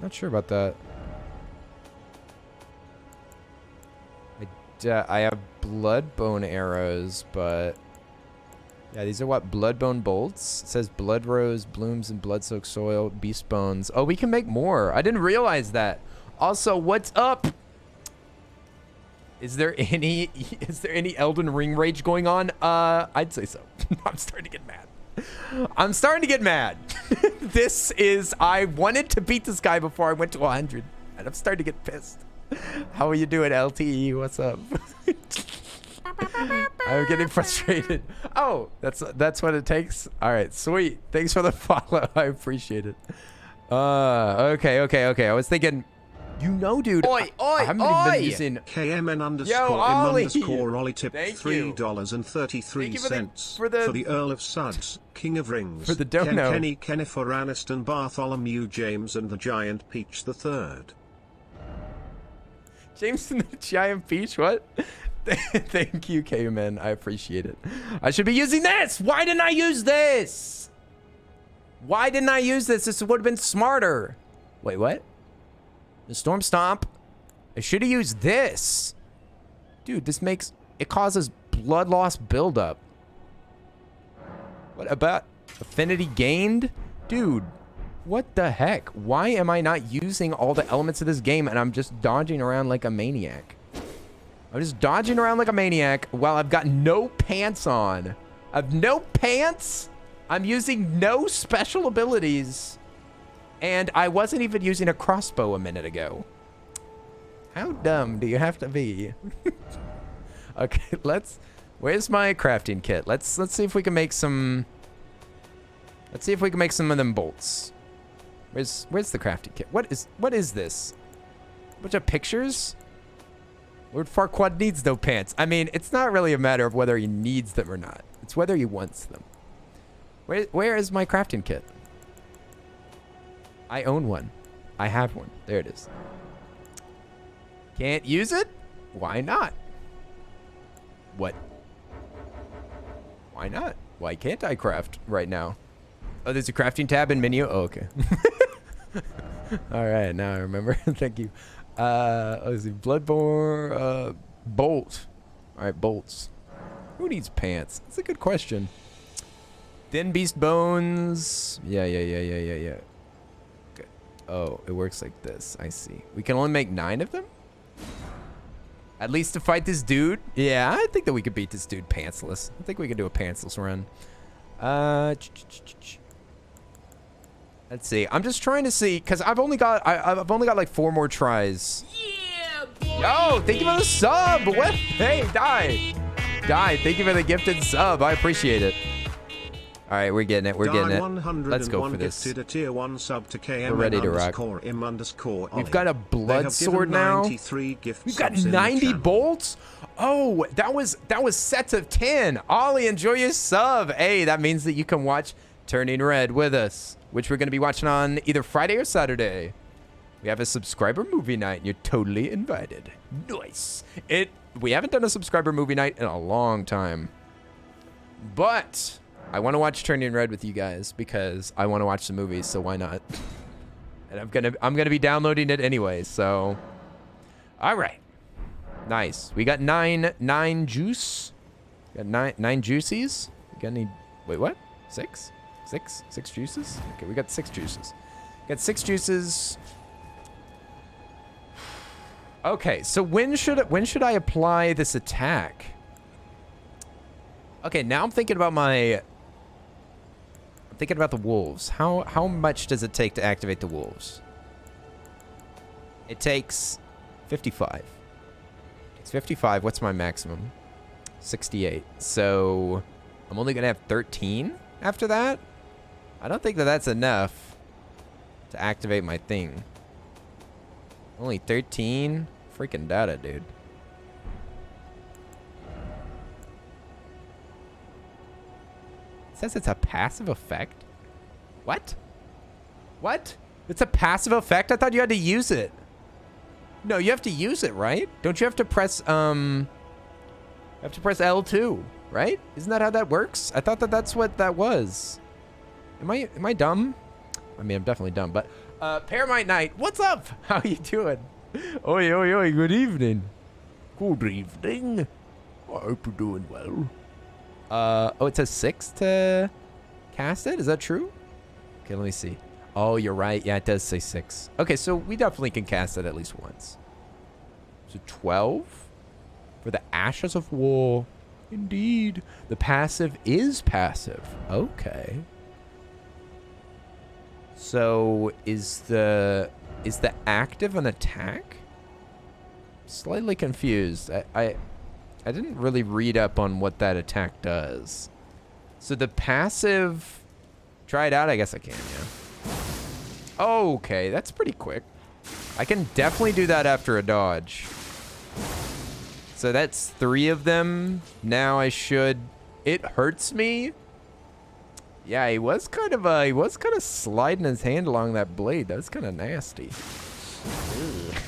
Not sure about that. I have bloodbone arrows, but yeah, these are what? Bloodbone bolts? It says blood rose, blooms, and blood soaked soil, beast bones. Oh, we can make more. I didn't realize that. Also, what's up? Is there any Elden Ring rage going on? I'd say so. I'm starting to get mad. I'm starting to get mad. I wanted to beat this guy before I went to 100, and I'm starting to get pissed. How are you doing, LTE? What's up? I'm getting frustrated. Oh, that's what it takes. All right, sweet. Thanks for the follow. I appreciate it. Okay. I was thinking, you know, dude. I haven't even been using
KMN underscore Ollie tip $3.33 for the Earl of Suds, King of Rings,
for the dono.
Kenny, Kennifer Aniston, Bartholomew James, and the Giant Peach III.
James and the Giant Peach, what? Thank you, K-Man. I appreciate it. I should be using this. Why didn't I use this? Why didn't I use this? This would have been smarter. Wait, what? The Storm Stomp. I should have used this. Dude, it causes blood loss buildup. What about affinity gained? Dude. What the heck? Why am I not using all the elements of this game and I'm just dodging around like a maniac? I'm just dodging around like a maniac while I've got no pants on. I have no pants. I'm using no special abilities. And I wasn't even using a crossbow a minute ago. How dumb do you have to be? Okay, where's my crafting kit? Let's see if we can make some. Let's see if we can make some of them bolts. Where's the crafting kit? What is this? A bunch of pictures? Lord Farquad needs no pants. I mean, it's not really a matter of whether he needs them or not. It's whether he wants them. Where is my crafting kit? I own one. I have one. There it is. Can't use it? Why not? What? Why not? Why can't I craft right now? Oh, there's a crafting tab in menu? Oh, okay. All right, now I remember. Thank you. Let's see. Bloodborne, bolt. All right, bolts. Who needs pants? That's a good question. Thin beast bones. Yeah. Okay. Oh, it works like this. I see. We can only make 9 of them? At least to fight this dude. Yeah, I think that we could beat this dude pantsless. I think we could do a pantsless run. Let's see. I'm just trying to see because I've only got like 4 more tries. Yeah, boy. Yo, thank you for the sub. What? Hey, die. Thank you for the gifted sub. I appreciate it. All right, we're getting it. We're getting it. Let's go for this.
A tier 1 sub to KM
we're ready to rock. We've got a blood sword now. We've got 90 bolts. Oh, that was sets of 10. Ollie, enjoy your sub. Hey, that means that you can watch Turning Red with us, which we're going to be watching on either Friday or Saturday. We have a subscriber movie night, and you're totally invited. Nice. We haven't done a subscriber movie night in a long time, but I want to watch Turning Red with you guys because I want to watch the movies, so why not? And I'm gonna be downloading it anyway, so all right. Nice. We got nine juice. We got nine juices. We got any wait, what? Six juices? Okay, we got 6 juices. Got 6 juices. Okay, so when should I apply this attack? Okay, now I'm thinking about the wolves. How much does it take to activate the wolves? It takes 55. It's 55. What's my maximum? 68. So I'm only gonna have 13 after that. I don't think that that's enough to activate my thing. Only 13? Freaking data, dude. It says it's a passive effect? What? What? It's a passive effect? I thought you had to use it. No, you have to use it, right? Don't you have to press, you have to press L2, right? Isn't that how that works? I thought that that's what that was. Am I dumb? I mean, I'm definitely dumb, but Paramite Knight, what's up? How you doing? Oi, oi, oi, good evening. Good evening. I hope you're doing well. Oh, it says 6 to cast it? Is that true? Okay, let me see. Oh, you're right. Yeah, it does say 6. Okay, so we definitely can cast it at least once. So 12 for the Ashes of War. Indeed. The passive is passive. Okay. So is the active an attack? Slightly confused. I didn't really read up on what that attack does. So the passive, try it out. I guess I can, yeah. Okay, that's pretty quick. I can definitely do that after a dodge. So that's 3 of them. Now I should. It hurts me. Yeah, he was kind of sliding his hand along that blade. That was kind of nasty.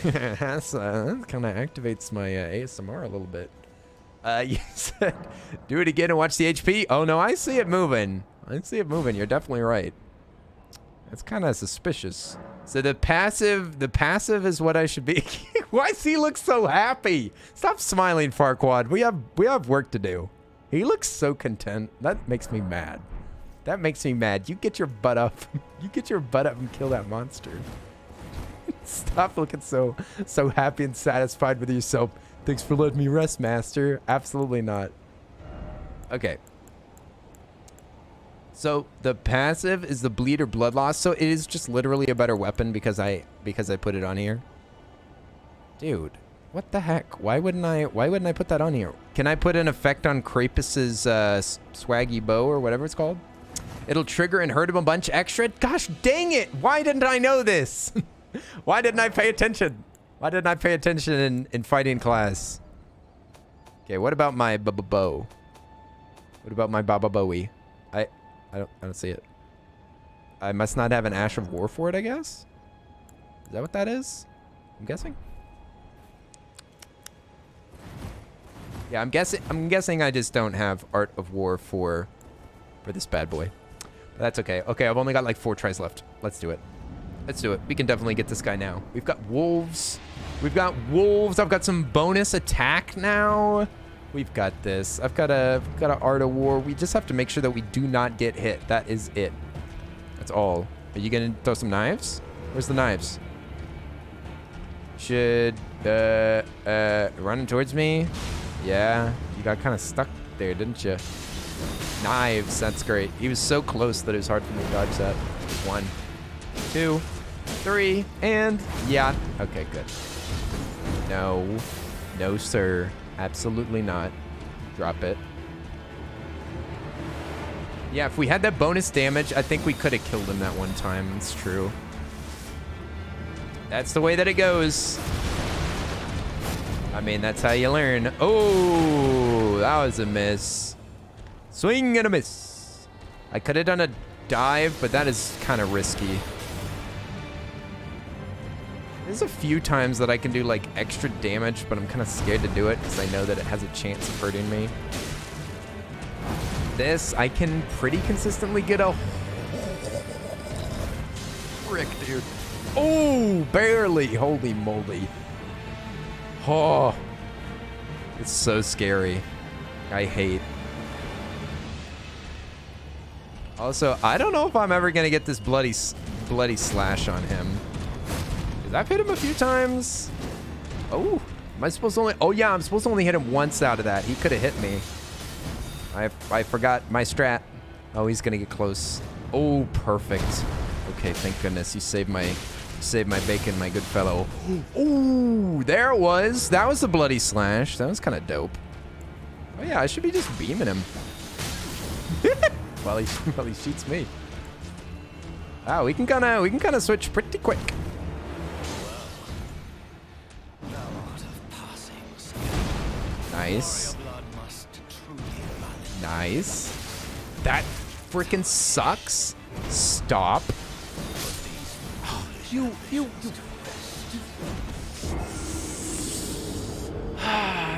That kind of activates my ASMR a little bit. You said, do it again and watch the HP. Oh no, I see it moving. I see it moving. You're definitely right. That's kind of suspicious. So the passive is what I should be. Why does he look so happy? Stop smiling, Farquad. We have work to do. He looks so content. That makes me mad. That makes me mad. You get your butt up. You get your butt up and kill that monster. Stop looking so happy and satisfied with yourself. Thanks for letting me rest, master. Absolutely not. Okay. So the passive is the bleed or blood loss. So it is just literally a better weapon because I put it on here. Dude, what the heck? Why wouldn't I put that on here? Can I put an effect on Krapus's swaggy bow or whatever it's called? It'll trigger and hurt him a bunch extra. Gosh dang it! Why didn't I know this? Why didn't I pay attention? Why didn't I pay attention in fighting class? Okay, what about my bow? What about my Baba Bowie? I don't see it. I must not have an Ash of War for it, I guess? Is that what that is? I'm guessing. Yeah, I'm guessing I just don't have Art of War for this bad boy. But that's okay. Okay, I've only got like 4 tries left. Let's do it. Let's do it. We can definitely get this guy now. We've got wolves. We've got wolves. I've got some bonus attack now. We've got this. I've got a Art of War. We just have to make sure that we do not get hit. That is it. That's all. Are you gonna throw some knives? Where's the knives? should, running towards me. Yeah, you got kind of stuck there, didn't you? Knives, that's great. He was so close that it was hard for me to dodge that. 1, 2, 3, and yeah. Okay, good. No. No, sir. Absolutely not. Drop it. Yeah, if we had that bonus damage, I think we could have killed him that one time. It's true. That's the way that it goes. I mean, that's how you learn. Oh, that was a miss. Swing and a miss. I could have done a dive, but that is kind of risky. There's a few times that I can do like extra damage, but I'm kind of scared to do it because I know that it has a chance of hurting me. This, I can pretty consistently get a... Frick, dude. Oh, barely. Holy moly. Oh. It's so scary. I hate. Also, I don't know if I'm ever going to get this bloody slash on him. Because I've hit him a few times. Oh, am I supposed to only... Oh, yeah, I'm supposed to only hit him once out of that. He could have hit me. I forgot my strat. Oh, he's gonna get close. Oh, perfect. Okay, thank goodness. You saved my bacon, my good fellow. Oh, there it was. That was the bloody slash. That was kind of dope. Oh yeah, I should be just beaming him. while he shoots me. Wow, we can kind of switch pretty quick. Nice. Nice. That freaking sucks. Stop. You.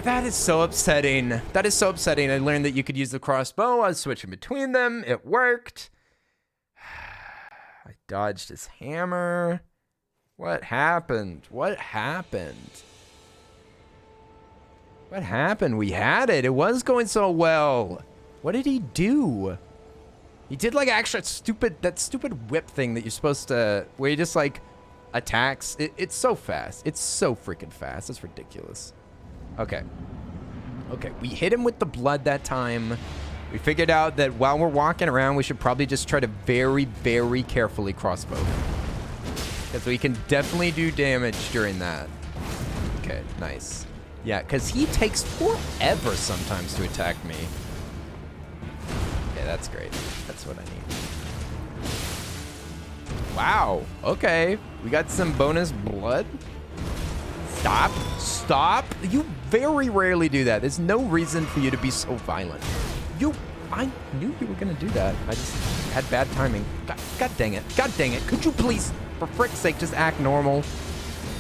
That is so upsetting. That is so upsetting. I learned that you could use the crossbow. I was switching between them. It worked. I dodged his hammer. What happened? What happened? What happened? We had it. It was going so well. What did he do? He did like extra that stupid whip thing that you're supposed to, where he just like attacks. It's so fast. It's so freaking fast. It's ridiculous. Okay. Okay, we hit him with the blood that time. We figured out that while we're walking around, we should probably just try to very, very carefully crossbow. Because we can definitely do damage during that. Okay, nice. Yeah, because he takes forever sometimes to attack me. Yeah, that's great. That's what I need. Wow. Okay. We got some bonus blood. Stop. Stop. You very rarely do that. There's no reason for you to be so violent. I knew you were going to do that. I just had bad timing. God dang it. God dang it. Could you please, for frick's sake, just act normal?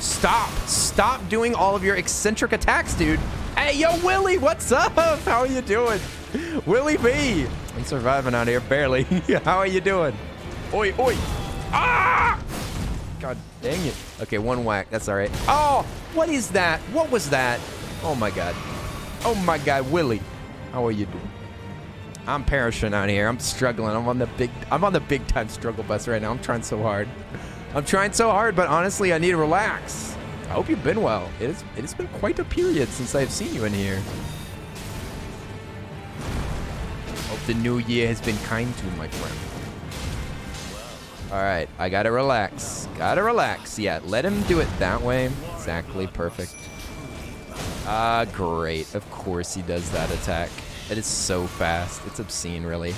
Stop. Stop doing all of your eccentric attacks, dude. Hey, yo, Willie, what's up? How are you doing? Willie B. I'm surviving out here, barely. How are you doing? Oi, oi. Ah! God dang it. Okay, one whack. That's all right. Oh, what is that? What was that? Oh, my God. Oh, my God, Willie. How are you doing? I'm perishing out here. I'm struggling. I'm on the big time struggle bus right now. I'm trying so hard. I'm trying so hard, but honestly, I need to relax. I hope you've been well. It has been quite a period since I've seen you in here. Hope the new year has been kind to you, my friend. All right, I gotta relax. Gotta relax. Yeah, let him do it that way. Exactly, perfect. Great. Of course he does that attack. It is so fast. It's obscene, really.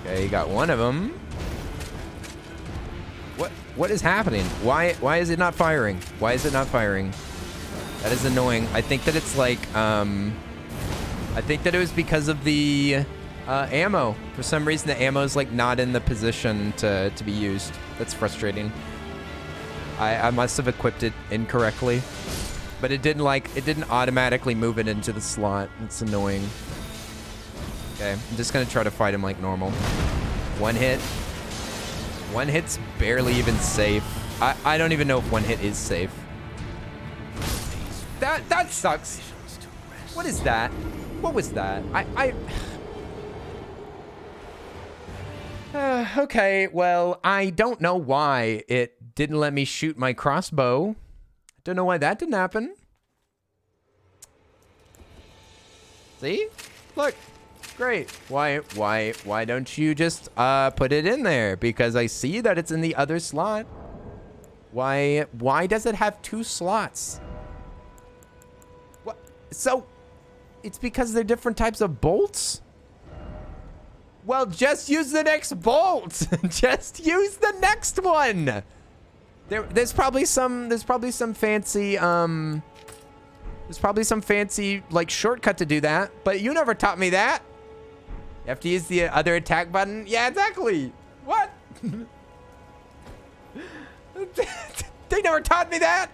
Okay, you got one of them. What is happening? Why is it not firing? Why is it not firing? That is annoying. I think that it's like, I think that it was because of the ammo. For some reason, the ammo is like not in the position to be used. That's frustrating. I must have equipped it incorrectly, but it didn't automatically move it into the slot. It's annoying. Okay, I'm just gonna try to fight him like normal. One hit. One hit's barely even safe. I don't even know if one hit is safe. That sucks. What is that? What was that? Okay, well, I don't know why it didn't let me shoot my crossbow. Don't know why that didn't happen. See? Look. Great. Why don't you just put it in there? Because I see that it's in the other slot. Why does it have 2 slots? What? So it's because they're different types of bolts? Well, just use the next bolt. Just use the next one. There's probably some fancy like shortcut to do that, but you never taught me that. You have to use the other attack button. Yeah, exactly. What? They never taught me that.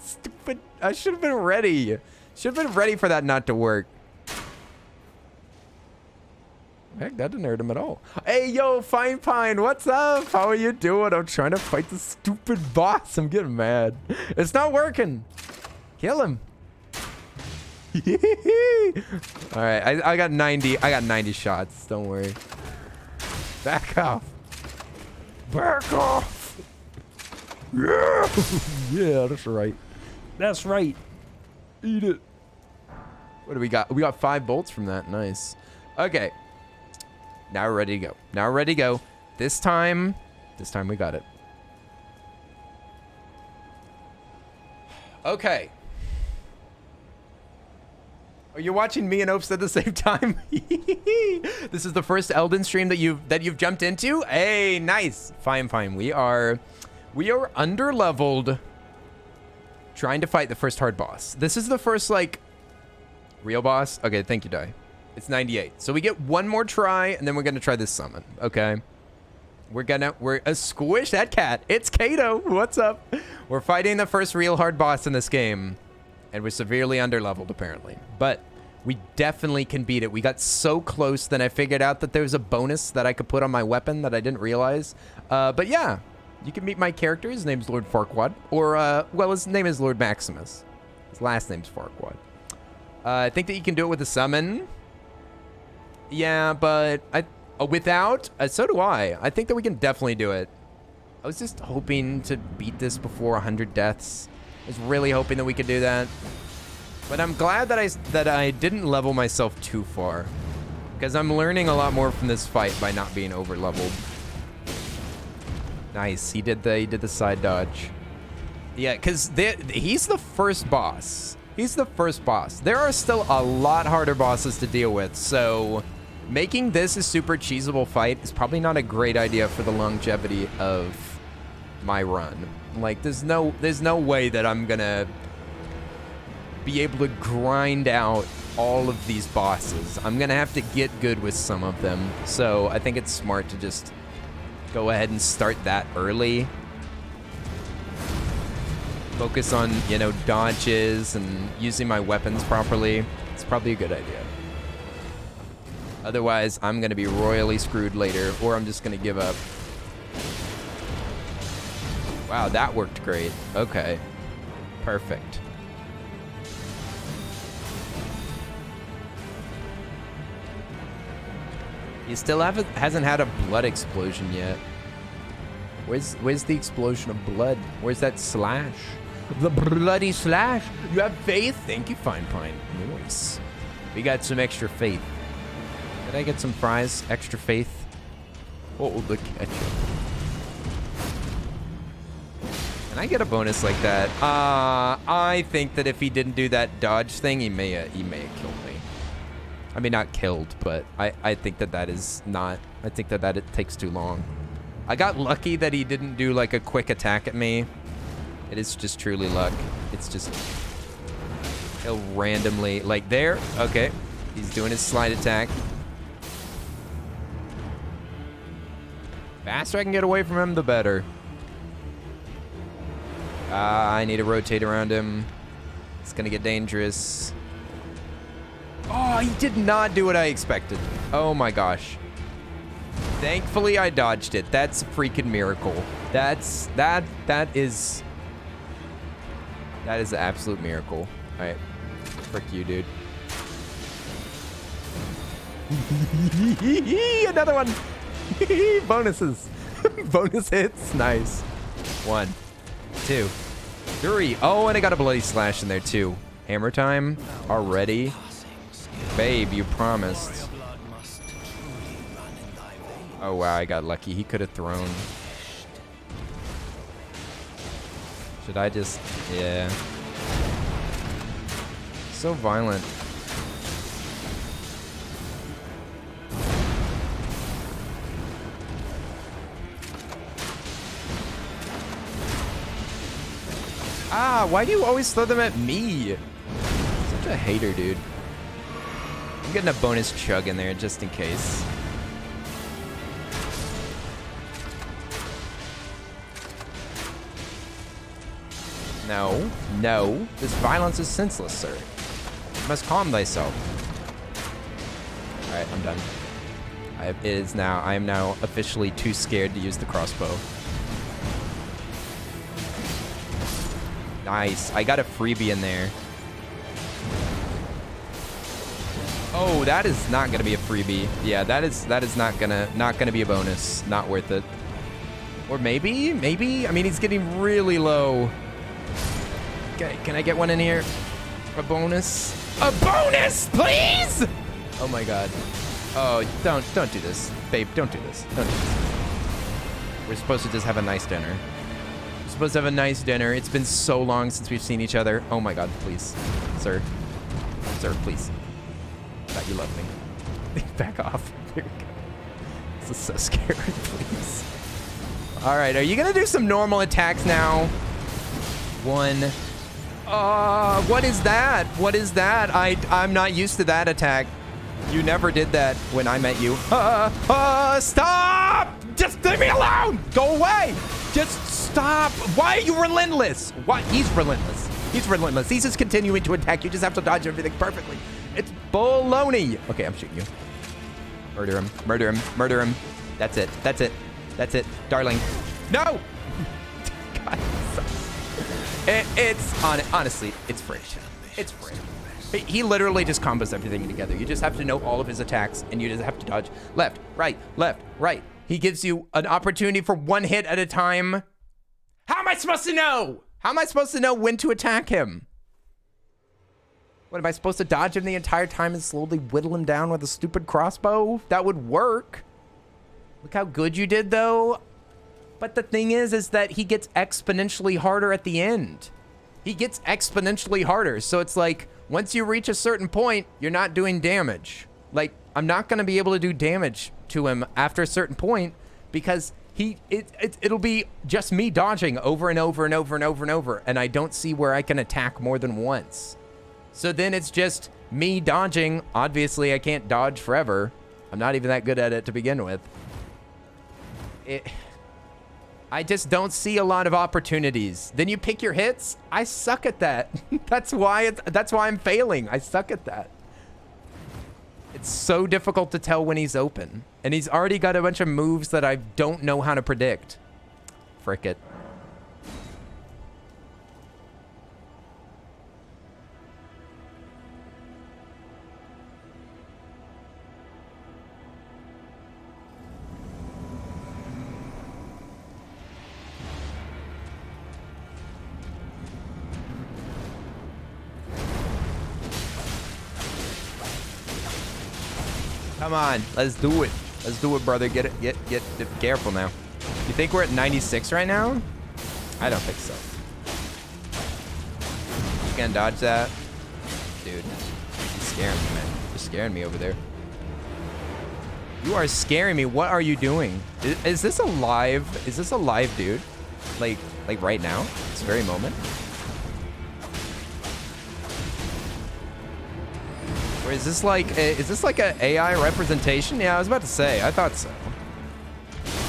Stupid. I should have been ready. Should have been ready for that not to work. Heck, that didn't hurt him at all. Hey, yo, Fine Pine, what's up? How are you doing? I'm trying to fight the stupid boss. I'm getting mad. It's not working. Kill him. All right, I got 90. I got 90 shots. Don't worry. Back off. Back off. Yeah. Yeah, that's right. That's right. Eat it. What do we got? We got 5 bolts from that. Nice. Okay. Now we're ready to go. Now we're ready to go. This time we got it. Okay. Are you watching me and Opes at the same time? This is the first Elden stream that you've jumped into? Hey, nice. Fine. We are underleveled trying to fight the first hard boss. This is the first like real boss. Okay, thank you, Dai. It's 98. So we get one more try and then we're going to try this summon, okay? We're squish that cat. It's Kato. What's up? We're fighting the first real hard boss in this game. And we're severely underleveled, apparently. But we definitely can beat it. We got so close, then I figured out that there was a bonus that I could put on my weapon that I didn't realize. But yeah, you can meet my character. His name's Lord Farquad. Or, well, his name is Lord Maximus. His last name's Farquad. I think that you can do it with a summon. Yeah, but so do I. I think that we can definitely do it. I was just hoping to beat this before 100 deaths. I was really hoping that we could do that. But I'm glad that I didn't level myself too far. Because I'm learning a lot more from this fight by not being over leveled. Nice, he did the side dodge. Yeah, because he's the first boss. He's the first boss. There are still a lot harder bosses to deal with, so making this a super cheesable fight is probably not a great idea for the longevity of my run. Like, there's no way that I'm gonna be able to grind out all of these bosses. I'm gonna have to get good with some of them. So I think it's smart to just go ahead and start that early. Focus on, you know, dodges and using my weapons properly. It's probably a good idea. Otherwise, I'm gonna be royally screwed later, or I'm just gonna give up. Wow, that worked great. Okay. Perfect. He still hasn't had a blood explosion yet. Where's the explosion of blood? Where's that slash? The bloody slash. You have faith? Thank you, Fine Pine. Nice. We got some extra faith. Did I get some fries? Extra faith? Oh, the ketchup. Can I get a bonus like that? I think that if he didn't do that dodge thing, he may have killed me. I mean, not killed, but I think that is not. I think that it takes too long. I got lucky that he didn't do like a quick attack at me. It is just truly luck. It's just he'll randomly like there. Okay, he's doing his slide attack. Faster I can get away from him, the better. I need to rotate around him. It's gonna get dangerous. Oh, he did not do what I expected. Oh my gosh. Thankfully, I dodged it. That's a freaking miracle. That is an absolute miracle. All right, frick you, dude. Another one. Bonuses. Bonus hits. Nice. 1, 2, 3. Oh, and I got a bloody slash in there too. Hammer time already. Babe, you promised. Oh wow, I got lucky. He could have thrown. Should I just... Yeah. So violent. Ah, why do you always throw them at me? Such a hater, dude. I'm getting a bonus chug in there just in case. No, no. This violence is senseless, sir. You must calm thyself. Alright, I'm done. I am now officially too scared to use the crossbow. Nice. I got a freebie in there. Oh, that is not gonna be a freebie. Yeah, that is not gonna be a bonus. Not worth it. Or maybe? I mean, he's getting really low. Okay, can I get one in here? A bonus? A bonus, please! Oh my god. Oh, don't do this. Babe, don't do this. Don't do this. We're supposed to just have a nice dinner. We're supposed to have a nice dinner. It's been so long since we've seen each other. Oh my god, please. Sir. Sir, please. I thought you loved me. Back off. Here we go. This is so scary, please. Alright, are you gonna do some normal attacks now? 1. What is that? What is that? I'm not used to that attack. You never did that when I met you. Stop! Just leave me alone! Go away! Just stop! Why are you relentless? Why? He's relentless. He's relentless. He's just continuing to attack. You just have to dodge everything perfectly. It's baloney. Okay, I'm shooting you. Murder him. Murder him. Murder him. That's it. That's it. That's it. Darling. No! God, honestly, it's free. It's free. He literally just combos everything together. You just have to know all of his attacks, and you just have to dodge left, right, left, right. He gives you an opportunity for 1 hit at a time. How am I supposed to know? How am I supposed to know when to attack him? What, am I supposed to dodge him the entire time and slowly whittle him down with a stupid crossbow? That would work. Look how good you did, though. But the thing is that he gets exponentially harder at the end. He gets exponentially harder. So it's like, once you reach a certain point, you're not doing damage. Like, I'm not going to be able to do damage to him after a certain point because it'll be just me dodging over and over and over and over and over. And I don't see where I can attack more than once. So then it's just me dodging. Obviously, I can't dodge forever. I'm not even that good at it to begin with. I just don't see a lot of opportunities. Then you pick your hits. I suck at that. That's why I'm failing. I suck at that. It's so difficult to tell when he's open. And he's already got a bunch of moves that I don't know how to predict. Frick it. Come on, let's do it. Let's do it, brother. Get it. Get careful now. You think we're at 96 right now? I don't think so. You gonna dodge that? Dude, you're scaring me, man. You're scaring me over there. You are scaring me. What are you doing? Is this a live? Is this a live dude? Like right now? This very moment? Or is this like an AI representation? Yeah, I was about to say. I thought so.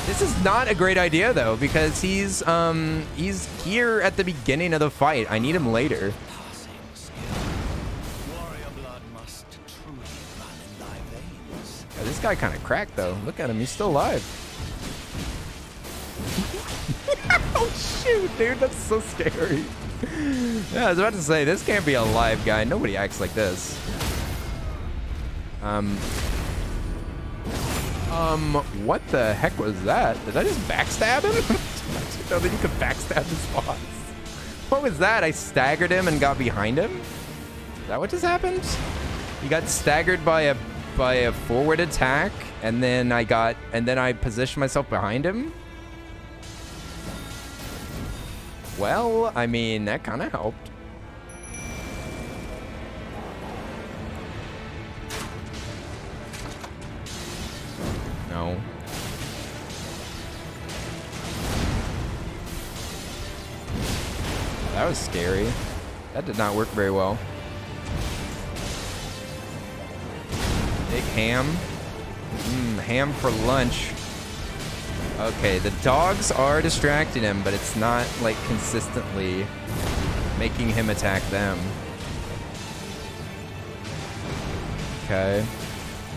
This is not a great idea though, because he's here at the beginning of the fight. I need him later. Yeah, this guy kind of cracked though. Look at him. He's still alive. Oh shoot, dude, that's so scary. Yeah, I was about to say this can't be a live guy. Nobody acts like this. What the heck was that? Did I just backstab him? I didn't know that you could backstab this boss. What was that? I staggered him and got behind him? Is that what just happened? He got staggered by a forward attack, and then I positioned myself behind him? Well, I mean, that kind of helped. No. That was scary. That did not work very well. Big ham. Ham for lunch. Okay, the dogs are distracting him, but it's not like consistently making him attack them. Okay.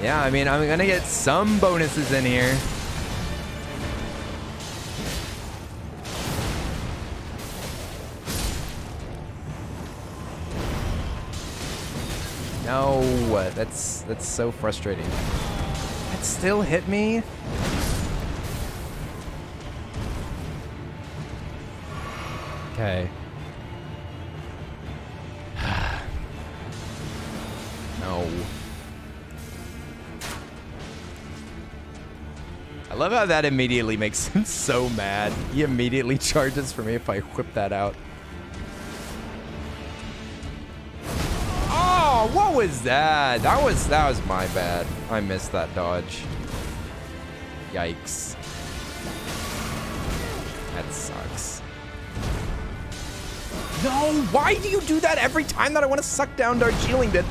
Yeah, I mean, I'm gonna get some bonuses in here. No, that's so frustrating. That still hit me? Okay. No. I love how that immediately makes him so mad. He immediately charges for me if I whip that out. Oh, what was that? That was my bad. I missed that dodge. Yikes. That sucks. No, why do you do that every time that I want to suck down Darjeeling? That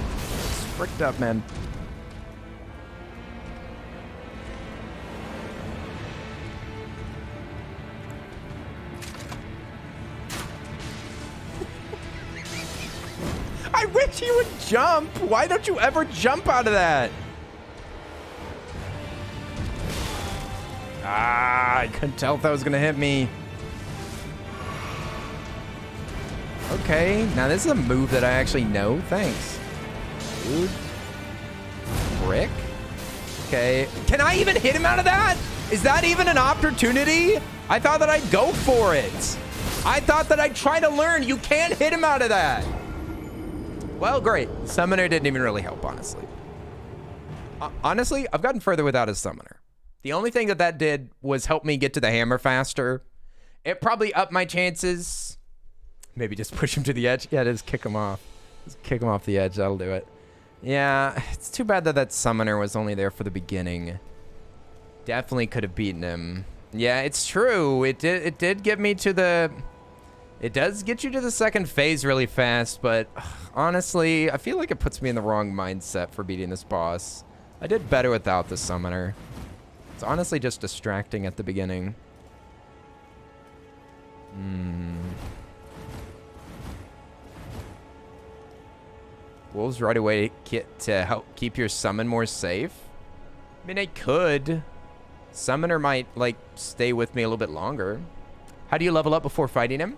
fricked up, man. I wish you would jump. Why don't you ever jump out of that? Ah, I couldn't tell if that was going to hit me. Okay, now this is a move that I actually know. Thanks. Dude. Brick. Okay. Can I even hit him out of that? Is that even an opportunity? I thought that I'd go for it. I thought that I'd try to learn. You can't hit him out of that. Well, great. Summoner didn't even really help, honestly. Honestly, I've gotten further without a summoner. The only thing that did was help me get to the hammer faster. It probably upped my chances. Maybe just push him to the edge. Yeah, just kick him off. Just kick him off the edge. That'll do it. Yeah, it's too bad that summoner was only there for the beginning. Definitely could have beaten him. Yeah, it's true. It did get me to the... It does get you to the second phase really fast, but honestly, I feel like it puts me in the wrong mindset for beating this boss. I did better without the summoner. It's honestly just distracting at the beginning. Wolves right away to help keep your summon more safe? I mean, I could. Summoner might, like, stay with me a little bit longer. How do you level up before fighting him?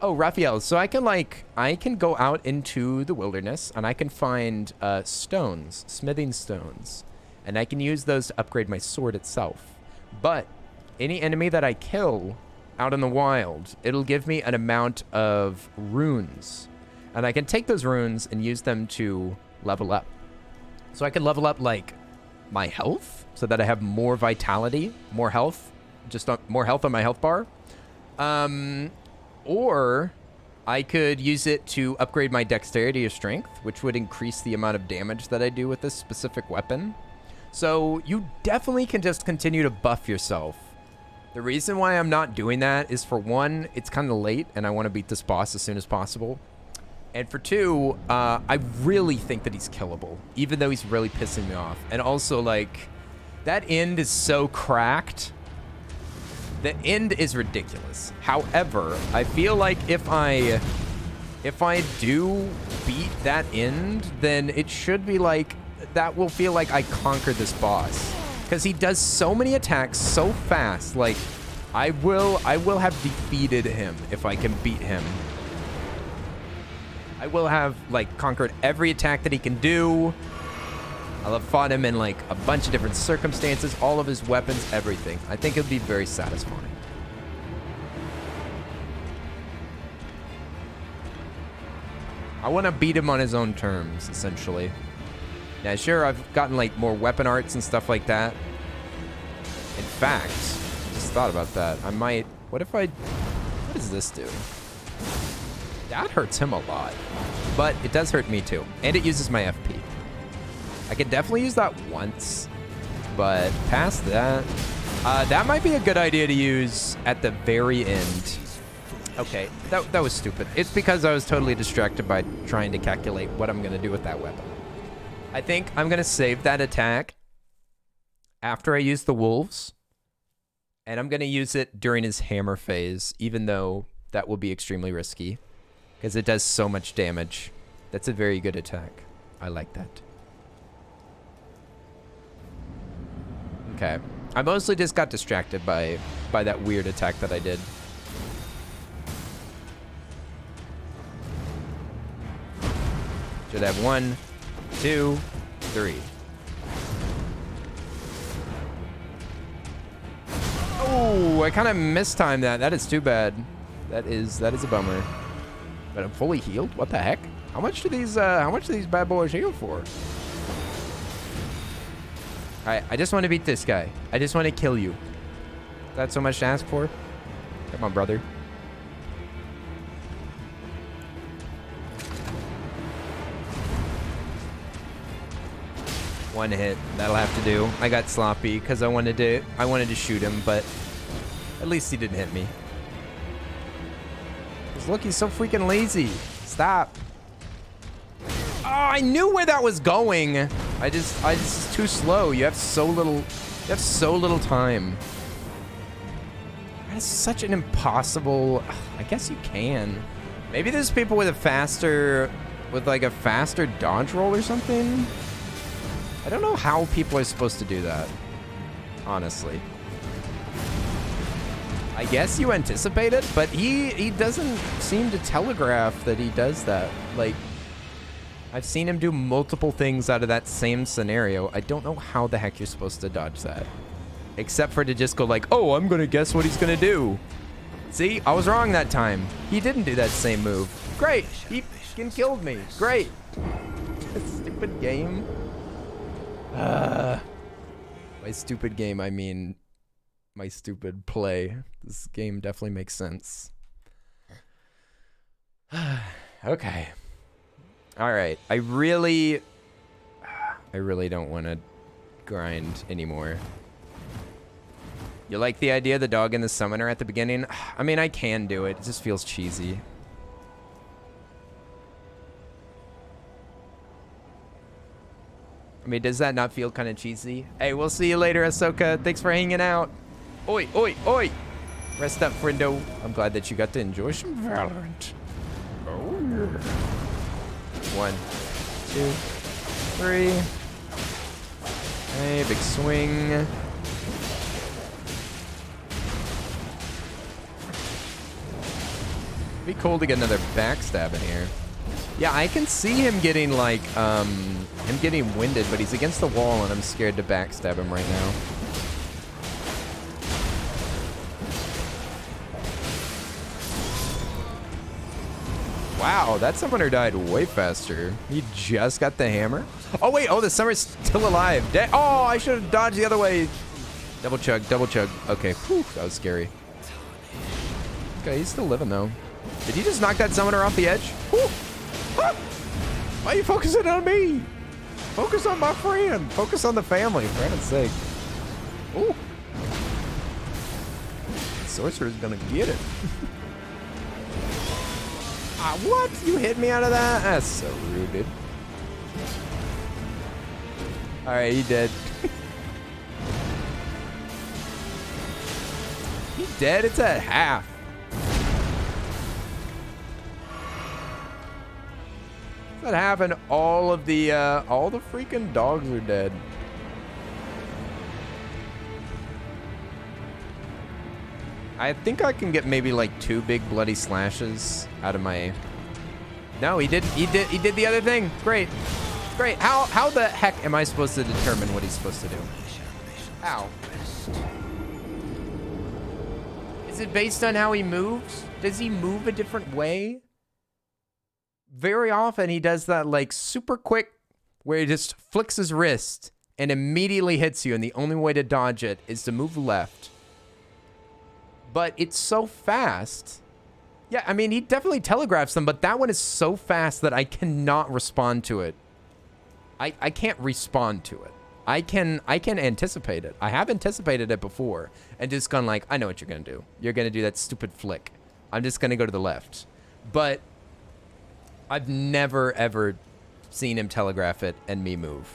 Oh, Raphael, so I can go out into the wilderness and I can find stones, smithing stones, and I can use those to upgrade my sword itself. But any enemy that I kill out in the wild, it'll give me an amount of runes, and I can take those runes and use them to level up. So I can level up like my health so that I have more vitality, more health, more health on my health bar. Or I could use it to upgrade my dexterity or strength, which would increase the amount of damage that I do with this specific weapon. So you definitely can just continue to buff yourself. The reason why I'm not doing that is, for one, it's kind of late and I want to beat this boss as soon as possible. And for two, I really think that he's killable, even though he's really pissing me off. And also, like, that end is so cracked. The end is ridiculous. However, I feel like if I do beat that end, then it should be like, that will feel like I conquered this boss. Because he does so many attacks so fast. Like, I will have defeated him if I can beat him. I will have, like, conquered every attack that he can do. I'll have fought him in like a bunch of different circumstances, all of his weapons, everything. I think it would be very satisfying. I want to beat him on his own terms, essentially. Now, sure, I've gotten like more weapon arts and stuff like that. In fact, just thought about that. I might, what does this do? That hurts him a lot, but it does hurt me too. And it uses my FP. I could definitely use that once, but past that, that might be a good idea to use at the very end. Okay, that was stupid. It's because I was totally distracted by trying to calculate what I'm gonna do with that weapon. I think I'm gonna save that attack after I use the wolves, and I'm gonna use it during his hammer phase, even though that will be extremely risky, because it does so much damage. That's a very good attack. I like that. Okay. I mostly just got distracted by that weird attack that I did. Should have 1, 2, 3. Oh, I kind of mistimed that. That is too bad. That is a bummer. But I'm fully healed? What the heck? How much do these bad boys heal for? Alright, I just want to beat this guy. I just want to kill you. Is that so much to ask for? Come on, brother. One hit. That'll have to do. I got sloppy because I wanted to shoot him, but at least he didn't hit me. Because look, he's so freaking lazy. Stop. Oh, I knew where that was going. I just too slow. You have so little time. That's such an impossible. I guess you can. Maybe there's people with like a faster dodge roll or something. I don't know how people are supposed to do that, honestly. I guess you anticipate it, but he doesn't seem to telegraph that he does that. Like, I've seen him do multiple things out of that same scenario. I don't know how the heck you're supposed to dodge that. Except for to just go like, oh, I'm gonna guess what he's gonna do. See, I was wrong that time. He didn't do that same move. Great, he fucking killed me. Great. Stupid game. By stupid game, I mean my stupid play. This game definitely makes sense. Okay. All right. I really don't want to grind anymore. You like the idea of the dog and the summoner at the beginning? I mean, I can do it. It just feels cheesy. I mean, does that not feel kind of cheesy? Hey, we'll see you later, Ahsoka. Thanks for hanging out. Oi, oi, oi. Rest up, friendo. I'm glad that you got to enjoy some Valorant. Oh, yeah. 1, 2, 3. Hey, big swing. It'd be cool to get another backstab in here. Yeah, I can see him getting like, him getting winded, but he's against the wall and I'm scared to backstab him right now. Wow, that summoner died way faster. He just got the hammer. Oh wait, oh, the summoner's still alive. Oh, I should have dodged the other way. Double chug, double chug. Okay, whew, that was scary. Okay, he's still living though. Did he just knock that summoner off the edge? Whew. Ah! Why are you focusing on me? Focus on my friend. Focus on the family, for heaven's sake. Ooh. Sorcerer's gonna get it. What? You hit me out of that? That's so rude, dude. Alright, he dead. He dead? It's at half. That happened. All the freaking dogs are dead. I think I can get maybe like 2 big bloody slashes out of my. No, he did the other thing. Great. Great. How the heck am I supposed to determine what he's supposed to do? How? Is it based on how he moves? Does he move a different way? Very often he does that like super quick where he just flicks his wrist and immediately hits you, and the only way to dodge it is to move left. But it's so fast. Yeah, I mean, he definitely telegraphs them, but that one is so fast that I cannot respond to it. I can't respond to it. I can anticipate it. I have anticipated it before and just gone like, I know what you're going to do. You're going to do that stupid flick. I'm just going to go to the left. But I've never, ever seen him telegraph it and me move.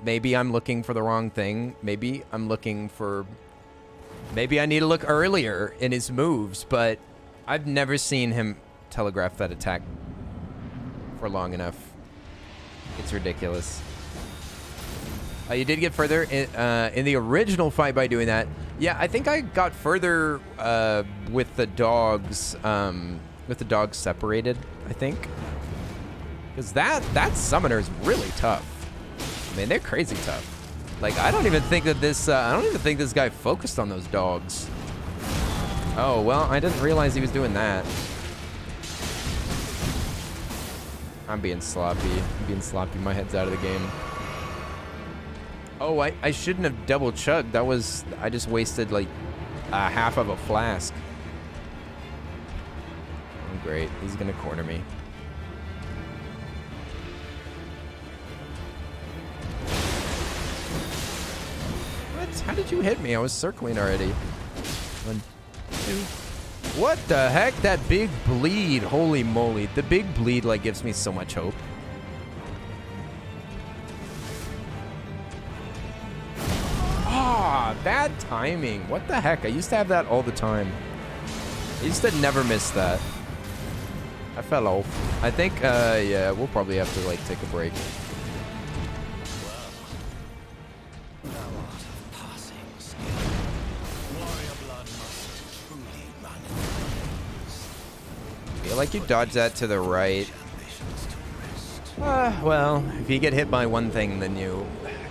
Maybe I'm looking for the wrong thing. Maybe I'm looking for... Maybe I need to look earlier in his moves, but I've never seen him telegraph that attack for long enough. It's ridiculous. You did get further in the original fight by doing that. Yeah, I think I got further with the dogs separated, I think. Because that summoner is really tough. I mean, they're crazy tough. Like, I don't even think that this guy focused on those dogs. Oh, well, I didn't realize he was doing that. I'm being sloppy. My head's out of the game. Oh, I shouldn't have double chugged. I just wasted like half of a flask. Oh, great. He's gonna corner me. What? How did you hit me? I was circling already. 1, 2. What the heck? That big bleed. Holy moly. The big bleed like gives me so much hope. Ah, bad timing. What the heck? I used to have that all the time. I used to never miss that. I fell off. I think, yeah, we'll probably have to like take a break. I feel like you dodge that to the right. Well, if you get hit by one thing, then you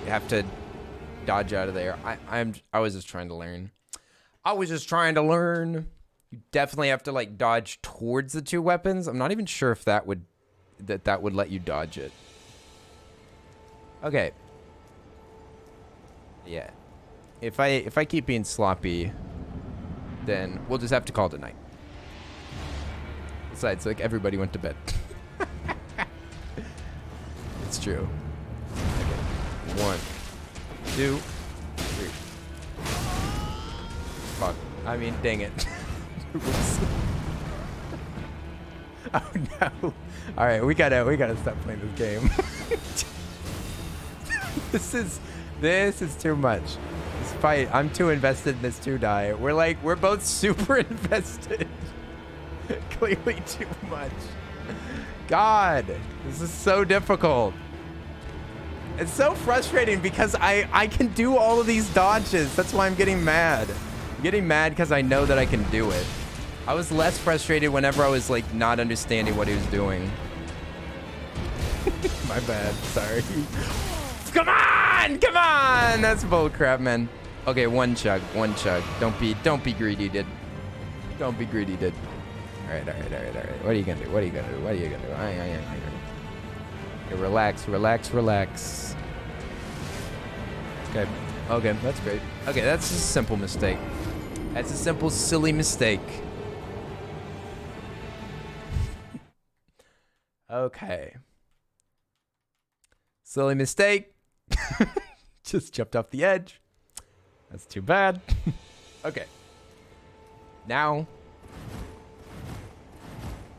have to dodge out of there. I was just trying to learn. You definitely have to like dodge towards the two weapons. I'm not even sure if that would let you dodge it. Okay. Yeah. If I keep being sloppy, then we'll just have to call it a night. Besides, like, everybody went to bed. It's true. Okay. 1, 2, 3. Fuck. I mean, dang it. Oh no. Alright, we gotta stop playing this game. This is too much. This fight, I'm too invested in this 2 die. We're both super invested. Clearly too much. God, this is so difficult. It's so frustrating because I can do all of these dodges. That's why I'm getting mad. I'm getting mad because I know that I can do it. I was less frustrated whenever I was like not understanding what he was doing. My bad, sorry. Come on! That's bullcrap, man. Okay, one chug. Don't be greedy, dude. Don't be greedy, dude. All right. What are you gonna do? Okay, relax. Okay, that's great. Okay, that's a simple mistake. That's a simple, silly mistake. Okay. Silly mistake. Just jumped off the edge. That's too bad. Okay. Now,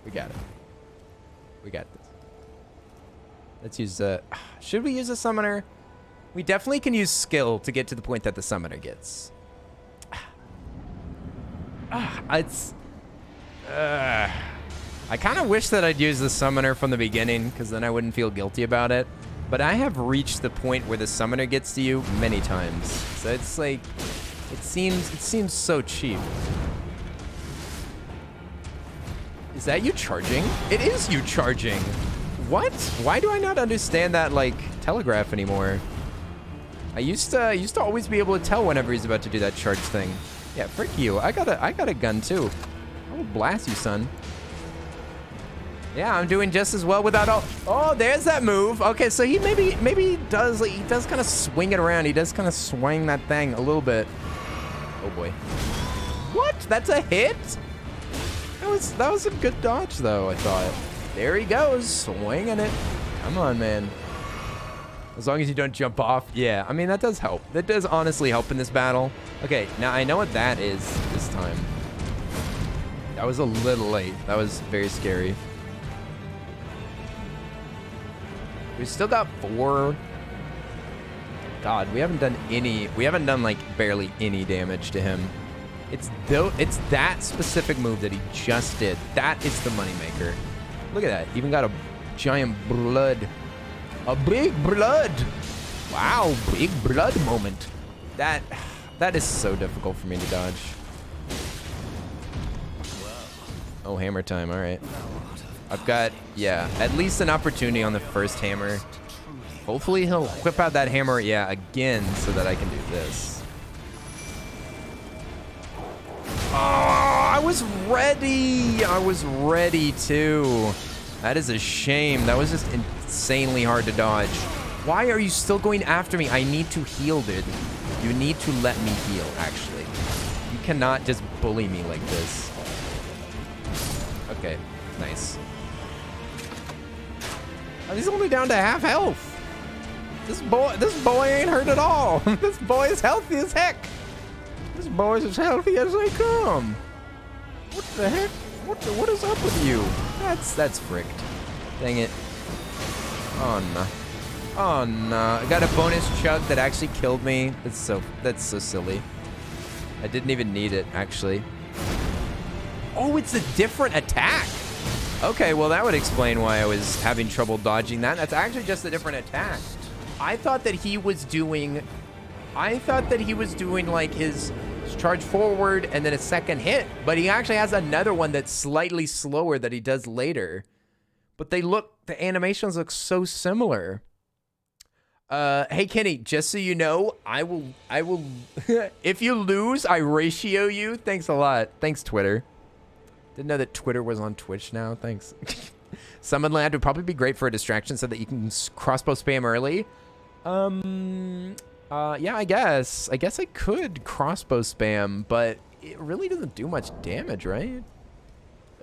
we got it. We got this. Let's use should we use a summoner? We definitely can use skill to get to the point that the summoner gets. I kind of wish that I'd use the summoner from the beginning, because then I wouldn't feel guilty about it. But I have reached the point where the summoner gets to you many times. So it's like, it seems so cheap. Is that you charging? It is you charging. What? Why do I not understand that, like, telegraph anymore? I used to always be able to tell whenever he's about to do that charge thing. Yeah, frick you. I got a gun too. I will blast you, son. Yeah, I'm doing just as well without all. Oh, there's that move. Okay, so he maybe does kind of swing it around. He does kind of swing that thing a little bit. Oh boy. What? That's a hit? That was a good dodge though, I thought. There he goes, swinging it. Come on, man. As long as you don't jump off. Yeah, I mean, that does help. That does honestly help in this battle. Okay, now I know what that is this time. That was a little late. That was very scary. We still got 4. God, we haven't done like barely any damage to him. It's that specific move that he just did. That is the moneymaker. Look at that. Even got a giant blood. A big blood. Wow, big blood moment. That is so difficult for me to dodge. Oh, hammer time. All right. I've got, yeah, at least an opportunity on the first hammer. Hopefully he'll whip out that hammer, yeah, again, so that I can do this. Oh, I was ready. I was ready too. That is a shame. That was just insanely hard to dodge. Why are you still going after me? I need to heal, dude. You need to let me heal, actually. You cannot just bully me like this. Okay, nice. Oh, he's only down to half health. This boy ain't hurt at all. This boy is healthy as heck. This boy's as healthy as they come. What the heck? What is up with you? That's fricked. Dang it. Oh no. Oh no. I got a bonus chug that actually killed me. That's so silly. I didn't even need it, actually. Oh, it's a different attack. Okay, well that would explain why I was having trouble dodging that. That's actually just a different attack. I thought that he was doing like his charge forward and then a second hit, but he actually has another one that's slightly slower that he does later. But the animations look so similar. Hey Kenny, just so you know, I will if you lose, I ratio you. Thanks a lot. Thanks, Twitter. Didn't know that Twitter was on Twitch now. Thanks. Summon Land would probably be great for a distraction so that you can crossbow spam early. Yeah, I guess I could crossbow spam, but it really doesn't do much damage, right?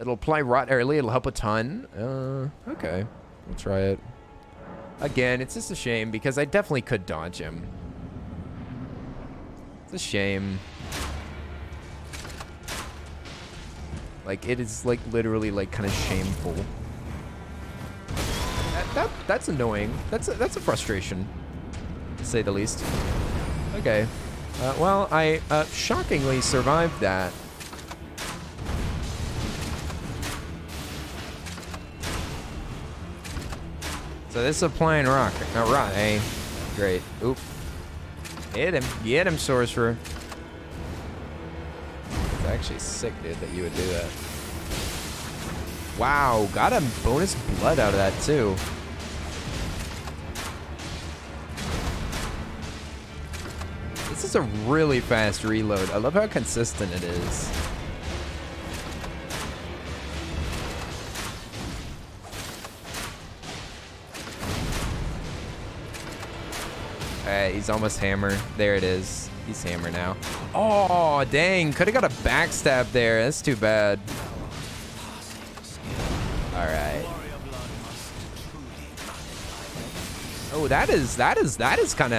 It'll apply rot early. It'll help a ton. Okay. We'll try it. Again, it's just a shame because I definitely could dodge him. It's a shame. Like, it is, like, literally, like, kind of shameful. That's annoying. That's a frustration, to say the least. Okay. Well, I shockingly survived that. So this is applying rock. Rot, eh? Great. Oop. Hit him. Get him, sorcerer. It's actually sick, dude, that you would do that. Wow, got a bonus blood out of that, too. This is a really fast reload. I love how consistent it is. Alright, he's almost hammer. There it is. He's hammer now. Oh, dang. Could have got a backstab there. That's too bad. Alright. Oh, that is kind of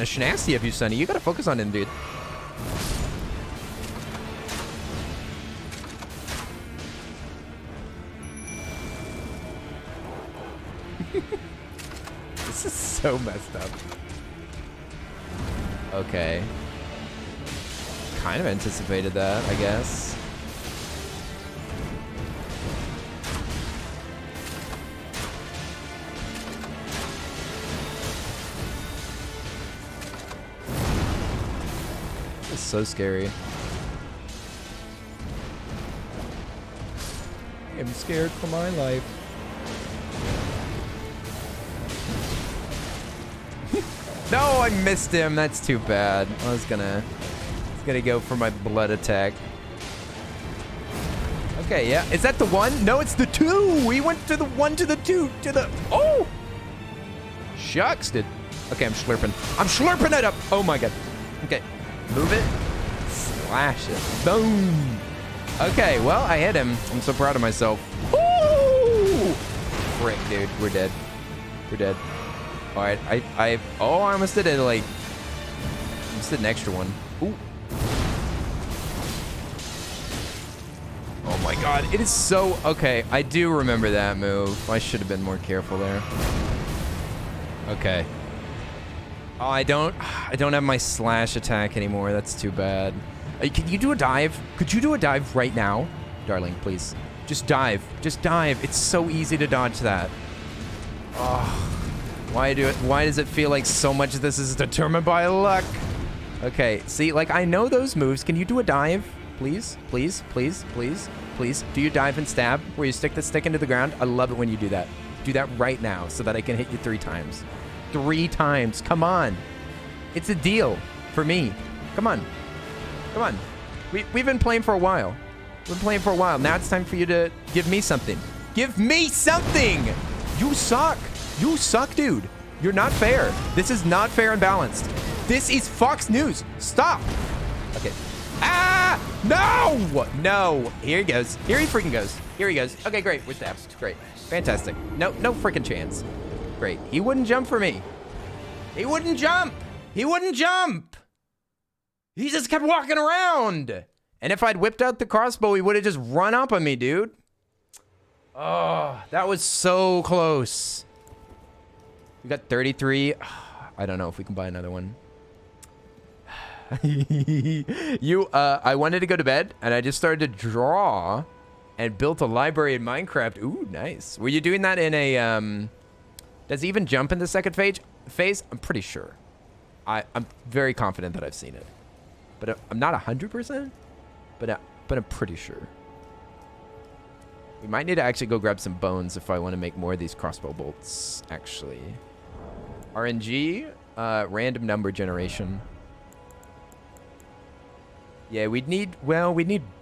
schnasty of you, Sonny. You gotta focus on him, dude. This is so messed up. Okay. Kind of anticipated that, I guess. This is so scary. I'm scared for my life. No, I missed him. That's too bad. I was gonna go for my blood attack. Okay, yeah. Is that the one? No, it's the two. We went to the one, to the two, to the... Oh! Shucks, dude. Okay, I'm slurping. I'm slurping it up. Oh, my God. Okay. Move it. Slash it. Boom. Okay, well, I hit him. I'm so proud of myself. Woo! Frick, dude. We're dead. We're dead. All right. I almost did it, like... I almost did an extra one. Ooh. Oh my God, it is so... Okay, I do remember that move. I should have been more careful there. Okay. Oh, I don't have my slash attack anymore. That's too bad. Can you do a dive? Could you do a dive right now? Darling, please. Just dive. Just dive. It's so easy to dodge that. Oh, why do it? Why does it feel like so much of this is determined by luck? Okay, see, like, I know those moves. Can you do a dive? Please, please, please, please, please. Do you dive and stab where you stick the stick into the ground? I love it when you do that. Do that right now so that I can hit you 3 times. 3 times. Come on. It's a deal for me. Come on. Come on. We've been playing for a while. We've been playing for a while. Now it's time for you to give me something. Give me something! You suck. You suck, dude. You're not fair. This is not fair and balanced. This is Fox News. Stop. Okay. Ah! No! No. Here he goes. Here he freaking goes. Here he goes. Okay, great. We're stabbed. Great. Fantastic. No freaking chance. Great. He wouldn't jump for me. He wouldn't jump. He wouldn't jump. He just kept walking around. And if I'd whipped out the crossbow, he would have just run up on me, dude. Oh, that was so close. We got 33. I don't know if we can buy another one. I wanted to go to bed, and I just started to draw and built a library in Minecraft. Ooh, nice. Were you doing that in a, does he even jump in the second phase? I'm pretty sure. I'm very confident that I've seen it. But I'm not 100%, but I'm pretty sure. We might need to actually go grab some bones if I want to make more of these crossbow bolts, actually. RNG, random number generation. Yeah, we'd need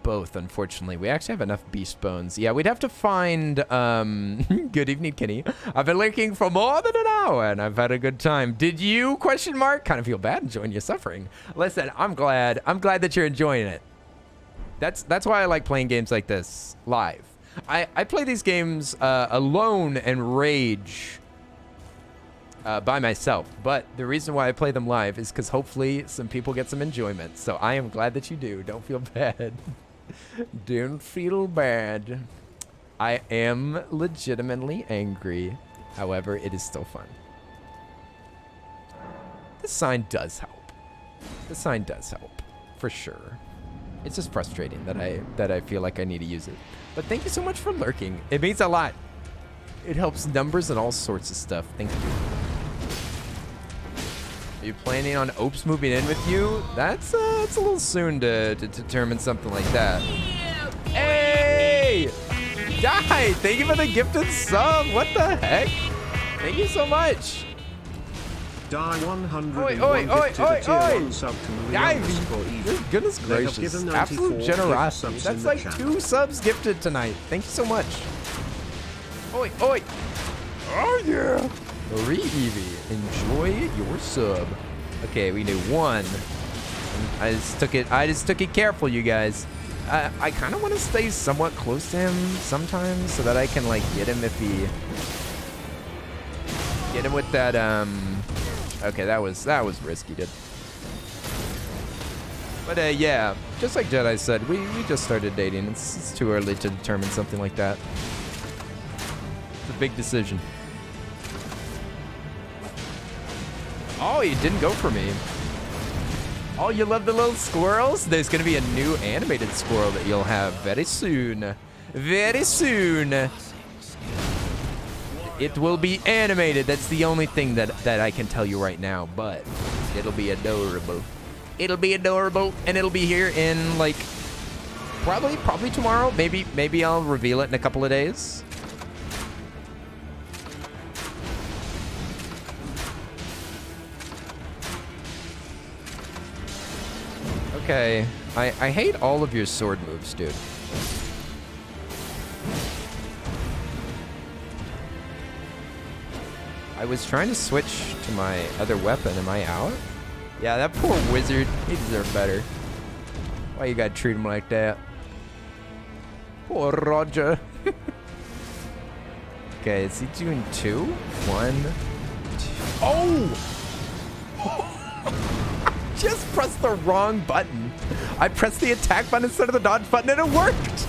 both, unfortunately. We actually have enough beast bones. Yeah, we'd have to find, good evening, Kenny. I've been lurking for more than an hour, and I've had a good time. Did you, ? Kind of feel bad enjoying your suffering. Listen, I'm glad that you're enjoying it. That's why I like playing games like this, live. I play these games alone and rage by myself, but the reason why I play them live is because hopefully some people get some enjoyment. So I am glad that you do. Don't feel bad. Don't feel bad. I am legitimately angry. However, it is still fun. This sign does help. The sign does help, for sure. It's just frustrating that I feel like I need to use it. But thank you so much for lurking. It means a lot. It helps numbers and all sorts of stuff. Thank you. Are you planning on Opes moving in with you? It's a little soon to determine something like that. Hey! Die! Thank you for the gifted sub. What the heck? Thank you so much.
Die 100.
Oi, oi, oi, oi, oi! Goodness gracious. Absolute generosity. That's like 2 subs gifted tonight. Thank you so much. Oi, oi! Oh yeah! Marie Evie, enjoy your sub. Okay, we knew 1. I just took it careful, you guys. I kind of want to stay somewhat close to him sometimes so that I can like get him if he get him with that okay, that was risky, dude. But yeah, just like Jedi said, we just started dating. It's too early to determine something like that. It's a big decision. Oh, you didn't go for me. Oh, you love the little squirrels? There's going to be a new animated squirrel that you'll have very soon. Very soon. It will be animated. That's the only thing that I can tell you right now, but it'll be adorable. It'll be adorable, and it'll be here in, like, probably tomorrow. Maybe I'll reveal it in a couple of days. Okay. I hate all of your sword moves, dude. I was trying to switch to my other weapon. Am I out? Yeah, that poor wizard. He deserved better. Why you gotta treat him like that? Poor Roger. Okay, is he doing 2? 1, 2. Oh! Just pressed the wrong button. I pressed the attack button instead of the dodge button and it worked.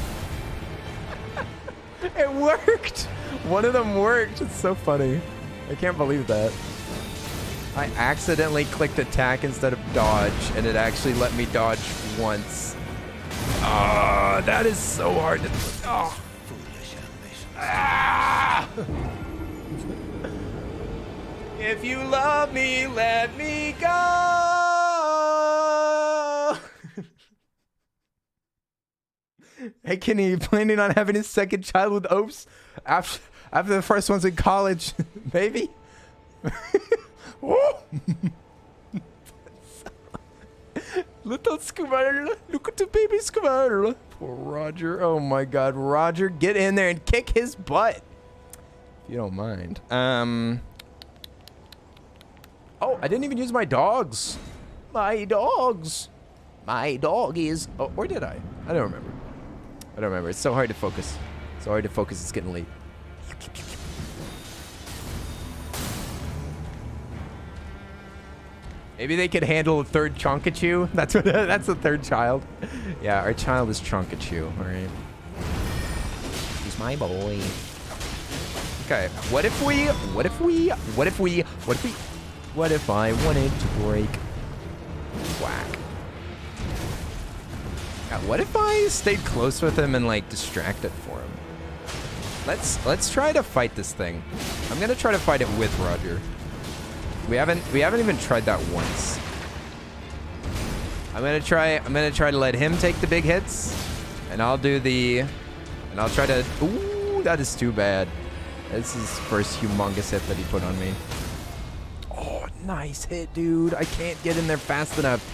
It worked. One of them worked. It's so funny. I can't believe that. I accidentally clicked attack instead of dodge, and it actually let me dodge once. Ah, that is so hard to... Oh. Ah! If you love me, let me go. Hey, Kenny, you planning on having his second child with Opes after the first one's in college? Maybe. Little squirrel, look at the baby squirrel. Poor Roger. Oh my God, Roger, get in there and kick his butt, if you don't mind. Oh, I didn't even use my dogs. My dogs. My dog is. Oh, or did I? I don't remember. I don't remember. It's so hard to focus. So hard to focus. It's getting late. Maybe they could handle a third Chonkachu. That's what. That's the third child. Yeah, our child is Chonkachu. All right. He's my boy. Okay. What if I wanted to break? Whack. Yeah, what if I stayed close with him and like distracted for him? Let's try to fight this thing. I'm gonna try to fight it with Roger. We haven't even tried that once. I'm gonna try to let him take the big hits, and I'll try to. Ooh, that is too bad. This is his first humongous hit that he put on me. Oh, nice hit, dude. I can't get in there fast enough.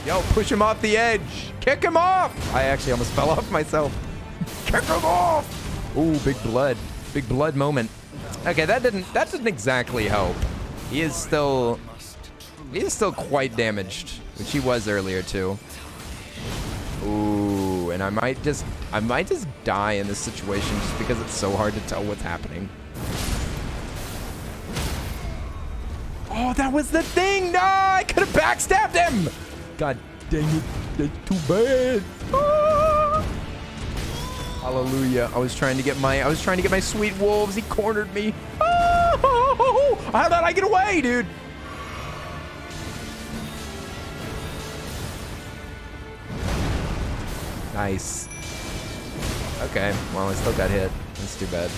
Yo, push him off the edge. Kick him off. I actually almost fell off myself. Kick him off. Ooh, big blood. Big blood moment. Okay, that didn't exactly help. He is still quite damaged, which he was earlier too. Ooh, and I might just die in this situation just because it's so hard to tell what's happening. Oh, that was the thing! No, I could have backstabbed him! God dang it, that's too bad. Ah! Hallelujah. I was trying to get my sweet wolves. He cornered me. Oh! How did I get away, dude? Nice. Okay, well, I still got hit. That's too bad.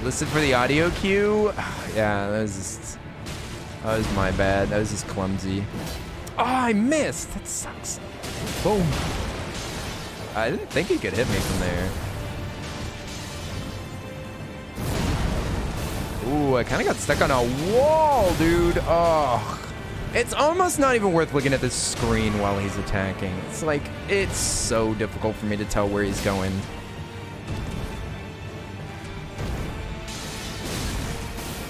Listen for the audio cue. Yeah, that was my bad. That was just clumsy. Oh, I missed. That sucks. Boom. I didn't think he could hit me from there. Ooh, I kind of got stuck on a wall, dude. Oh. It's almost not even worth looking at this screen while he's attacking. It's like, it's so difficult for me to tell where he's going.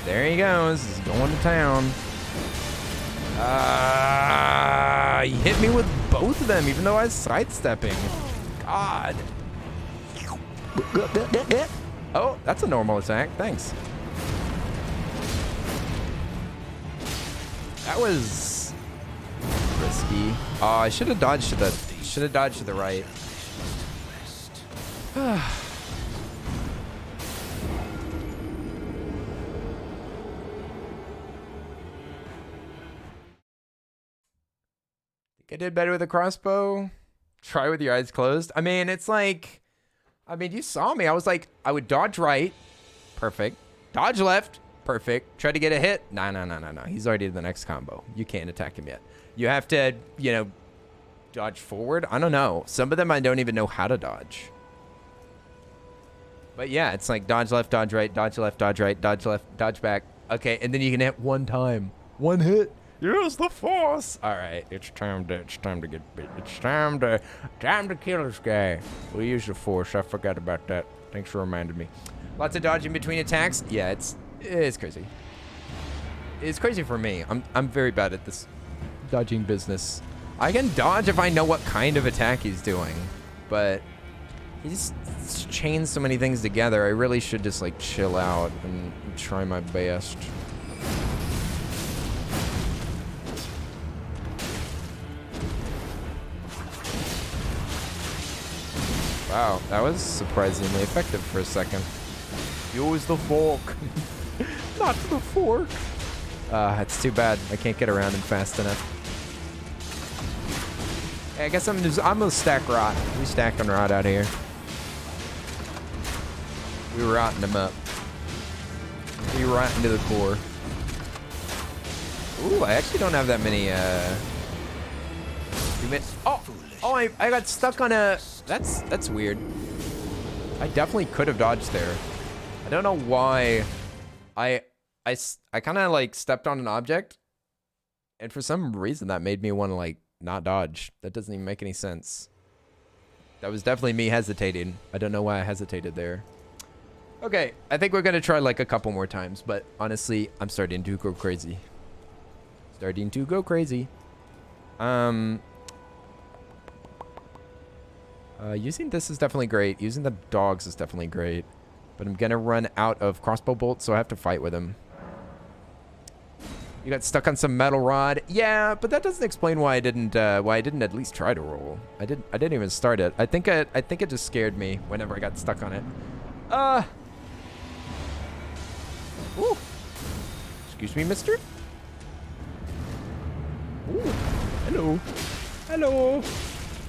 There he goes. He's going to town. He hit me with both of them, even though I was sidestepping. God. Oh, that's a normal attack. Thanks. That was risky. Oh, I should have dodged to the right. I did better with a crossbow. Try with your eyes closed. I mean, it's like, you saw me. I was like, I would dodge right. Perfect. Dodge left. Perfect. Try to get a hit. No. He's already in the next combo. You can't attack him yet. You have to, dodge forward. I don't know. Some of them I don't even know how to dodge. But yeah, it's like dodge left, dodge right, dodge left, dodge right, dodge left, dodge back. Okay, and then you can hit one time. One hit. Use the force. All right, it's time to get beat. It's time to kill this guy. We use the force. I forgot about that. Thanks for reminding me. Lots of dodging between attacks. Yeah, it's crazy. It's crazy for me. I'm very bad at this dodging business. I can dodge if I know what kind of attack he's doing, but he just chains so many things together. I really should just like chill out and try my best. Wow, that was surprisingly effective for a second. Use the fork. Not the fork. It's too bad. I can't get around him fast enough. Hey, I guess I'm gonna stack rot. We stacking rot out here. We rotting him up. We rotting to the core. Ooh, I actually don't have that many, Oh, I got stuck on a... That's weird. I definitely could have dodged there. I don't know why. I kind of like stepped on an object, and for some reason that made me want to like not dodge. That doesn't even make any sense. That was definitely me hesitating. I don't know why I hesitated there. Okay, I think we're gonna try like a couple more times, but honestly, I'm starting to go crazy. Starting to go crazy. Using this is definitely great. Using the dogs is definitely great. But I'm gonna run out of crossbow bolts, so I have to fight with him. You got stuck on some metal rod. Yeah, but that doesn't explain why I didn't at least try to roll. I didn't even start it. I think it just scared me whenever I got stuck on it. Ooh. Excuse me, mister? Ooh. Hello. Hello.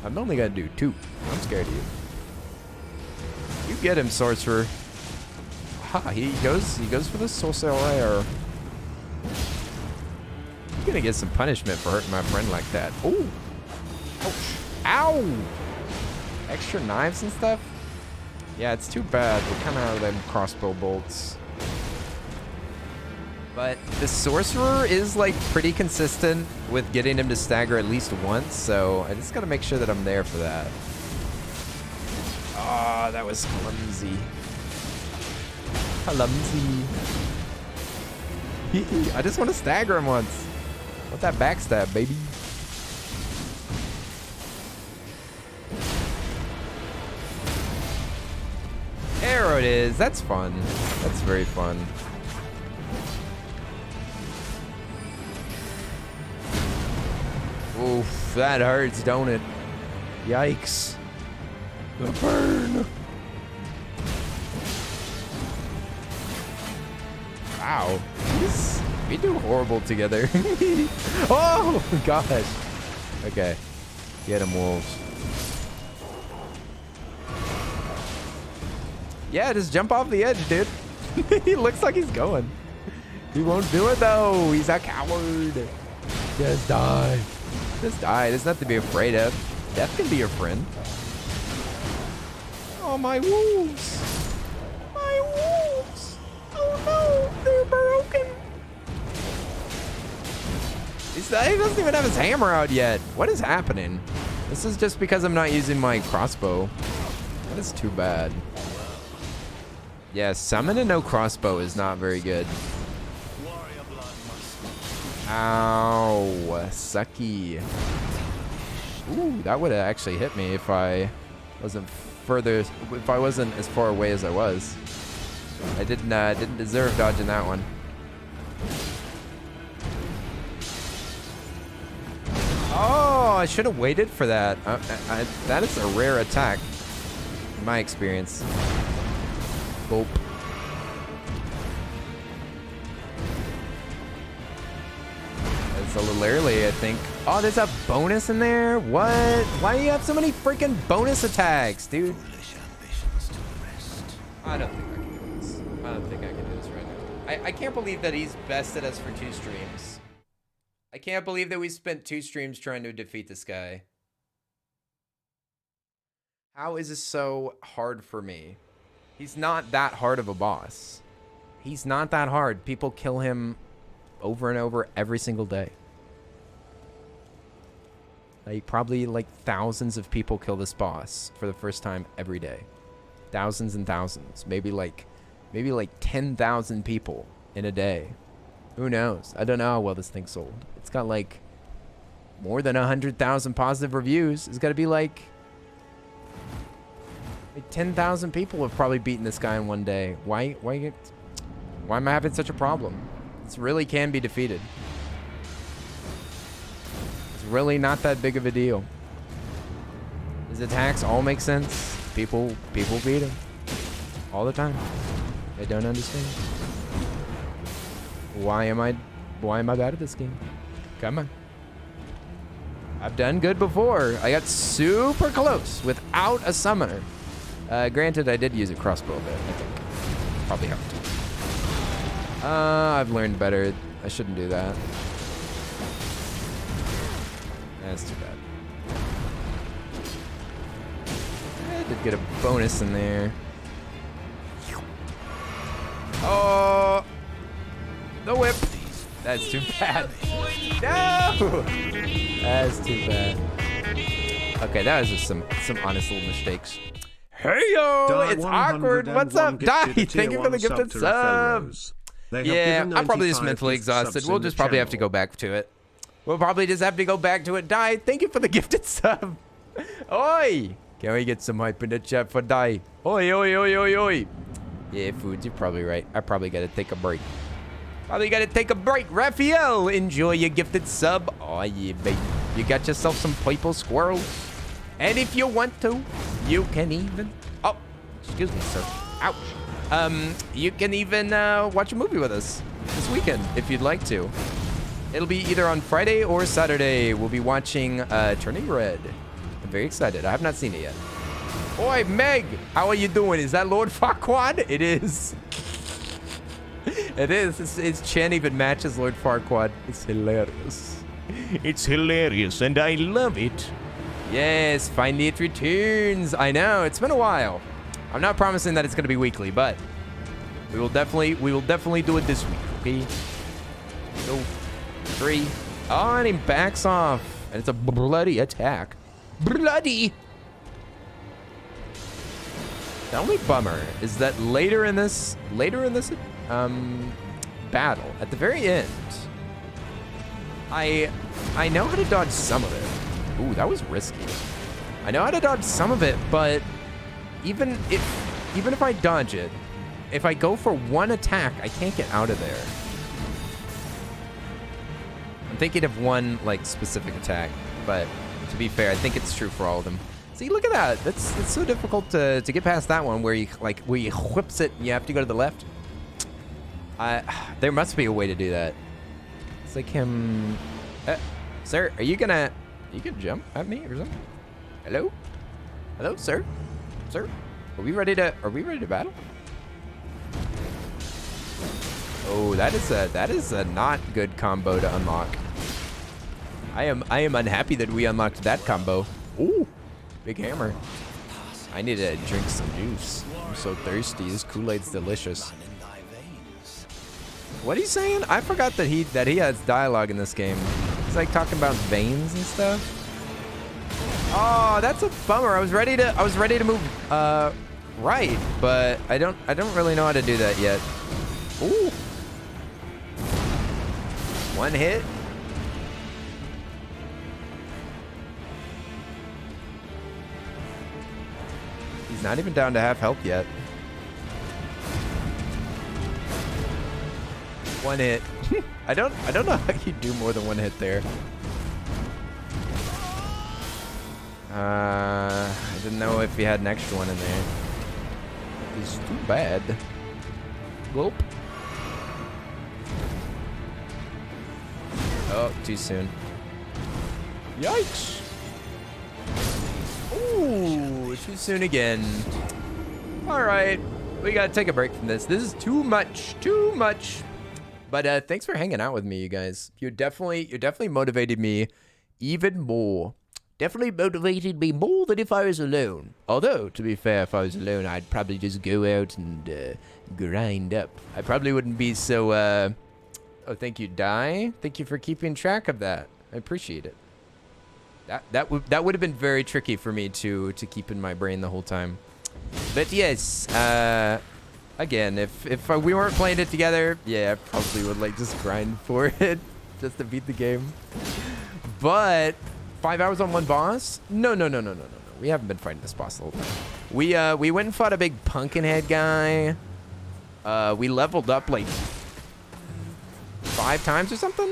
I'm only gonna do 2. I'm scared of you. You get him, sorcerer. Ha, he goes for the sorcerer. You're gonna get some punishment for hurting my friend like that. Ooh. Ouch. Ow. Extra knives and stuff? Yeah, it's too bad. We're kind of out of them crossbow bolts. But the sorcerer is like pretty consistent with getting him to stagger at least once, so I just gotta make sure that I'm there for that. Ah, that was clumsy. Clumsy. I just want to stagger him once. Want that backstab, baby. There it is. That's fun. That's very fun. Oof, that hurts, don't it? Yikes. The burn. Wow. We do horrible together. Oh, gosh. Okay. Get him, wolves. Yeah, just jump off the edge, dude. He looks like he's going. He won't do it, though. He's a coward. Just die. Just die. There's nothing to be afraid of. Death can be your friend. Oh, my wolves. My wolves. Oh, no. They're broken. He doesn't even have his hammer out yet. What is happening? This is just because I'm not using my crossbow. That is too bad. Yeah, summon and no crossbow is not very good. Ow, sucky. Ooh, that would have actually hit me if I wasn't as far away as I was. I didn't deserve dodging that one. Oh, I should have waited for that. That is a rare attack, in my experience. Boop. It's a little early, I think. Oh, there's a bonus in there? What? Why do you have so many freaking bonus attacks, dude? I don't think I can do this. I don't think I can do this right now. I can't believe that he's bested us for 2 streams. I can't believe that we spent 2 streams trying to defeat this guy. How is this so hard for me? He's not that hard of a boss. He's not that hard. People kill him over and over every single day. Like, probably like thousands of people kill this boss for the first time every day. Thousands and thousands. Maybe like 10,000 people in a day. Who knows? I don't know how well this thing sold. It's got like more than 100,000 positive reviews. It's got to be like 10,000 people have probably beaten this guy in one day. Why am I having such a problem? This really can be defeated. It's really not that big of a deal. His attacks all make sense. People beat him all the time. I don't understand. Why am I bad at this game? Come on. I've done good before. I got super close without a summoner. Granted, I did use a crossbow a bit, I think. Probably have to. I've learned better. I shouldn't do that. That's too bad. I did get a bonus in there. Oh! The whip! That's too bad. No! That's too bad. Okay, that was just some honest little mistakes. Hey yo! It's awkward! What's up, Die? Thank you for the gifted sub! Yeah, I'm probably just mentally exhausted. We'll just probably have to go back to it. We'll probably just have to go back to it. Die, thank you for the gifted sub! Oi! Can we get some hype in the chat for Die? Oi, oi, oi, oi, oi! Yeah, Foods, you're probably right. I probably gotta take a break. Probably gotta take a break. Raphael, enjoy your gifted sub. Oh yeah, baby. You got yourself some purple squirrels. And if you want to, you can even... Oh, excuse me, sir. Ouch. You can even watch a movie with us this weekend if you'd like to. It'll be either on Friday or Saturday. We'll be watching Turning Red. I'm very excited. I have not seen it yet. Oi, Meg! How are you doing? Is that Lord Farquad? It is. It is. It's Chen even matches Lord Farquad. It's hilarious.
It's hilarious, and I love it.
Yes, finally it returns. I know, it's been a while. I'm not promising that it's going to be weekly, but we will definitely do it this week, okay? 2, 3. Oh, and he backs off. And it's a bloody attack. Bloody! The only bummer is that later in this battle, at the very end, I know how to dodge some of it. Ooh, that was risky. I know how to dodge some of it, but even if I dodge it, if I go for one attack, I can't get out of there. I'm thinking of one like specific attack, but to be fair, I think it's true for all of them. See, look at that. It's so difficult to get past that one where he whips it and you have to go to the left. There must be a way to do that. It's like him. Sir, are you gonna jump at me or something? Hello? Hello, sir? Sir? Are we ready to battle? Oh, that is a not good combo to unlock. I am unhappy that we unlocked that combo. Ooh, big hammer. I need to drink some juice. I'm so thirsty. This Kool-Aid's delicious. What are you saying? I forgot that he has dialogue in this game. He's like talking about veins and stuff. Oh, that's a bummer. I was ready to move right, but I don't really know how to do that yet. Ooh. One hit. He's not even down to half health yet. One hit. I don't know how you do more than one hit there. I didn't know if he had an extra one in there. It's too bad. Whoop. Oh, too soon. Yikes. Ooh, too soon again. All right, we gotta take a break from this. This is too much. But thanks for hanging out with me, you guys. You definitely motivated me even more
Definitely motivated me more than if I was alone. Although, to be fair, if I was alone, I'd probably just go out and grind up.
I probably wouldn't be so, Oh, thank you, Di. Thank you for keeping track of that. I appreciate it. That would have been very tricky for me to keep in my brain the whole time. But yes, again, if we weren't playing it together, yeah, I probably would like just grind for it just to beat the game. But 5 hours on one boss? No. We haven't been fighting this boss the whole time. We went and fought a big pumpkin head guy. We leveled up like 5 times or something.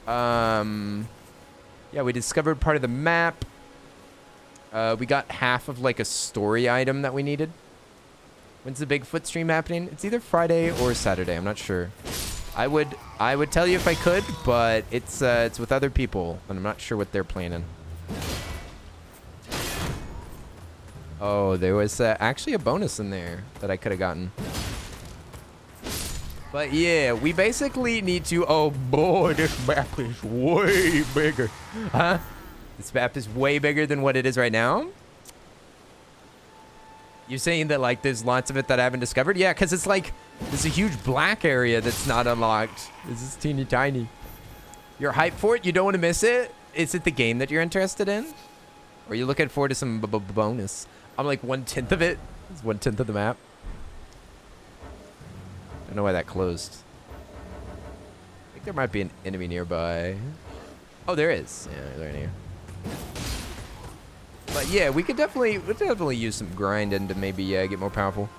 Yeah, we discovered part of the map. We got half of like a story item that we needed. When's the Bigfoot stream happening? It's either Friday or Saturday. I'm not sure. I would tell you if I could, but it's with other people, and I'm not sure what they're planning. Oh, there was actually a bonus in there that I could have gotten. But yeah, we basically need to... Oh boy, this map is way bigger. Huh? This map is way bigger than what it is right now? You're saying that, like, there's lots of it that I haven't discovered? Yeah, because it's like, there's a huge black area that's not unlocked. This is teeny tiny. You're hyped for it? You don't want to miss it? Is it the game that you're interested in? Or are you looking forward to some bonus? I'm like 1/10 of it. It's 1/10 of the map. I don't know why that closed. I think there might be an enemy nearby. Oh, there is. Yeah, they're in here. But yeah, we'll definitely use some grinding to maybe get more powerful.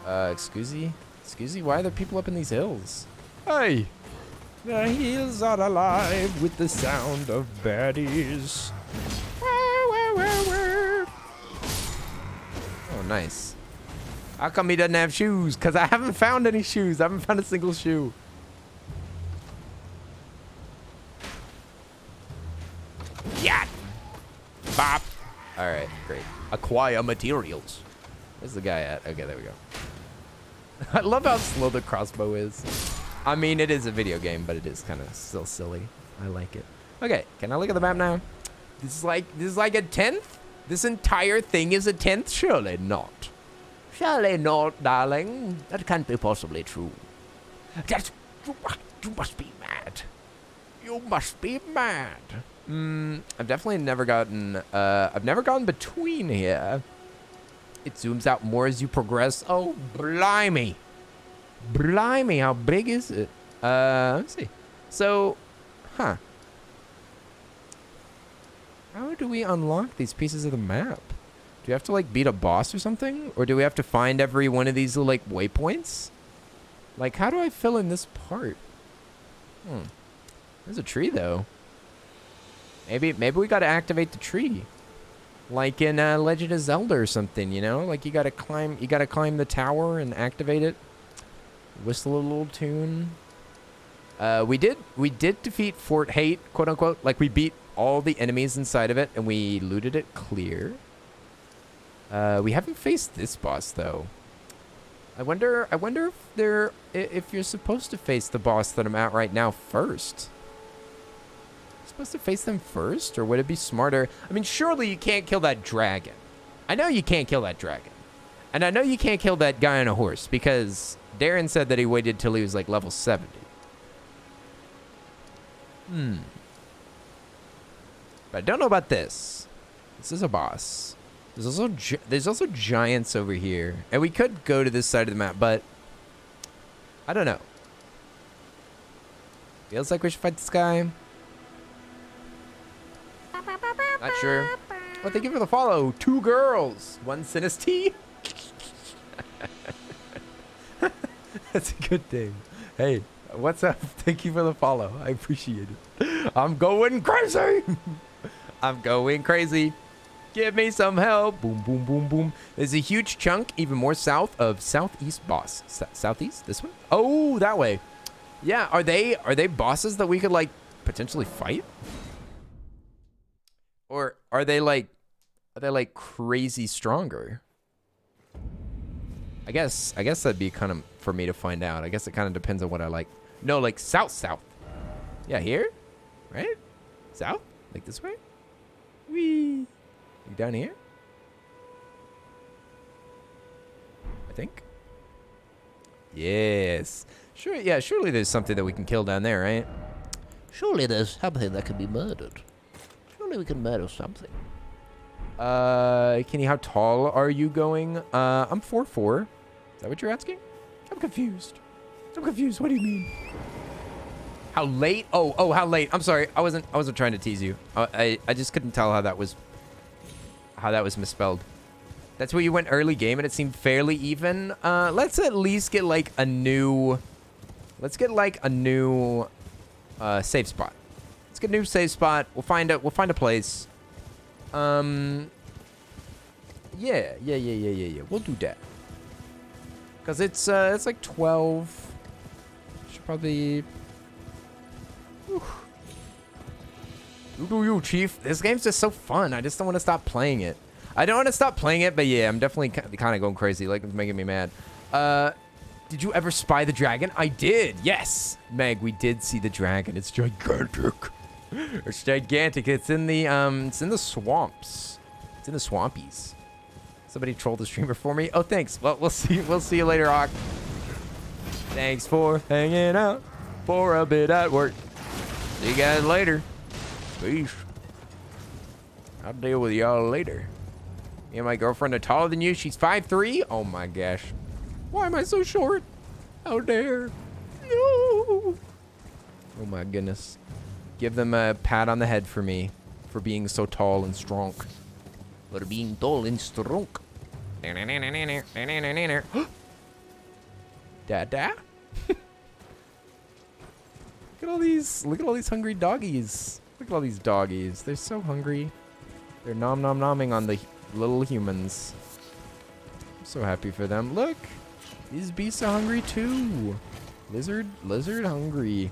Excuse me, why are there people up in these hills? Hey! The hills are alive with the sound of baddies. Oh, nice. How come he doesn't have shoes? Because I haven't found any shoes. I haven't found a single shoe.
Yeah. Bop.
All right, great. Acquire materials. Where's the guy at? Okay, there we go. I love how slow the crossbow is. I mean, it is a video game, but it is kind of still silly. I like it. Okay, can I look at the map now? This is like a 10th? This entire thing is a 10th? Surely not.
Surely not, darling. That can't be possibly true. You must be mad. You must be mad.
I've definitely never gotten, I've never gotten between here. It zooms out more as you progress. Oh, blimey. Blimey, how big is it? Let's see. So, huh. How do we unlock these pieces of the map? Do we have to, like, beat a boss or something? Or do we have to find every one of these, like, waypoints? Like, how do I fill in this part? There's a tree, though. Maybe we gotta activate the tree. Like in Legend of Zelda or something, you know? Like you gotta climb the tower and activate it. Whistle a little tune. We did defeat Fort Hate, quote unquote. Like we beat all the enemies inside of it and we looted it clear. We haven't faced this boss though. I wonder if you're supposed to face the boss that I'm at right now first. Supposed to face them first, or would it be smarter? I mean, surely you can't kill that dragon. I know you can't kill that dragon. And I know you can't kill that guy on a horse because Darren said that he waited till he was like level 70. But I don't know about this. This is a boss. There's also giants over here. And we could go to this side of the map, but I don't know. Feels like we should fight this guy. Not sure. Well, thank you for the follow. 2 girls. 1 Sinisty. That's a good thing. Hey, what's up? Thank you for the follow. I appreciate it. I'm going crazy. I'm going crazy. Give me some help. Boom, boom, boom, boom. There's a huge chunk, even more south of Southeast boss. Southeast? This one? Oh, that way. Yeah, are they bosses that we could, like, potentially fight? Or are they like crazy stronger? I guess that'd be kind of for me to find out. I guess it kind of depends on what I like. No, like south. Yeah, here? Right? South? Like this way? Whee! Like down here? I think. Yes. Sure. Yeah. Surely there's something that we can kill down there, right?
Surely there's something that can be murdered. Surely we can murder something.
Kenny, how tall are you going? I'm 4'4". Is that what you're asking?
I'm confused. I'm confused. What do you mean?
How late? Oh, how late? I'm sorry. I wasn't trying to tease you. I just couldn't tell how that was misspelled. That's where you went early game and it seemed fairly even. Let's at least get like a new safe spot. Let's get a new safe spot. We'll find a place. Yeah. We'll do that. Cause it's like 12. Should probably. Whew. You do you, Chief. This game's just so fun. I just don't want to stop playing it. I don't want to stop playing it, but yeah, I'm definitely kind of going crazy. Like, it's making me mad. Did you ever spy the dragon? I did. Yes, Meg, we did see the dragon. It's gigantic. It's gigantic. It's in the swamps. It's in the swampies. Somebody trolled the streamer for me. Oh, thanks. Well, we'll see you later, Hawk. Thanks for hanging out for a bit at work. See you guys later. Peace. I'll deal with y'all later. Me and my girlfriend are taller than you. She's 5'3". Oh my gosh. Why am I so short? How dare. No. Oh my goodness. Give them a pat on the head for me. For being so tall and strong.
For being tall and strong.
Dada? Look at all these hungry doggies. Look at all these doggies. They're so hungry. They're nom-nom-nomming on the little humans. I'm so happy for them. Look, these beasts are hungry too. Lizard hungry.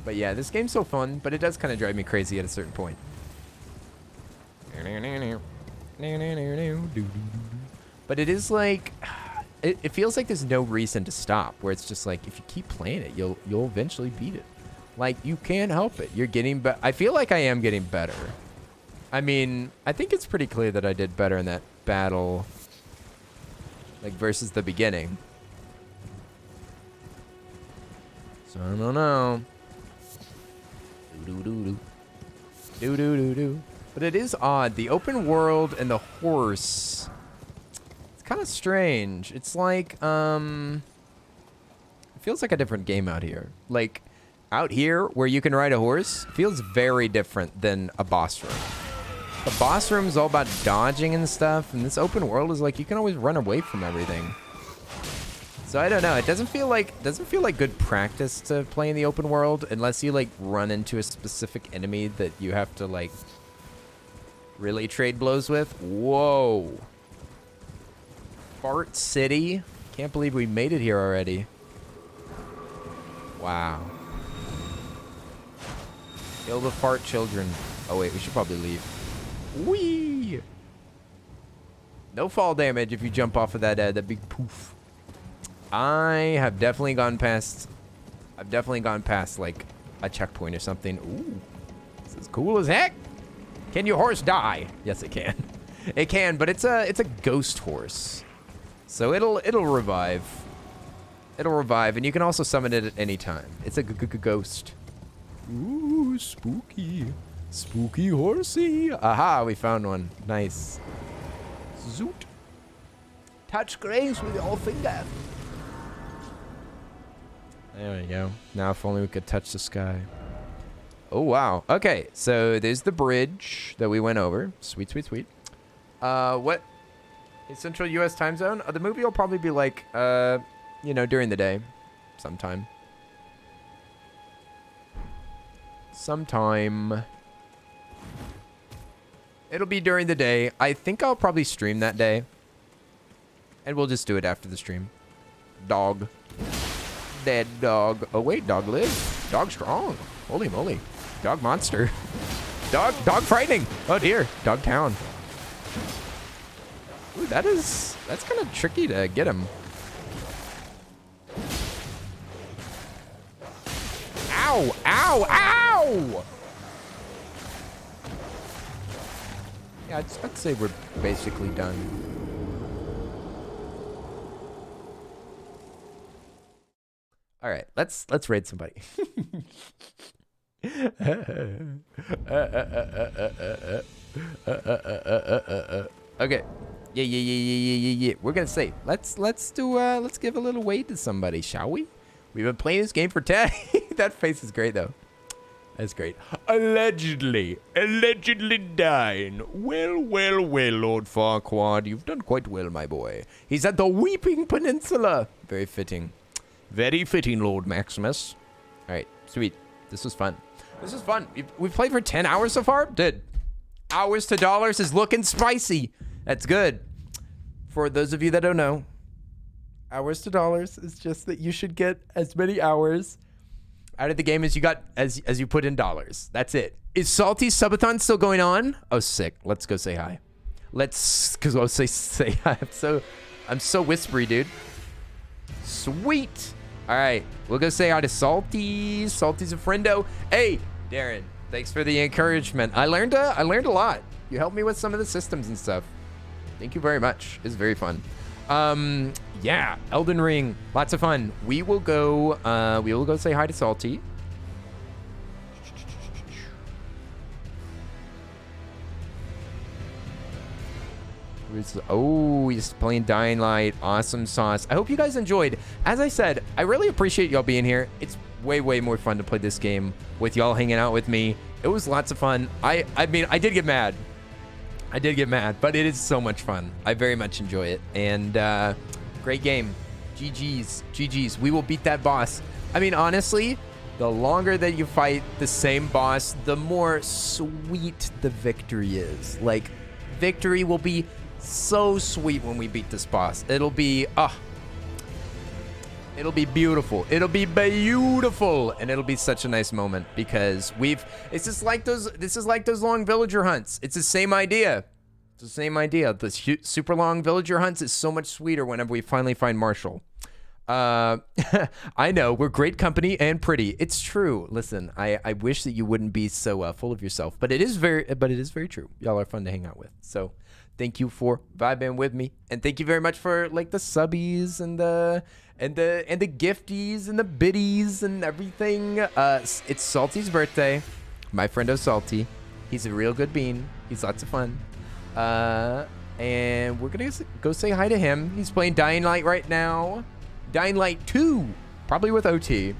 But yeah, this game's so fun, but it does kind of drive me crazy at a certain point. But it is like, it feels like there's no reason to stop. Where it's just like, if you keep playing it, you'll eventually beat it. Like, you can't help it. You're getting better. I feel like I am getting better. I mean, I think it's pretty clear that I did better in that battle, like, versus the beginning. So, I don't know. Do-do-do-do. But it is odd. The open world and the horse, it's kind of strange. It's like, it feels like a different game out here. Like, out here, where you can ride a horse, feels very different than a boss room. The boss room is all about dodging and stuff, and this open world is like you can always run away from everything. So I don't know. It doesn't feel like good practice to play in the open world unless you like run into a specific enemy that you have to like really trade blows with. Whoa. Fart City. Can't believe we made it here already. Wow. Kill the fart children. Oh wait, we should probably leave. Whee! No fall damage if you jump off of that big poof. I have definitely gone past. I've definitely gone past like a checkpoint or something. Ooh, this is cool as heck. Can your horse die? Yes, it can. It can, but it's a ghost horse, so it'll revive. It'll revive, and you can also summon it at any time. It's a ghost. Ooh, spooky. Spooky horsey. Aha, we found one. Nice. Zoot.
Touch graves with your finger.
There we go. Now if only we could touch the sky. Oh, wow. Okay, so there's the bridge that we went over. Sweet, sweet, sweet. What? In Central U.S. time zone? The movie will probably be like, you know, during the day. Sometime. It'll be during the day. I think I'll probably stream that day. And we'll just do it after the stream. Dog. Dead dog. Oh, wait. Dog lives. Dog strong. Holy moly. Dog monster. Dog frightening. Oh, dear. Dog town. Ooh, that's kind of tricky to get him. Ow. Ow. Ow. Yeah, I'd say we're basically done. All right, let's raid somebody. Okay. Yeah. We're gonna say let's give a little weight to somebody, shall we? We've been playing this game for 10. That face is great though. That's great. Allegedly dying. Well, Lord Farquad, you've done quite well, my boy. He's at the Weeping Peninsula. Very fitting. Very fitting, Lord Maximus. All right, sweet. This was fun. We've played for 10 hours so far? Dude, hours to dollars is looking spicy. That's good. For those of you that don't know, hours to dollars is just that you should get as many hours out of the game as you got as you put in dollars. That's it. Is Salty's subathon still going on? Oh, sick. Let's go say hi. Because I'll say hi. I'm so whispery, dude. Sweet. All right, we'll go say hi to Salty. Salty's a friendo. Hey, Darren, thanks for the encouragement. I learned a lot. You helped me with some of the systems and stuff. Thank you very much. It's very fun. Yeah, Elden Ring, lots of fun. We will go say hi to Salty. Oh, he's playing Dying Light. Awesome sauce. I hope you guys enjoyed. As I said, I really appreciate y'all being here. It's way more fun to play this game with y'all hanging out with me. It was lots of fun. I mean, I did get mad, but it is so much fun. I very much enjoy it. And great game. GG's. We will beat that boss. I mean, honestly, the longer that you fight the same boss, the more sweet the victory is. Like, victory will be so sweet when we beat this boss. It'll be beautiful. And it'll be such a nice moment because this is like those long villager hunts. It's the same idea. The super long villager hunts is so much sweeter whenever we finally find Marshall. I know, we're great company and pretty. It's true. Listen, I wish that you wouldn't be so full of yourself, but it is very true. Y'all are fun to hang out with. So thank you for vibing with me, and thank you very much for like the subbies and the gifties and the biddies and everything. It's Salty's birthday. My friend Salty. He's a real good bean. He's lots of fun. And we're gonna go say hi to him. He's playing Dying Light right now. Dying Light 2, probably with OT.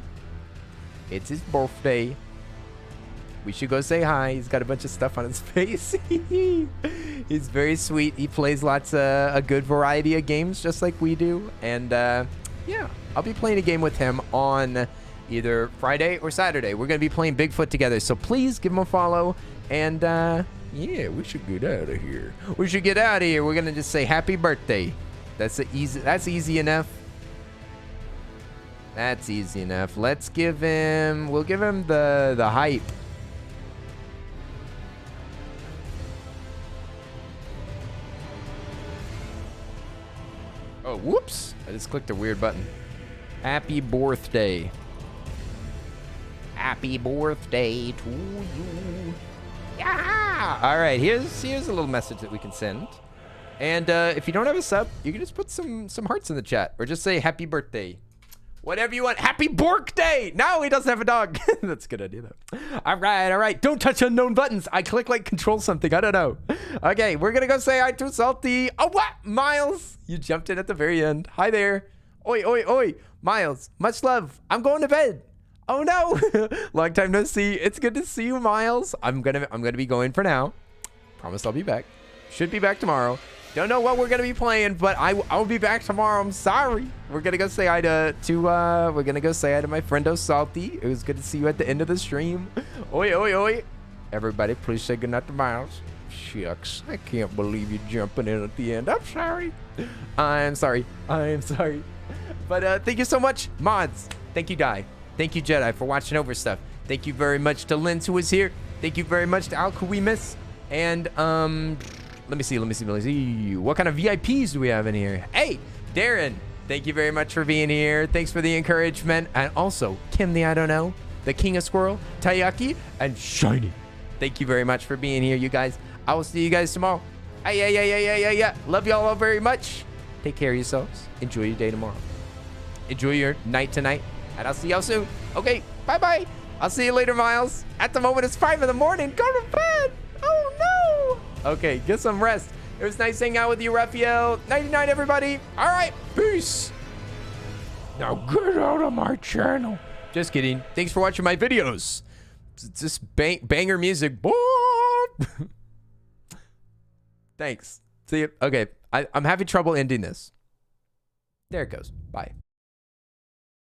It's his birthday. We should go say hi. He's got a bunch of stuff on his face. He's very sweet. He plays lots of a good variety of games just like we do. And yeah, I'll be playing a game with him on either Friday or Saturday. We're going to be playing Bigfoot together. So please give him a follow. And yeah, we should get out of here. We're going to just say happy birthday. That's easy enough. That's easy enough. We'll give him the hype. Oh, whoops. I just clicked a weird button. Happy birthday. Happy birthday to you. Yeah. All right, here's a little message that we can send. And if you don't have a sub, you can just put some hearts in the chat or just say happy birthday. Whatever you want. Happy Bork Day! No, he doesn't have a dog. That's a good idea, though. All right. Don't touch unknown buttons. I click like control something. I don't know. Okay, we're going to go say hi to Salty. Oh, what? Miles, you jumped in at the very end. Hi there. Oi. Miles, much love. I'm going to bed. Oh, no. Long time no see. It's good to see you, Miles. I'm gonna be going for now. Promise I'll be back. Should be back tomorrow. Don't know what we're gonna be playing, but I'll be back tomorrow. I'm sorry. We're gonna go say hi to my friend Salty. It was good to see you at the end of the stream. Oi. Everybody, please say goodnight to Miles. Shucks, I can't believe you jumping in at the end. I'm sorry. But thank you so much, mods. Thank you, Di. Thank you, Jedi, for watching over stuff. Thank you very much to Linz, who was here. Thank you very much to Al, who we miss. And let me see. What kind of VIPs do we have in here? Hey, Darren, thank you very much for being here. Thanks for the encouragement. And also, Kim the I Don't Know, the King of Squirrel, Tayaki, and Shiny. Thank you very much for being here, you guys. I will see you guys tomorrow. Yeah. Love y'all all very much. Take care of yourselves. Enjoy your day tomorrow. Enjoy your night tonight. And I'll see y'all soon. Okay, bye-bye. I'll see you later, Miles. At the moment, it's 5 in the morning. Go to bed. Oh, no. Okay, get some rest. It was nice hanging out with you, Raphael. Nighty-night, everybody. All right, peace.
Now get out of my channel.
Just kidding. Thanks for watching my videos. It's just banger music. Thanks. See you. Okay, I'm having trouble ending this. There it goes. Bye.